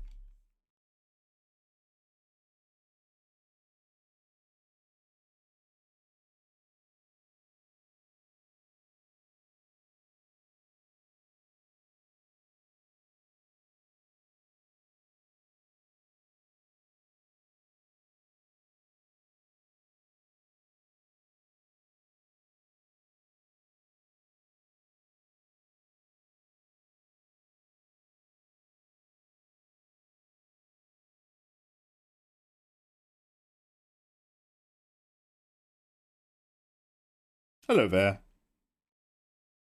Hello there.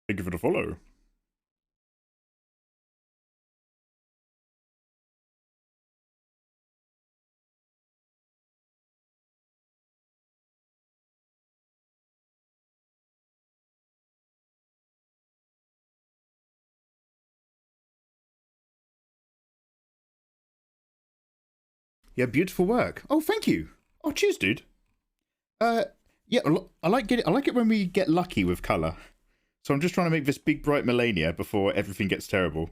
Thank you for the follow. Yeah, beautiful work. Oh, thank you. Oh, cheers, dude. Yeah, I like it when we get lucky with color. So I'm just trying to make this big bright Melania before everything gets terrible.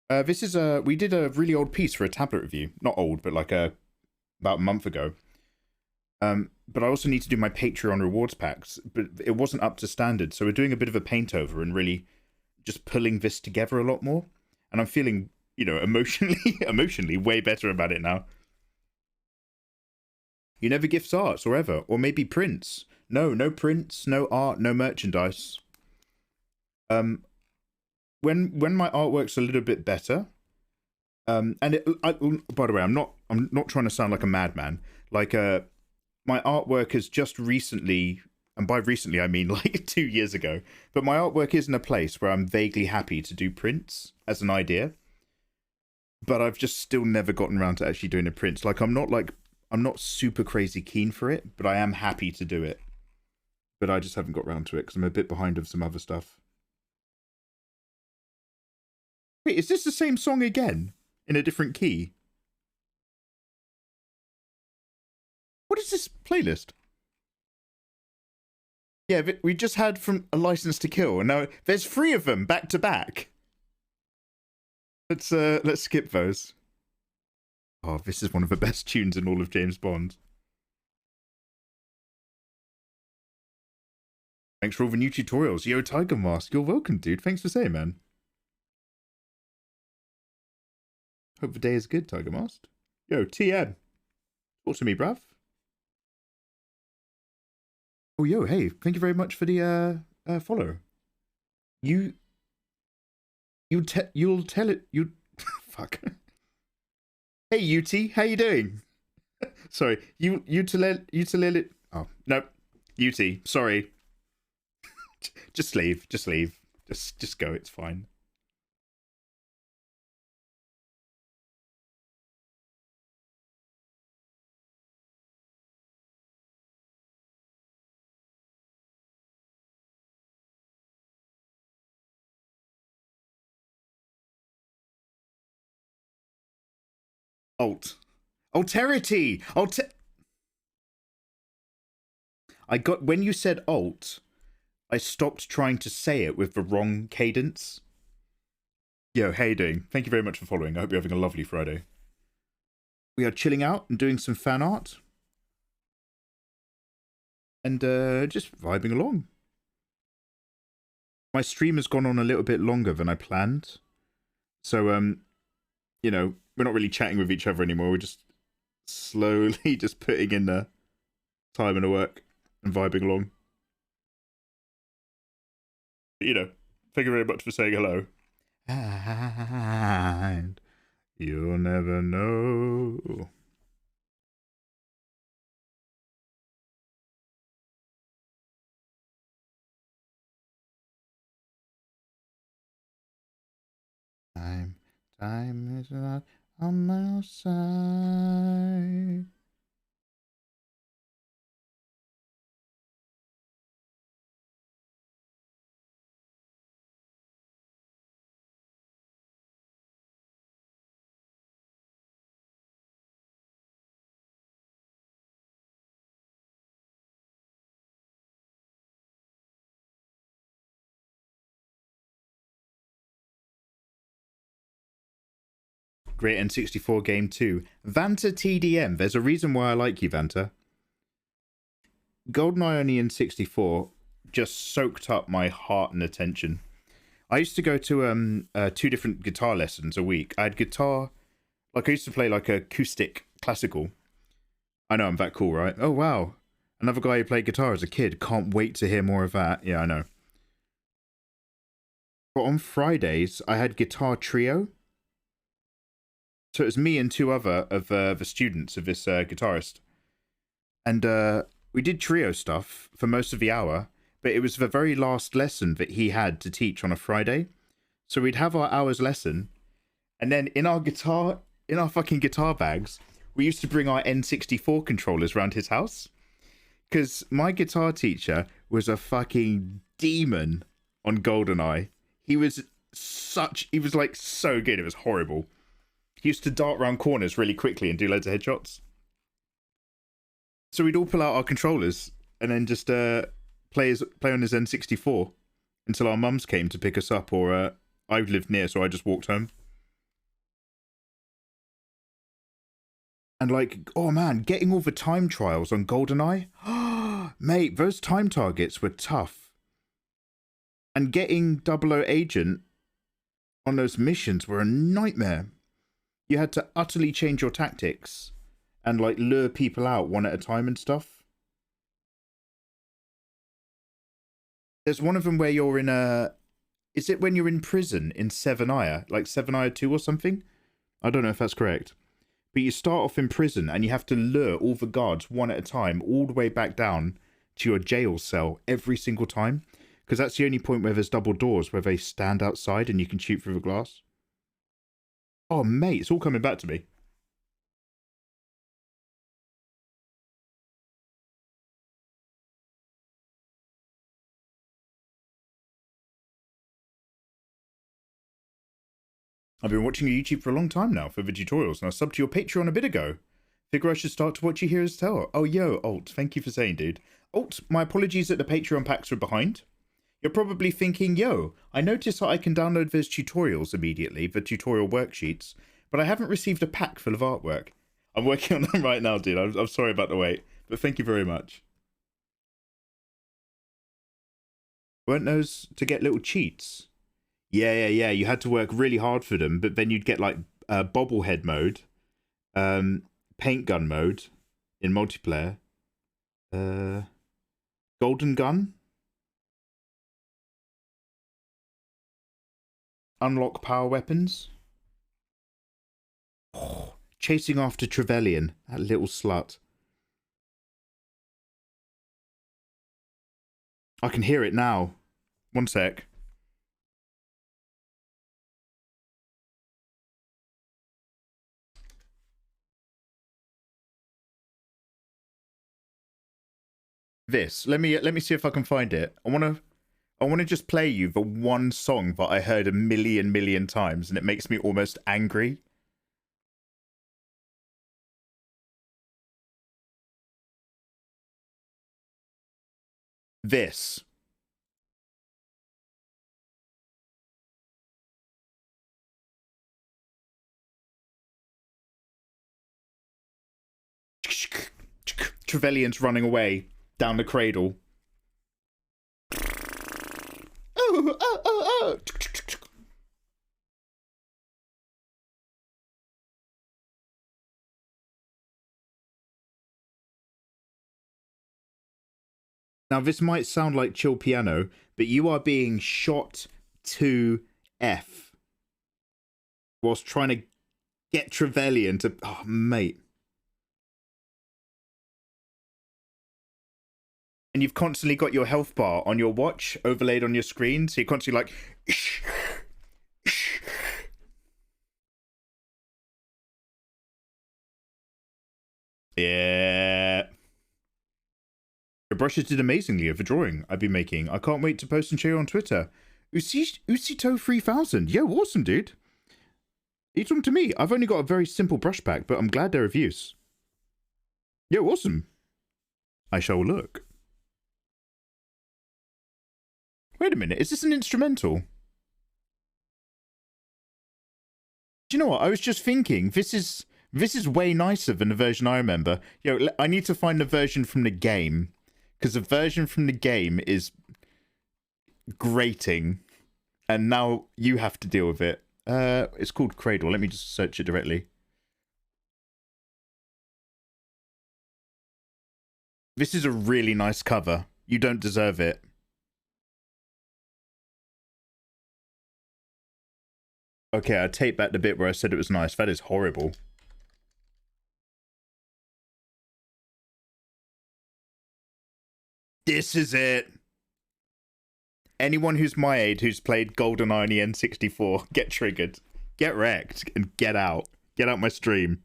This is we did a really old piece for a tablet review. Not old, but like about a month ago. But I also need to do my Patreon rewards packs, but it wasn't up to standard. So we're doing a bit of a paint over and really just pulling this together a lot more. And I'm feeling, you know, emotionally way better about it now. You never gift arts or ever, or maybe prints. No prints, no art, no merchandise. When my artwork's a little bit better, By the way, I'm not trying to sound like a madman. Like, my artwork has just recently, and by recently I mean like 2 years ago, but my artwork is in a place where I'm vaguely happy to do prints as an idea, but I've just still never gotten around to actually doing the prints. Like, I'm not super crazy keen for it, but I am happy to do it. But I just haven't got around to it because I'm a bit behind of some other stuff. Wait, is this the same song again? In a different key? What is this playlist? Yeah, we just had from A License to Kill, and now there's 3 of them back to back. Let's skip those. Oh, this is one of the best tunes in all of James Bond. Thanks for all the new tutorials. Yo, Tiger Mask, you're welcome, dude. Thanks for saying, man. Hope the day is good, Tiger Mask. Yo, TM. Talk to me, bruv. Oh, yo, hey, thank you very much for the follow. You'll tell it, fuck. Hey, UT, how you doing? Sorry, utilele. Oh, no, UT, sorry. Just leave. Just go, it's fine. Alterity! I got, when you said alt, I stopped trying to say it with the wrong cadence. Yo, how you doing? Thank you very much for following. I hope you're having a lovely Friday. We are chilling out and doing some fan art. And just vibing along. My stream has gone on a little bit longer than I planned. So, you know, we're not really chatting with each other anymore. We're just slowly just putting in the time and the work and vibing along. You know, thank you very much for saying hello. And you'll never know. Time is not on my side. Great N64 game too. Vanta TDM. There's a reason why I like you, Vanta. GoldenEye on the N64 just soaked up my heart and attention. I used to go to 2 different guitar lessons a week. I had guitar, like I used to play like acoustic classical. I know, I'm that cool, right? Oh wow, another guy who played guitar as a kid. Can't wait to hear more of that. Yeah, I know. But on Fridays, I had guitar trio. So it was me and 2 other of the students of this guitarist. And we did trio stuff for most of the hour, but it was the very last lesson that he had to teach on a Friday. So we'd have our hour's lesson, and then in our fucking guitar bags, we used to bring our N64 controllers around his house. Because my guitar teacher was a fucking demon on GoldenEye. He was like so good, it was horrible. He used to dart around corners really quickly and do loads of headshots. So we'd all pull out our controllers and then just play on his N64 until our mums came to pick us up, or I lived near, so I just walked home. And like, oh man, getting all the time trials on GoldenEye, mate, those time targets were tough. And getting 00 Agent on those missions were a nightmare. You had to utterly change your tactics and like lure people out one at a time and stuff. There's one of them where you're in a... Is it when you're in prison in Seven Aya? Like Seven Aya 2 or something? I don't know if that's correct. But you start off in prison and you have to lure all the guards one at a time all the way back down to your jail cell every single time. Because that's the only point where there's double doors where they stand outside and you can shoot through the glass. Oh, mate, it's all coming back to me. I've been watching your YouTube for a long time now for the tutorials, and I subbed to your Patreon a bit ago. Figure I should start to watch you here as tell. Oh, yo, Alt, thank you for saying, dude. Alt, my apologies that the Patreon packs are behind. You're probably thinking, yo, I noticed that I can download those tutorials immediately, the tutorial worksheets, but I haven't received a pack full of artwork. I'm working on them right now, dude. I'm sorry about the wait, but thank you very much. Weren't those to get little cheats? Yeah. You had to work really hard for them, but then you'd get like bobblehead mode, paint gun mode in multiplayer, golden gun, unlock power weapons. Oh, chasing after Trevelyan, that little slut. I can hear it now. One sec. This. Let me see if I can find it. I wanna just play you the one song that I heard a million times, and it makes me almost angry. This. Trevelyan's running away down the cradle. Oh. Now, this might sound like chill piano, but you are being shot to F whilst trying to get Trevelyan to... Oh, mate. And you've constantly got your health bar on your watch overlaid on your screen, so you're constantly like... Yeah. Your brushes did amazingly over drawing I've been making. I can't wait to post and share on Twitter. Usito3000. Yo, awesome, dude. Are you talking to me? I've only got a very simple brush pack, but I'm glad they're of use. Yo, awesome. I shall look. Wait a minute, is this an instrumental? Do you know what? I was just thinking, this is way nicer than the version I remember. Yo, I need to find the version from the game. Because the version from the game is grating. And now you have to deal with it. It's called Cradle. Let me just search it directly. This is a really nice cover. You don't deserve it. Okay, I take back the bit where I said it was nice. That is horrible. This is it. Anyone who's my age who's played GoldenEye on the N64, get triggered. Get wrecked and get out. Get out my stream.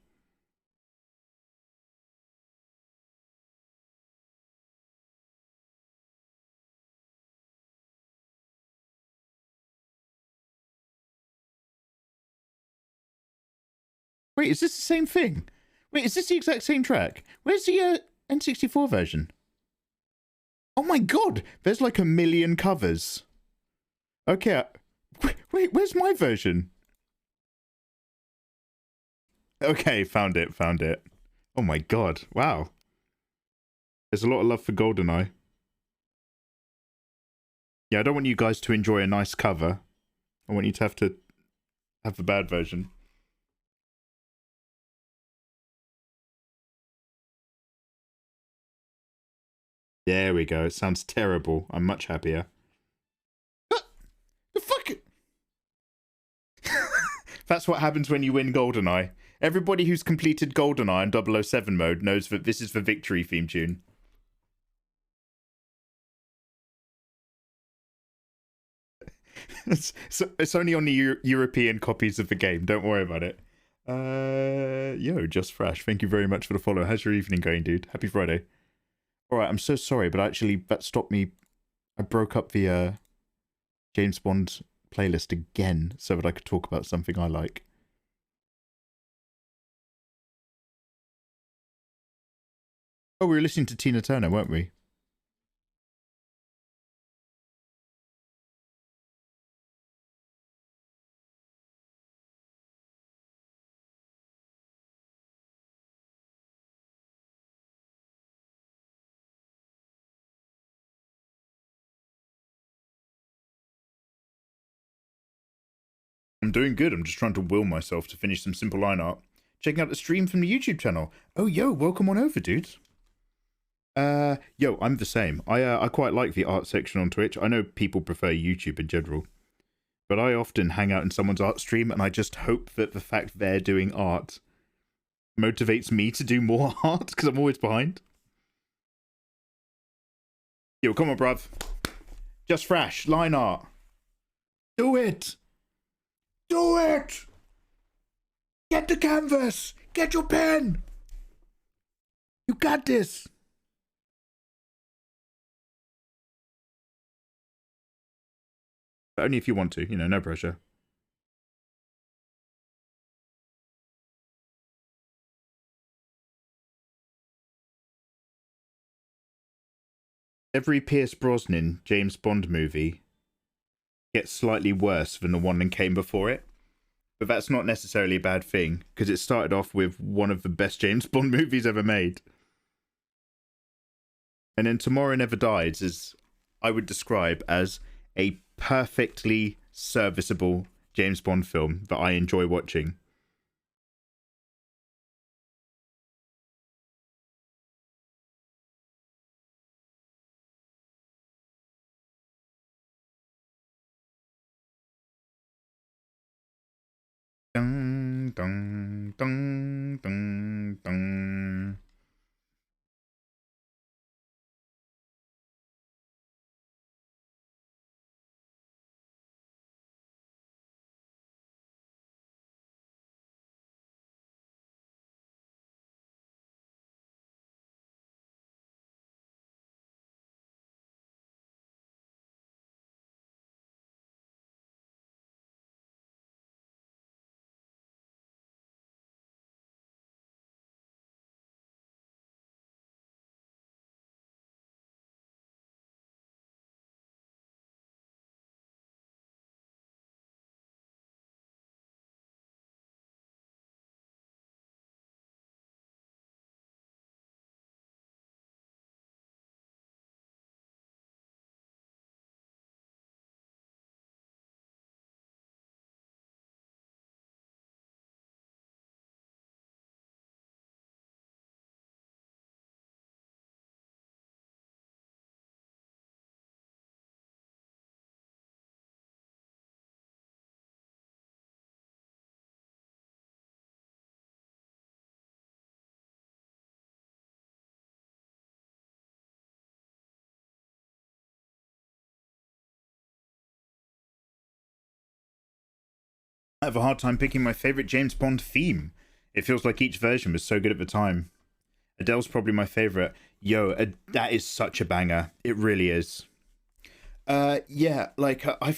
Wait, is this the same thing? Wait, is this the exact same track? Where's the N64 version? Oh my god, there's like a million covers. Okay, wait, where's my version? Okay, found it. Oh my god, wow. There's a lot of love for GoldenEye. Yeah, I don't want you guys to enjoy a nice cover. I want you to have the bad version. There we go. It sounds terrible. I'm much happier. The fuck? That's what happens when you win GoldenEye. Everybody who's completed GoldenEye in 007 mode knows that this is the victory theme tune. It's only on the European copies of the game. Don't worry about it. Yo, Just Fresh. Thank you very much for the follow. How's your evening going, dude? Happy Friday. All right, I'm so sorry, but actually that stopped me. I broke up the James Bond playlist again so that I could talk about something I like. Oh, we were listening to Tina Turner, weren't we? I'm doing good. I'm just trying to will myself to finish some simple line art. Checking out the stream from the YouTube channel. Oh, yo, welcome on over, dude. Yo, I'm the same. I quite like the art section on Twitch. I know people prefer YouTube in general, but I often hang out in someone's art stream and I just hope that the fact they're doing art motivates me to do more art because I'm always behind. Yo, come on, bruv. Just Fresh, line art. Do it! Do it! Get the canvas! Get your pen! You got this! But only if you want to, you know, no pressure. Every Pierce Brosnan James Bond movie gets slightly worse than the one that came before it. But that's not necessarily a bad thing, because it started off with one of the best James Bond movies ever made. And then Tomorrow Never Dies is, I would describe as a perfectly serviceable James Bond film that I enjoy watching. Dun, dun, dun, dun, dun. I have a hard time picking my favorite James Bond theme. It feels like each version was so good at the time. Adele's probably my favorite. Yo, that is such a banger. It really is. Yeah, like I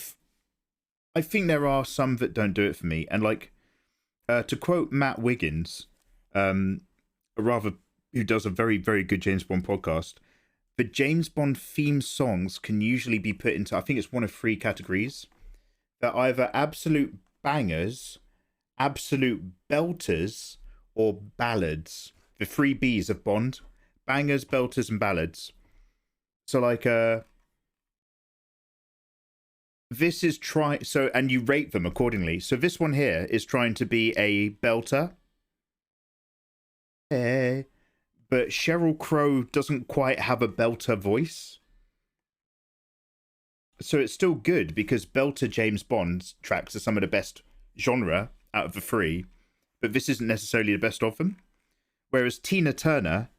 think there are some that don't do it for me. And like, to quote Matt Wiggins, who does a very, very good James Bond podcast, the James Bond theme songs can usually be put into, I think it's one of three categories. They're either absolute bangers, absolute belters, or ballads. The three B's of Bond: bangers, belters, and ballads. So like this is and you rate them accordingly. So this one here is trying to be a belter. Hey. But Sheryl Crow doesn't quite have a belter voice. So it's still good because belter James Bond tracks are some of the best genre out of the three, but this isn't necessarily the best of them. Whereas Tina Turner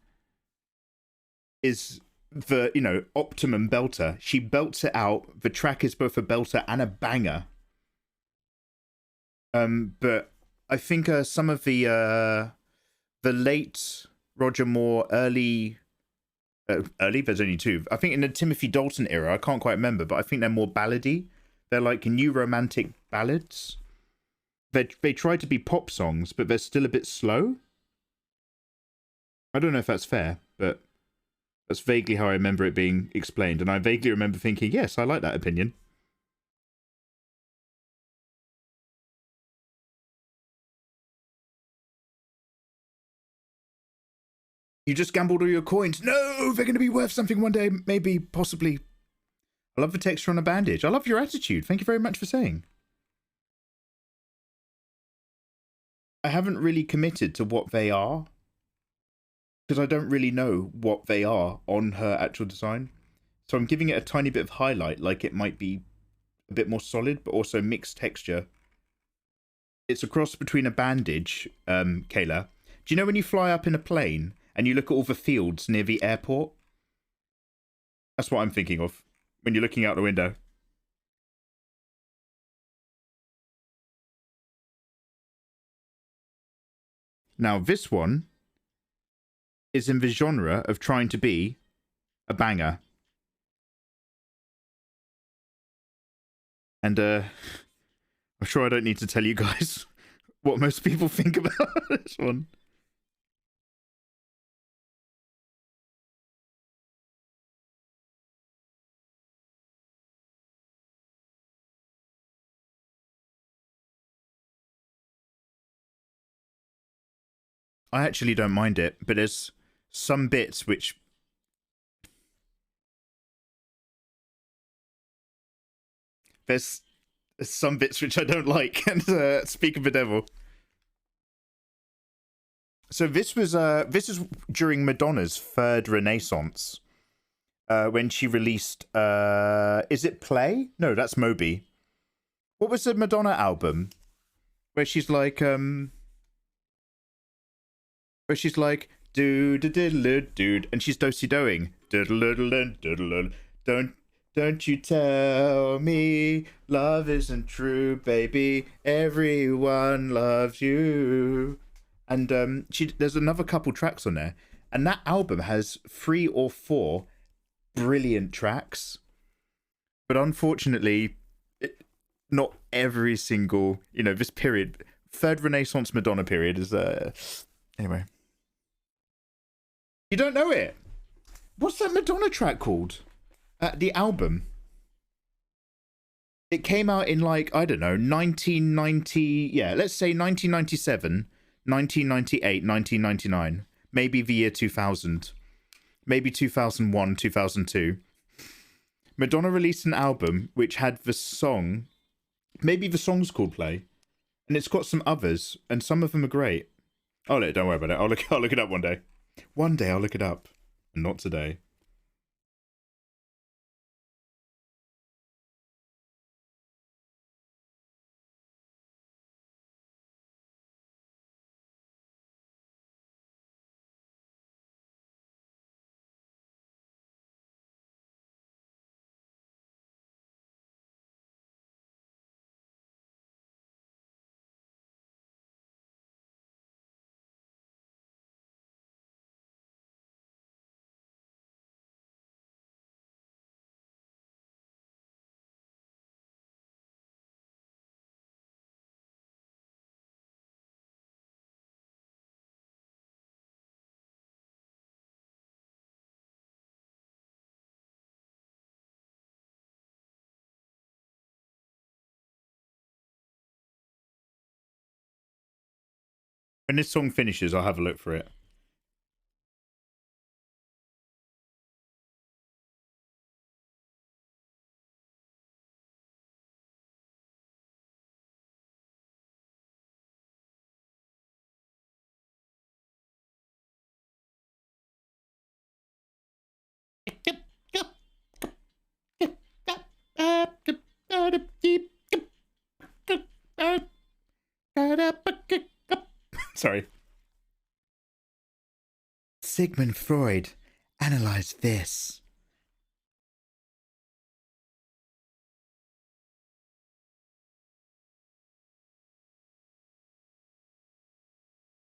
is the, you know, optimum belter. She belts it out. The track is both a belter and a banger. But I think some of the late Roger Moore, early, there's only two. I think in the Timothy Dalton era, I can't quite remember, but I think they're more ballady. They're like new romantic ballads. They try to be pop songs, but they're still a bit slow. I don't know if that's fair, but that's vaguely how I remember it being explained. And I vaguely remember thinking, yes, I like that opinion. You just gambled all your coins. No, they're going to be worth something one day, maybe, possibly. I love the texture on a bandage. I love your attitude. Thank you very much for saying. I haven't really committed to what they are, because I don't really know what they are on her actual design. So I'm giving it a tiny bit of highlight, like it might be a bit more solid, but also mixed texture. It's a cross between a bandage, Kayla. Do you know when you fly up in a plane and you look at all the fields near the airport? That's what I'm thinking of when you're looking out the window. Now, this one is in the genre of trying to be a banger. And I'm sure I don't need to tell you guys what most people think about this one. I actually don't mind it, but there's some bits which... There's some bits which I don't like, and speak of the devil. So this is during Madonna's third Renaissance, when she released is it Play? No, that's Moby. What was the Madonna album where she's like dude, and she's do-si-doing. Don't you tell me love isn't true, baby. Everyone loves you. And there's another couple tracks on there, and that album has 3 or 4 brilliant tracks. But unfortunately, not every single, you know, this period, third Renaissance Madonna period is anyway. You don't know it? What's that Madonna track called? The album. It came out in, like, I don't know, 1990, yeah, let's say 1997, 1998, 1999, maybe the year 2000, maybe 2001, 2002. Madonna released an album which had the song, maybe the song's called Play, and it's got some others, and some of them are great. Oh, no, don't worry about it. I'll look it up one day. One day I'll look it up. Not today. When this song finishes, I'll have a look for it. Sorry. Sigmund Freud analyzed this.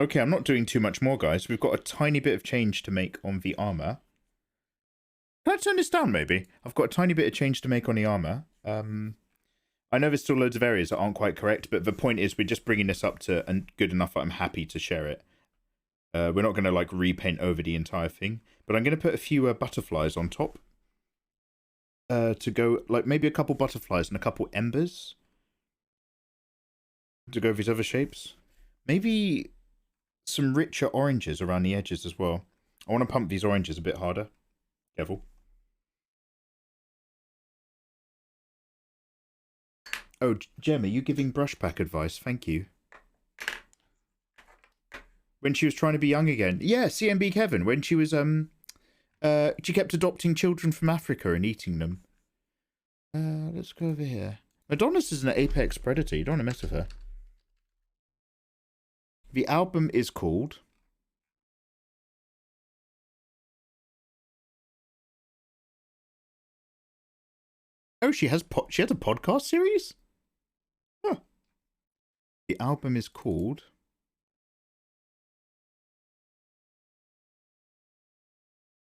Okay, I'm not doing too much more, guys. We've got a tiny bit of change to make on the armor. Can I turn this down, maybe? I've got a tiny bit of change to make on the armor. I know there's still loads of areas that aren't quite correct, but the point is we're just bringing this up to and good enough that I'm happy to share it. We're not going to, like, repaint over the entire thing. But I'm going to put a few butterflies on top. To go, like, maybe a couple butterflies and a couple embers. To go with these other shapes. Maybe some richer oranges around the edges as well. I want to pump these oranges a bit harder. Careful. Oh, Gem, are you giving brush pack advice? Thank you. When she was trying to be young again. Yeah, CMB Kevin. When she was, she kept adopting children from Africa and eating them. Let's go over here. Madonna's is an apex predator. You don't want to mess with her. The album is called... Oh, she has a podcast series? Huh. The album is called...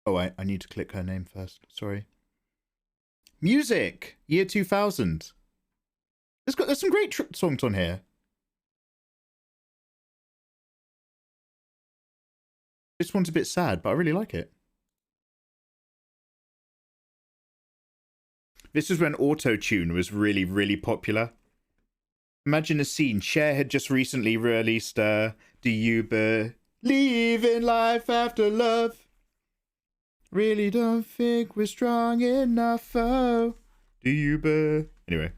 Oh, I need to click her name first. Sorry. Music! Year 2000. There's some great songs on here. This one's a bit sad, but I really like it. This is when auto-tune was really, really popular. Imagine a scene. Cher had just recently released Do You Believe in Life After Love? Really don't think we're strong enough, oh. Do you Anyway.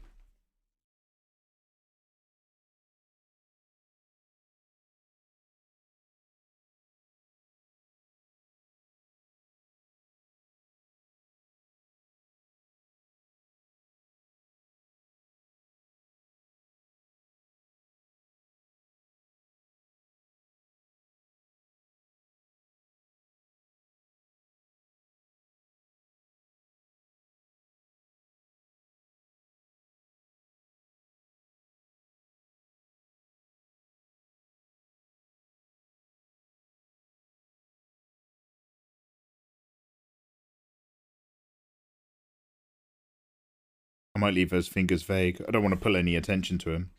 I might leave those fingers vague. I don't want to pull any attention to him.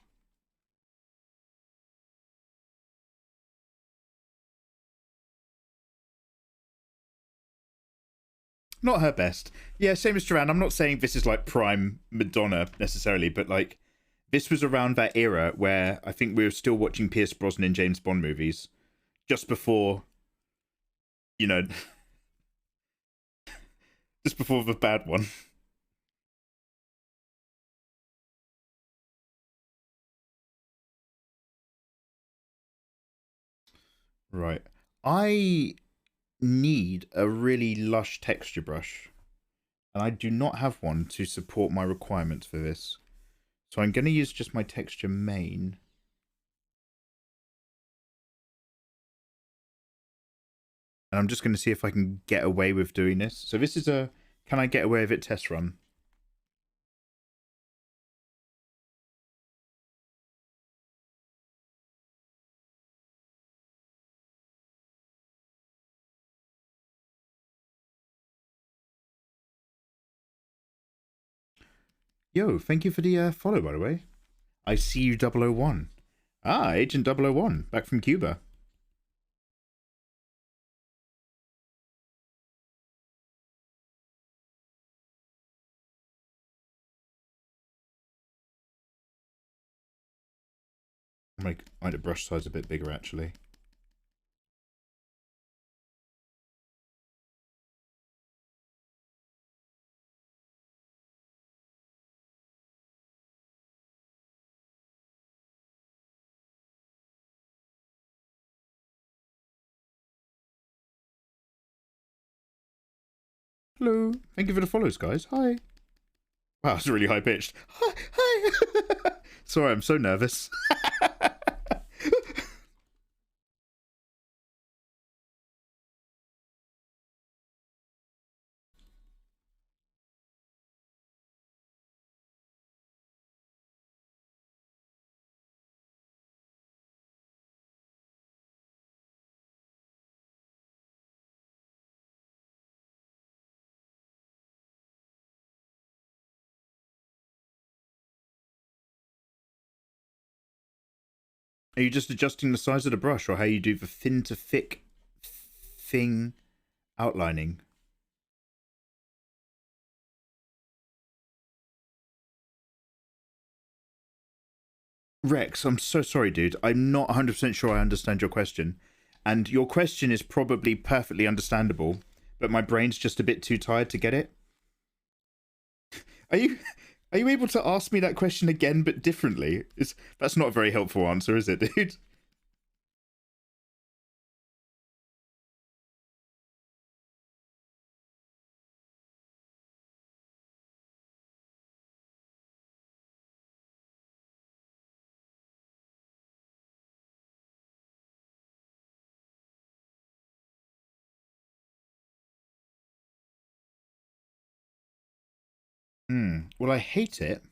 Not her best. Yeah, same as Duran. I'm not saying this is like prime Madonna necessarily, but like this was around that era where I think we were still watching Pierce Brosnan and James Bond movies just before, you know, just before the bad one. Right. I need a really lush texture brush. And I do not have one to support my requirements for this. So I'm going to use just my texture main. And I'm just going to see if I can get away with doing this. So this is a can I get away with it test run. Yo, thank you for the follow, by the way. I see you 001. Ah, Agent 001, back from Cuba. Make the brush size a bit bigger, actually. Hello. Thank you for the follows, guys. Hi. Wow, it's really high pitched. Hi. Sorry, I'm so nervous. Are you just adjusting the size of the brush, or how you do the thin to thick thing outlining? Rex, I'm so sorry, dude. I'm not 100% sure I understand your question. And your question is probably perfectly understandable, but my brain's just a bit too tired to get it. Are you able to ask me that question again but differently? That's not a very helpful answer, is it, dude? Well, I hate it.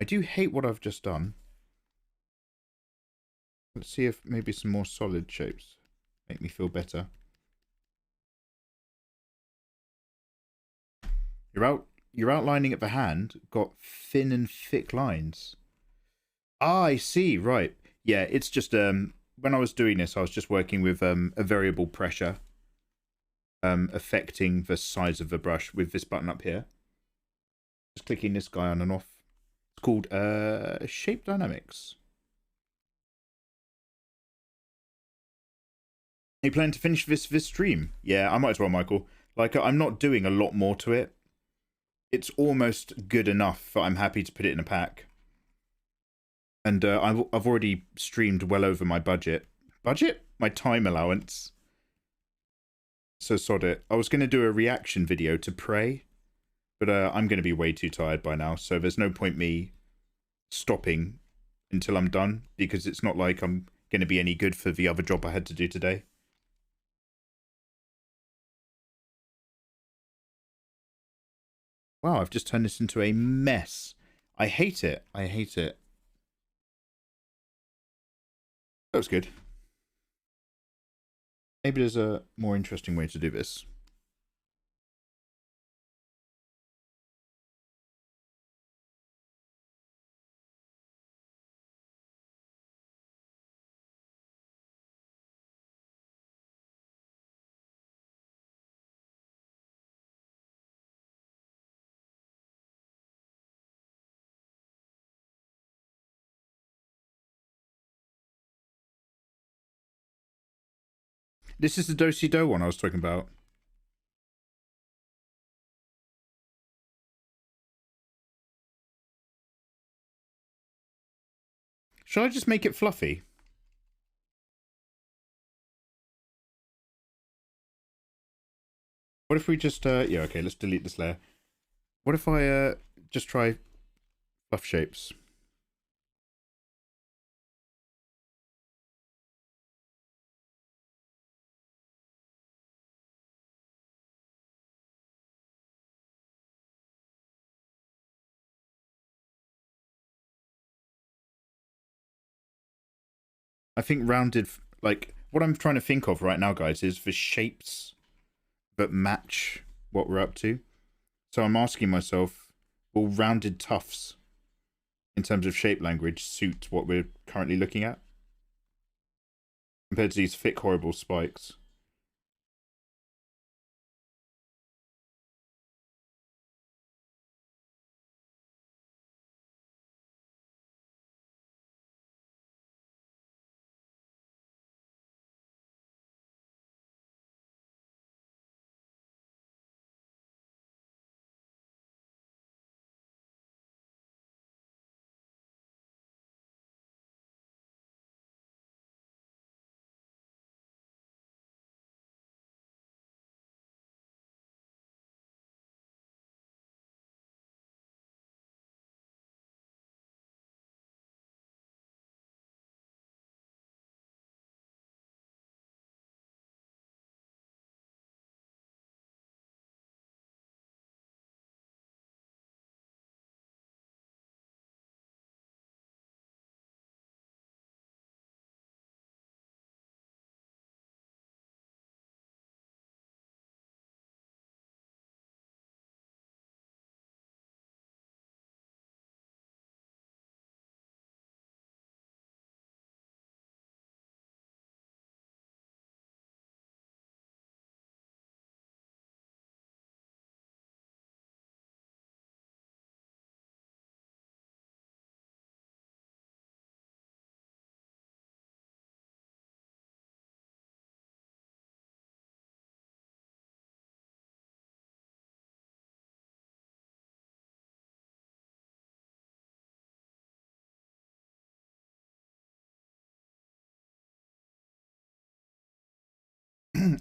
I do hate what I've just done. Let's see if maybe some more solid shapes make me feel better. You're outlining at the hand, got thin and thick lines. Ah, I see, right. Yeah, it's just when I was doing this, I was just working with a variable pressure affecting the size of the brush with this button up here. Just clicking this guy on and off. It's called shape dynamics. Are you planning to finish this stream? Yeah, I might as well, Michael. Like, I'm not doing a lot more to it. It's almost good enough that I'm happy to put it in a pack. And I've already streamed well over my budget. Budget? My time allowance. So sod it. I was going to do a reaction video to Prey, but I'm going to be way too tired by now, so there's no point me stopping until I'm done, because it's not like I'm going to be any good for the other job I had to do today. Wow, I've just turned this into a mess. I hate it. I hate it. That was good. Maybe there's a more interesting way to do this. This is the do-si-do one I was talking about. Should I just make it fluffy? What if we just, yeah, okay, let's delete this layer. What if I, just try fluff shapes? I think rounded, like, what I'm trying to think of right now, guys, is the shapes that match what we're up to. So I'm asking myself, will rounded tufts, in terms of shape language, suit what we're currently looking at? Compared to these thick, horrible spikes.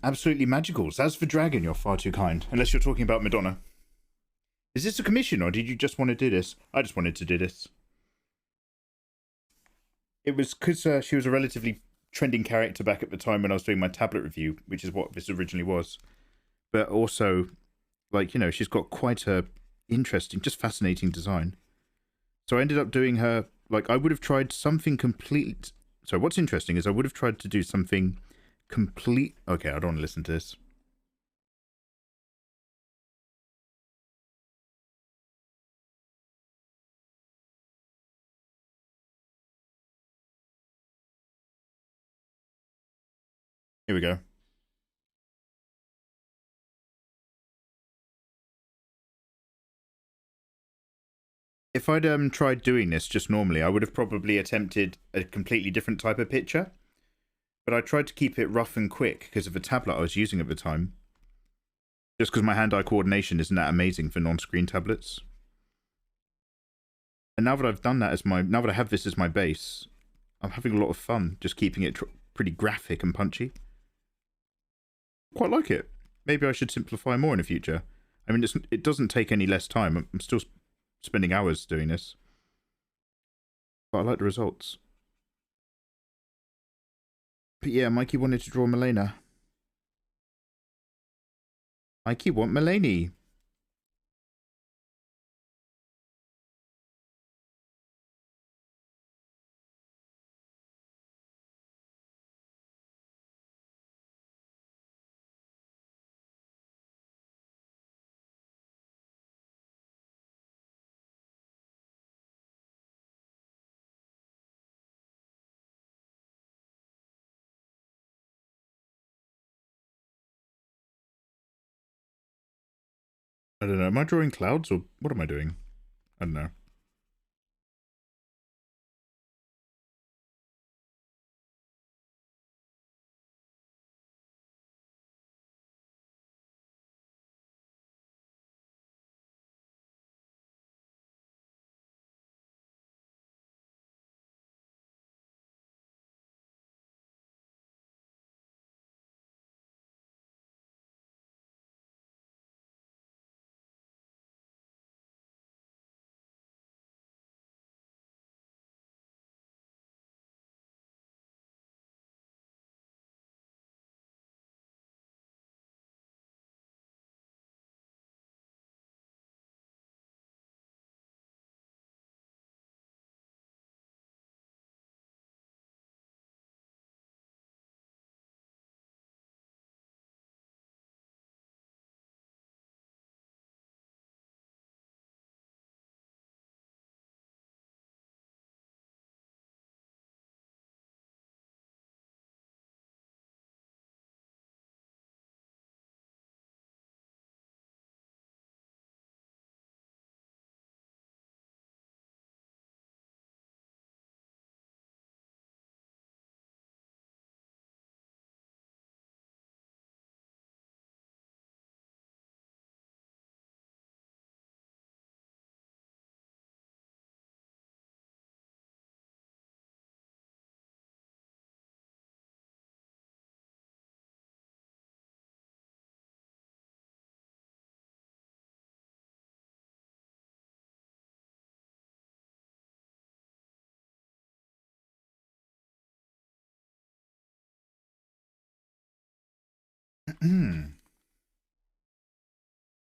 Absolutely magical. As for Dragon, you're far too kind. Unless you're talking about Madonna. Is this a commission, or did you just want to do this? I just wanted to do this. It was because she was a relatively trending character back at the time when I was doing my tablet review, which is what this originally was. But also, like, you know, she's got quite a interesting, just fascinating design. So I ended up doing her, like, I would have tried something completely... So what's interesting is I would have tried to do something complete... Okay, I don't want to listen to this. Here we go. If I'd tried doing this just normally, I would have probably attempted a completely different type of picture. But I tried to keep it rough and quick because of the tablet I was using at the time. Just because my hand-eye coordination isn't that amazing for non-screen tablets. And now that I've done that now that I have this as my base, I'm having a lot of fun just keeping it pretty graphic and punchy. Quite like it. Maybe I should simplify more in the future. I mean, it doesn't take any less time. I'm still spending hours doing this. But I like the results. But yeah, Mikey wanted to draw Milena. Mikey want Milani. I don't know. Am I drawing clouds or what am I doing? I don't know.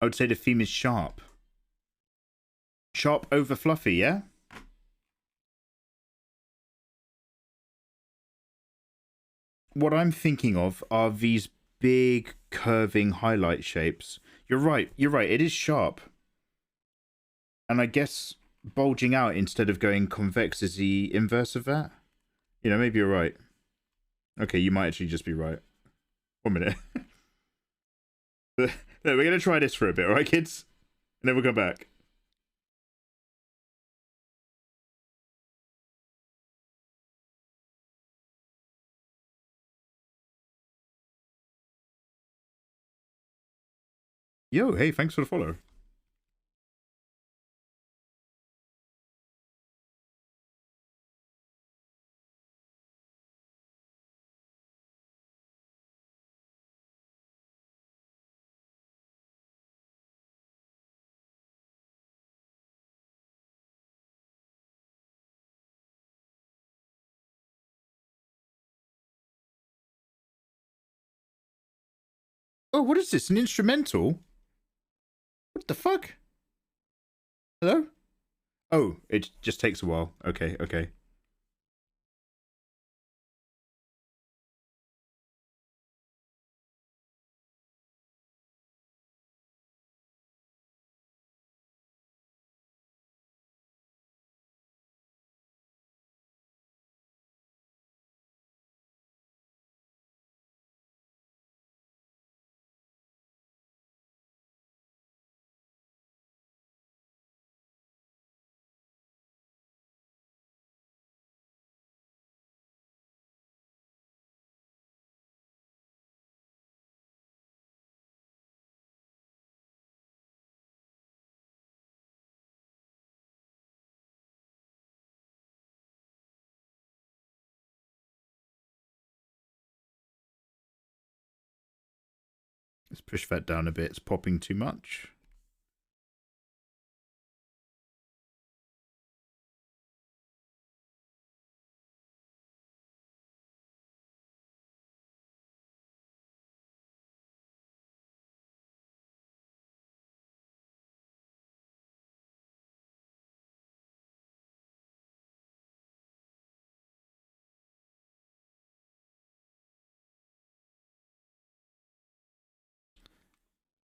I would say the theme is sharp. Sharp over fluffy, yeah? What I'm thinking of are these big curving highlight shapes. You're right, it is sharp. And I guess bulging out instead of going convex is the inverse of that. You know, maybe you're right. Okay, you might actually just be right. 1 minute. We're going to try this for a bit, alright, kids? And then we'll come back. Yo, hey, thanks for the follow. Oh, what is this? An instrumental? What the fuck? Hello? Oh, it just takes a while. Okay, okay. Let's push that down a bit. It's popping too much.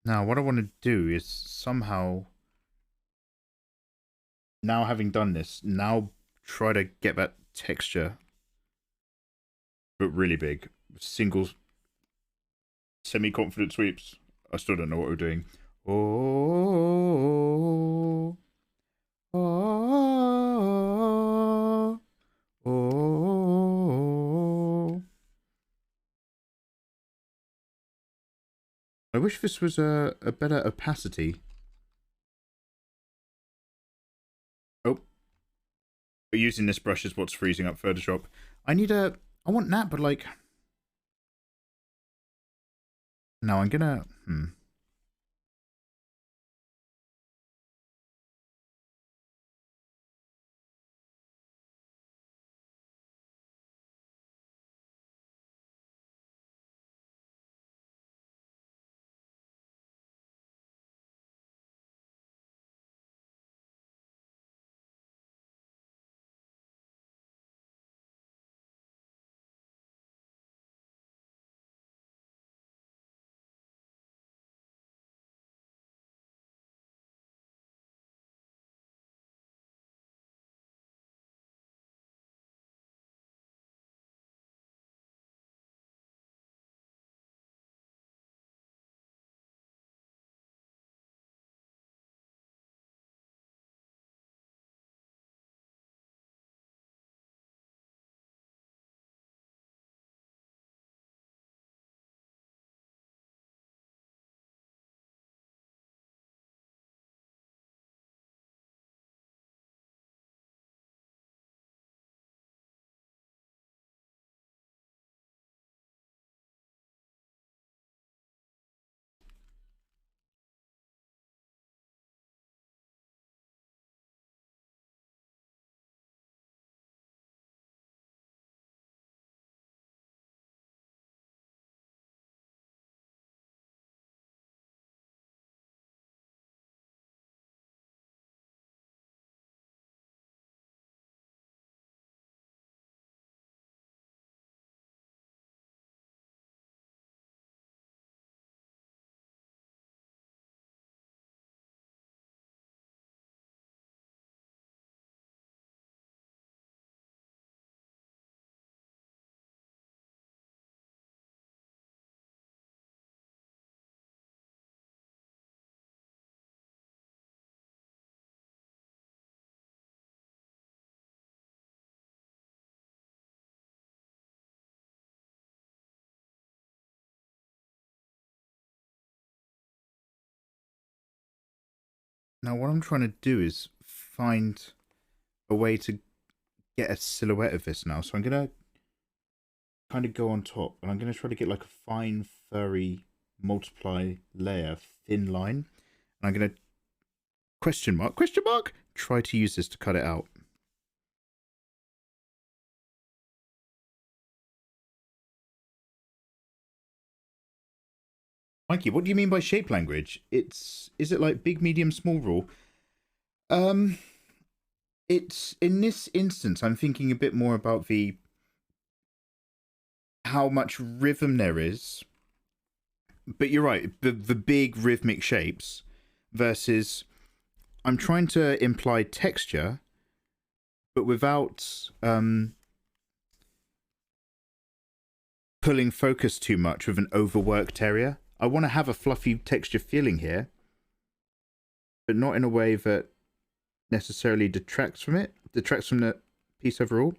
Now, what I want to do is somehow, now having done this, now try to get that texture, but really big. Single, semi-confident sweeps. I still don't know what we're doing. Oh, oh, oh. I wish this was a better opacity. Oh, but using this brush is what's freezing up Photoshop. I want that, but like... Now I'm gonna... Now what I'm trying to do is find a way to get a silhouette of this now. So I'm going to kind of go on top, and I'm going to try to get like a fine, furry, multiply layer, thin line. And I'm going to question mark, try to use this to cut it out. Mikey, what do you mean by shape language? Is it like big, medium, small rule? It's in this instance, I'm thinking a bit more about how much rhythm there is. But you're right, the big rhythmic shapes versus I'm trying to imply texture, but without pulling focus too much with an overworked area. I want to have a fluffy texture feeling here, but not in a way that necessarily detracts from the piece overall.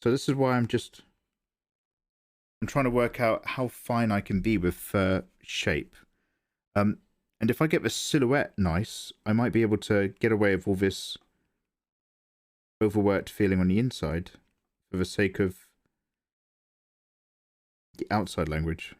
So this is why I'm trying to work out how fine I can be with shape. And if I get the silhouette nice, I might be able to get away with all this overworked feeling on the inside for the sake of the outside language.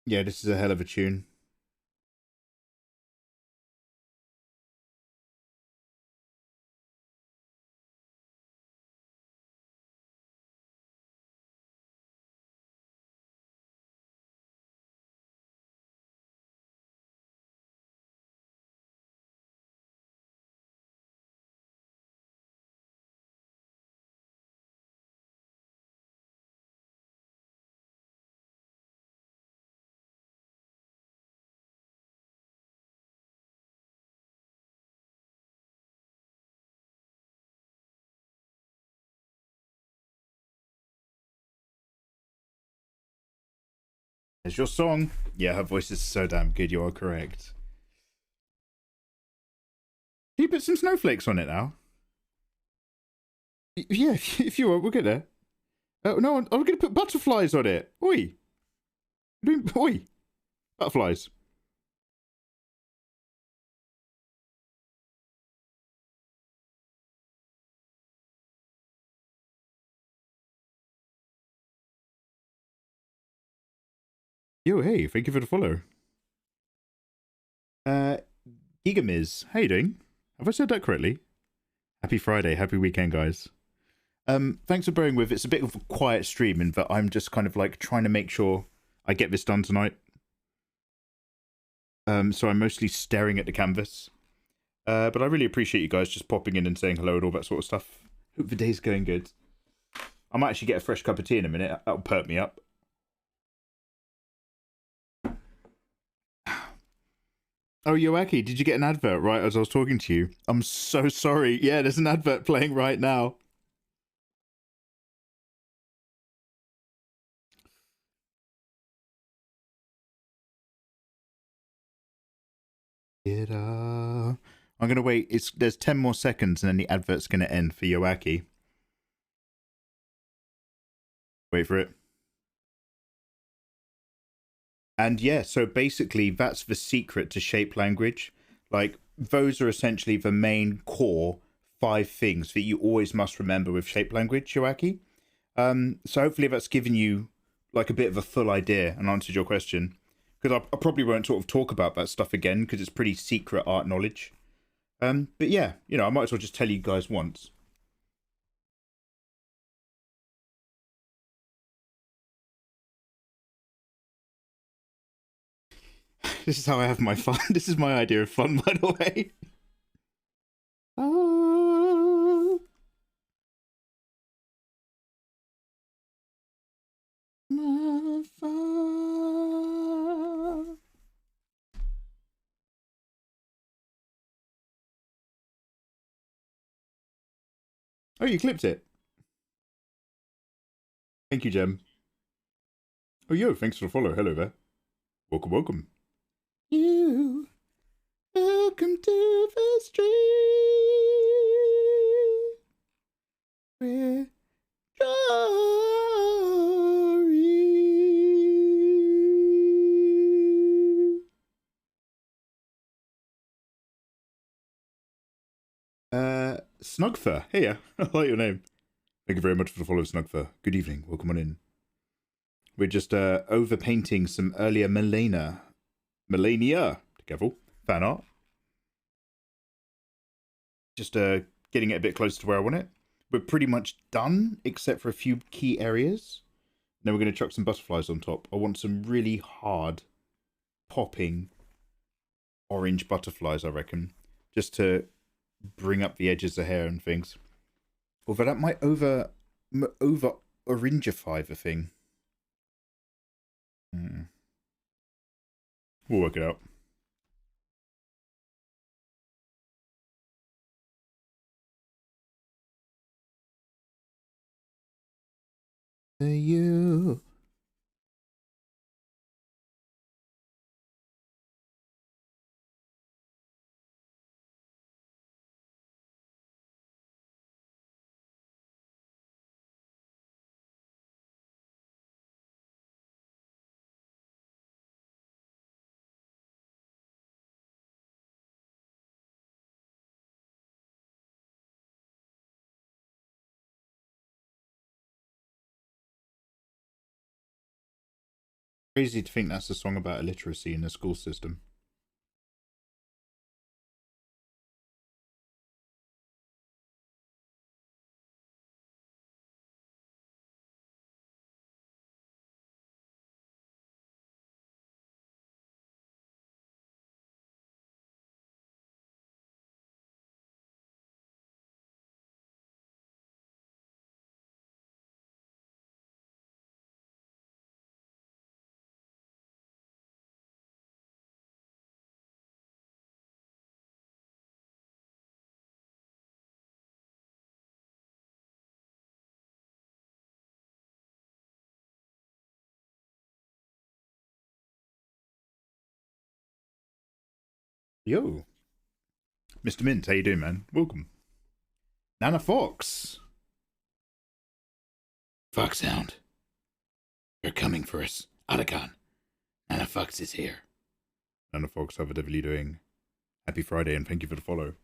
Yeah, this is a hell of a tune. There's your song. Yeah, her voice is so damn good. You are correct. Can you put some snowflakes on it now? Yeah, if you want, we'll get there. No, I'm going to put butterflies on it. Oi. Oi. Butterflies. Yo, hey, thank you for the follow. Gigamiz, how you doing? Have I said that correctly? Happy Friday, happy weekend, guys. Thanks for bearing with. It's a bit of a quiet stream, in that I'm just kind of like trying to make sure I get this done tonight. So I'm mostly staring at the canvas. But I really appreciate you guys just popping in and saying hello and all that sort of stuff. Hope the day's going good. I might actually get a fresh cup of tea in a minute. That'll perk me up. Oh, Yoaki, did you get an advert right as I was talking to you? I'm so sorry. Yeah, there's an advert playing right now. I'm gonna wait. There's 10 more seconds and then the advert's gonna end for Yoaki. Wait for it. And yeah, so basically that's the secret to shape language. Like those are essentially the main core 5 things that you always must remember with shape language, Yoaki. So hopefully that's given you like a bit of a full idea and answered your question. Because I probably won't sort of talk about that stuff again because it's pretty secret art knowledge. But yeah, you know, I might as well just tell you guys once. This is how I have my fun. This is my idea of fun, by the way. My fun. Oh, you clipped it. Thank you, Jem. Oh, yo, thanks for the follow. Hello there. Welcome, welcome. You. Welcome to the street. Where Snugfur. Hey, yeah. I like your name. Thank you very much for the follow, Snugfur. Good evening. Welcome on in. We're just overpainting some earlier Melania. Careful. Fan art. Just getting it a bit closer to where I want it. We're pretty much done, except for a few key areas. Then we're going to chuck some butterflies on top. I want some really hard, popping, orange butterflies, I reckon. Just to bring up the edges of hair and things. Although that might over orangify the thing. We'll work it out. You. Crazy to think that's a song about illiteracy in the school system. Yo. Mr. Mint, how you doing, man? Welcome. Nana Fox. Foxhound. They're coming for us. Otacon. Nana Fox is here. Nana Fox, how are you doing? Happy Friday and thank you for the follow.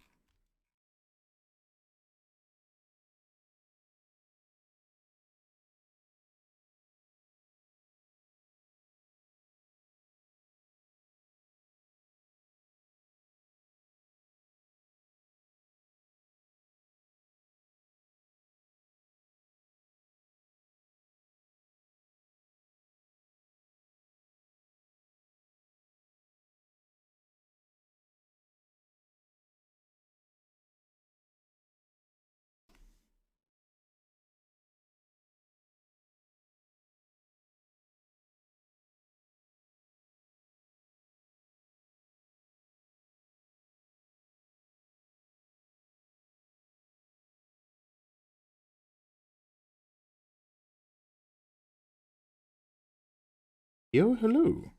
Yo, hello.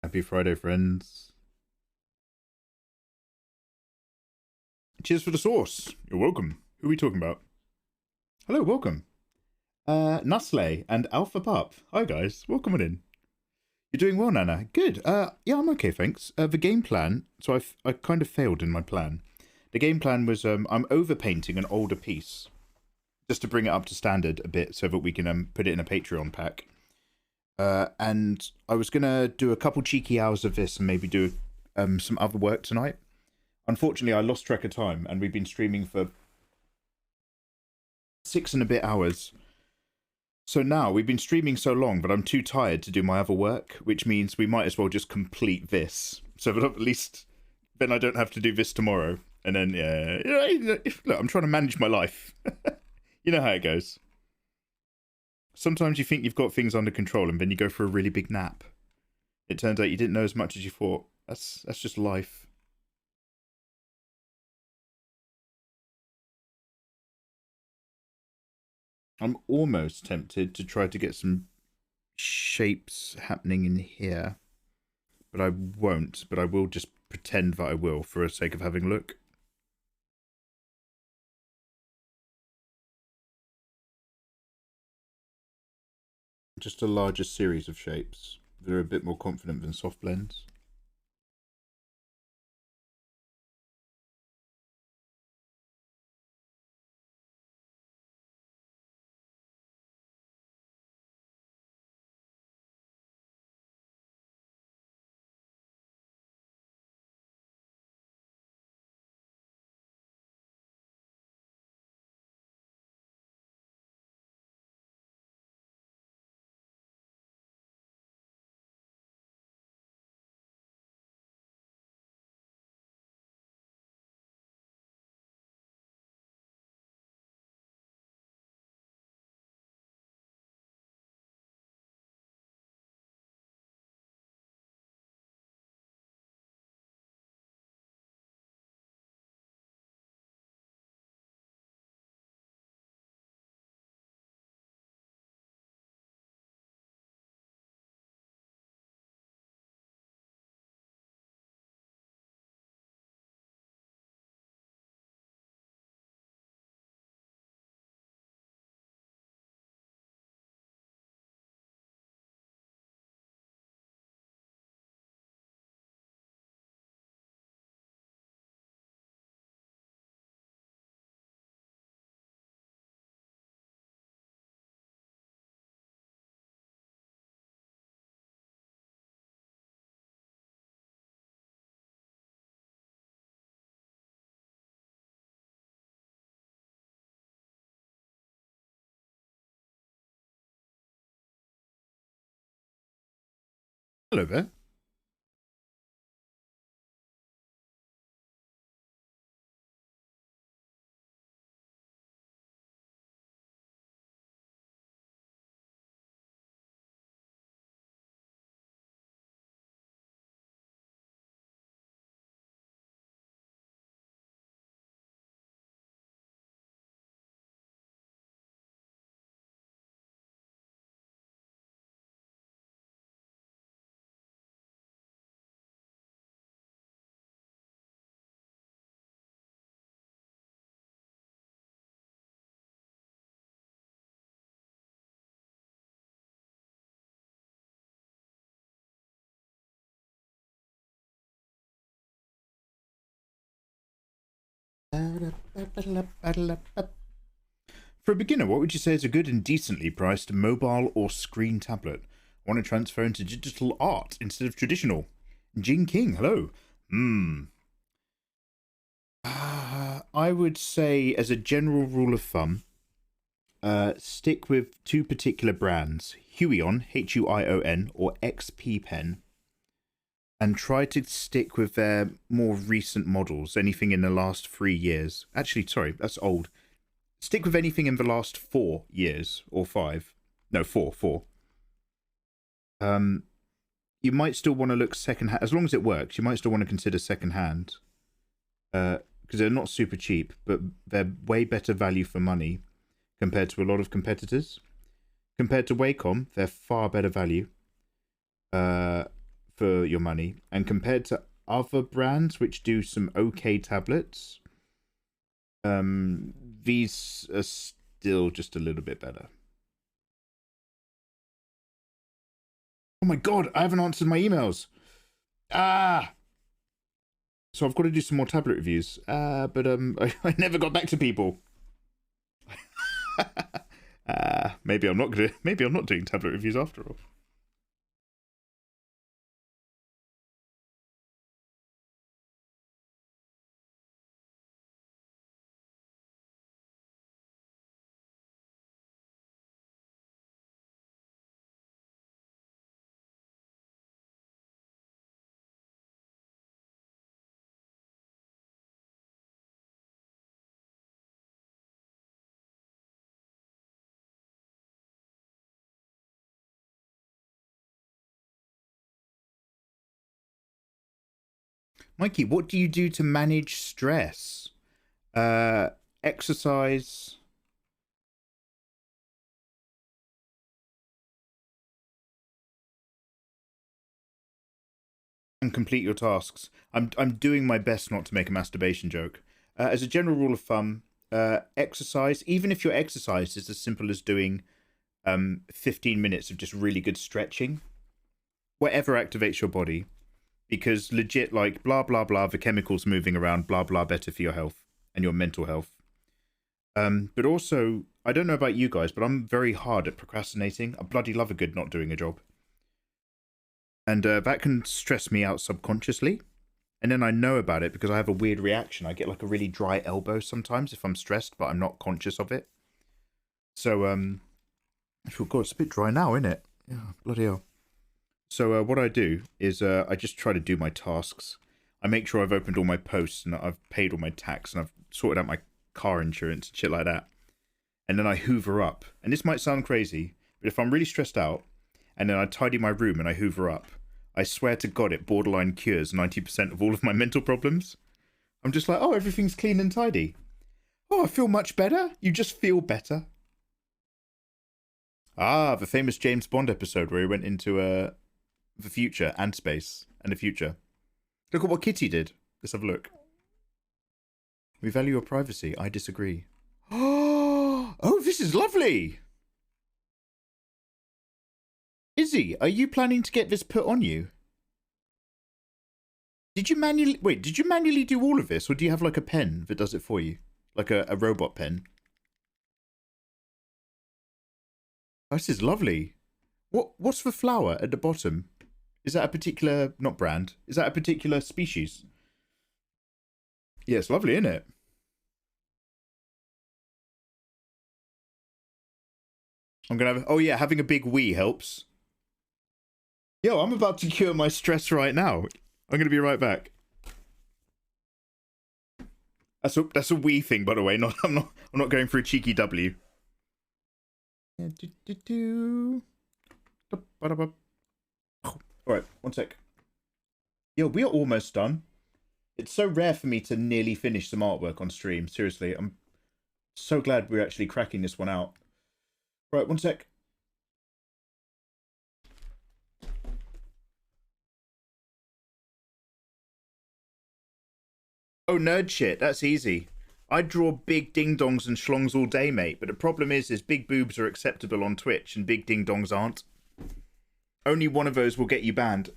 Happy Friday, friends. Cheers for the sauce. You're welcome. Who are we talking about? Hello, welcome. Nusle and Alpha Pup. Hi, guys. Welcome on in. You're doing well, Nana. Good. Yeah, I'm okay, thanks. The game plan. So I kind of failed in my plan. The game plan was I'm overpainting an older piece just to bring it up to standard a bit so that we can put it in a Patreon pack. And I was gonna do a couple cheeky hours of this and maybe do some other work tonight. Unfortunately, I lost track of time, and we've been streaming for 6 and a bit hours. So now we've been streaming so long, but I'm too tired to do my other work, which means we might as well just complete this, so that at least then I don't have to do this tomorrow. And then look, I'm trying to manage my life. You know how it goes. Sometimes you think you've got things under control, and then you go for a really big nap. It turns out you didn't know as much as you thought. That's just life. I'm almost tempted to try to get some shapes happening in here, but I won't. But I will just pretend that I will for the sake of having a look. Just a larger series of shapes that are a bit more confident than soft blends. Hello there. For a beginner, what would you say is a good and decently priced mobile or screen tablet? Want to transfer into digital art instead of traditional? Jing King, hello. I would say, as a general rule of thumb, stick with two particular brands, Huion, Huion, or XP Pen, and try to stick with their more recent models, anything in the last 3 years. Actually, sorry, that's old. Stick with anything in the last 4 years, or 5. No, 4. You might still want to look second-hand, as long as it works, you might still want to consider second-hand. Because they're not super cheap, but they're way better value for money compared to a lot of competitors. Compared to Wacom, they're far better value for your money. And compared to other brands which do some okay tablets, these are still just a little bit better. Oh my god, I haven't answered my emails. So I've got to do some more tablet reviews. But I never got back to people. Maybe I'm not doing tablet reviews after all. Mikey, what do you do to manage stress? Exercise. And complete your tasks. I'm doing my best not to make a masturbation joke. As a general rule of thumb, exercise, even if your exercise is as simple as doing 15 minutes of just really good stretching, whatever activates your body, because legit, like, blah, blah, blah, the chemicals moving around, blah, blah, better for your health and your mental health. But also, I don't know about you guys, but I'm very hard at procrastinating. I bloody love a good not doing a job. And that can stress me out subconsciously. And then I know about it because I have a weird reaction. I get like a really dry elbow sometimes if I'm stressed, but I'm not conscious of it. So, oh god, it's a bit dry now, isn't it? Yeah, bloody hell. So what I do is I just try to do my tasks. I make sure I've opened all my posts and I've paid all my tax and I've sorted out my car insurance and shit like that. And then I hoover up. And this might sound crazy, but if I'm really stressed out and then I tidy my room and I hoover up, I swear to God it borderline cures 90% of all of my mental problems. I'm just like, oh, everything's clean and tidy. Oh, I feel much better. You just feel better. Ah, the famous James Bond episode where he went into the future and space and the future. Look at what Kitty did. Let's have a look. We value your privacy. I disagree. Oh, this is lovely. Izzy, are you planning to get this put on you? Did you manually do all of this, or do you have like a pen that does it for you? Like a robot pen? Oh, this is lovely. What's the flower at the bottom? Is that a particular, not brand, is that a particular species? Yeah, it's lovely, isn't it? I'm gonna have, oh yeah, having a big wee helps. Yo, I'm about to cure my stress right now. I'm gonna be right back. That's a wee thing, by the way. I'm not going for a cheeky W. Alright, one sec. Yo, we are almost done. It's so rare for me to nearly finish some artwork on stream. Seriously, I'm so glad we're actually cracking this one out. Right, one sec. Oh, nerd shit. That's easy. I draw big ding-dongs and schlongs all day, mate. But the problem is big boobs are acceptable on Twitch and big ding-dongs aren't. Only one of those will get you banned.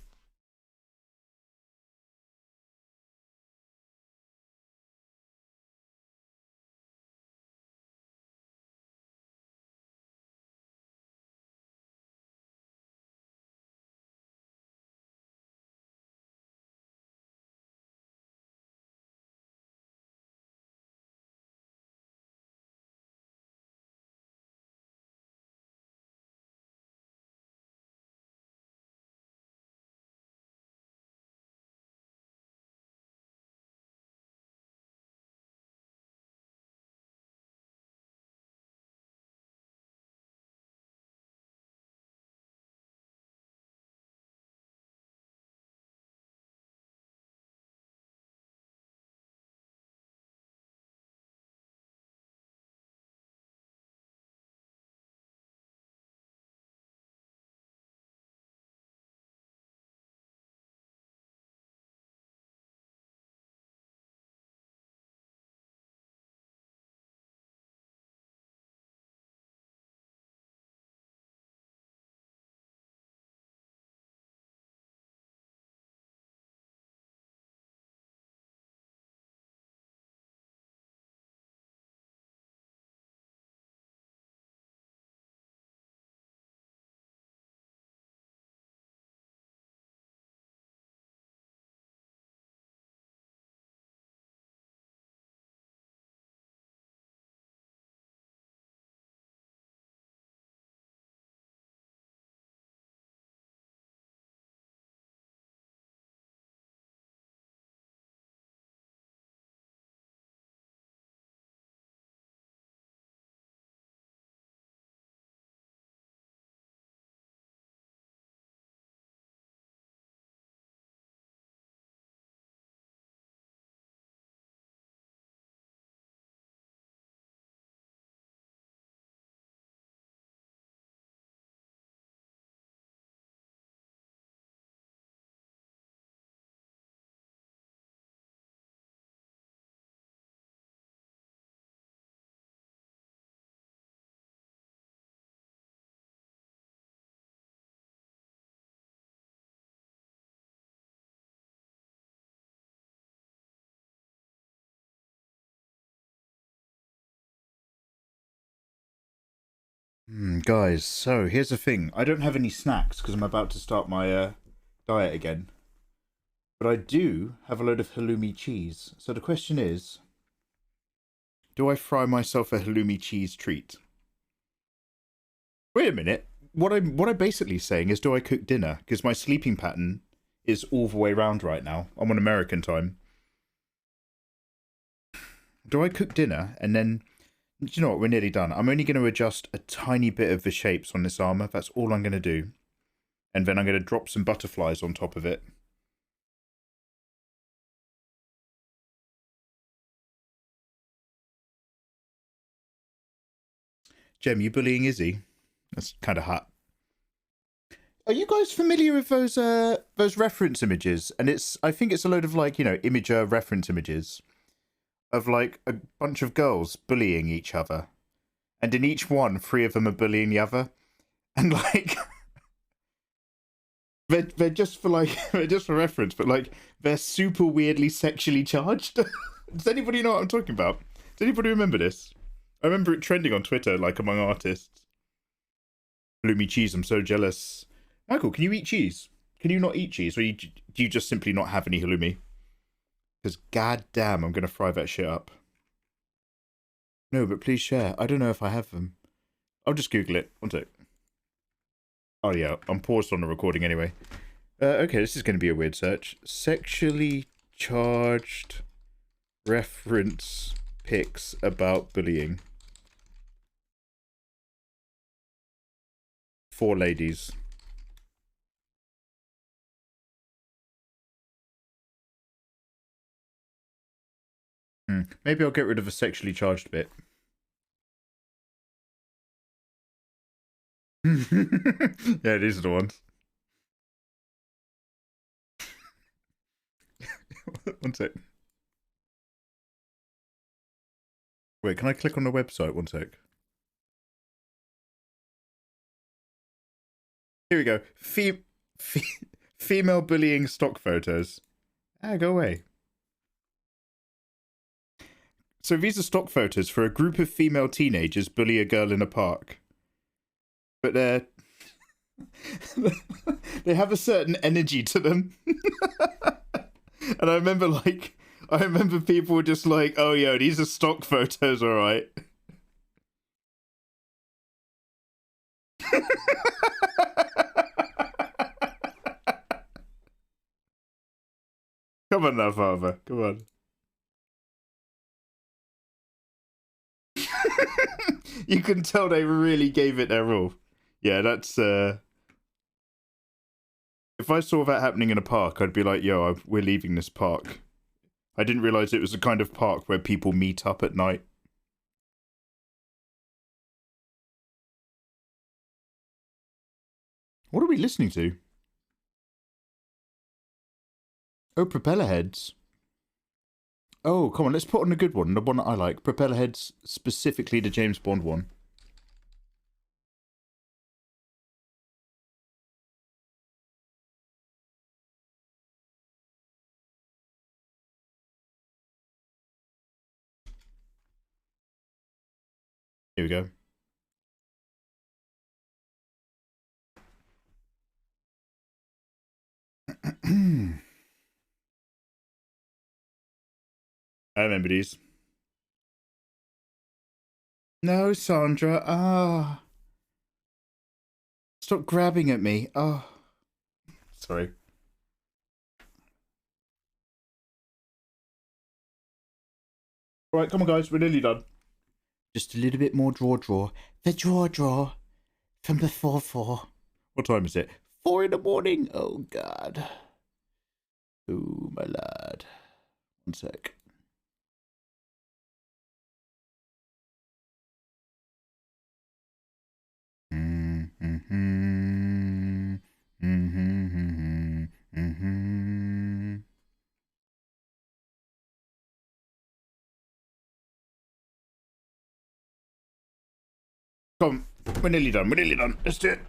Guys, so here's the thing. I don't have any snacks because I'm about to start my diet again. But I do have a load of halloumi cheese. So the question is, do I fry myself a halloumi cheese treat? Wait a minute. What I'm basically saying is, do I cook dinner? Because my sleeping pattern is all the way round right now. I'm on American time. Do I cook dinner and then... Do you know what? We're nearly done. I'm only going to adjust a tiny bit of the shapes on this armor. That's all I'm going to do. And then I'm going to drop some butterflies on top of it. Jem, you bullying Izzy? That's kind of hot. Are you guys familiar with those reference images? And I think it's a load of like, imager reference images of like a bunch of girls bullying each other. And in each one, 3 of them are bullying the other. And like they're just for like they're just for reference, but like they're super weirdly sexually charged. Does anybody know what I'm talking about? Does anybody remember this? I remember it trending on Twitter, like among artists. Halloumi cheese, I'm so jealous. Michael, can you eat cheese? Can you not eat cheese? Or do you just simply not have any halloumi? Because goddamn, I'm going to fry that shit up. No, but please share. I don't know if I have them. I'll just Google it. One sec. Oh yeah, I'm paused on the recording anyway. Okay, this is going to be a weird search. Sexually charged reference pics about bullying. 4 ladies. Maybe I'll get rid of a sexually charged bit. Yeah, these are the ones. One sec. Wait, can I click on the website? One sec. Here we go. Female bullying stock photos. Go away. So these are stock photos for a group of female teenagers bully a girl in a park. But they have a certain energy to them. And I remember people were just like, oh, yo, these are stock photos, all right. Come on now, father. Come on. You can tell they really gave it their all. Yeah, that's... If I saw that happening in a park, I'd be like, yo, we're leaving this park. I didn't realise it was the kind of park where people meet up at night. What are we listening to? Oh, Propeller Heads. Oh, come on, let's put on a good one. The one that I like. Propeller Heads, specifically the James Bond one. Here we go. I remember these. No, Sandra. Ah. Stop grabbing at me. Oh. Sorry. Right, come on, guys. We're nearly done. Just a little bit more draw. The draw from before 4. What time is it? 4 in the morning. Oh, God. Oh, my lad. One sec. Come on, we're nearly done. Let's do it.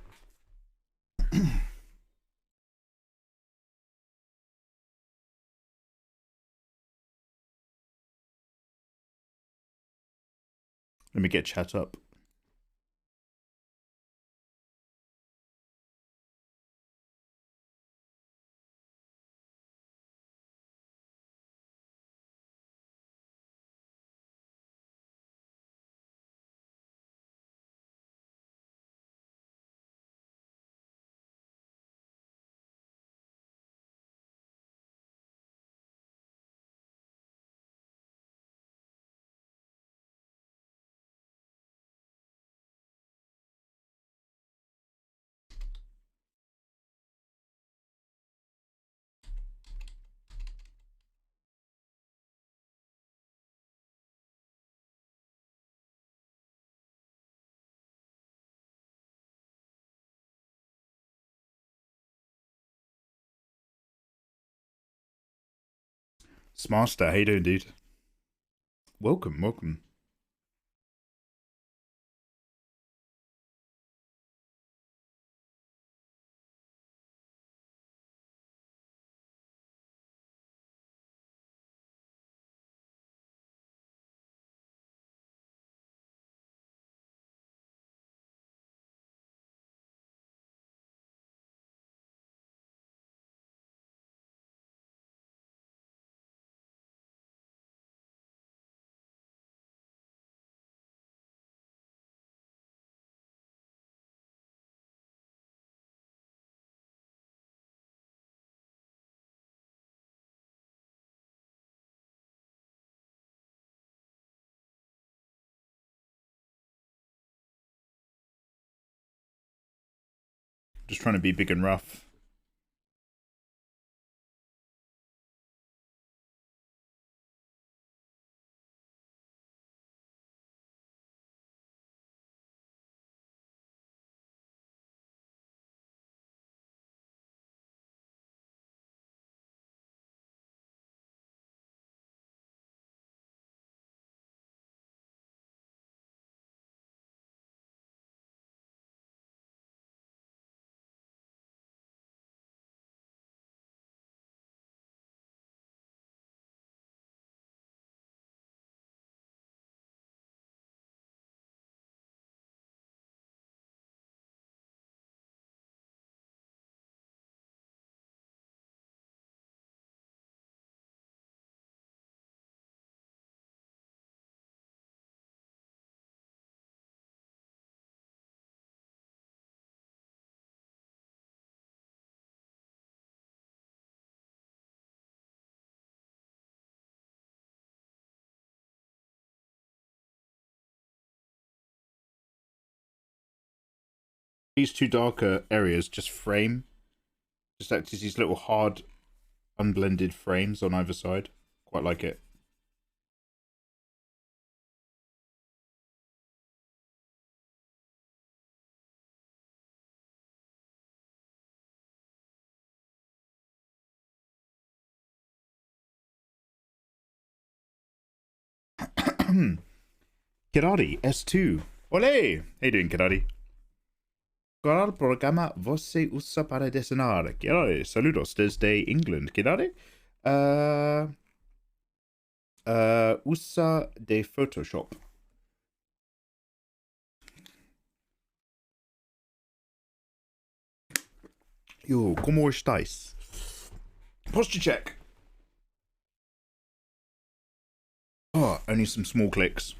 Let me get chat up. Smarster, how you doing, dude? Welcome, welcome. Just trying to be big and rough. These two darker areas just act as these little hard, unblended frames on either side. Quite like it. Kirari S2. Olé! How you doing, Kirari? ¿Cuál programa você usa para desenhar? Kirari, saludos desde England. Kirari? Usa de Photoshop. Yo, ¿cómo estáis? Posture check. Oh, only some small clicks.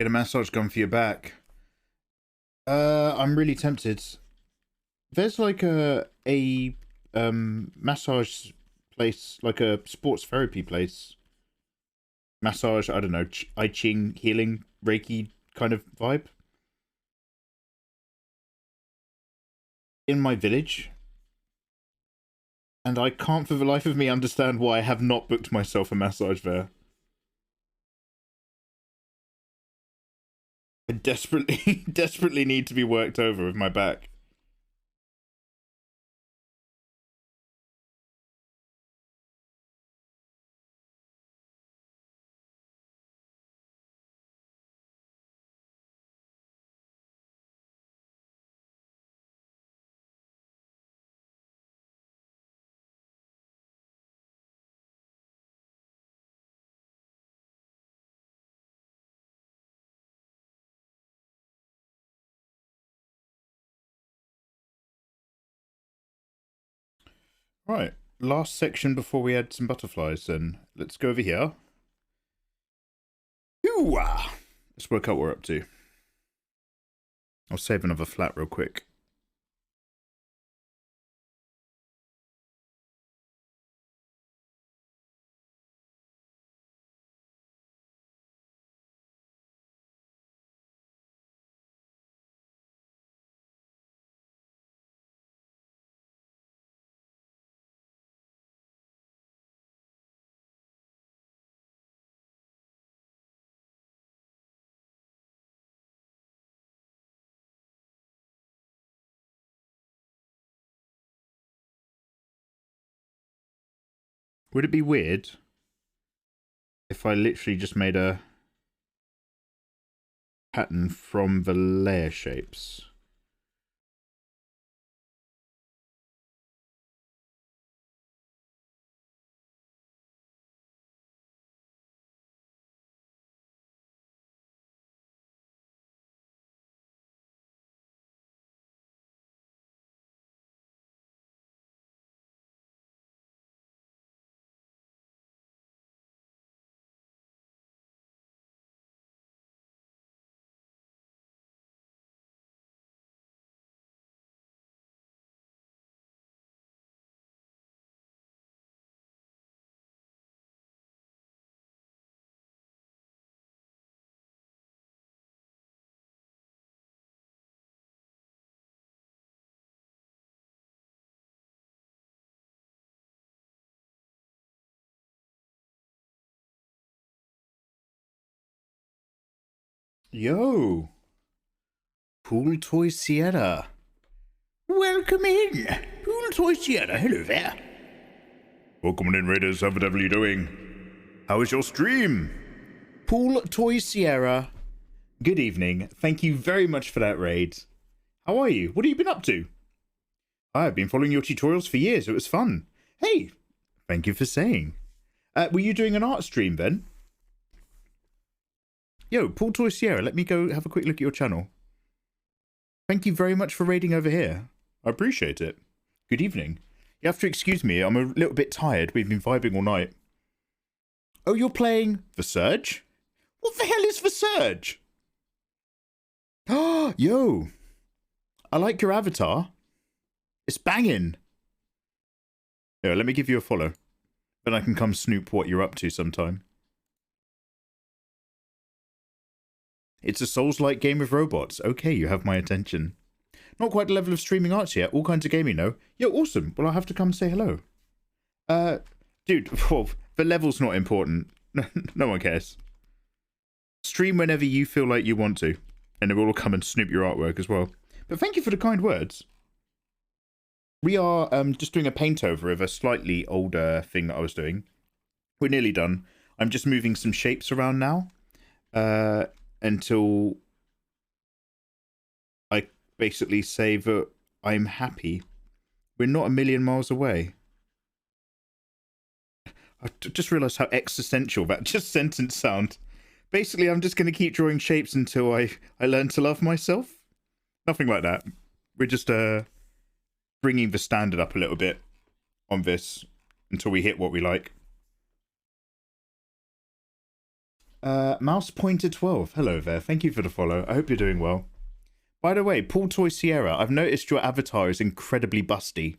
Get a massage gun for your back. I'm really tempted. There's like a massage place, like a sports therapy place. Massage, I don't know, I Ching, healing, Reiki kind of vibe. In my village. And I can't for the life of me understand why I have not booked myself a massage there. I desperately need to be worked over with my back. Right, last section before we add some butterflies then. Let's go over here. Ooh-ah! Let's work out what we're up to. I'll save another flat real quick. Would it be weird if I literally just made a pattern from the layer shapes? Yo! Pool Toy Sierra. Welcome in! Pool Toy Sierra, hello there. Welcome in, Raiders. How the devil are you doing? How is your stream? Pool Toy Sierra. Good evening. Thank you very much for that raid. How are you? What have you been up to? I've been following your tutorials for years. It was fun. Hey, thank you for saying. Were you doing an art stream then? Yo, Pool Toy Sierra, let me go have a quick look at your channel. Thank you very much for raiding over here. I appreciate it. Good evening. You have to excuse me, I'm a little bit tired. We've been vibing all night. Oh, you're playing The Surge? What the hell is The Surge? Oh, yo. I like your avatar. It's banging. Yeah, let me give you a follow. Then I can come snoop what you're up to sometime. It's a Souls-like game with robots. Okay, you have my attention. Not quite the level of streaming arts yet. All kinds of gaming, though. Yo, awesome. Well, I'll have to come say hello. Dude, well, the level's not important. No one cares. Stream whenever you feel like you want to. And then we'll all come and snoop your artwork as well. But thank you for the kind words. We are just doing a paint over of a slightly older thing that I was doing. We're nearly done. I'm just moving some shapes around now. Until I basically say that I'm happy. We're not a million miles away. I just realised how existential that just sentence sounds. Basically, I'm just going to keep drawing shapes until I learn to love myself. Nothing like that. We're just bringing the standard up a little bit on this until we hit what we like. Mouse Pointer 12. Hello there. Thank you for the follow. I hope you're doing well. By the way, Paul Toy Sierra, I've noticed your avatar is incredibly busty.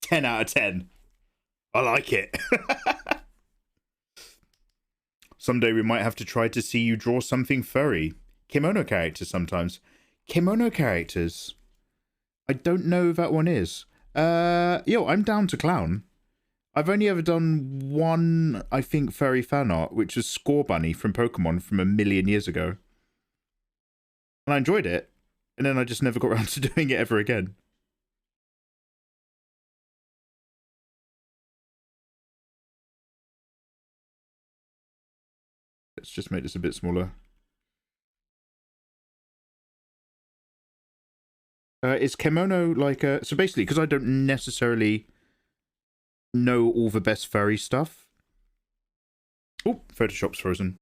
10 out of 10. I like it. Someday we might have to try to see you draw something furry. Kimono characters sometimes. Kimono characters. I don't know who that one is. Yo, I'm down to clown. I've only ever done one, I think, furry fan art, which was Score Bunny from Pokemon from 1,000,000 years ago. And I enjoyed it. And then I just never got around to doing it ever again. Let's just make this a bit smaller. Is kimono like a... So basically, because I don't necessarily know all the best furry stuff. Oh, Photoshop's frozen.